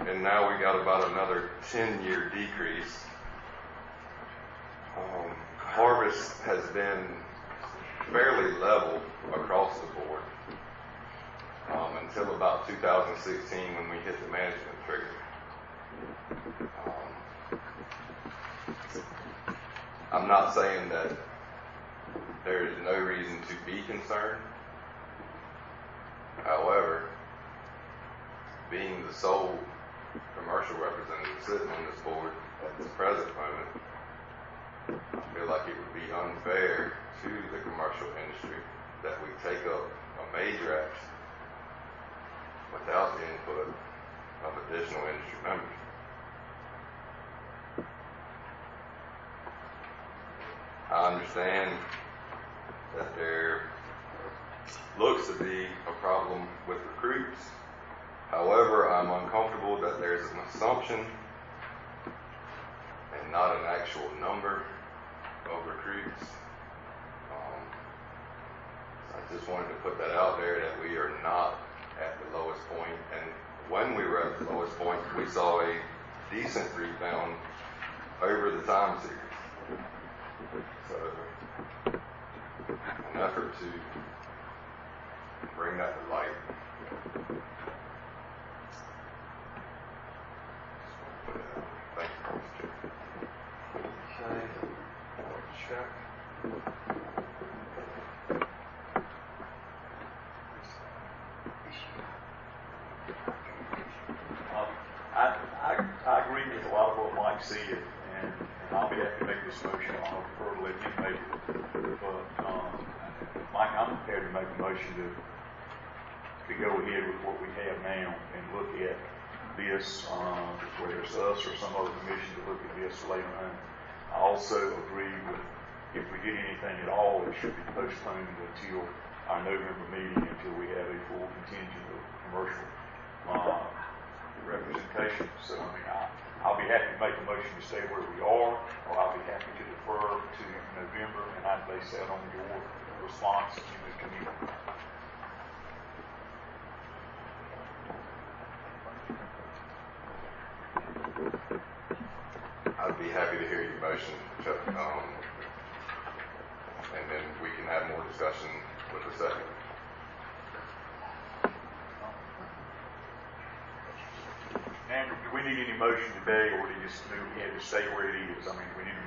and now we got about another 10-year decrease. Harvest has been fairly level across the board until about 2016, when we hit the management trigger. I'm not saying that there is no reason to be concerned. However, being the sole commercial representative sitting on this board at this present moment, I feel like it would be unfair to the commercial industry that we take up a major action without the input of additional industry members. I understand that there looks to be a problem with recruits. However, I'm uncomfortable that there's an assumption and not an actual number of recruits. I just wanted to put that out there, that we are not at the lowest point. And when we were at the lowest point, we saw a decent rebound over the time series. So, an effort to bring that to light. Thank you, Mr. Chairman. Okay. Chuck. I agree with a lot of what Mike said, and I'll be happy to make Mike, I'm prepared to make a motion to go ahead with what we have now and look at this, whether it's us or some other commission to look at this later on. I also agree with, if we did anything at all, it should be postponed until our November meeting, until we have a full contingent of commercial representation. So, I mean, I'll be happy to make a motion to stay where we are, or I'll be happy to defer to November, and I'd base that on your response to the committee. I'd be happy to hear your motion, Chuck, and then we can have more discussion with the second. Andrew, do we need any motion today, or do you just move ahead to stay where it is? I mean, we need a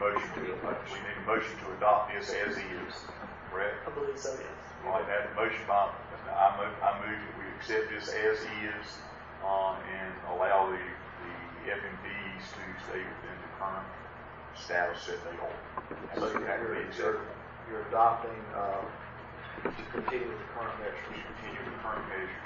motion to adopt this as is, correct? I believe so, yes. All right, that motion by, I move that we accept this as is, and allow the FMPs to stay within the current status that they hold. So you're adopting to continue with the current measures. Continue with the current measures.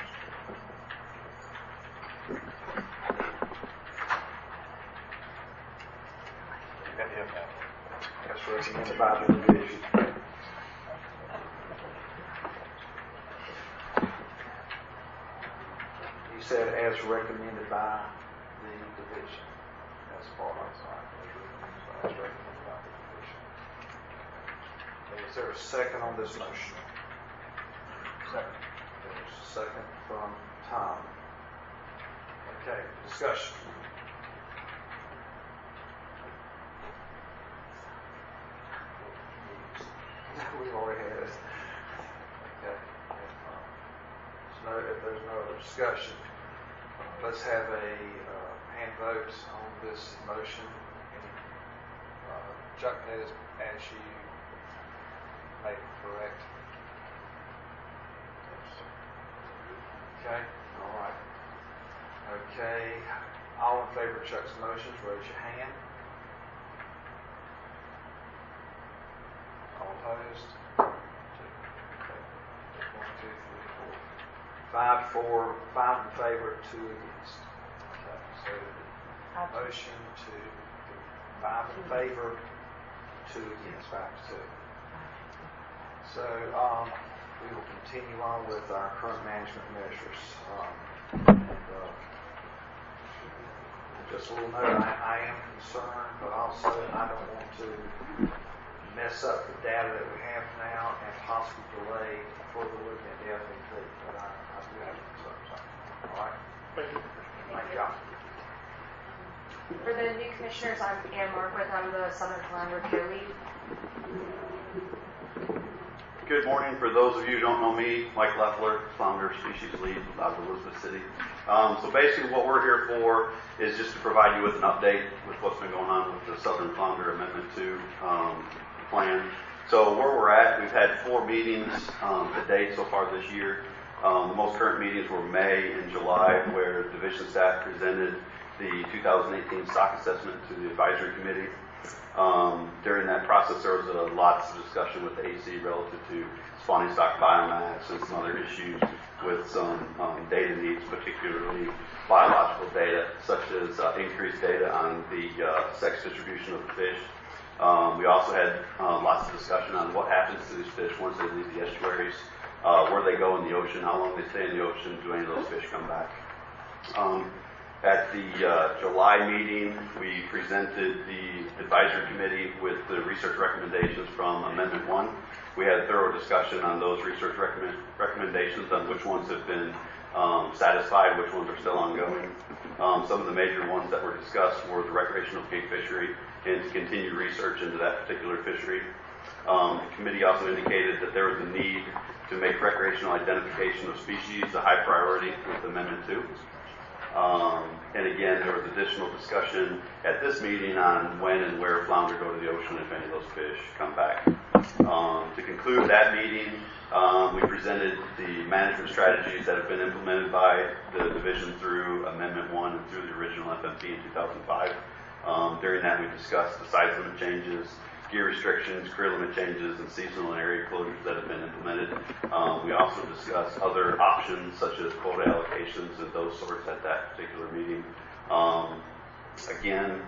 That's recommended by the division. You said as recommended by the division. That's part of it. As recommended by the division. Okay, is there a second on this motion? Second. There's a second from Tom. Okay, discussion. We've already had it. Okay. If there's no other discussion, let's have a hand vote on this motion. Chuck, as you made it, correct? Okay. All right. Okay. All in favor of Chuck's motions, raise your hand. All opposed? 2. Okay. 1, 2, 3, 4. 5 in favor, 2 against. Okay. So motion to 5 in favor, 2 against, 5 to 2. So we will continue on with our current management measures. Just a little note, I am concerned, but also I don't want to mess up the data that we have now and possibly delay further looking at the FMP. But I do have concerns. All right? Thank you. Thank y'all. For the new commissioners, I'm Ann Marquardt. I'm the Southern Flounder Care Lead. Good morning. For those of you who don't know me, Mike Leffler, Flounder Species Lead out of Elizabeth City. So basically what we're here for is just to provide you with an update with what's been going on with the Southern Flounder Amendment 2 plan. So where we're at, we've had 4 meetings to date so far this year. The most current meetings were May and July, where division staff presented the 2018 stock assessment to the advisory committee. During that process, there was lots of discussion with the AC relative to spawning stock biomass and some other issues with some data needs, particularly biological data, such as increased data on the sex distribution of the fish. We also had lots of discussion on what happens to these fish once they leave the estuaries, where they go in the ocean, how long they stay in the ocean, do any of those fish come back. At the July meeting, we presented the advisory committee with the research recommendations from Amendment 1. We had a thorough discussion on those research recommendations, on which ones have been satisfied, which ones are still ongoing. Some of the major ones that were discussed were the recreational pig fishery and to continue research into that particular fishery. The committee also indicated that there was a need to make recreational identification of species a high priority with Amendment 2. And again, there was additional discussion at this meeting on when and where flounder go to the ocean if any of those fish come back. To conclude that meeting, we presented the management strategies that have been implemented by the division through Amendment 1 and through the original FMP in 2005. During that, we discussed the size limit changes, gear restrictions, career limit changes, and seasonal and area closures that have been implemented. We also discussed other options such as quota allocations and those sorts at that particular meeting. Again,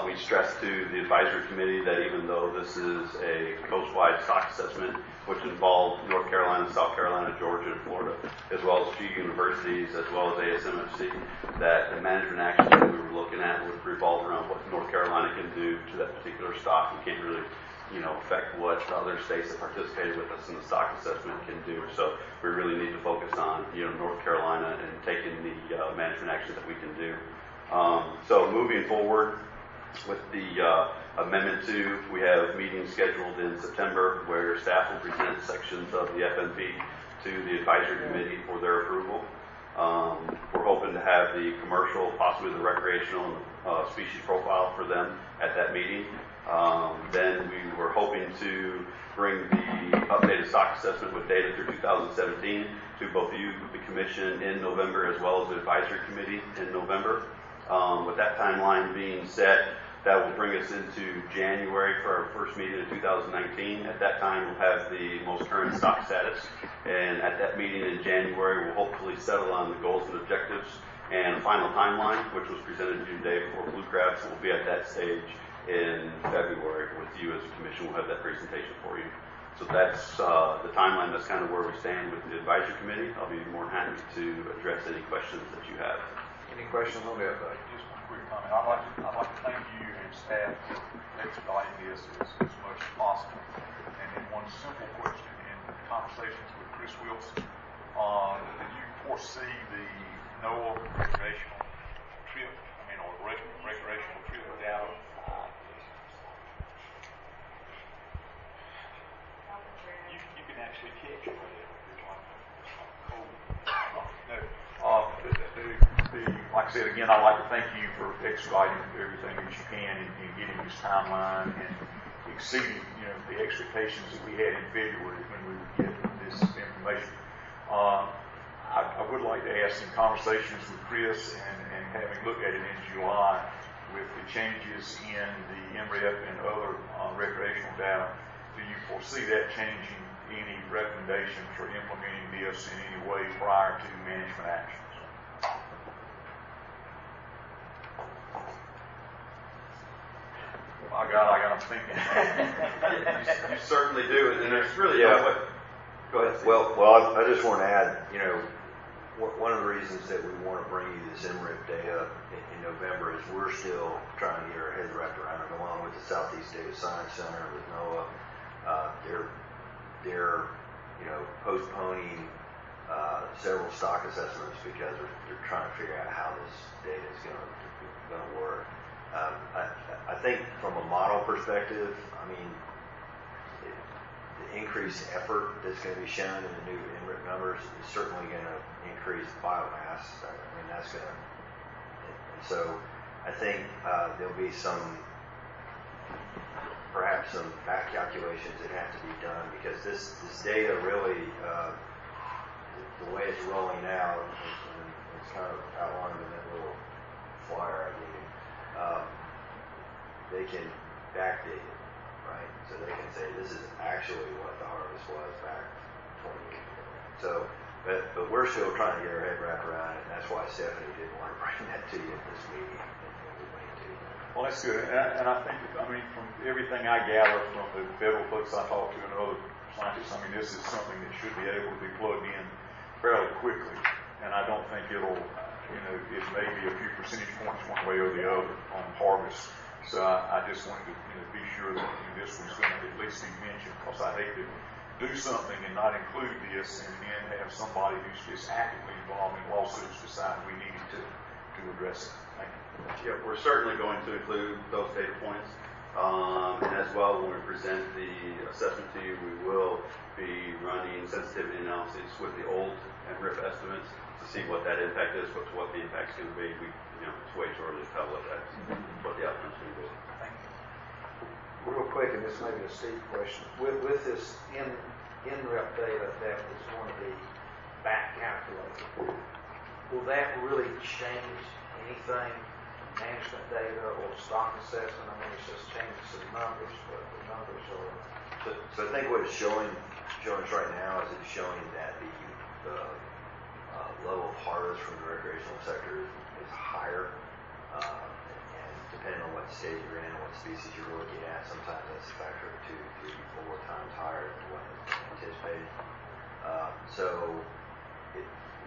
we stressed to the advisory committee that even though this is a coast-wide stock assessment, which involved North Carolina, South Carolina, Georgia, and Florida, as well as 2 universities, as well as ASMFC, that the management actions that we were looking at would revolve around what North Carolina can do to that particular stock. We can't really, affect what the other states that participated with us in the stock assessment can do. So we really need to focus on, North Carolina and taking the management actions that we can do. So moving forward with the Amendment 2, we have meetings scheduled in September where staff will present sections of the FMP to the advisory committee for their approval. We're hoping to have the commercial, possibly the recreational species profile for them at that meeting. Then we were hoping to bring the updated stock assessment with data through 2017 to both you, the commission, in November, as well as the advisory committee in November. With that timeline being set, that will bring us into January for our first meeting in 2019. At that time, we'll have the most current stock status. And at that meeting in January, we'll hopefully settle on the goals and objectives and a final timeline, which was presented to you today before Blue Crab. So we'll be at that stage in February with you as a commission. We'll have that presentation for you. So that's the timeline. That's kind of where we stand with the advisory committee. I'll be more than happy to address any questions that you have. Any questions on that? Just one quick comment. I'd like to thank you and staff for expediting this as much as possible. And then one simple question: in conversations with Chris Wilson, do you foresee the NOAA recreational trip? Or recreational trip data? You can actually catch it. Like I said, again, I'd like to thank you for expediting everything that you can in getting this timeline and exceeding, the expectations that we had in February when we would get this information. I would like to ask, in conversations with Chris and having looked at it in July with the changes in the MREP and other recreational data, do you foresee that changing any recommendations for implementing this in any way prior to management actions? My God, I got them thinking. You certainly do, and there's really no way. Go ahead. Well, I just want to add, one of the reasons that we want to bring you this MRIP data in November is we're still trying to get our heads wrapped around it, along with the Southeast Data Science Center with NOAA. They're postponing several stock assessments because they're trying to figure out how this data is going to work. I think from a model perspective, the increased effort that's going to be shown in the new MRIP numbers is certainly going to increase biomass. That's going to, and so I think there'll be perhaps some back calculations that have to be done, because this data really, the way it's rolling out, and it's kind of outlined in that little flyer I gave you. They can backdate it, right? So they can say this is actually what the harvest was back 20 years ago. So, but we're still trying to get our head wrapped around it, and that's why Stephanie didn't want to bring that to you at this meeting. Well, that's good. And I think, from everything I gather from the federal folks I talked to and other scientists, this is something that should be able to be plugged in fairly quickly. And I don't think it'll, it may be a few percentage points one way or the other on harvest. So I just wanted to be sure that this was going to at least be mentioned, because I hate to do something and not include this and then have somebody who's just actively involved in lawsuits decide we needed to address it. Thank you. Yeah, we're certainly going to include those data points. And as well, when we present the assessment to you, we will be running sensitivity analysis with the old MRIP estimates to see what that impact is, what the impact's going to be. It's way too early to tell what the outcome's going to be. Real quick, and this may be a Steve question. With this NREP data that is going to be back calculated, will that really change anything management data or stock assessment? I mean, it's just changes in numbers, but the numbers are. So I think what it's showing us right now is it's showing that the level of harvest from the recreational sector is higher, and depending on what stage you're in and what species you're looking at, sometimes that's a factor of 2, 3, 4 times higher than what is anticipated.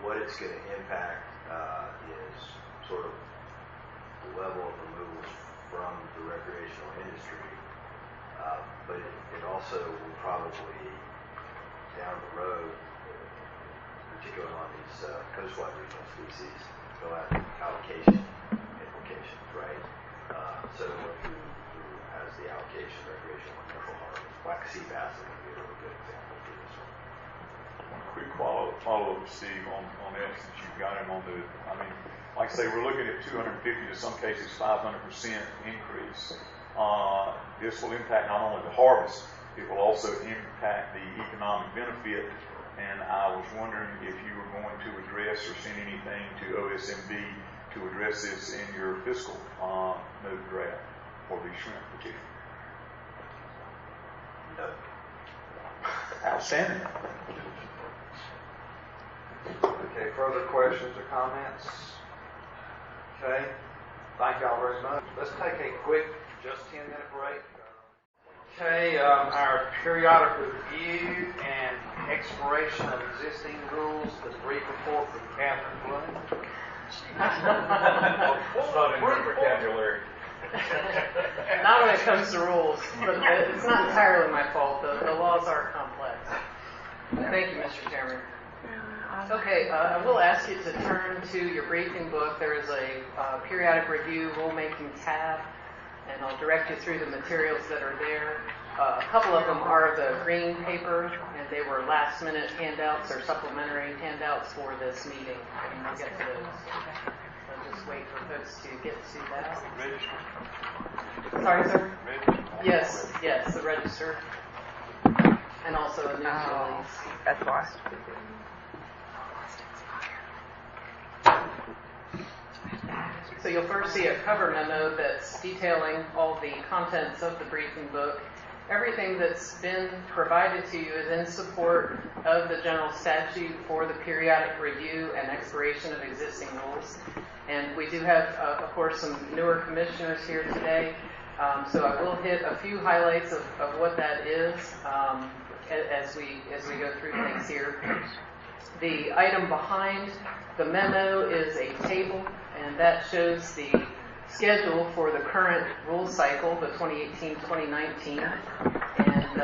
What it's going to impact is sort of the level of removals from the recreational industry, but it also will probably, down the road, particularly on these coastwide regional species, go have allocation implications, right? Who has the allocation of recreational and commercial harvest? Black sea bass is going to be a really good example for this one. One quick follow-up, Steve, on that, since you've got him on the, I mean, like I say, we're looking at 250 to some cases 500% increase. This will impact not only the harvest, it will also impact the economic benefit. And I was wondering if you were going to address or send anything to OSMB to address this in your fiscal note draft for the shrimp petition. No. Outstanding. Okay, further questions or comments? Okay, thank y'all very much. Let's take a quick, just 10-minute break. Okay, our periodic review and expiration of existing rules, the brief report from Catherine Bloom. It's not in your vocabulary. Not when it comes to rules, but it's not entirely my fault. The laws are complex. Thank you, Mr. Chairman. Okay, I will ask you to turn to your briefing book. There is a periodic review rulemaking tab, and I'll direct you through the materials that are there. A couple of them are the green paper, and they were last-minute handouts or supplementary handouts for this meeting, and we'll get to those. I'll just wait for folks to get to that. Sorry, sir? Yes, the register, and also a news release. That's lost. So you'll first see a cover memo that's detailing all the contents of the briefing book. Everything that's been provided to you is in support of the general statute for the periodic review and expiration of existing rules. And we do have, of course, some newer commissioners here today. So I will hit a few highlights of what that is as we go through things here. The item behind the memo is a table, and that shows the schedule for the current rule cycle, the 2018-2019. And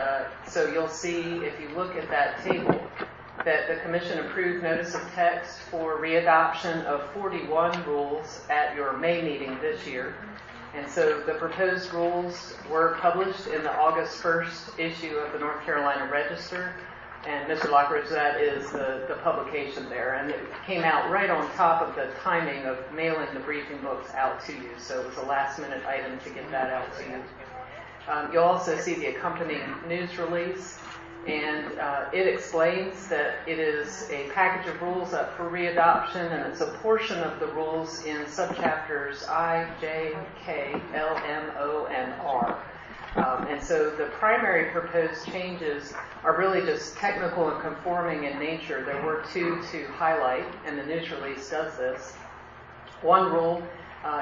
so you'll see, if you look at that table, that the Commission approved notice of text for readoption of 41 rules at your May meeting this year. And so the proposed rules were published in the August 1st issue of the North Carolina Register. And Mr. Lockridge, that is the publication there. And it came out right on top of the timing of mailing the briefing books out to you. So it was a last-minute item to get that out to you. You'll also see the accompanying news release. And it explains that it is a package of rules up for readoption, and it's a portion of the rules in subchapters I, J, K, L, M, O, and R. And so the primary proposed changes are really just technical and conforming in nature. There were two to highlight, and the news release does this. One rule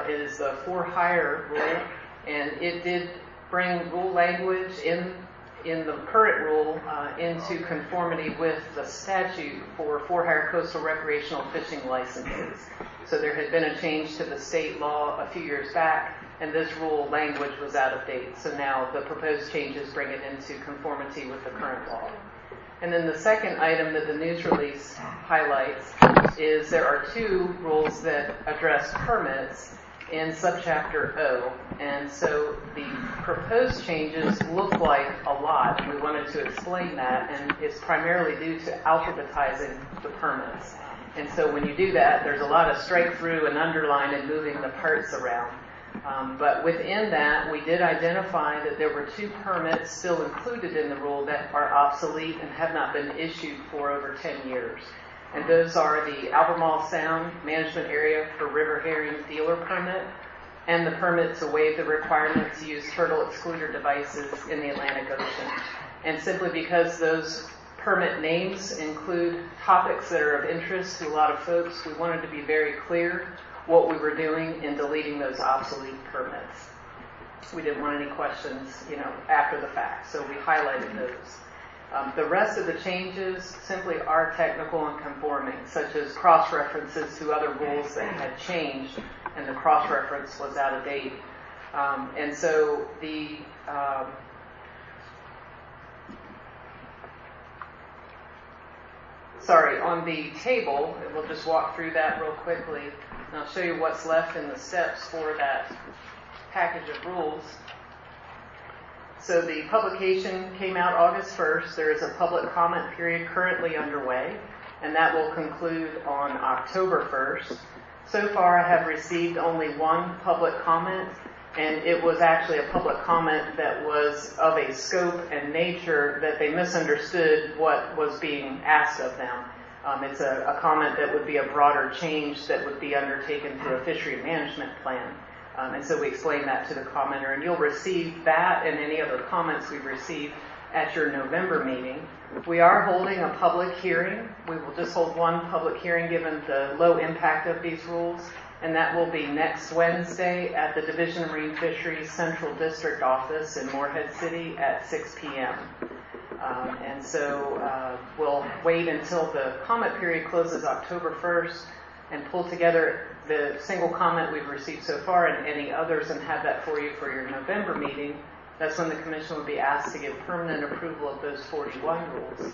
is the for-hire rule, and it did bring rule language in the current rule into conformity with the statute for for-hire coastal recreational fishing licenses. So there had been a change to the state law a few years back, and this rule language was out of date. So now the proposed changes bring it into conformity with the current law. And then the second item that the news release highlights is there are two rules that address permits in subchapter O. And so the proposed changes look like a lot, and we wanted to explain that, and it's primarily due to alphabetizing the permits. And so when you do that, there's a lot of strike through and underline and moving the parts around. But within that, we did identify that there were two permits still included in the rule that are obsolete and have not been issued for over 10 years. And those are the Albemarle Sound Management Area for River Herring Dealer Permit, and the permit to waive the requirement to use turtle excluder devices in the Atlantic Ocean. And simply because those permit names include topics that are of interest to a lot of folks, we wanted to be very clear what we were doing in deleting those obsolete permits. We didn't want any questions, after the fact, so we highlighted those. The rest of the changes simply are technical and conforming, such as cross-references to other rules that had changed, and the cross-reference was out of date. And so the on the table, and we'll just walk through that real quickly, and I'll show you what's left in the steps for that package of rules. So the publication came out August 1st. There is a public comment period currently underway, and that will conclude on October 1st. So far, I have received only one public comment, and it was actually a public comment that was of a scope and nature that they misunderstood what was being asked of them. It's a comment that would be a broader change that would be undertaken through a fishery management plan. And so we explained that to the commenter, and you'll receive that and any other comments we've received at your November meeting. We are holding a public hearing. We will just hold one public hearing given the low impact of these rules, and that will be next Wednesday at the Division of Marine Fisheries Central District Office in Morehead City at 6 p.m. And so we'll wait until the comment period closes October 1st and pull together the single comment we've received so far and any others and have that for you for your November meeting. That's when the Commission will be asked to give permanent approval of those 41 rules.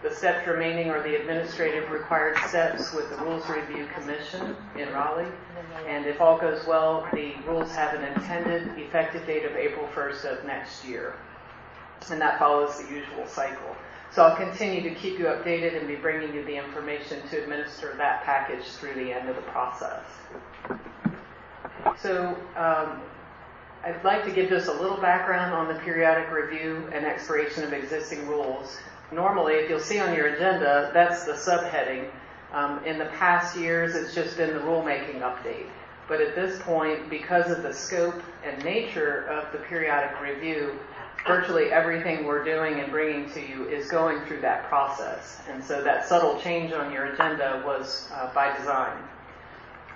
The steps remaining are the administrative required steps with the Rules Review Commission in Raleigh. And if all goes well, the rules have an intended effective date of April 1st of next year. And that follows the usual cycle. So I'll continue to keep you updated and be bringing you the information to administer that package through the end of the process. So I'd like to give just a little background on the periodic review and expiration of existing rules. Normally, if you'll see on your agenda, that's the subheading. In the past years, it's just been the rulemaking update. But at this point, because of the scope and nature of the periodic review, virtually everything we're doing and bringing to you is going through that process. And so that subtle change on your agenda was by design.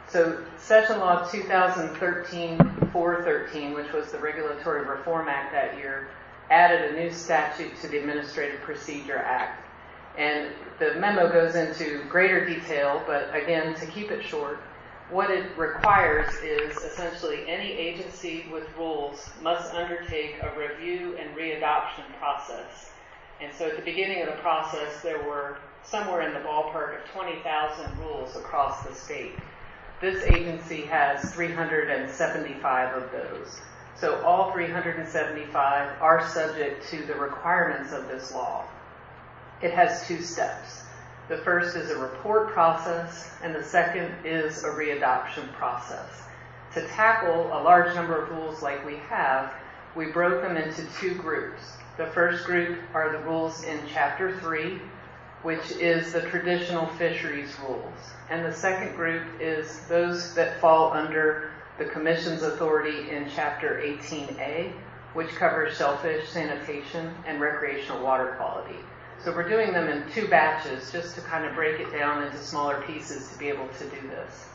So Session Law 2013-413, which was the Regulatory Reform Act that year, added a new statute to the Administrative Procedure Act. And the memo goes into greater detail, but again, to keep it short, what it requires is essentially any agency with rules must undertake a review and readoption process. And so at the beginning of the process, there were somewhere in the ballpark of 20,000 rules across the state. This agency has 375 of those. So all 375 are subject to the requirements of this law. It has two steps. The first is a report process, and the second is a readoption process. To tackle a large number of rules like we have, we broke them into two groups. The first group are the rules in Chapter 3, which is the traditional fisheries rules. And the second group is those that fall under the Commission's authority in Chapter 18A, which covers shellfish, sanitation, and recreational water quality. So we're doing them in two batches just to kind of break it down into smaller pieces to be able to do this.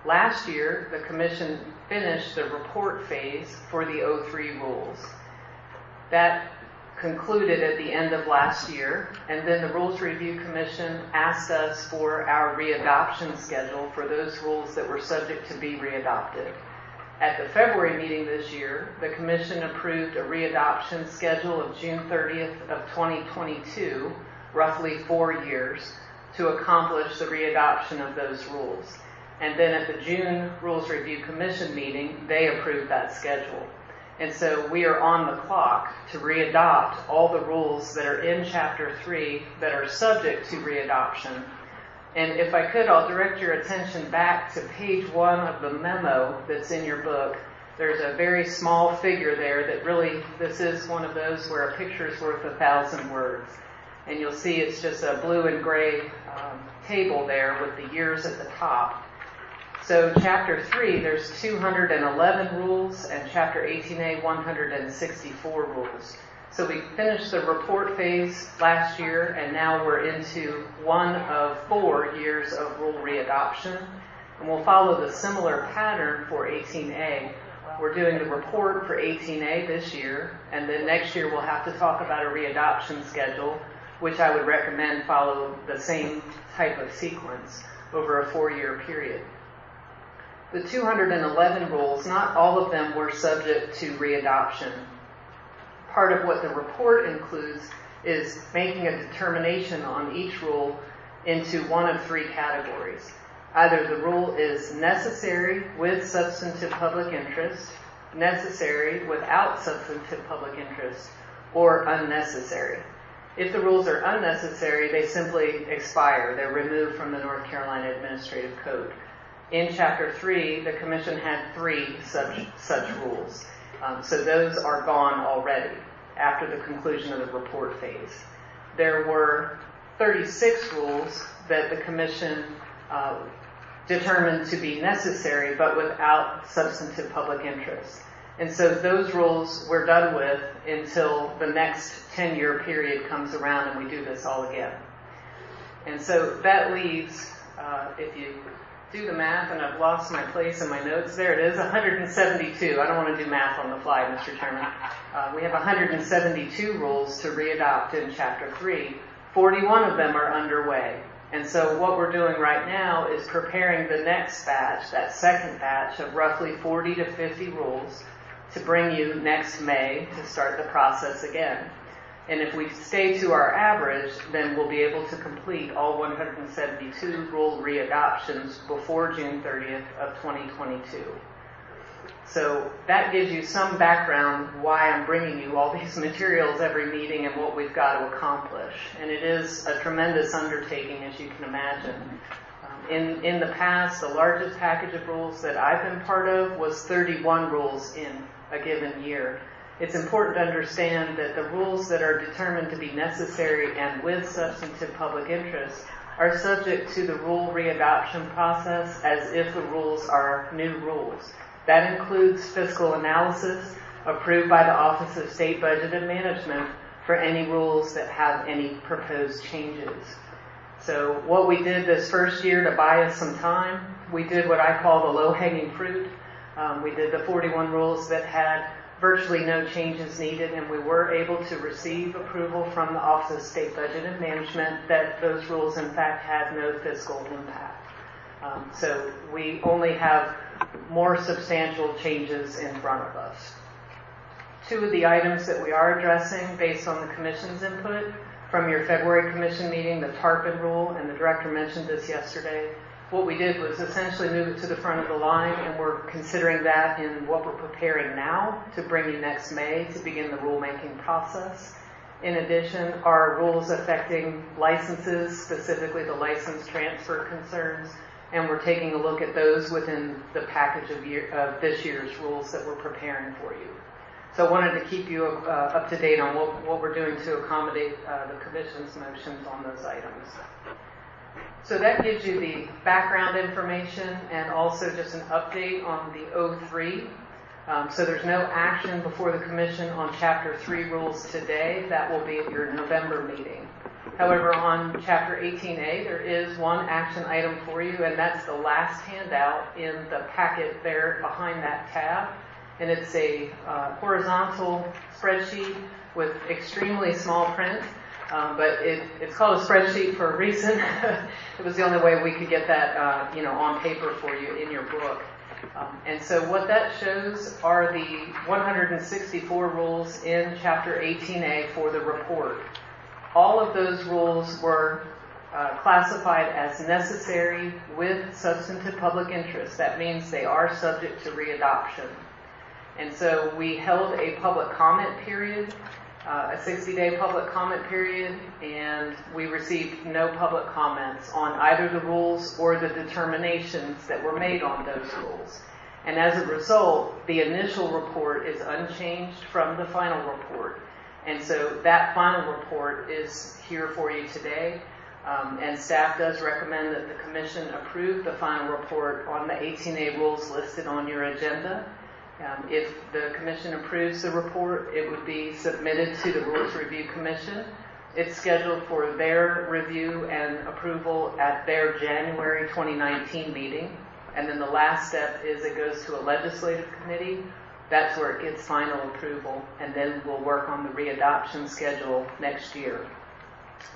Last year, the Commission finished the report phase for the 03 rules. That concluded at the end of last year, and then the Rules Review Commission asked us for our readoption schedule for those rules that were subject to be readopted. At the February meeting this year, the Commission approved a readoption schedule of June 30th of 2022, roughly 4 years, to accomplish the readoption of those rules. And then at the June Rules Review Commission meeting, they approved that schedule. And so we are on the clock to readopt all the rules that are in Chapter 3 that are subject to readoption. And if I could, I'll direct your attention back to page 1 of the memo that's in your book. There's a very small figure there that really, this is one of those where a picture is worth 1,000 words. And you'll see it's just a blue and gray table there with the years at the top. So Chapter 3, there's 211 rules, and Chapter 18A, 164 rules. So we finished the report phase last year, and now we're into one of 4 years of rule readoption. And we'll follow the similar pattern for 18A. We're doing the report for 18A this year, and then next year we'll have to talk about a readoption schedule, which I would recommend follow the same type of sequence over a 4-year period. The 211 rules, not all of them were subject to readoption. Part of what the report includes is making a determination on each rule into one of 3 categories. Either the rule is necessary with substantive public interest, necessary without substantive public interest, or unnecessary. If the rules are unnecessary, they simply expire. They're removed from the North Carolina Administrative Code. In Chapter 3, the Commission had 3 such rules. So those are gone already after the conclusion of the report phase. There were 36 rules that the Commission determined to be necessary but without substantive public interest. And so those rules we're done with until the next 10-year period comes around and we do this all again. And so that leaves, if you do the math, and I've lost my place in my notes, there it is, 172. I don't want to do math on the fly, Mr. Chairman. We have 172 rules to readopt in Chapter 3. 41 of them are underway. And so what we're doing right now is preparing the next batch, that second batch of roughly 40 to 50 rules to bring you next May to start the process again. And if we stay to our average, then we'll be able to complete all 172 rule readoptions before June 30th of 2022. So that gives you some background why I'm bringing you all these materials every meeting and what we've got to accomplish. And it is a tremendous undertaking, as you can imagine. In the past, the largest package of rules that I've been part of was 31 rules in a given year. It's important to understand that the rules that are determined to be necessary and with substantive public interest are subject to the rule readoption process as if the rules are new rules. That includes fiscal analysis approved by the Office of State Budget and Management for any rules that have any proposed changes. So what we did this first year to buy us some time, we did what I call the low-hanging fruit. We did the 41 rules that had virtually no changes needed, and we were able to receive approval from the Office of State Budget and Management that those rules in fact had no fiscal impact. So we only have more substantial changes in front of us. 2 of the items that we are addressing based on the Commission's input from your February Commission meeting, the Tarpon Rule, and the Director mentioned this yesterday. What we did was essentially move it to the front of the line, and we're considering that in what we're preparing now to bring you next May to begin the rulemaking process. In addition, our rules affecting licenses, specifically the license transfer concerns, and we're taking a look at those within the package of this year's rules that we're preparing for you. So I wanted to keep you up to date on what we're doing to accommodate the Commission's motions on those items. So that gives you the background information and also just an update on the 03. So there's no action before the Commission on Chapter 3 rules today. That will be at your November meeting. However, on Chapter 18A, there is one action item for you, and that's the last handout in the packet there behind that tab. And it's a horizontal spreadsheet with extremely small print. But it's called a spreadsheet for a reason. It was the only way we could get that, on paper for you in your book. And so what that shows are the 164 rules in Chapter 18A for the report. All of those rules were classified as necessary with substantive public interest. That means they are subject to readoption. And so we held a public comment period, a 60-day public comment period, and we received no public comments on either the rules or the determinations that were made on those rules. And as a result, the initial report is unchanged from the final report. And so that final report is here for you today. And staff does recommend that the commission approve the final report on the 18A rules listed on your agenda. If the commission approves the report, it would be submitted to the Rules Review Commission. It's scheduled for their review and approval at their January 2019 meeting. And then the last step is it goes to a legislative committee. That's where it gets final approval. And then we'll work on the readoption schedule next year.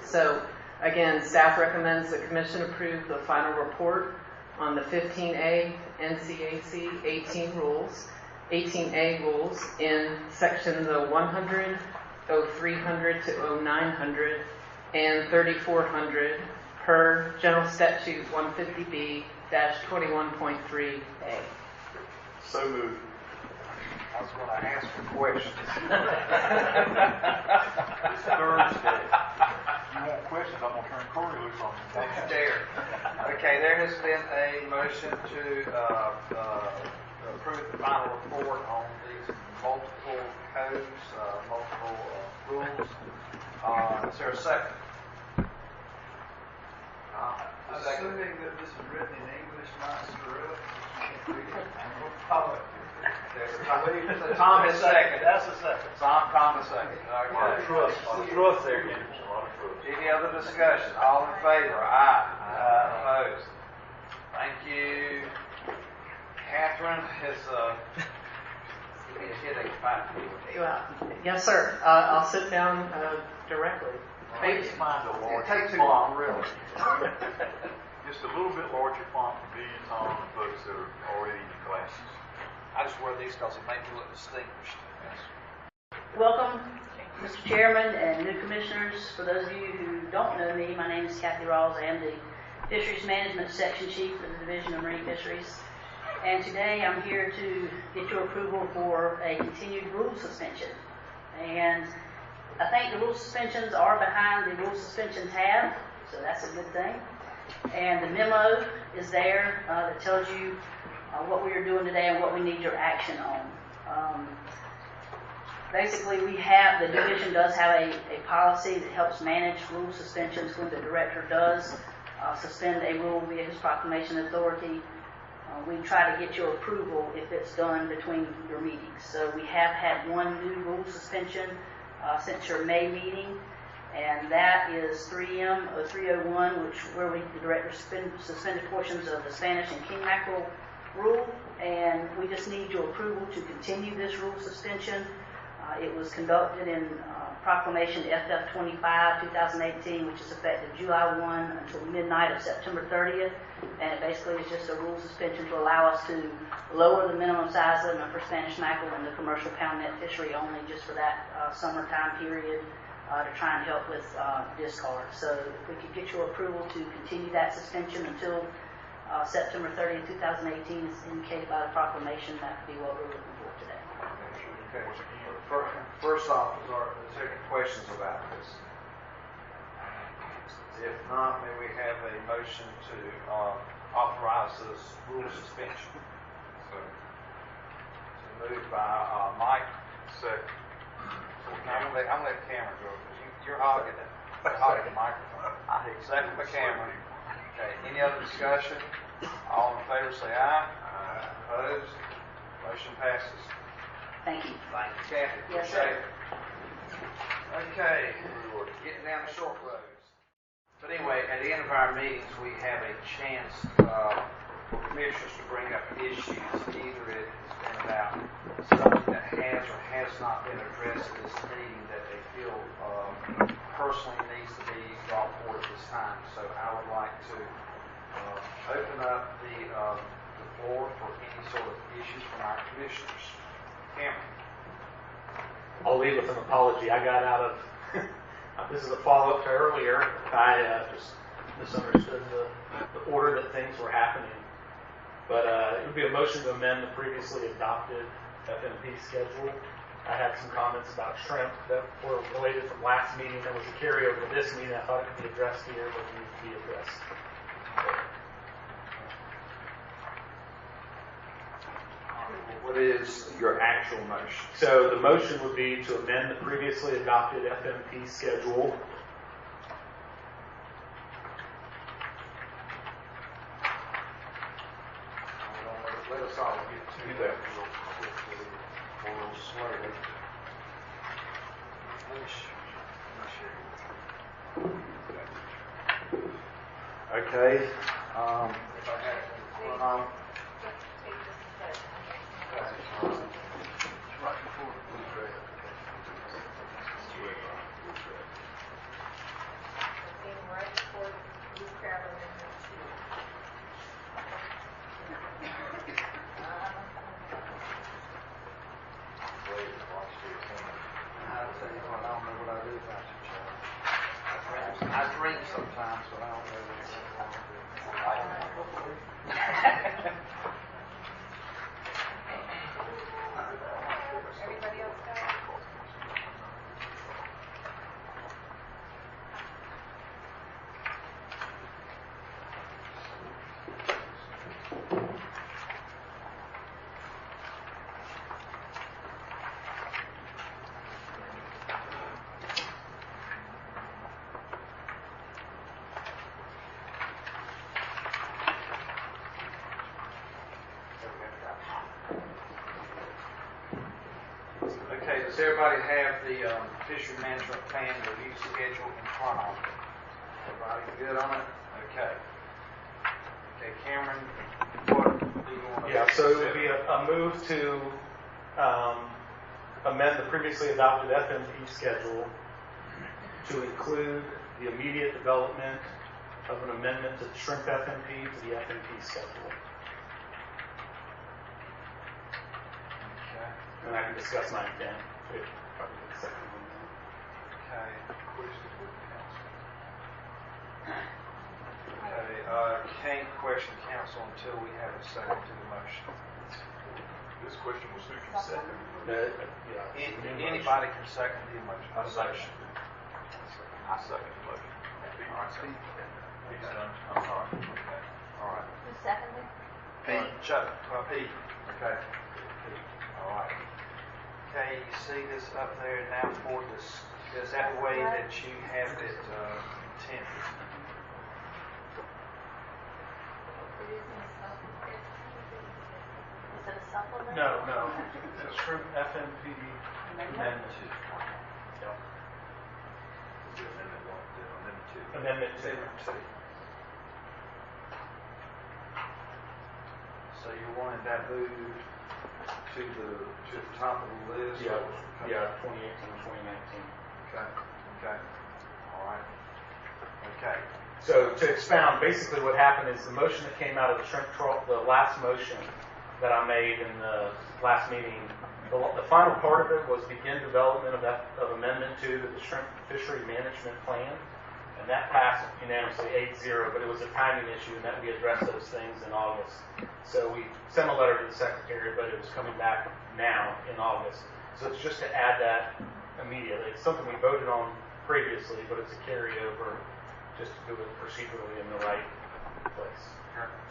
So again, staff recommends the commission approve the final report on the 15A NCAC 18A rules in section the 100, 0300 to 0900, and 3400 per General Statute 150B-21.3A. So moved. I was going to ask for questions. It's Thursday. You want questions, I'm going to turn Corey loose on you. Don't you dare. Okay, there has been a motion to approve the final report on these multiple codes, multiple rules. Is there a second? Assuming that this is written in English, might screw up. Tom is second. That's a second. Tom is second. A lot of trust. A lot of trust there, James. A lot of trust. Any other discussion? All in favor? Aye. Opposed? Thank you. Catherine has hit a fine. Yes, sir. I'll sit down directly. Maybe find a larger Take too font. long, really. Just a little bit larger font for me and Tom and folks that are already in classes. I just wear these because it makes me look distinguished. Welcome, Mr. Chairman and new commissioners. For those of you who don't know me, my name is Kathy Rawls. I am the Fisheries Management Section Chief for the Division of Marine Fisheries. And today I'm here to get your approval for a continued rule suspension. And I think the rule suspensions are behind the rule suspension tab, so that's a good thing. And the memo is there that tells you what we are doing today and what we need your action on. Basically, the division does have a policy that helps manage rule suspensions when the director does suspend a rule via his proclamation authority. We try to get your approval if it's done between your meetings. So we have had one new rule suspension since your May meeting, and that is 3M 0301, where the director suspended portions of the Spanish and king mackerel rule, and we just need your approval to continue this rule suspension. It was conducted in Proclamation FF 25, 2018, which is effective July 1 until midnight of September 30th, and it basically is just a rule suspension to allow us to lower the minimum size limit for Spanish mackerel in the commercial pound net fishery only just for that summertime period to try and help with discard. So if we could get your approval to continue that suspension until September 30th, 2018 is indicated by the proclamation, that could be what we're looking for today. Okay. First off, is there any questions about this? If not, may we have a motion to authorize this rule suspension? So moved by Mike. Second. I'm gonna let Cameron go because you're hogging it. You're hogging the microphone. Second by Cameron. Okay. Any other discussion? All in favor, say aye. Aye. Opposed? Motion passes. Thank you. Thank you, Kathy. Yes, Appreciate sir. it. Okay, getting down the short roads. But anyway, at the end of our meetings, we have a chance for commissioners to bring up issues. Either it has been about something that has or has not been addressed at this meeting that they feel personally needs to be brought forward at this time. So I would like to open up the floor for any sort of issues from our commissioners. Cameron. I'll lead with an apology. I got out of, this is a follow-up to earlier. I just misunderstood the order that things were happening. But it would be a motion to amend the previously adopted FMP schedule. I had some comments about shrimp that were related from last meeting that was a carryover to this meeting. I thought it could be addressed here, but it needs to be addressed. What is your actual motion? So the motion would be to amend the previously adopted FMP schedule so I'll get to Do that that. real quickly, or real slowly. Okay, I'll tell you what, I don't know what I do without you, Charlie. I drink sometimes, but I don't know Everybody else got it? Okay, does everybody have the fishery management plan review schedule in front of them? Everybody good on it? Okay. Okay, Cameron, what do you want to Yeah, so it would be a move to amend the previously adopted FMP schedule to include the immediate development of an amendment to the shrimp FMP to the FMP schedule. Okay. And I can discuss my intent. If probably the second one. Okay. Okay, can't question council until we have a second to the motion. This question was who can second? Anybody can second the motion. I second. I second the motion. All right, Steve. He's done. I'm sorry. Okay. All right. Who seconded? Pete. Chuck. Pete. Okay. All right. Okay, you see this up there now for this, is that the way that you have it intended? Is it a supplement? No. The shrimp FMP amendment. Yep. Amendment two. So you wanted that moved to the top of the list? Yeah, 2018, 2019. Okay, all right. Okay. So to expound, basically what happened is the motion that came out of the shrimp trough, the last motion that I made in the last meeting, the final part of it was begin development of amendment 2 to the shrimp fishery management plan. And that passed unanimously 8-0, but it was a timing issue and that we addressed those things in August. So we sent a letter to the secretary, but it was coming back now in August. So it's just to add that immediately. It's something we voted on previously, but it's a carryover just to do it procedurally in the right place.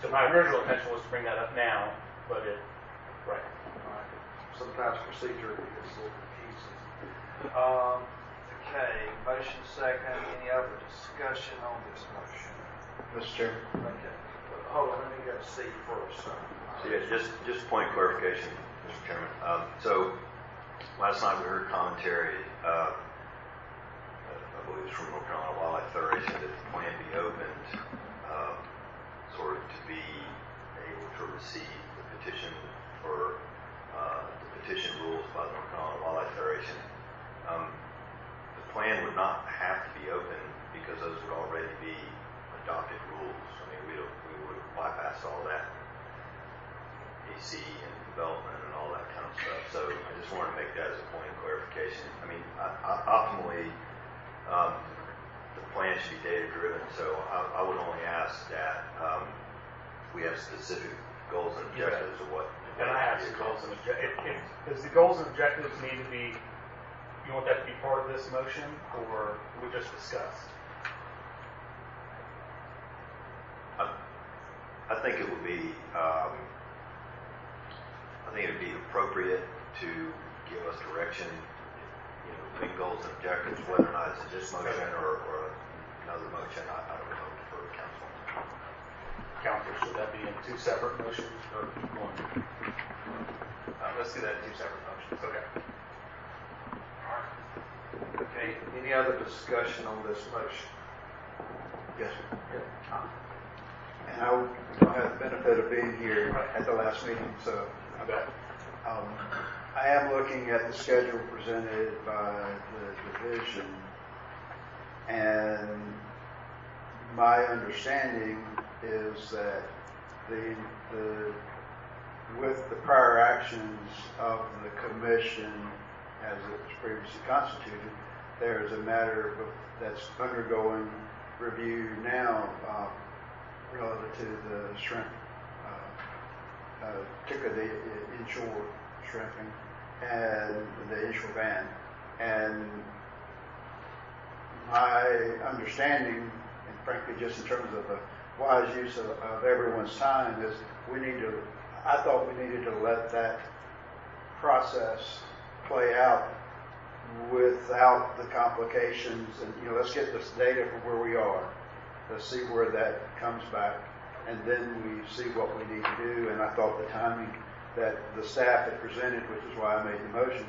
So my original intention was to bring that up now, but right. All right. Sometimes procedure is a little confusing. Okay, motion second. Any other discussion on this motion? Mr. Chairman. Okay. Hold on, let me get a seat first. So yeah, just a point of clarification, Mr. Chairman. So last night we heard commentary, I believe it's from North Carolina Wildlife Federation, that the plan be opened sort of to be able to receive the petition for the petition rules by the North Carolina Wildlife Federation. The plan would not have to be open because those would already be adopted rules. I mean, we would have bypassed all that AC and development and all that kind of stuff. So I just wanted to make that as a point of clarification. I mean, optimally, the plan should be data driven. So I would only ask that we have specific goals and objectives of what. And I have some goals and objectives. Does the goals and objectives need to be? You want that to be part of this motion, or we just discussed? I think it would be. I think it would be appropriate to give us direction. You know, main goals and objectives, whether or not it's in this motion or another motion. I don't know for council. Council, should that be in two separate motions or one? Let's do that in two separate motions. Okay. Okay, any other discussion on this motion? Yes, sir. And I don't have the benefit of being here at the last meeting, so I am looking at the schedule presented by the division, and my understanding is that with the prior actions of the commission as it was previously constituted, there is a matter that's undergoing review now relative to the shrimp, particularly the inshore shrimping and the inshore ban. And my understanding, and frankly just in terms of the wise use of everyone's time, is I thought we needed to let that process play out without the complications, and let's get this data from where we are. Let's see where that comes back, and then we see what we need to do. And I thought the timing that the staff had presented, which is why I made the motion,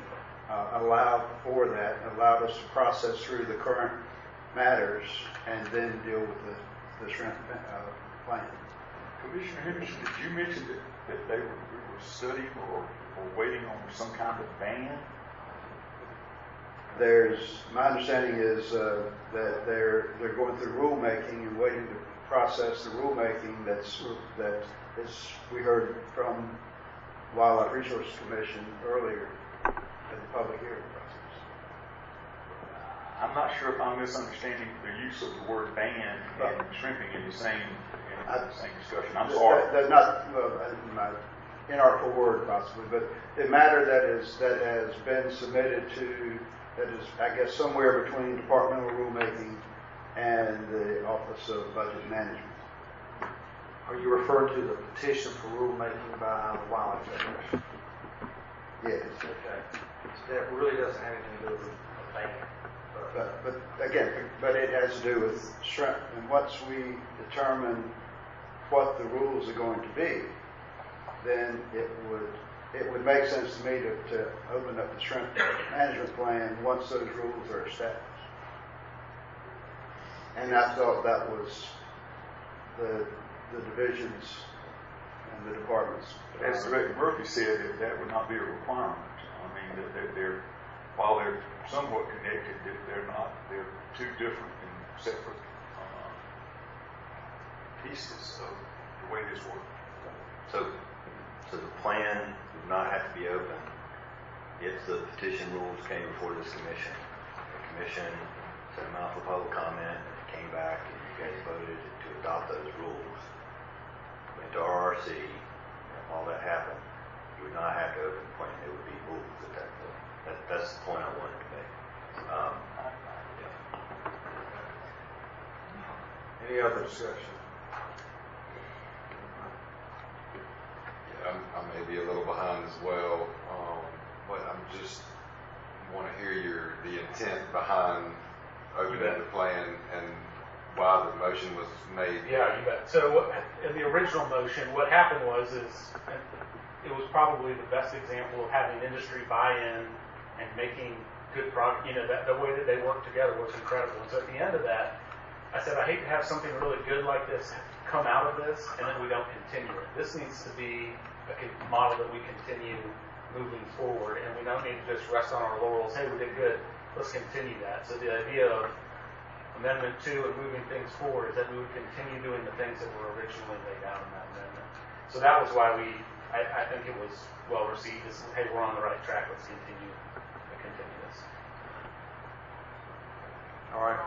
allowed for that, allowed us to process through the current matters and then deal with the shrimp plan. Commissioner Henderson, did you mention that we were studying or waiting on some kind of ban? My understanding is that they're going through rulemaking and waiting to process the rulemaking that is we heard from Wildlife Resources Commission earlier in the public hearing process. I'm not sure if I'm misunderstanding the use of the word ban and shrimping in the same discussion. I'm sorry. That's not inartful word possibly, but the matter that has been submitted to, that is, I guess, somewhere between departmental rulemaking and the Office of Budget Management. Are you referring to the petition for rulemaking by the Wildlife Federation? Yes. Okay. That really doesn't have anything to do with a ban. But it has to do with shrimp. And once we determine what the rules are going to be, then it would make sense to me to open up the shrimp management plan once those rules are established. And I thought that was the divisions and the departments. As Director Murphy said, that would not be a requirement. I mean, while they're somewhat connected, they're not. They're two different and separate pieces of the way this works. So the plan would not have to be open if the petition rules came before this commission. The commission sent them out for public comment, and it came back, and you guys voted to adopt those rules. Went to RRC, and all that happened. You would not have to open the plan. There would be rules at that point. That's the point I wanted to make. Any other discussion? I may be a little behind as well, but I'm just want to hear the intent behind opening the plan and why the motion was made. Yeah, you bet. So in the original motion, what happened was it was probably the best example of having industry buy-in and making good progress. The way that they worked together was incredible. And so at the end of that, I said, I hate to have something really good like this come out of this and then we don't continue it. This needs to be a model that we continue moving forward, and we don't need to just rest on our laurels. Hey, we did good. Let's continue that. So the idea of Amendment 2 and moving things forward is that we would continue doing the things that were originally laid out in that amendment. So that was why I think it was well received. Is, hey, we're on the right track. Let's continue this. All right.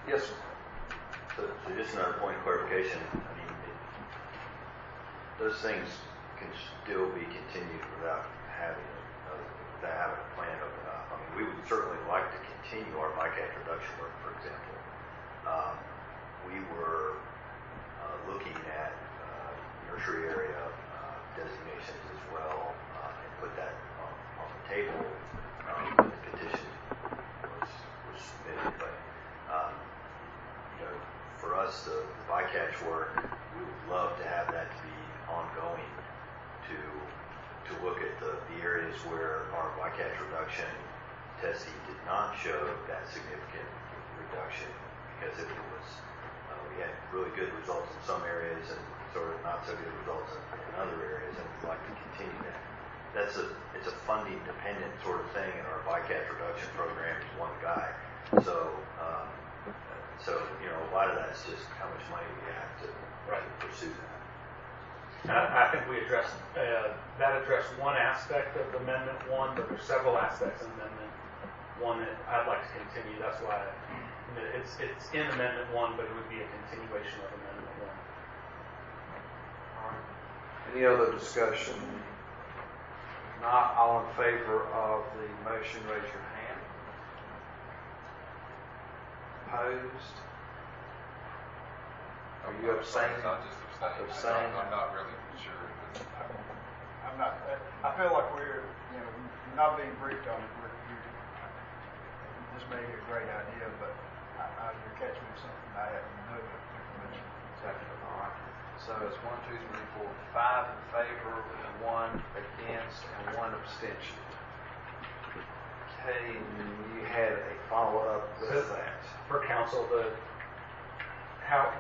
Yes, sir. So just another point of clarification. I mean, those things can still be continued without having a plan open up. I mean, we would certainly like to continue our bycatch reduction work, for example. We were looking at nursery area designations as well, and put that on the table when the petition was submitted. But for us, the bycatch work, we would love to have that to be ongoing, to look at the areas where our bycatch reduction testing did not show that significant reduction, because if it was, we had really good results in some areas and sort of not so good results in other areas, and we'd like to continue that. It's a funding dependent sort of thing, and our bycatch reduction program is one guy. So, a lot of that's just how much money we have to pursue that. I think we addressed one aspect of Amendment 1, but there's several aspects of Amendment 1 that I'd like to continue. That's why it's in Amendment 1, but it would be a continuation of Amendment 1. All right. Any other discussion? If not, all in favor of the motion, raise your hand. Opposed? Are you abstaining? I'll just abstain. I'm not really sure. I'm not. I feel like we're not being briefed on it. This may be a great idea, but you're catching me something I haven't known information. Exactly. All right. So it's 1, 2, 3, 4, 5 in favor, 1 against, and 1 abstention. Okay, and you had a follow-up with that. For council,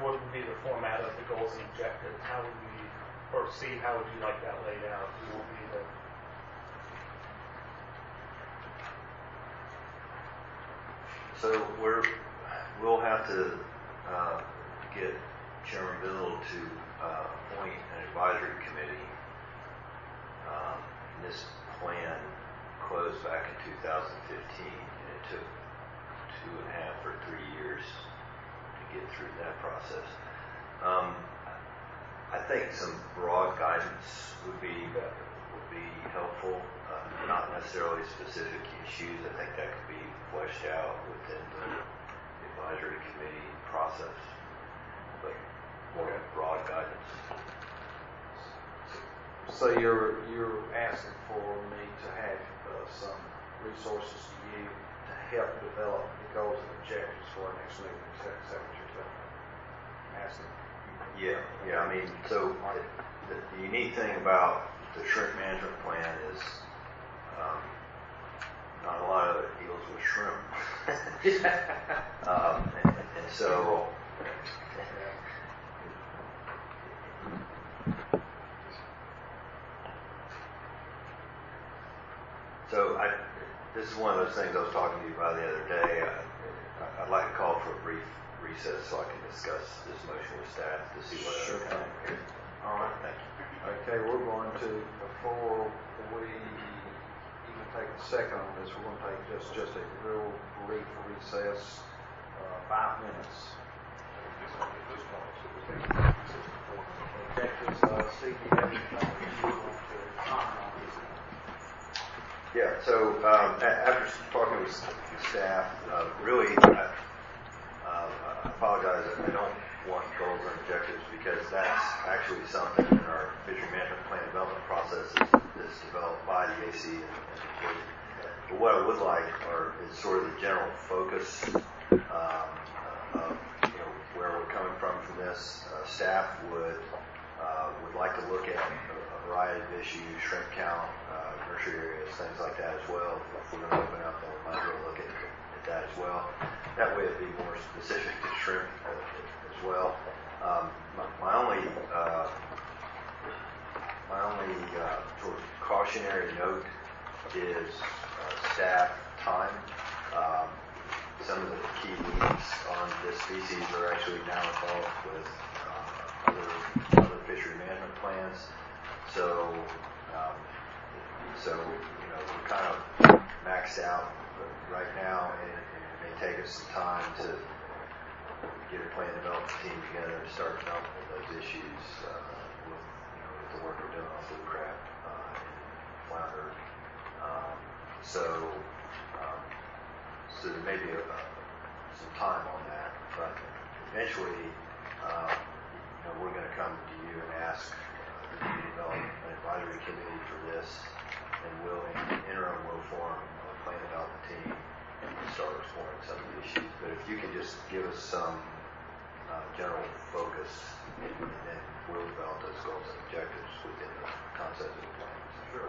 what would be the format of the goals and objectives? How would we, or Steve, how would you like that laid out? What would be the... So we'll have to get Chairman Biddle to appoint an advisory committee. This plan closed back in 2015, and it took 2.5 or 3 years to get through that process. I think some broad guidance would be helpful, not necessarily specific issues. I think that could be fleshed out within the advisory committee process, but more broad guidance. So you're asking for me to have some resources to you to help develop the goals and objectives for our next meeting. Is that what you're asking? Yeah. I mean, so the unique thing about the shrimp management plan is not a lot of it deals with shrimp. and so this is one of those things I was talking to you about the other day. I'd like to call for a brief recess so I can discuss this motion with staff to see what other thing. All right. Thank you. Okay, we're going to, before we even take a second on this, we're going to take just a real brief recess, 5 minutes. Objectives, Steve, do you have anything you want to comment on? Yeah, so after talking with staff, really, I apologize, I don't want goals and objectives because that's actually something in our fishery management plan development process is developed by the AC and the board. But what I would like is sort of the general focus of where we're coming from this. Staff would like to look at a variety of issues, shrimp count, nursery areas, things like that as well. If we're going to open up, then we might as well look at that as well. That way it'd be more specific to shrimp as well. My only sort of cautionary note is staff time. Some of the key leads on this species are actually now involved with other fishery management plans. So we're kind of maxed out right now, and it may take us some time to get a plan development team together and start developing those issues with the work we're doing on blue crab and flounder. So there may be some time on that, but eventually, we're going to come to you and ask that you develop an advisory committee for this, and we'll, in the interim, we'll form a plan development team and start exploring some of the issues. But if you could just give us some travel focus, and then we'll develop those goals and objectives within the concept of the plan. Sure.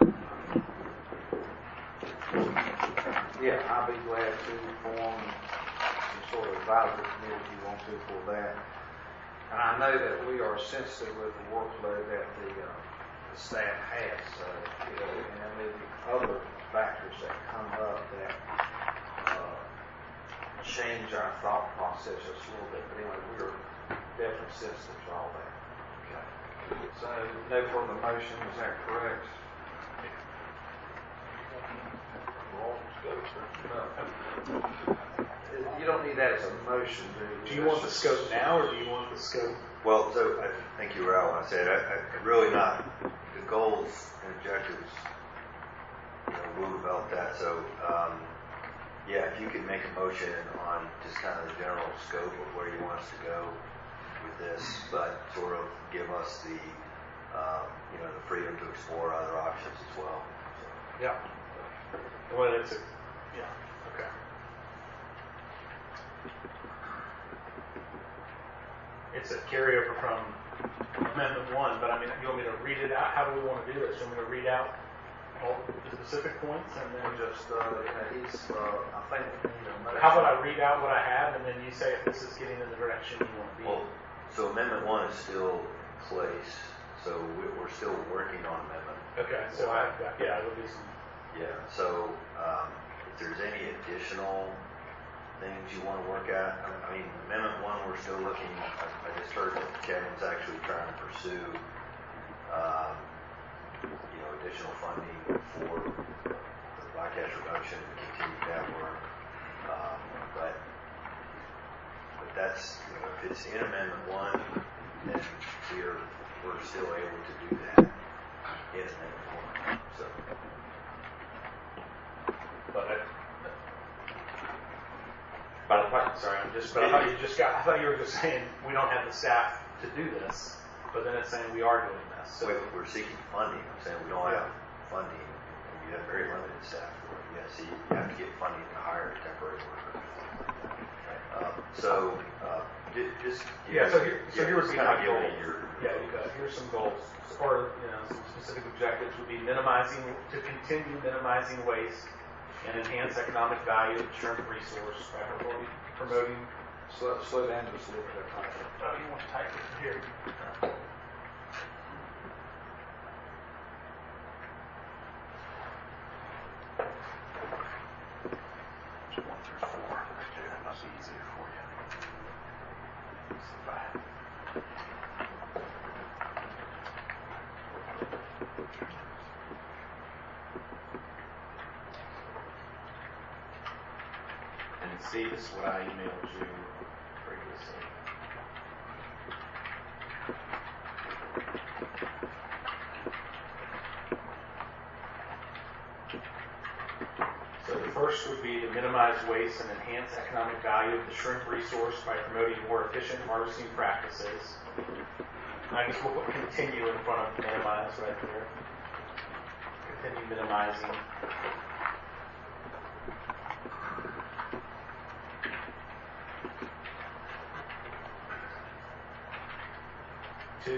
Yeah, I'll be glad to form some sort of advisory committee if you want to for that. And I know that we are sensitive with the workload that the staff has, so, and there may be other factors that come up that change our thought process just a little bit. But anyway, we are definitely sensitive to all that. Okay. So, no further motion, is that correct? You don't need that as a motion, do you? Do you want the scope now, or do you want the scope? Well, so thank you, Raul. I said I really not the goals and objectives. We'll develop that. So, yeah, if you could make a motion on just kind of the general scope of where you want us to go with this, but sort of give us the the freedom to explore other options as well. So. Yeah. Well, it's yeah. Okay. It's a carryover from Amendment 1, but I mean, you want me to read it out? How do we want to do this? You want me to read out all the specific points and then just, he's, I think, how about I read out what I have and then you say if this is getting in the direction you want to be? Well, so Amendment 1 is still in place, so we're still working on Amendment. Okay, so it'll be some. Yeah, so if there's any additional things you want to work at, I mean, Amendment 1, we're still looking, I just heard that Kevin's actually trying to pursue, additional funding for the bycatch reduction and continue that work. But that's, if it's in Amendment 1, then we're still able to do that in Amendment 1. So. I thought you were just saying we don't have the staff to do this, but then it's saying we are doing this. So we're seeking funding. I'm saying we don't have funding, and we have very limited staff for it. Yeah, so you have to get funding to hire temporary workers. So here's kind of goals. Here's some goals. Or some specific objectives would be continue minimizing waste and enhance economic value of the shrimp resource by promoting. Slow down just a little bit. Oh, you want to type it here? See, this is what I emailed you previously. So the first would be to minimize waste and enhance economic value of the shrimp resource by promoting more efficient harvesting practices. I guess we'll put continue in front of minimize right there. Continue minimizing. 2.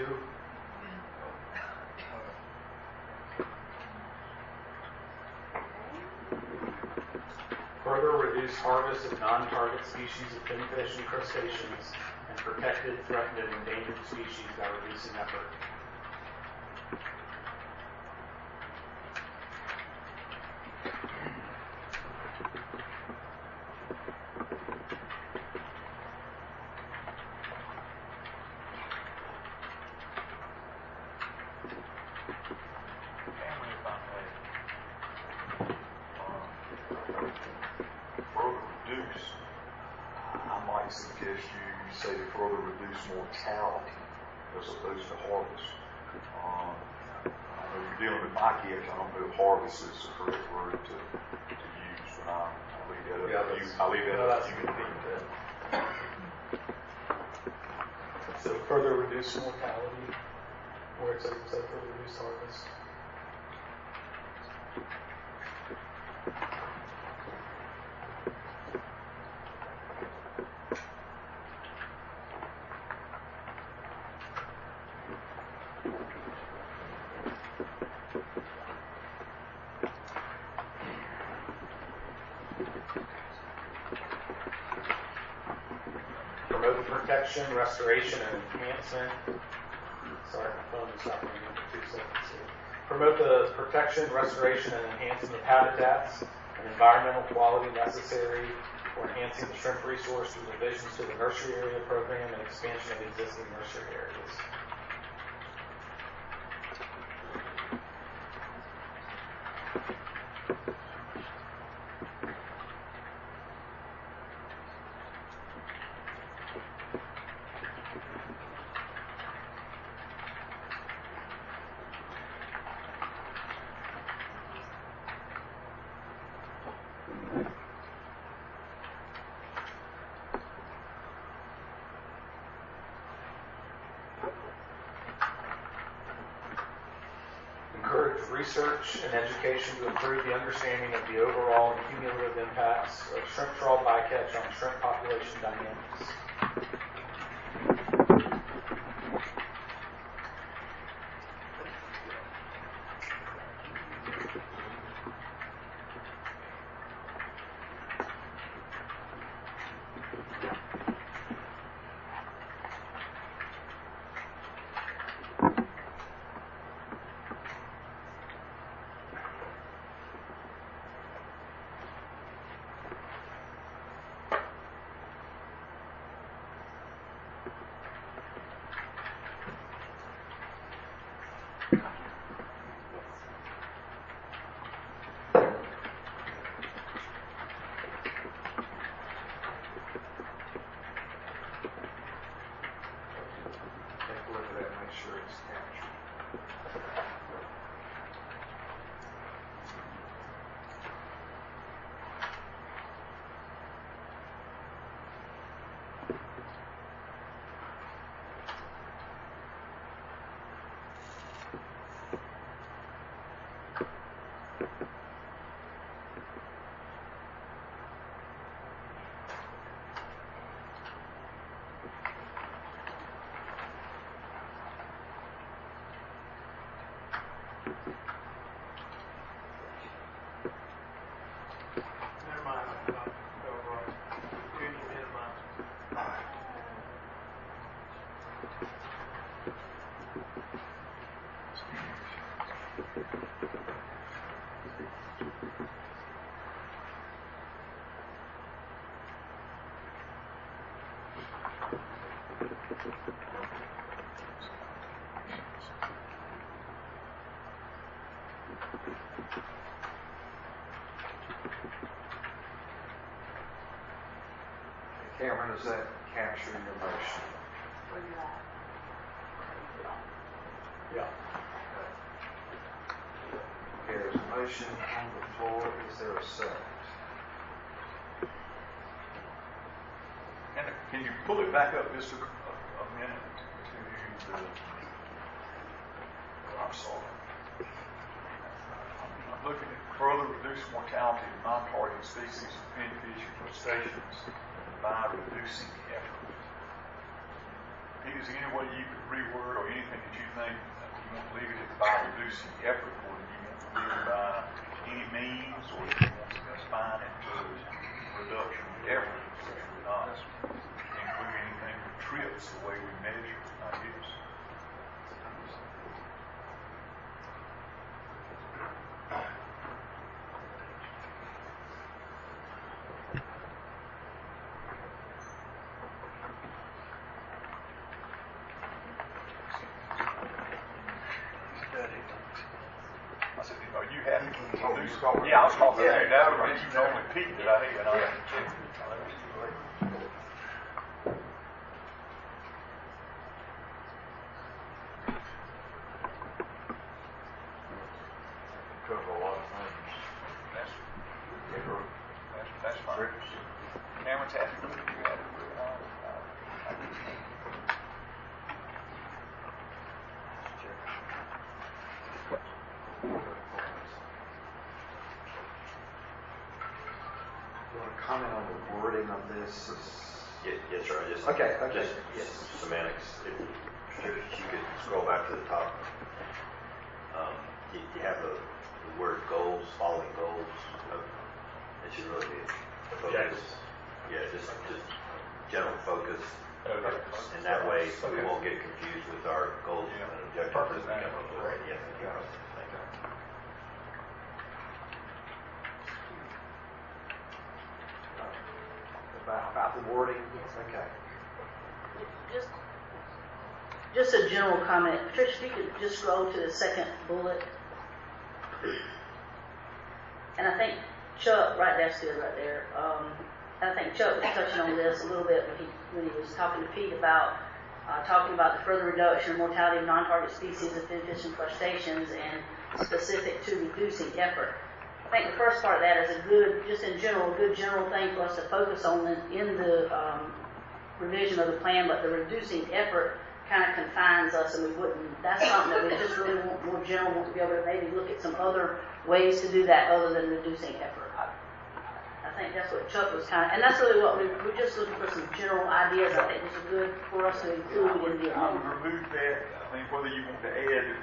Further reduce harvest of non-target species of finfish and crustaceans and protected, threatened, and endangered species by reducing effort. Suggest you say to further reduce mortality as opposed to harvest. If you're dealing with bycatch, I don't know if harvest is the correct word to use, but I'll leave that up to you. I'll leave that up to you to think that. So further reduce mortality, where it says further reduce harvest. protection, restoration, and enhancement. Sorry, my phone just stopped ringing for 2 seconds here. Promote the protection, restoration, and enhancement of habitats and environmental quality necessary for enhancing the shrimp resource through revisions to the nursery area program and expansion of existing nursery areas. Encourage research and education to improve the understanding of the overall and cumulative impacts of shrimp trawl bycatch on shrimp population dynamics. Cameron, does that capture your motion? Yeah. Okay, there's a motion on the floor. Is there a second? And can you pull it back up just a minute to the, I'm sorry. I'm looking at further reduce mortality of non-target species of pinfish and crustaceans by reducing effort. Pete, is there any way you could reword or anything that you think you want to leave it by reducing effort, or do you want to leave it by any means, or do you want to define it to reduction in effort, such as not include anything with trips, the way we measure, I guess? Yeah, I was talking about that. That was normally Pete that I hate. Cover a lot of things. That's fine. Cameron's happy with it. Comment on the wording of this? Yes, sir. Okay. Just semantics. If you could scroll back to the top. You have the word goals, following goals. It should really be the focus. Yes. Yeah, just general focus. Okay. And that way, we won't get confused with our goals and objectives. as we come up with it. Yeah. Thank you. About the wording? Okay. Just a general comment. Patricia, if you could just scroll to the second bullet. And I think Chuck, right, that's good right there. I think Chuck was touching on this a little bit when he was talking to Pete about talking about the further reduction of mortality of non-target species of finfish and crustaceans and specific to reducing effort. I think the first part of that is a good, just in general, a good general thing for us to focus on in the revision of the plan, but the reducing effort kind of confines us, and we wouldn't, that's something that we just really want more general, want to be able to maybe look at some other ways to do that other than reducing effort. I think that's what Chuck was kind of, and that's really what we're just looking for some general ideas. I think this is good for us to include in the I would remove that. I mean, whether you want to add,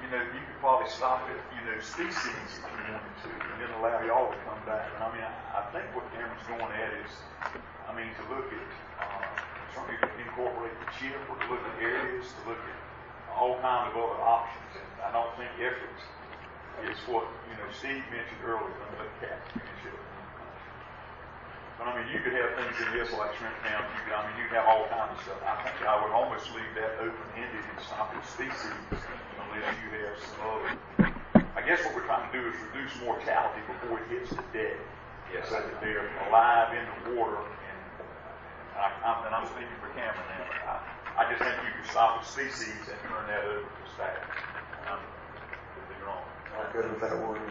you could probably stop at, species if you wanted to, and then allow y'all to come back. And I mean, I think what Cameron's going at is, to look at, certainly to incorporate the chip, or to look at areas, to look at all kinds of other options. And I don't think effort is what, Steve mentioned earlier, when the cat finish it. But you could have things in this like shrimp town. You could have all kinds of stuff. I think I would almost leave that open-ended and stop at species unless you have some other. I guess what we're trying to do is reduce mortality before it hits the dead. Yes. So that they're alive in the water. And I'm speaking for Cameron now. I just think you can stop at species and turn that over to staff. Could be wrong. I'm good with that wording.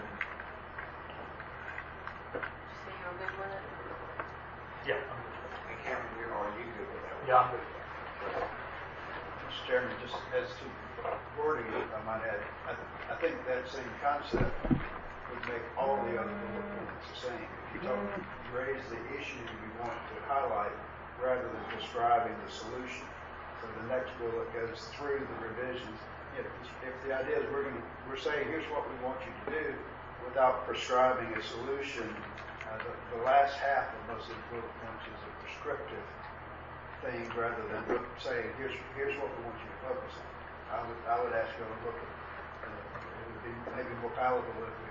Yeah. And Cameron, are you good with that wording? Yeah, I'm good. Mr. Chairman, just as to wording, I might add, I think that same concept would make all the other bullet points the same. If you raise the issue you want to highlight rather than describing the solution. So the next bullet goes through the revisions. If the idea is we're saying here's what we want you to do without prescribing a solution, the last half of most of the bullet points is a prescriptive thing rather than saying here's what we want you to focus on. I would ask you to look at it would be maybe more palatable if we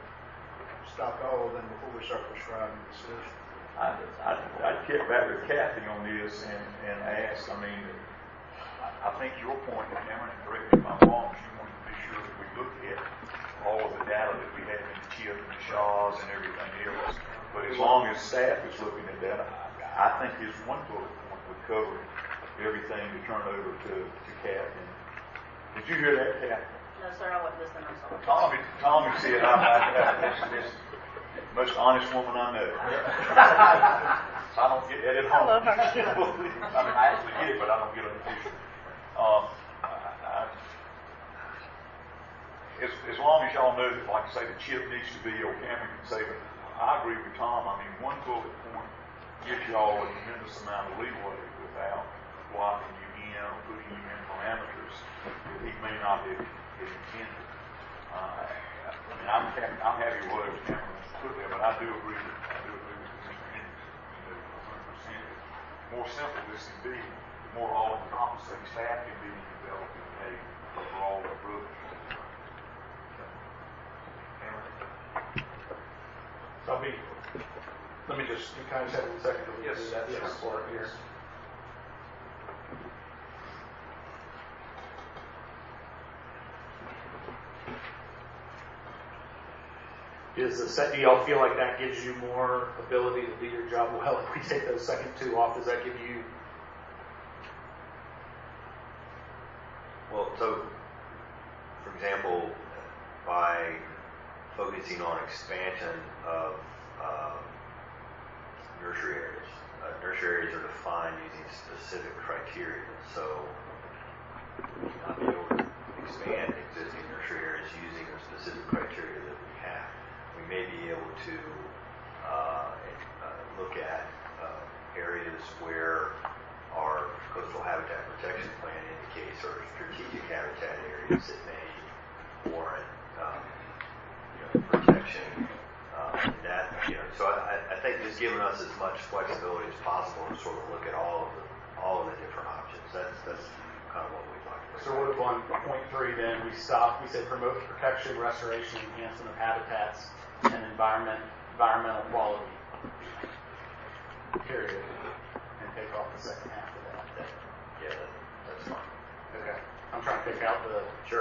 stopped all of them before we start prescribing the solution. I'd get back with Kathy on this and ask, I think your point, Cameron, and correct me if I'm wrong, is you wanted to be sure that we look at all of the data that we have in the chip and the SHAWs and everything else. But as long as staff is looking at that, I think his one bullet point would cover everything to turn over to Kathy. Did you hear that, Kathy? No, sir, I wasn't listening. I'm sorry. Tommy said this most honest woman I know. I don't get that at home. I love her. I actually get it, but I don't get it officially. As long as y'all know that, like I say, the chip needs to be, or Cameron can say, but I agree with Tom. One bullet point gives y'all a tremendous amount of leeway without locking you in or putting you in parameters that he may not have intended. I'm happy with whatever Cameron wants to put there, but I do agree with Mr. Hendricks, 100%. The more simple this can be, the more all-encompassing staff can be in developing a overall approach. So let me just, you kind of have a second to read that first part here. Do y'all feel like that gives you more ability to do your job well? If we take those second two off, does that give you? Well, so, for example, by focusing on expansion of nursery areas are defined using specific criteria. So, not be able to expand existing nursery areas using the specific criteria that we have. We may be able to look at areas where our coastal habitat protection plan indicates are strategic habitat areas that may warrant protection. So I think just giving us as much flexibility as possible to sort of look at all of the That's kind of what we talked about. So what if on point 3 then we said promote the protection, restoration, enhancement of habitats and environmental quality, period, and take off the second half of that. Yeah, that's fine. Okay. I'm trying to pick out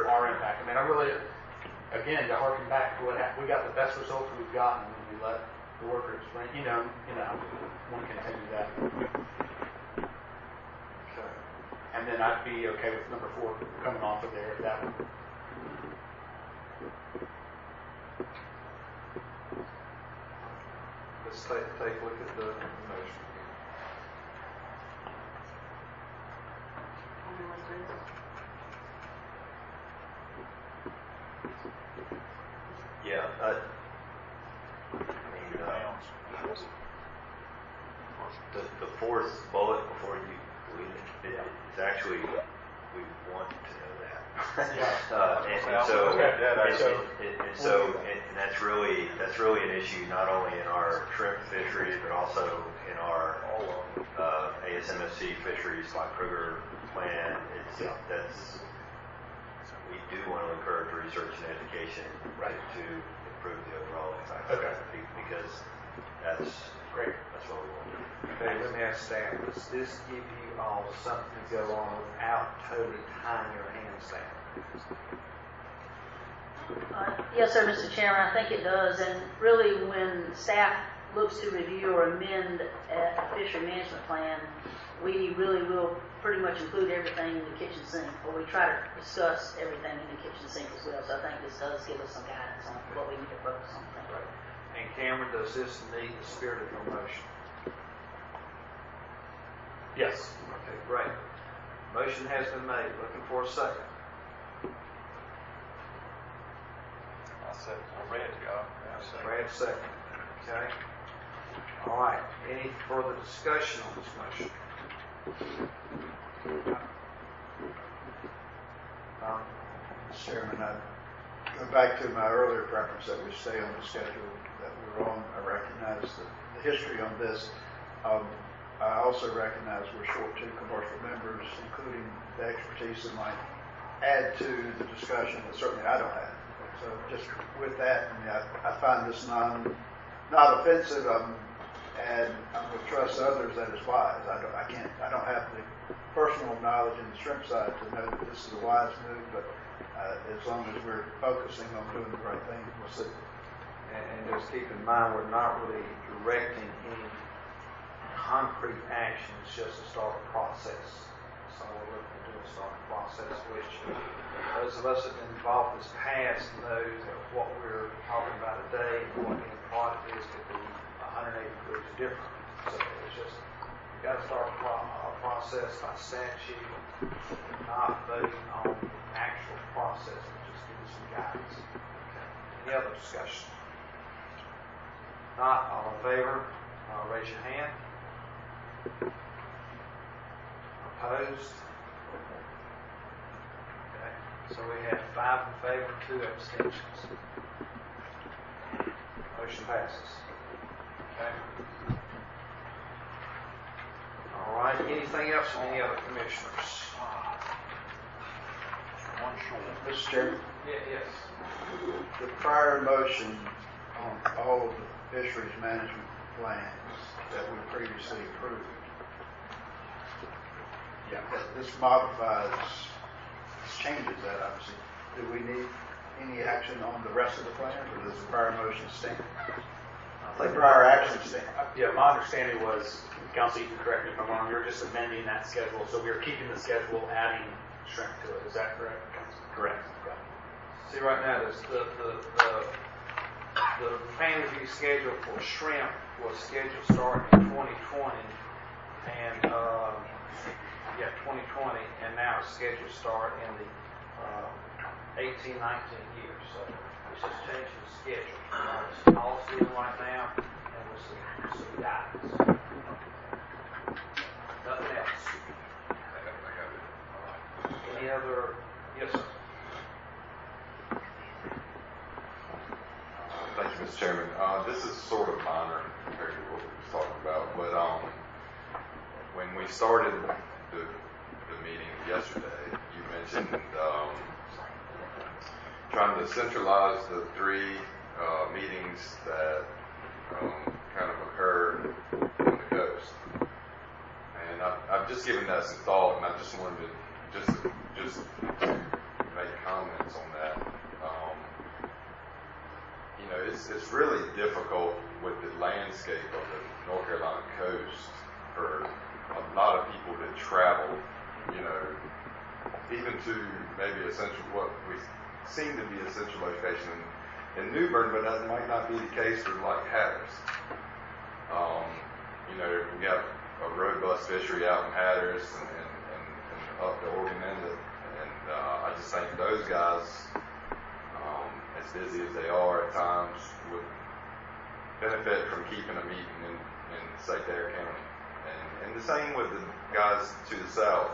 our impact. I mean, I really, again, to harken back to what we got the best results we've gotten when we let the workers bring, want to continue that. Okay. And then I'd be okay with number 4 coming off of there if that would. Let's take a look at the motion. Yeah, the fourth bullet before you leave it's actually, we want to know that. And that's really an issue not only in our shrimp fisheries but also in our ASMFC fisheries by Kruger plan. We do want to encourage research and education to improve the overall impact. Okay. Because that's great. That's what we want to do. Okay, let me ask Stan, does this give you all something to go on without totally tying your hands down? Yes, sir, Mr. Chairman, I think it does. And really, when staff looks to review or amend a fishery management plan, we really will pretty much include everything in the kitchen sink, or we try to discuss everything in the kitchen sink as well. So I think this does give us some guidance on what we need to focus on. Right. And Cameron, does this meet the spirit of your motion? Yes. Okay, great. Motion has been made. Looking for a second. Brad, Brad, second. Okay. All right. Any further discussion on this motion? Mr. Chairman, I go back to my earlier preference that we stay on the schedule that we're on. I recognize the history on this. I also recognize we're short 2 commercial members, including the expertise that might add to the discussion that certainly I don't have. So just with that, I find this not offensive, and I'm going to trust others that it's wise. I don't have the personal knowledge in the shrimp side to know that this is a wise move, but as long as we're focusing on doing the right thing, we'll see. And just keep in mind, we're not really directing any concrete action. It's just to start a process. So we're looking to do a start a process, which those of us that have been involved in this past know that what we're talking about today and what the end product is could be 180 degrees different. So it's just, you got to start a process by statute, not voting on the actual process, but just give you some guidance. Okay. Any other discussion? Not all in favor, raise your hand. Opposed? Okay. So we have 5 in favor, 2 abstentions. Motion passes. Okay. All right. Anything else from any other commissioners? Mr. Chairman? Yes. The prior motion on all of the fisheries management plans that we previously approved. Yeah. This modifies, this changes that obviously. Do we need any action on the rest of the plan, or does the prior motion stand? The prior action stand. Yeah, my understanding was, Council, you can correct me if I'm wrong, we were just amending that schedule, so we were keeping the schedule, adding shrimp to it. Is that correct, Council? Correct. See, right now, the plan review schedule for shrimp was scheduled starting in 2020, and 2020, and now it's scheduled to start in the 18-19 years. So it's just changing the schedule. It's all it's doing right now, and we'll see guidance. Nothing else. Any other? Yes, sir. Thank you, Mr. Chairman. This is sort of minor compared to what we were talking about, but when we started the yesterday. You mentioned trying to centralize the three meetings that kind of occur on the coast. And I've just given that some thought, and I just wanted to just make comments on that. It's really difficult with the landscape of the North Carolina coast for a lot of people to travel, even to maybe what we seem to be a central location in New Bern, but that might not be the case for like Hatteras. We got a robust fishery out in Hatteras and up to Oregon Inlet, and I just think those guys, as busy as they are at times, would benefit from keeping a meeting in say, Dare County. And the same with the guys to the south.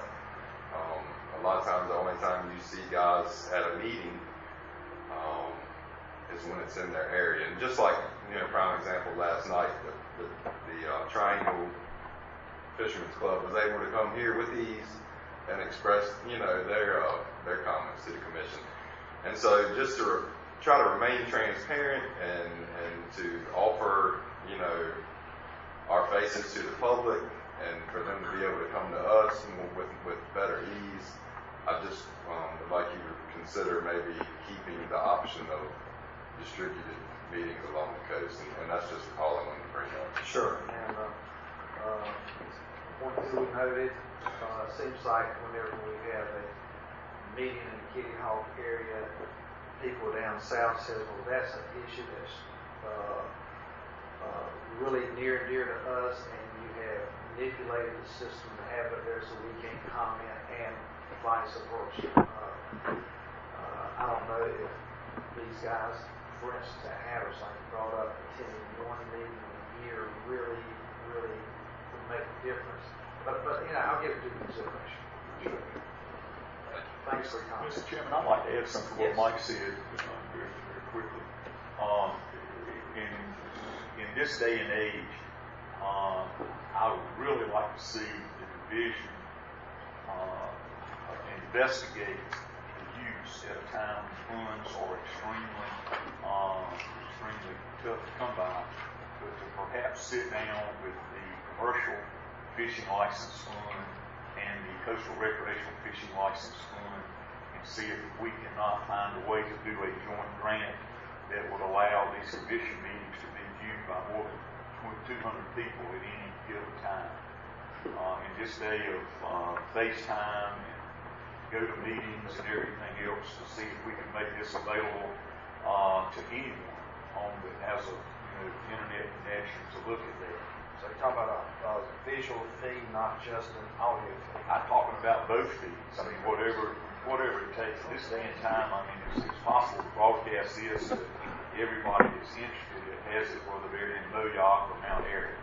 A lot of times, the only time you see guys at a meeting is when it's in their area. And just like, prime example, last night, the Triangle Fishermen's Club was able to come here with ease and express, their comments to the commission. And so just to try to remain transparent and to offer, our faces to the public and for them to be able to come to us with better ease, I just would like you to consider maybe keeping the option of distributed meetings along the coast, and that's just all I wanted to bring up. Sure. And one thing we noted, seems like whenever we have a meeting in the Kitty Hawk area, people down south says, well, that's an issue that's really near and dear to us, and you have manipulated the system to have it there so we can comment and vice versa. I don't know if these guys, for instance, at Hatteras, like brought up attending one meeting a year really would make a difference. But I'll give it to consideration. Sure. Thanks for your comment. Mr. Chairman, I'd like to add something to what Mike said very, very quickly. In this day and age, I would really like to see the division investigate the use at a time when funds are extremely tough to come by, but to perhaps sit down with the commercial fishing license fund and the coastal recreational fishing license fund and see if we cannot find a way to do a joint grant that would allow these commission meetings to be viewed by more than 200 people at any given time. In this day of FaceTime and go-to-meetings and everything else, to see if we can make this available to anyone that has a internet connection to look at that. So you're talking about a visual fee, not just an audio fee? I'm talking about both fees. I mean, whatever it takes. In this day and time, I mean, it's possible to broadcast this to everybody that's interested that has it, whether they're in Moyock or Mount Airy.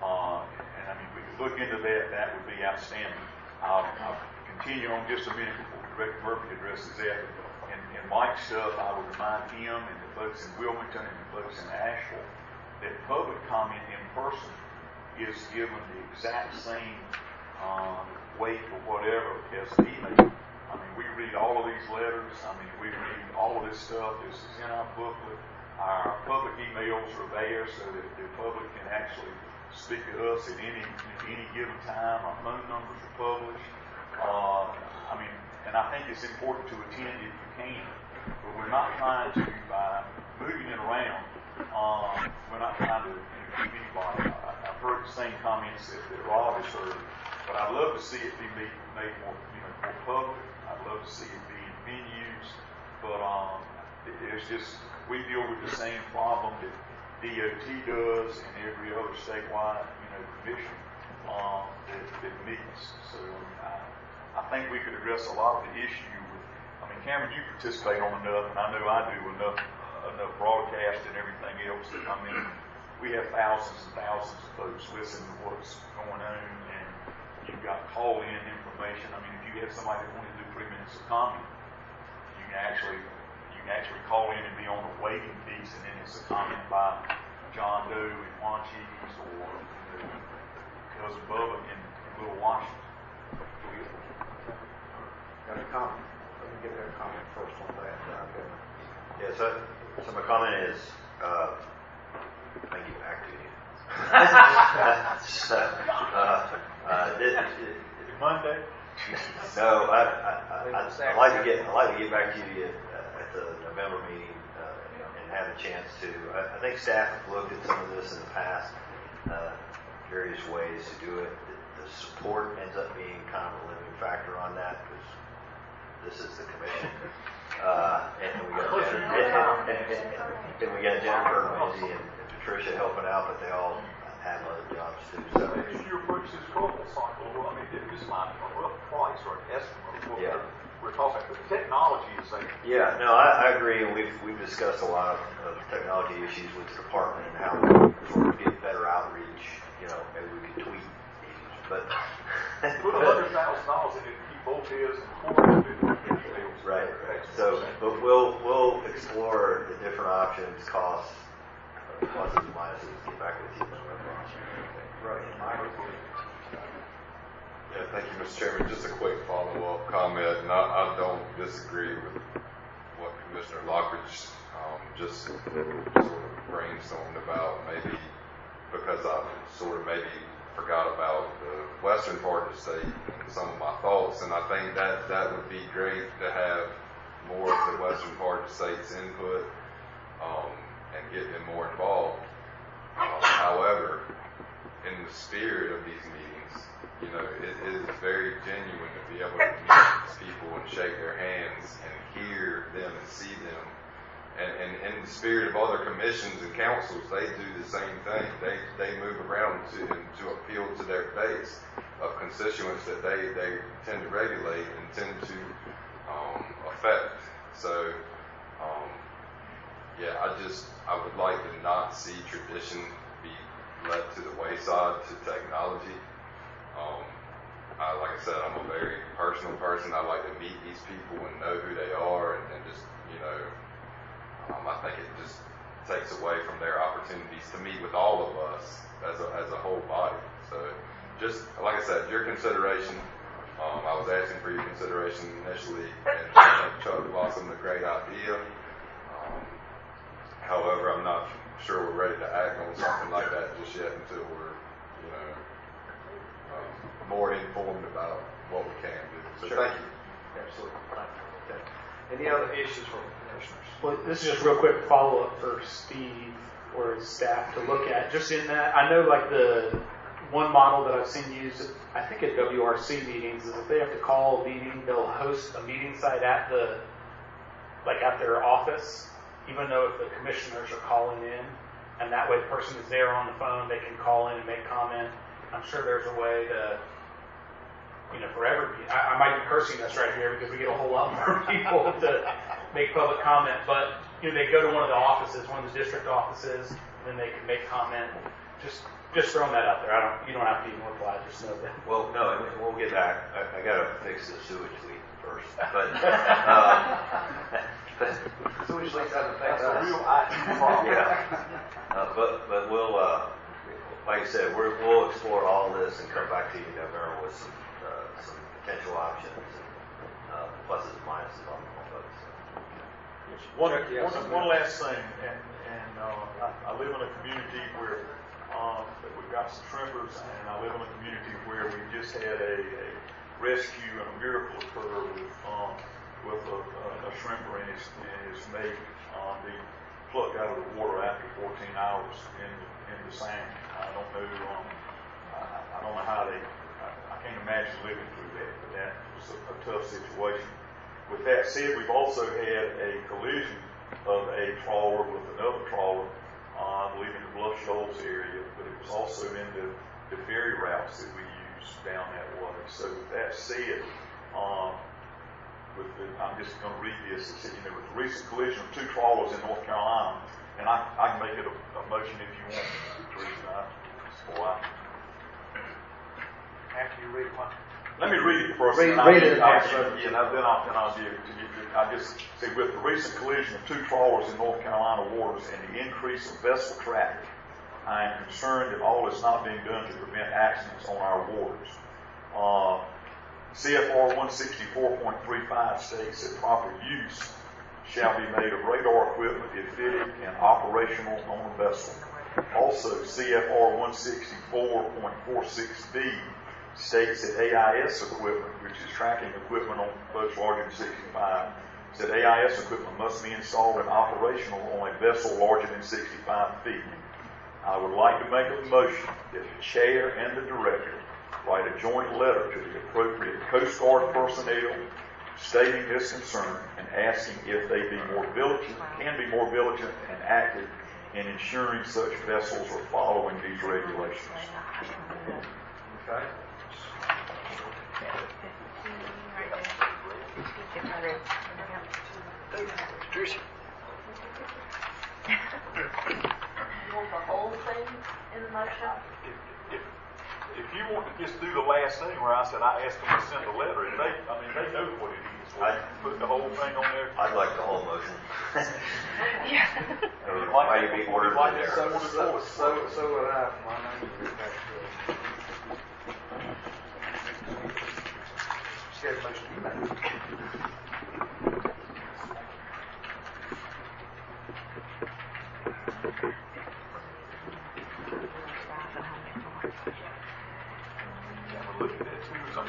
And I mean, if we could look into that, that would be outstanding. I'll continue on just a minute before Director Murphy addresses that. And Mike's stuff, I would remind him and the folks in Wilmington and the folks in Asheville that public comment in person is given the exact same weight or whatever as an email. I mean, we read all of these letters. I mean, we read all of this stuff. This is in our booklet. Our public emails are there so that the public can actually speak to us at any given time. Our phone numbers are published. I mean, and I think it's important to attend if you can. But we're not trying to, by moving it around, we're not trying to keep anybody. I've heard the same comments that Rob has heard, but I'd love to see it be made more, more public. I'd love to see it be in venues, but there's just, we deal with the same problem that DOT does and every other statewide, commission that meets. So I think we could address a lot of the issue with, I mean, Cameron, you participate on enough, and I know I do enough broadcast and everything else that, I mean, we have thousands and thousands of folks listening to what's going on, and you've got call-in information. I mean, if you had somebody that wanted to do 3 minutes of comment, you can actually call in and be on the waiting piece, and then it's a comment by John Doe in Wanchese or Cousin Bubba in Little Washington. comment. Let me get their comment first on that. Yeah, so my comment is, thank you, back to you. Monday? No, I'd like to get back to you at the November meeting and have a chance to. I think staff have looked at some of this in the past, various ways to do it. The support ends up being kind of a limiting factor on that because this is the commission, and we got Jennifer, Lindsay, and Patricia helping out, but they all have other jobs too. So if you approach this global cycle, well, I mean, just find a rough price or an estimate of what we're talking about. The technology is like. Yeah, no, I agree, and we've discussed a lot of technology issues with the department and how we sort of get better outreach. You know, maybe we could tweet these, but put $100,000 in it to keep both his and quarter details. Right. So, but we'll explore the different options, costs, pluses and minuses. Get back with you. Right. Yeah, thank you, Mr. Chairman. Just a quick follow-up comment, and I don't disagree with what Commissioner Lockridge just sort of brainstormed about, maybe because I sort of maybe forgot about the western part of the state and some of my thoughts, and I think that would be great to have more of the western part of the state's input and get them more involved. However, in the spirit of these meetings, you know, it is very genuine to be able to meet these people and shake their hands and hear them and see them. And in the spirit of other commissions and councils, they do the same thing. They move around to appeal to their base of constituents that they tend to regulate and tend to affect. So, yeah, I would like to not see tradition be led to the wayside to technology. Like I said, I'm a very personal person. I like to meet these people and know who they are, and just, you know, I think it just takes away from their opportunities to meet with all of us as a whole body. So, just like I said, your consideration. I was asking for your consideration initially, and I think Chuck blossomed a great idea. However, I'm not sure we're ready to act on something like that just yet until we're, you know, more informed about what we can do. So sure. Thank you. Absolutely. Okay. Any other issues from the commissioners? Well, this is just real quick follow-up for Steve or his staff to look at. Just in that, I know like the one model that I've seen used, I think at WRC meetings, is if they have to call a meeting, they'll host a meeting site at their office, even though if the commissioners are calling in, and that way the person is there on the phone, they can call in and make comment. I'm sure there's a way to, you know, for every, I might be cursing us right here because we get a whole lot more people to make public comment, but, you know, they go to one of the offices, one of the district offices, and then they can make comment. Just throwing that out there. You don't have to even reply, just know that. Well, no, we'll get back. I gotta fix the sewage leak first, but sewage leaks haven't affected us. Real problem. Yeah. But we'll, like I said, we'll explore all this and come back to you in November with some potential options and pluses and minuses on both. One last thing, and I live in a community where we've got some shrimpers, and I live in a community where we just had a rescue and a miracle occur with a shrimper and his mate being plucked out of the water after 14 hours in the sand. I don't know how I can't imagine living through that, but that was a tough situation. With that said, we've also had a collision of a trawler with another trawler, I believe in the Bluff Shoals area, but it was also in the ferry routes that we use down that way. So with that said, I'm just going to read this. It said, with the recent collision of two trawlers in North Carolina, and I can make it a motion if you want, Teresa. After you read one. Let me read it first. Read it. And I'll give it to you. I just say, with the recent collision of two trawlers in North Carolina waters and the increase of vessel traffic, I am concerned that all is not being done to prevent accidents on our waters. CFR 164.35 states that proper use shall be made of radar equipment if fitted and operational on a vessel. Also, CFR 164.46B states that AIS equipment, which is tracking equipment on boats larger than 65, said AIS equipment must be installed and operational on a vessel larger than 65 feet. I would like to make a motion that the chair and the director write a joint letter to the appropriate Coast Guard personnel stating this concern and asking if they can be more diligent and active in ensuring such vessels are following these regulations. Okay. Tricia. You want the whole thing in the motion? If you want to just do the last thing where I said I asked them to send a letter, and they know what it is. I put the whole thing on there. I'd like the whole motion. Yeah. Why you be ordered in there? So would I for my name to be back to it. Scared the motion to be made.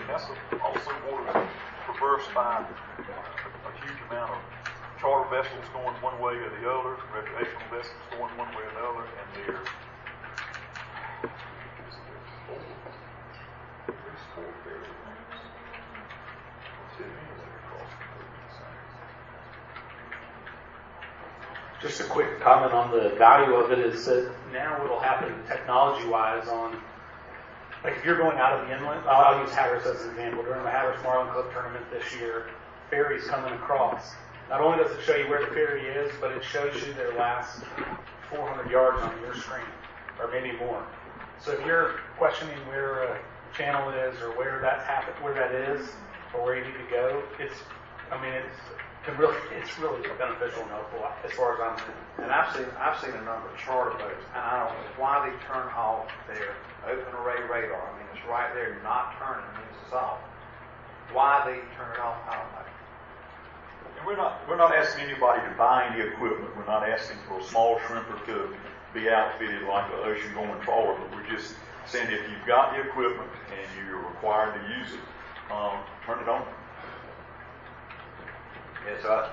That's also water traversed by a huge amount of charter vessels going one way or the other, recreational vessels going one way or the other, and there's four ferry lanes. Just a quick comment on the value of it is that now what'll happen technology-wise on, like if you're going out of the inlet, I'll use Hatteras as an example. During the Hatteras Marlin Club tournament this year, ferries coming across. Not only does it show you where the ferry is, but it shows you their last 400 yards on your screen, or maybe more. So if you're questioning where a channel is, or where that's happened, where that is, or where you need to go, it's really beneficial and helpful as far as I'm concerned. And I've seen a number of charter boats, and I don't know why they turn off their open array radar. I mean, it's right there, not turning, means it's off. Why they turn it off, I don't know. And we're not asking anybody to buy any equipment. We're not asking for a small shrimper to be outfitted like an ocean-going trawler, but we're just saying if you've got the equipment and you're required to use it, turn it on. Yeah, so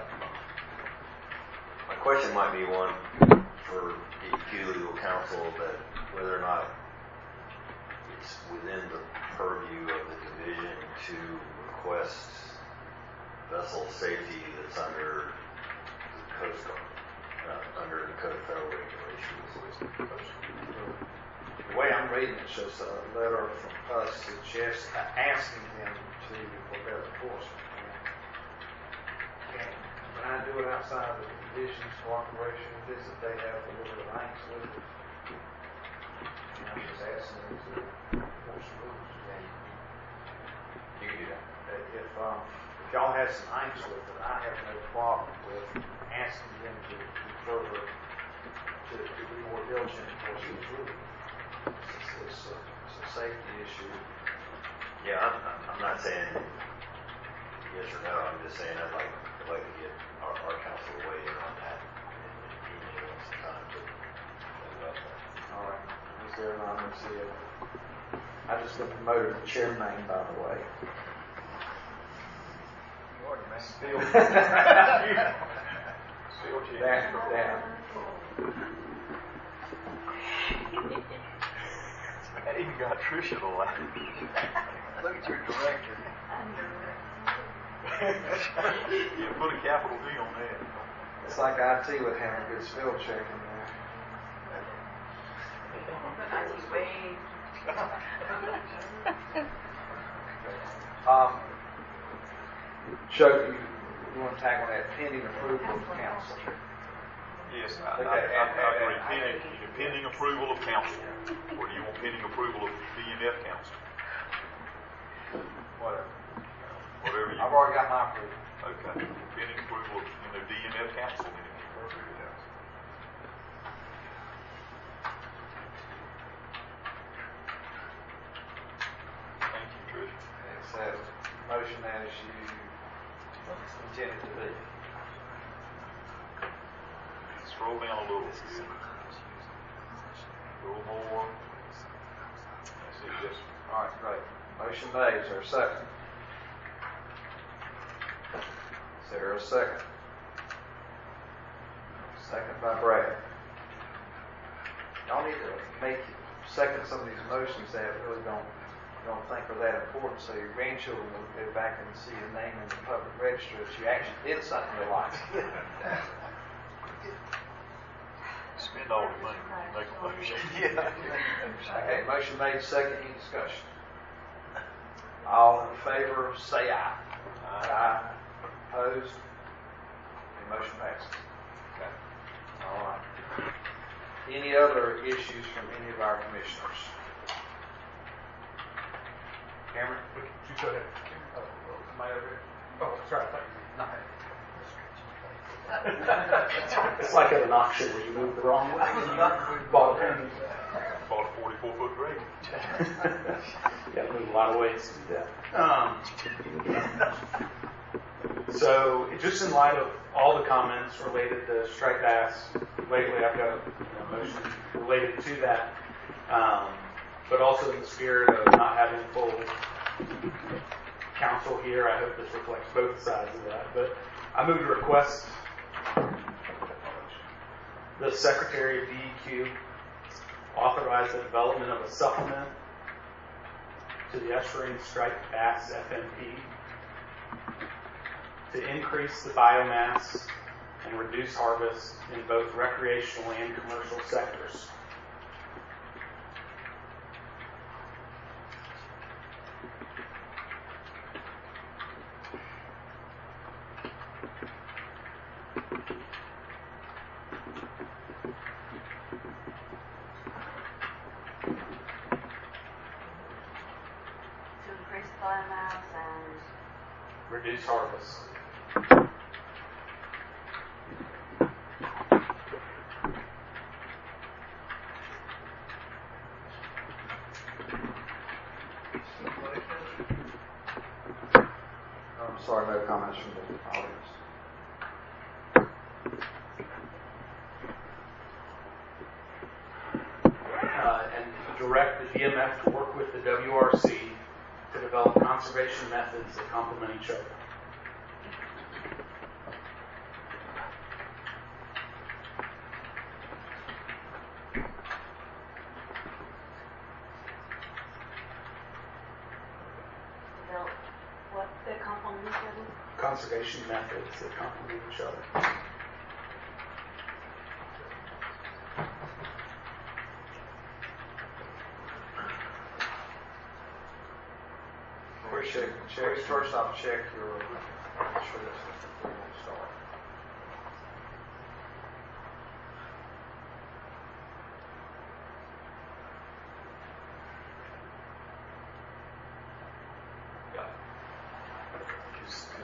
my question might be one for DEQ legal counsel, that whether or not it's within the purview of the division to request vessel safety that's under the Coast Guard, under the Code of Federal Regulations. The way I'm reading it shows a letter from us asking them to prepare the course. Can I do it outside of the conditions for operation of this if they have a little bit of angst with it? And I'm just asking them to enforce the rules. You can do that. If y'all have some angst with it, I have no problem with asking them to further to be more diligent in enforcing these rules. It's a safety issue. Yeah, I'm not saying yes or no. I'm just saying I'd like to get our counsel to weigh in on that and email us some time to think about that. All right. Is there an honesty of I just been promoted to chairman, by the way. Still down. I even got Tricia to laugh. Look at your director. You put a capital D on that. It's like IT would have a good spell check in there. Joe, you want to tag on that pending approval of council? Yes, I agree. Pending approval of council. Or do you want pending approval of DNF council? Whatever you. I've already got my approval. Okay. Pending approval of DNF council, then it's appropriate. Thank you, Tricia. Thanks, intended to be. Scroll down a little bit. A little more. That's it, yes. All right, great. Motion made. Is there a second? Is there a second? Second by Brad. Y'all need to make second some of these motions that really don't think are that important, so your grandchildren will go back and see your name in the public register that you actually did something they like. Spend all the money when you make a motion. Okay, motion made, second, any discussion? All in favor, say aye. Aye. Opposed? The motion passes. Okay. All right. Any other issues from any of our commissioners? Cameron? You go ahead. Somebody over here? Oh, sorry. No. It's like at an auction where you move the wrong way. Bought a 44-foot ring. You got to move a lot of ways to do that. So, just in light of all the comments related to striped bass, lately I've got a motion related to that, but also in the spirit of not having full council here, I hope this reflects both sides of that. But I move to request the Secretary of DEQ authorize the development of a supplement to the estuarine striped bass FMP to increase the biomass and reduce harvest in both recreational and commercial sectors. To increase biomass and Reduce harvest. I'm sorry, no comments from the audience. And direct the DMF to work with the WRC to develop conservation methods that complement each other. develop what the complement each other. Conservation methods that complement each other. First off, check your, make sure this is before we start.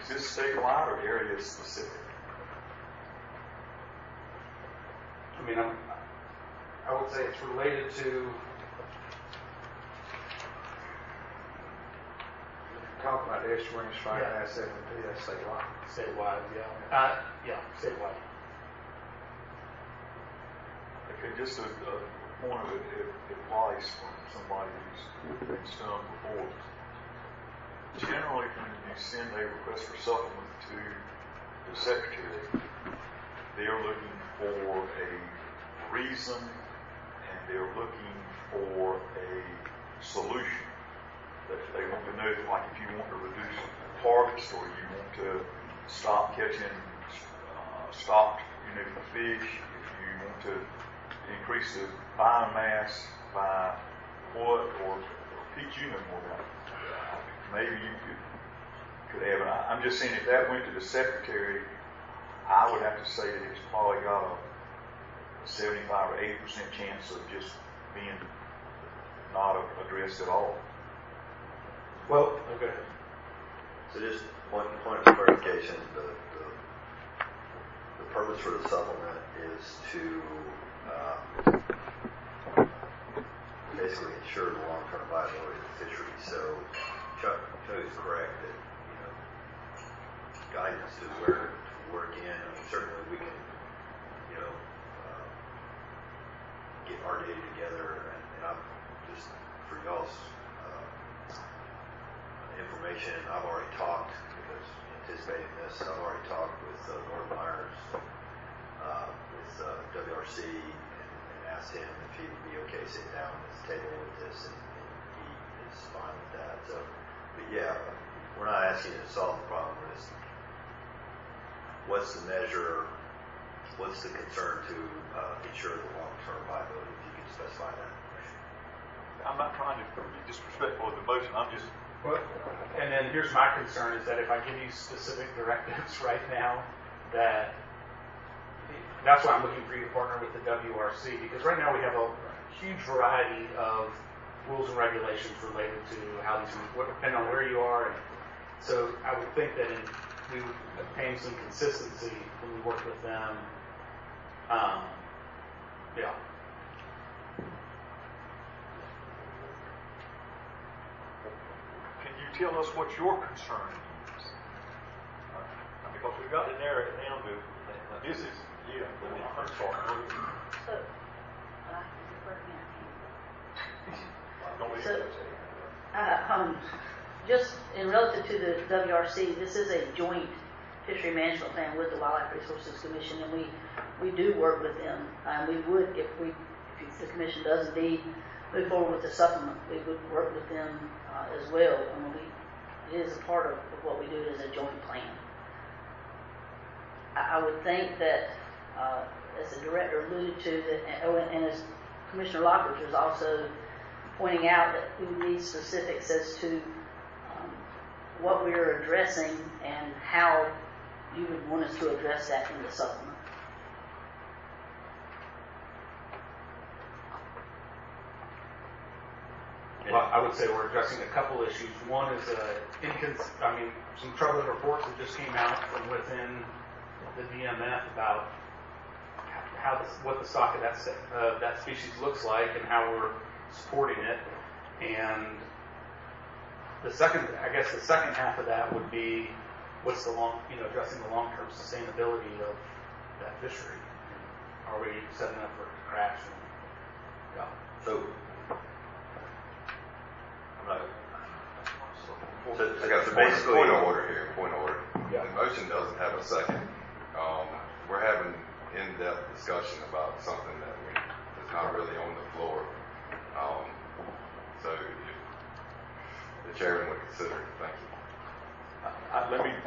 Is this statewide or area specific? I mean, I would say it's related to. Talking about the estuarine striped bass FMP, that's statewide. Statewide, yeah. Statewide. Okay, just a point of advice from somebody who's been stung before. Generally, when you send a request for supplement to the secretary, they're looking for a reason and they're looking for a solution. That they want to know, like if you want to reduce harvest or you want to stop catching stocked fish, if you want to increase the biomass by what, or Pete, you know more about it. Maybe you could have an, I'm just saying if that went to the secretary, I would have to say that it's probably got a 75 or 80% chance of just being not addressed at all. Well, okay. So just point of clarification, the purpose for the supplement is to basically ensure the long-term viability of the fishery. So Chuck is correct that guidance to where to work in. I mean, certainly we can, you know, get our data together, and I'm just for y'all's information. I've already talked, because anticipating this, I've already talked with North Myers, with WRC, and asked him if he would be okay sitting down at the table with this, and he is fine with that. So, but yeah, we're not asking you to solve the problem. We're just, what's the measure? What's the concern to ensure the long-term viability? If you could specify that. I'm not trying to be disrespectful of the motion. I'm just. Well, and then here's my concern is that if I give you specific directives right now, that's why I'm looking for you to partner with the WRC, because right now we have a huge variety of rules and regulations related to how these, depending on where you are. And so I would think that we would obtain some consistency when we work with them. Yeah. Can you tell us what your concern is? Because we've got to narrow it down to, this is, yeah, I'm sorry. Just in relative to the WRC, this is a joint fishery management plan with the Wildlife Resources Commission, and we do work with them. We would, if the commission does indeed move forward with the supplement, we would work with them as well. And it is a part of what we do as a joint plan. I would think that, as the director alluded to, and as Commissioner Lockridge was also pointing out, that we would need specifics as to what we're addressing and how you would want us to address that in the supplement. Well, I would say we're addressing a couple issues. One is some troubling reports that just came out from within the DMF about what the stock of that species looks like and how we're supporting it. And the second half of that would be addressing the long-term sustainability of that fishery. Are we setting up for it to crash? Yeah. So I got basically point of order here. Point of order. Yeah. The motion doesn't have a second. We're having in-depth discussion about something that is not really on the floor. So if the chairman would consider it, thank you.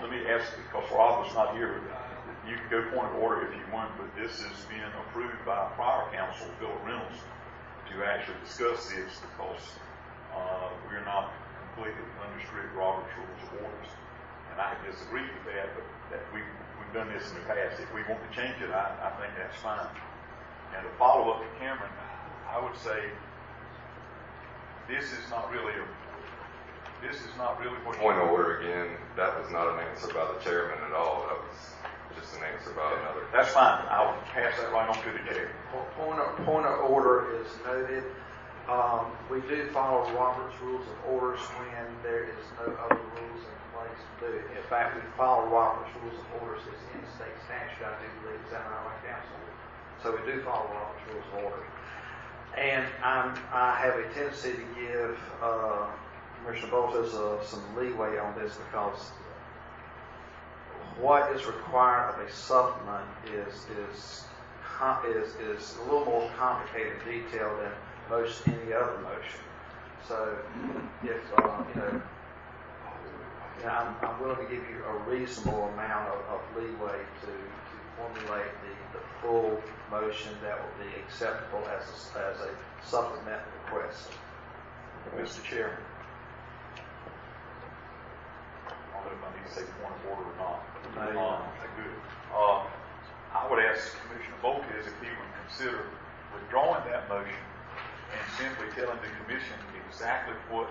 Let me ask, because Rob was not here, you can go point of order if you want, but this is being approved by prior counsel, Philip Reynolds, to actually discuss this, because we're not completely under strict Robert's Rules of Orders. And I disagree with that, but that we've done this in the past. If we want to change it, I think that's fine. And to follow up to Cameron, I would say this is not really what. Point of order again. That was not an answer by the chairman at all. That was just an answer by another. That's fine. I'll pass that right on to the chair. Point of order is noted. We do follow Robert's Rules of Orders when there is no other rules in place to do it. In fact, we follow Robert's Rules of Orders. It's in state statute, I do believe, it's in our council. So we do follow Robert's Rules of Order. And I have a tendency to give Commissioner Boltes some leeway on this, because what is required of a supplement is a little more complicated and detailed than most any other motion. So if I'm willing to give you a reasonable amount of leeway to formulate the full motion that will be acceptable as a supplement request. Mr. Chairman, I don't know if I need to say point of order or not. Good. I would ask Commissioner Boltes if he would consider withdrawing that motion and simply telling the commission exactly what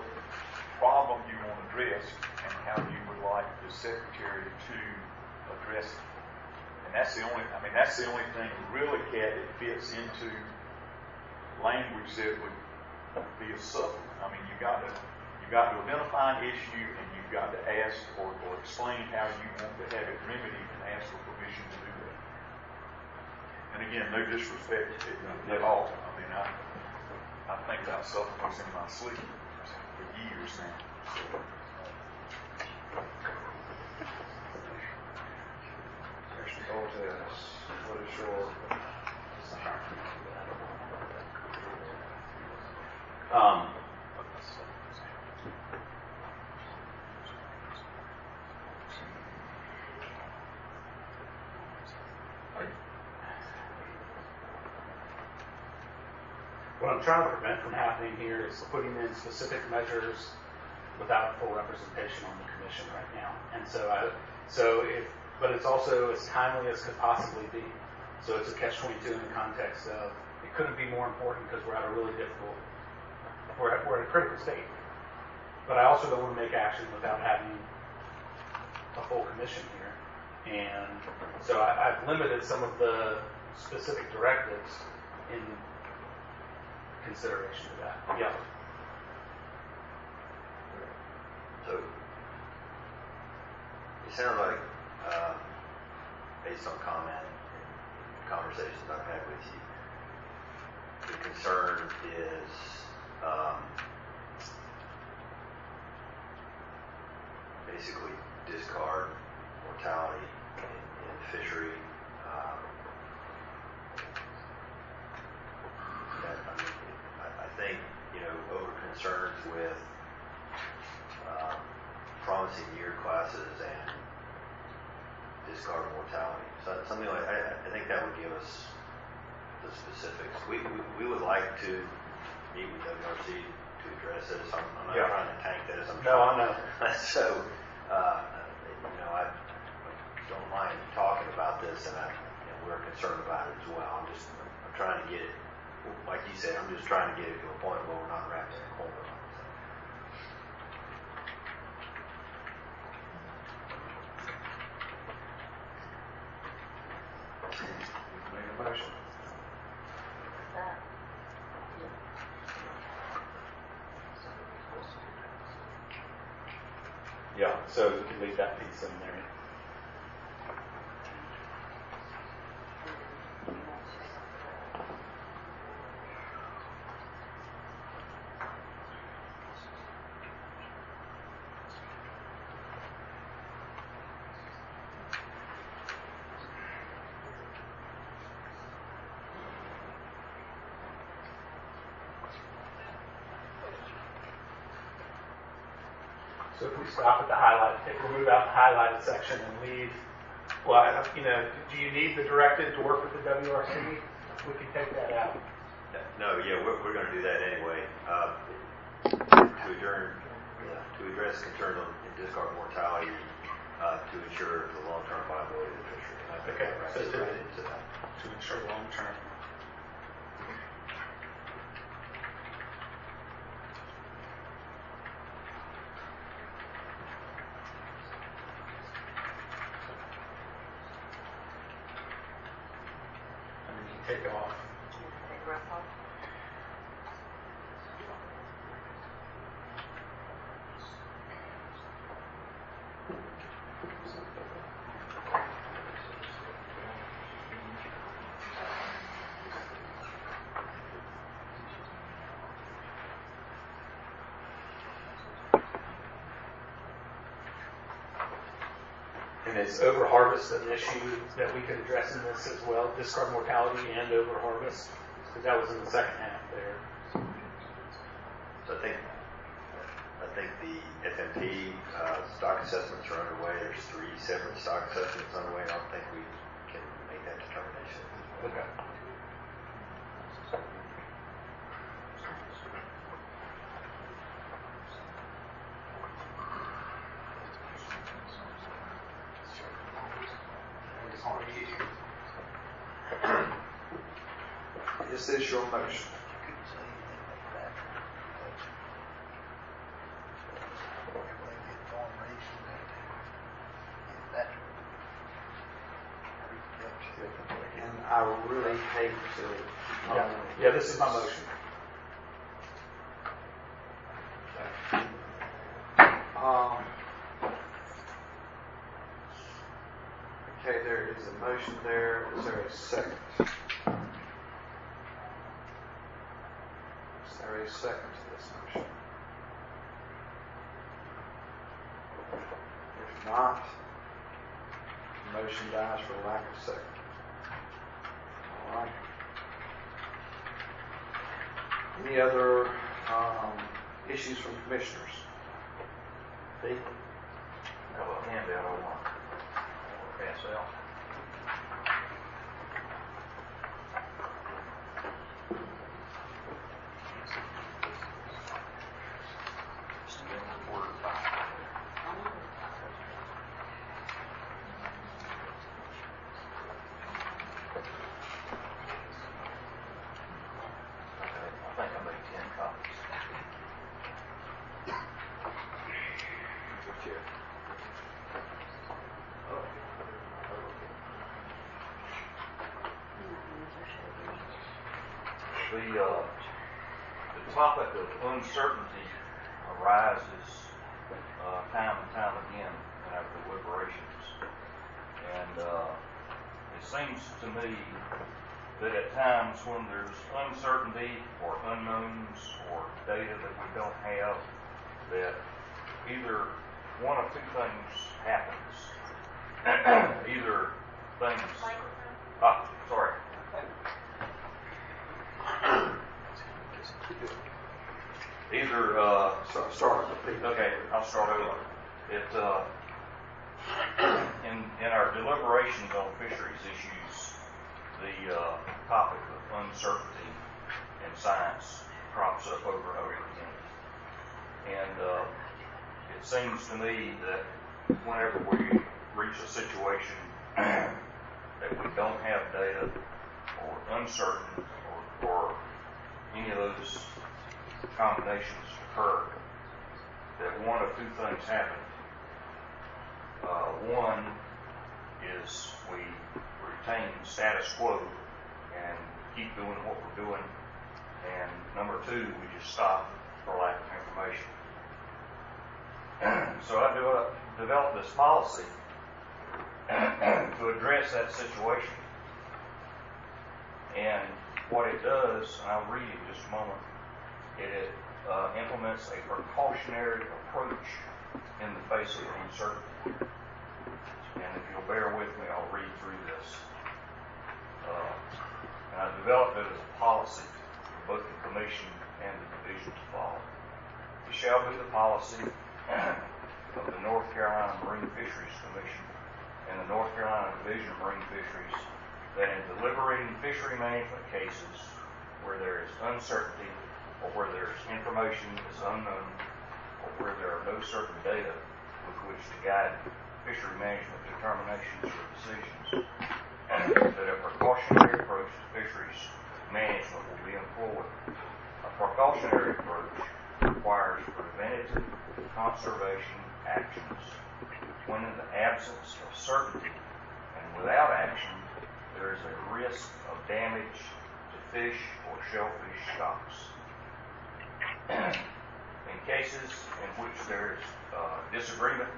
problem you want addressed and how you would like the secretary to address it. And that's the only thing really, Kat, that fits into language that would be a supplement. I mean, you got to identify an issue, and you you've got to ask or explain how you want to have it remedied and ask for permission to do that. And again, no disrespect at all. I mean, I think about supplements in my sleep for years now. So, Mr. Cortez, what is your? What I'm trying to prevent from happening here is putting in specific measures without full representation on the commission right now. And but it's also as timely as could possibly be. So it's a catch-22 in the context of it couldn't be more important because we're at a really difficult, we're at a critical state. But I also don't want to make action without having a full commission here. And so I've limited some of the specific directives in consideration of that. Yeah. So it sounds like, based on comment and conversations I've had with you, the concern is basically discard mortality in fishery. I think, over concerns with promising year classes and discard mortality. So something like I think that would give us the specifics. We would like to meet with WRC to address this. I'm not trying to tank this. I know. So I don't mind talking about this, and we're concerned about it as well. I'm trying to get it, like you said, I'm just trying to get it to a point where we're not wrapped in a corner on it. Make a motion. Yeah, so we can leave that piece in there. So if we stop at the highlight, if we move out the highlighted section and leave, do you need the directive to work with the WRC? We can take that out. No, we're going to do that anyway. To address concerns on discard mortality, to ensure the long-term viability of the fishery. And I think that wraps it right into that. To ensure long-term. Take it off. Take rough off. And is over-harvest an issue that we could address in this as well? Discard mortality and over-harvest? Because that was in the second half there. So I think the FMP stock assessments are underway. There's 3 separate stock assessments underway, and I don't think we can make that determination. Okay. Is this your motion? And I really hate to. Yeah, this is my motion. Okay, there is a motion there. Is there a second? Is there a second to this motion? If not, the motion dies for lack of second. All right. Any other issues from commissioners? Steve? I have a handout I want to pass out. I think I made 10 copies. The topic of uncertainty arises time and time again in our deliberations. And it seems to me that at times when there's uncertainty or unknowns or data that we don't have, that either one of two things happens. Either things... sorry. Either, start. Okay, I'll start over. In our deliberations on fisheries issues, the topic of uncertainty in science crops up over and over again. And it seems to me that whenever we reach a situation that we don't have data or uncertain or any of those combinations occur, that one of two things happen. One is we retain status quo and keep doing what we're doing, and number two, we just stop for lack of information. So I developed this policy to address that situation. And what it does, and I'll read it in just a moment, it implements a precautionary approach in the face of uncertainty. And if you'll bear with me, I'll read through this. And I developed it as a policy for both the Commission and the Division to follow. It shall be the policy of the North Carolina Marine Fisheries Commission and the North Carolina Division of Marine Fisheries that in deliberating fishery management cases where there is uncertainty or where there's information is unknown or where there are no certain data with which to guide fishery management determinations or decisions, that a precautionary approach to fisheries management will be employed. A precautionary approach requires preventative conservation actions when in the absence of certainty and without action there is a risk of damage to fish or shellfish stocks. In cases in which there is disagreement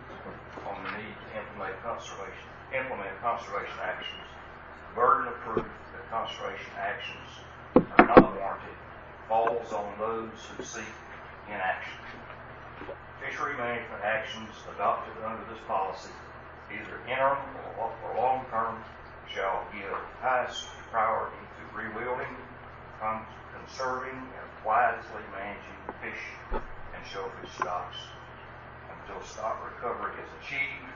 on the need to implement conservation actions, the burden of proof that conservation actions are not warranted falls on those who seek inaction. Fishery management actions adopted under this policy, either interim or long-term, shall give highest priority to rewilding, conserving, and wisely managing fish and shellfish stocks until stock recovery is achieved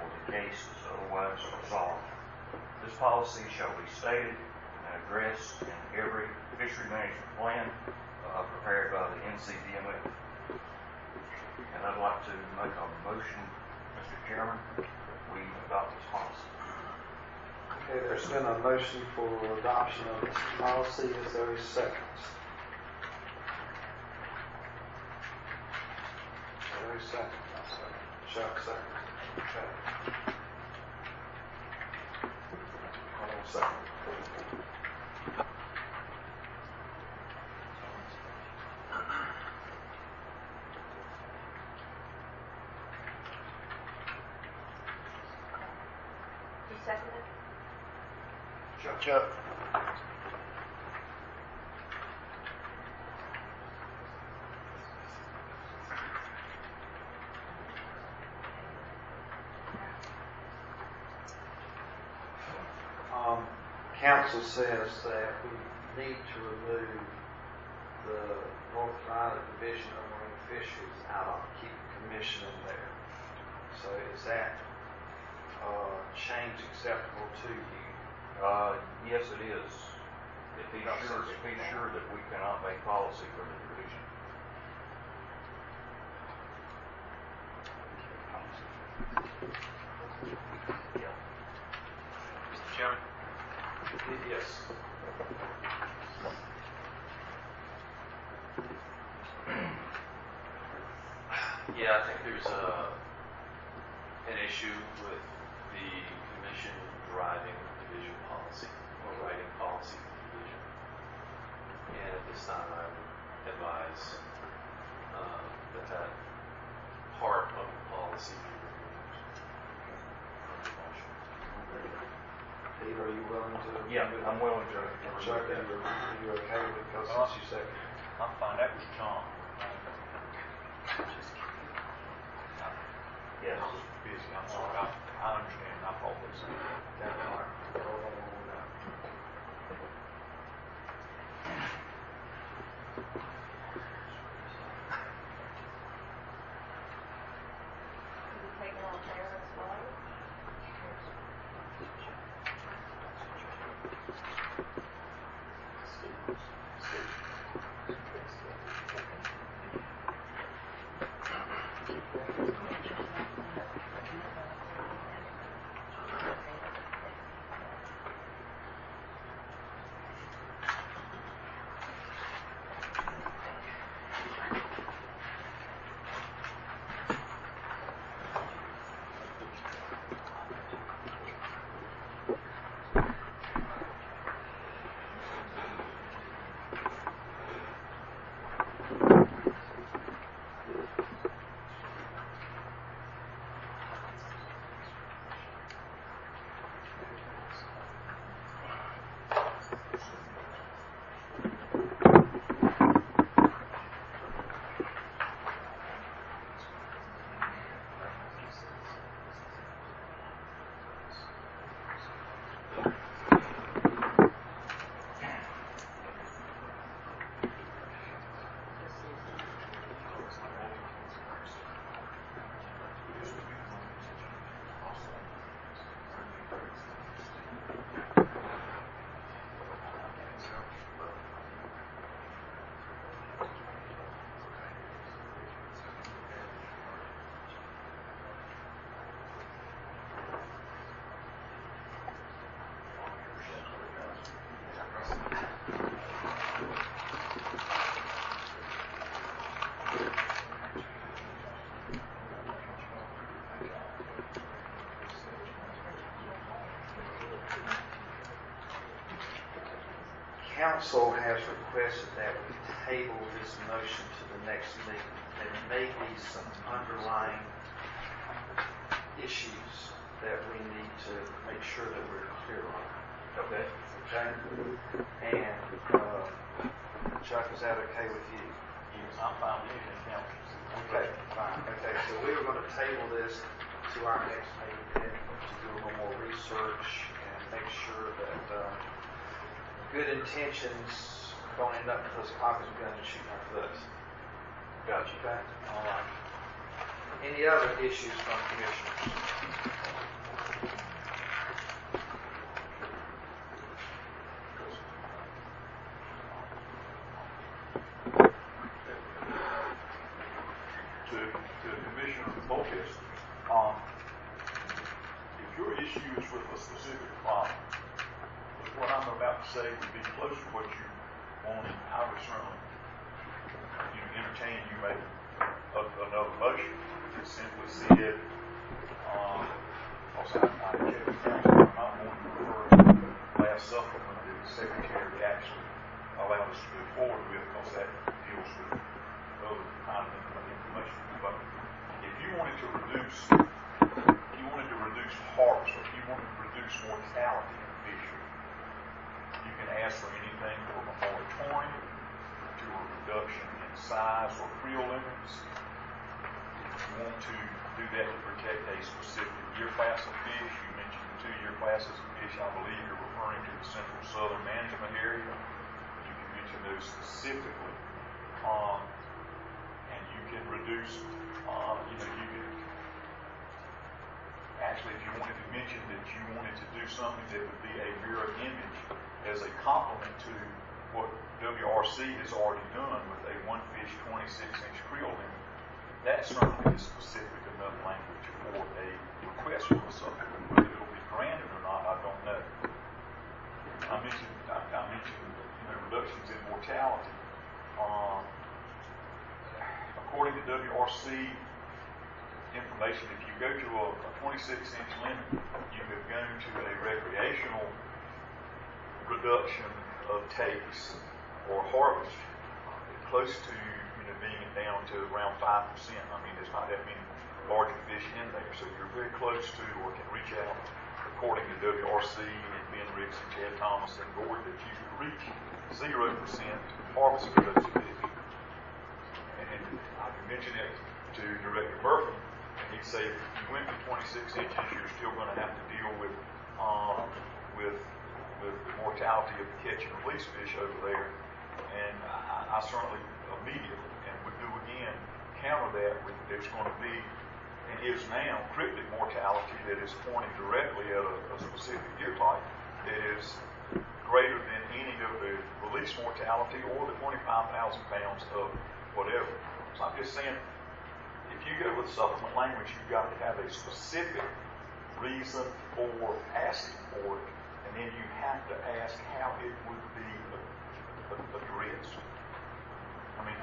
or the case is otherwise resolved. This policy shall be stated and addressed in every fishery management plan prepared by the NCDMF. And I'd like to make a motion, Mr. Chairman, that we adopt this policy. Okay, there's been a motion for adoption of this policy. Is there a second? Is there a second? Chuck, second. Okay. Hold on a second. Just Seconded. Chuck. Council says that we need to remove the North Carolina Division of Marine Fisheries out of keep commission in there. So is that change acceptable to you? Yes, it is. If he's sure that we cannot make policy for the division. Yeah. Mr. Chairman? Yes. Yeah, I think there's an issue with the commission driving division policy or writing policy for division. And at this time, I would advise that part of the policy be removed from the motion. Pete, are you willing to? Yeah, I'm willing to. Chuck, are you okay with it? Because since you said. I'm fine. That was John. Yes. I was busy. I'm sorry. I understand. I apologize. Okay, all right. Hold on now. Can we take it on there as well? Council has requested that we table this motion to the next meeting. There may be some underlying issues that we need to make sure that we're clear on. Okay. Okay? And, Chuck, is that okay with you? Yes, I'm fine with anything council. Okay, fine. Okay, so we were going to table this to our next meeting to do a little more research and make sure that good intentions don't end up with us cocking guns and shooting our foot. Gotcha. Okay? All right. Any other issues from commissioners? To Commissioner Focus, if your issue is with a specific problem, what I'm about to say would be close to what you want, I would certainly entertain you making another motion. Just simply see it, also I checked with council, I'm not going to refer last supplement that the secretary actually allowed us to move forward with, because that deals with other kind of information. But if you wanted to reduce harvest, or if you wanted to reduce size or creel limits. If you want to do that to protect a specific year class of fish, you mentioned the 2-year classes of fish. I believe you're referring to the Central Southern Management Area. You can mention those specifically. And you can reduce, you can actually, if you wanted to mention that you wanted to do something that would be a mirror image as a complement to what WRC has already done with a 1-fish 26-inch creel limit, that certainly is specific enough language for a request for a supplement. Whether it'll be granted or not, I don't know. I mentioned reductions in mortality. According to WRC information, if you go to a 26-inch limit, you have gone to a recreational reduction of takes or harvest close to being down to around 5%. I mean, there's not that many larger fish in there, so you're very close to, or can reach out, according to WRC and Ben Ricks and Chad Thomas and Gord, that you could reach 0% harvest for those fish. And I can mention it to Director Murphy, and he'd say if you went to 26 inches, you're still going to have to deal with the mortality of the catch and release fish over there. And I certainly immediately and would do again counter that with there's going to be and is now cryptic mortality that is pointing directly at a specific year type that is greater than any of the release mortality or the 25,000 pounds of whatever. So I'm just saying, if you go with supplement language, you've got to have a specific reason for asking for it, and then you have to ask how it would be addressed. I mean,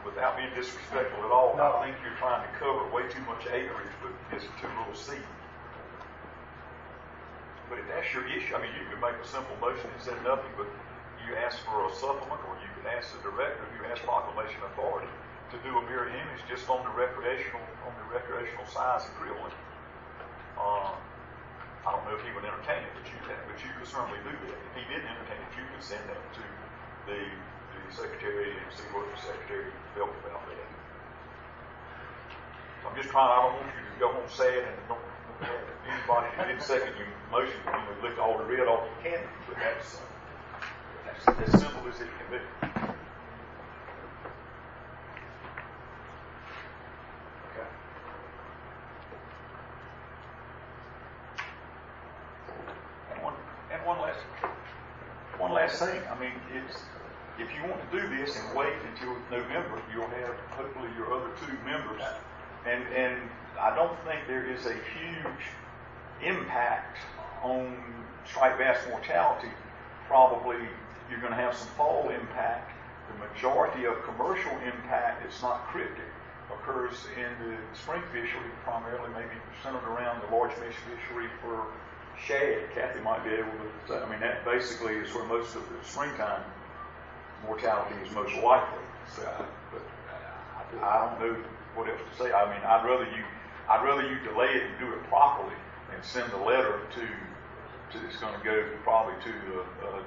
without being disrespectful at all, I think you're trying to cover way too much acreage with this too little seed. But if that's your issue, I mean, you could make a simple motion and say nothing, but you ask for a supplement, or you could ask the director, you ask Proclamation Authority to do a mirror image just on the recreational size and creel limit. I don't know if he would entertain it, but you could certainly do that. If he didn't entertain it, you could send that to the Secretary and see what the Secretary felt about that. So I'm just trying, I don't want you to go home sad and don't have anybody that didn't second your motion, lick all the red off your candy, but that's as simple as it can be. Okay. And one last thing. I mean, if you want to do this and wait until November, you'll have hopefully your other 2 members. And I don't think there is a huge impact on striped bass mortality. Probably you're going to have some fall impact. The majority of commercial impact, it's not cryptic, occurs in the spring fishery, primarily maybe centered around the large mesh fishery for shad. Kathy might be able to say, I mean, that basically is where most of the springtime mortality is most likely. So, but I don't know what else to say. I mean, I'd rather you delay it and do it properly and send a letter to it's going to go probably to the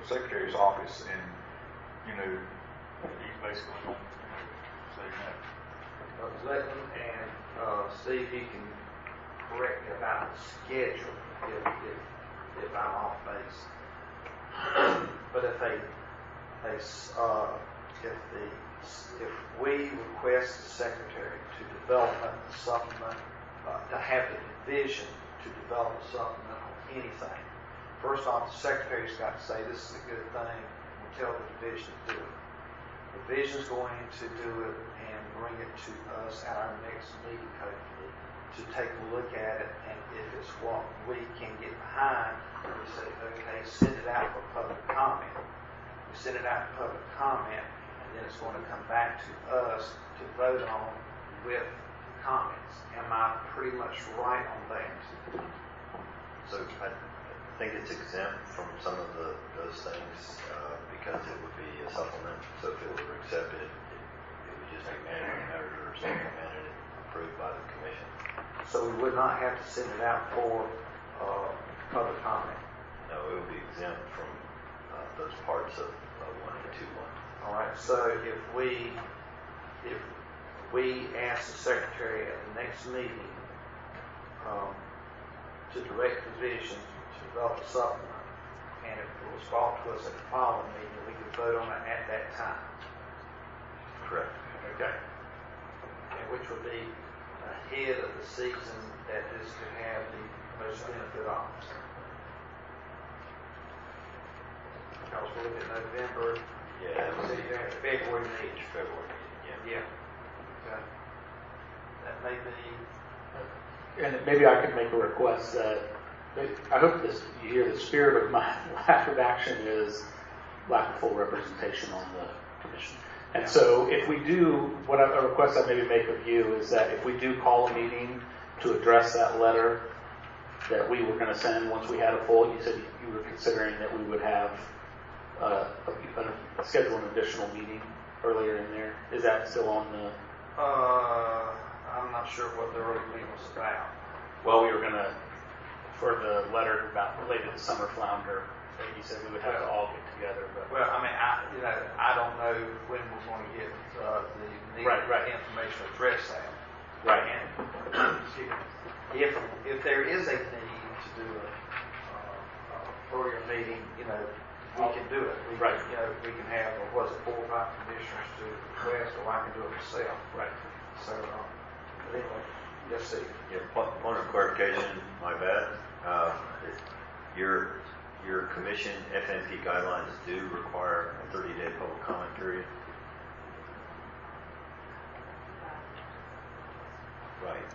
Secretary's office, and he's basically going to say no. Let him and see if he can correct me about the schedule if I'm off base. But if we request the Secretary to develop a supplement, to have the division to develop a supplement on anything, first off, the Secretary's got to say this is a good thing and tell the division to do it. The division's going to do it and bring it to us at our next meeting, hopefully, to take a look at it, and if it's what we can get behind, we say, okay, send it out for public comment. We send it out for public comment, and then it's going to come back to us to vote on with comments. Am I pretty much right on that? So I think it's exempt from some of those things because it would be a supplement. So if it were accepted, it would just be management measures implemented and approved by the Commission. So we would not have to send it out for public comment? No, it would be exempt from those parts of 1 and 2.1. All right. Right, so if we ask the secretary at the next meeting, to direct division to develop a supplement, and if it was brought to us at the following meeting, we could vote on it at that time. Correct. Okay. And which would be ahead of the season that this could have the most benefit on. Because we're looking at November, February meeting. Yeah. Okay. That may be. And maybe I could make a request that, I hope you hear the spirit of my lack of action is lack of full representation on the commission. And so if we do, a request I maybe make of you is that if we do call a meeting to address that letter that we were going to send once we had a full, you said you were considering that we would have schedule an additional meeting earlier in there. Is that still on the? I'm not sure what the early meeting was about. Well, we were going to, for the letter about related to summer flounder, you said we would have to all get together. But well, I mean, I don't know when we're going to get the needed information to address that. Right. And if there is a need to do a earlier meeting, we can do it. We can have, 4 or 5 commissioners to request, or I can do it myself. Right. So, but anyway, let's see. Yeah, point of clarification, my bad. Your commission FMP guidelines do require a 30-day public comment period. Right.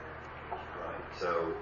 So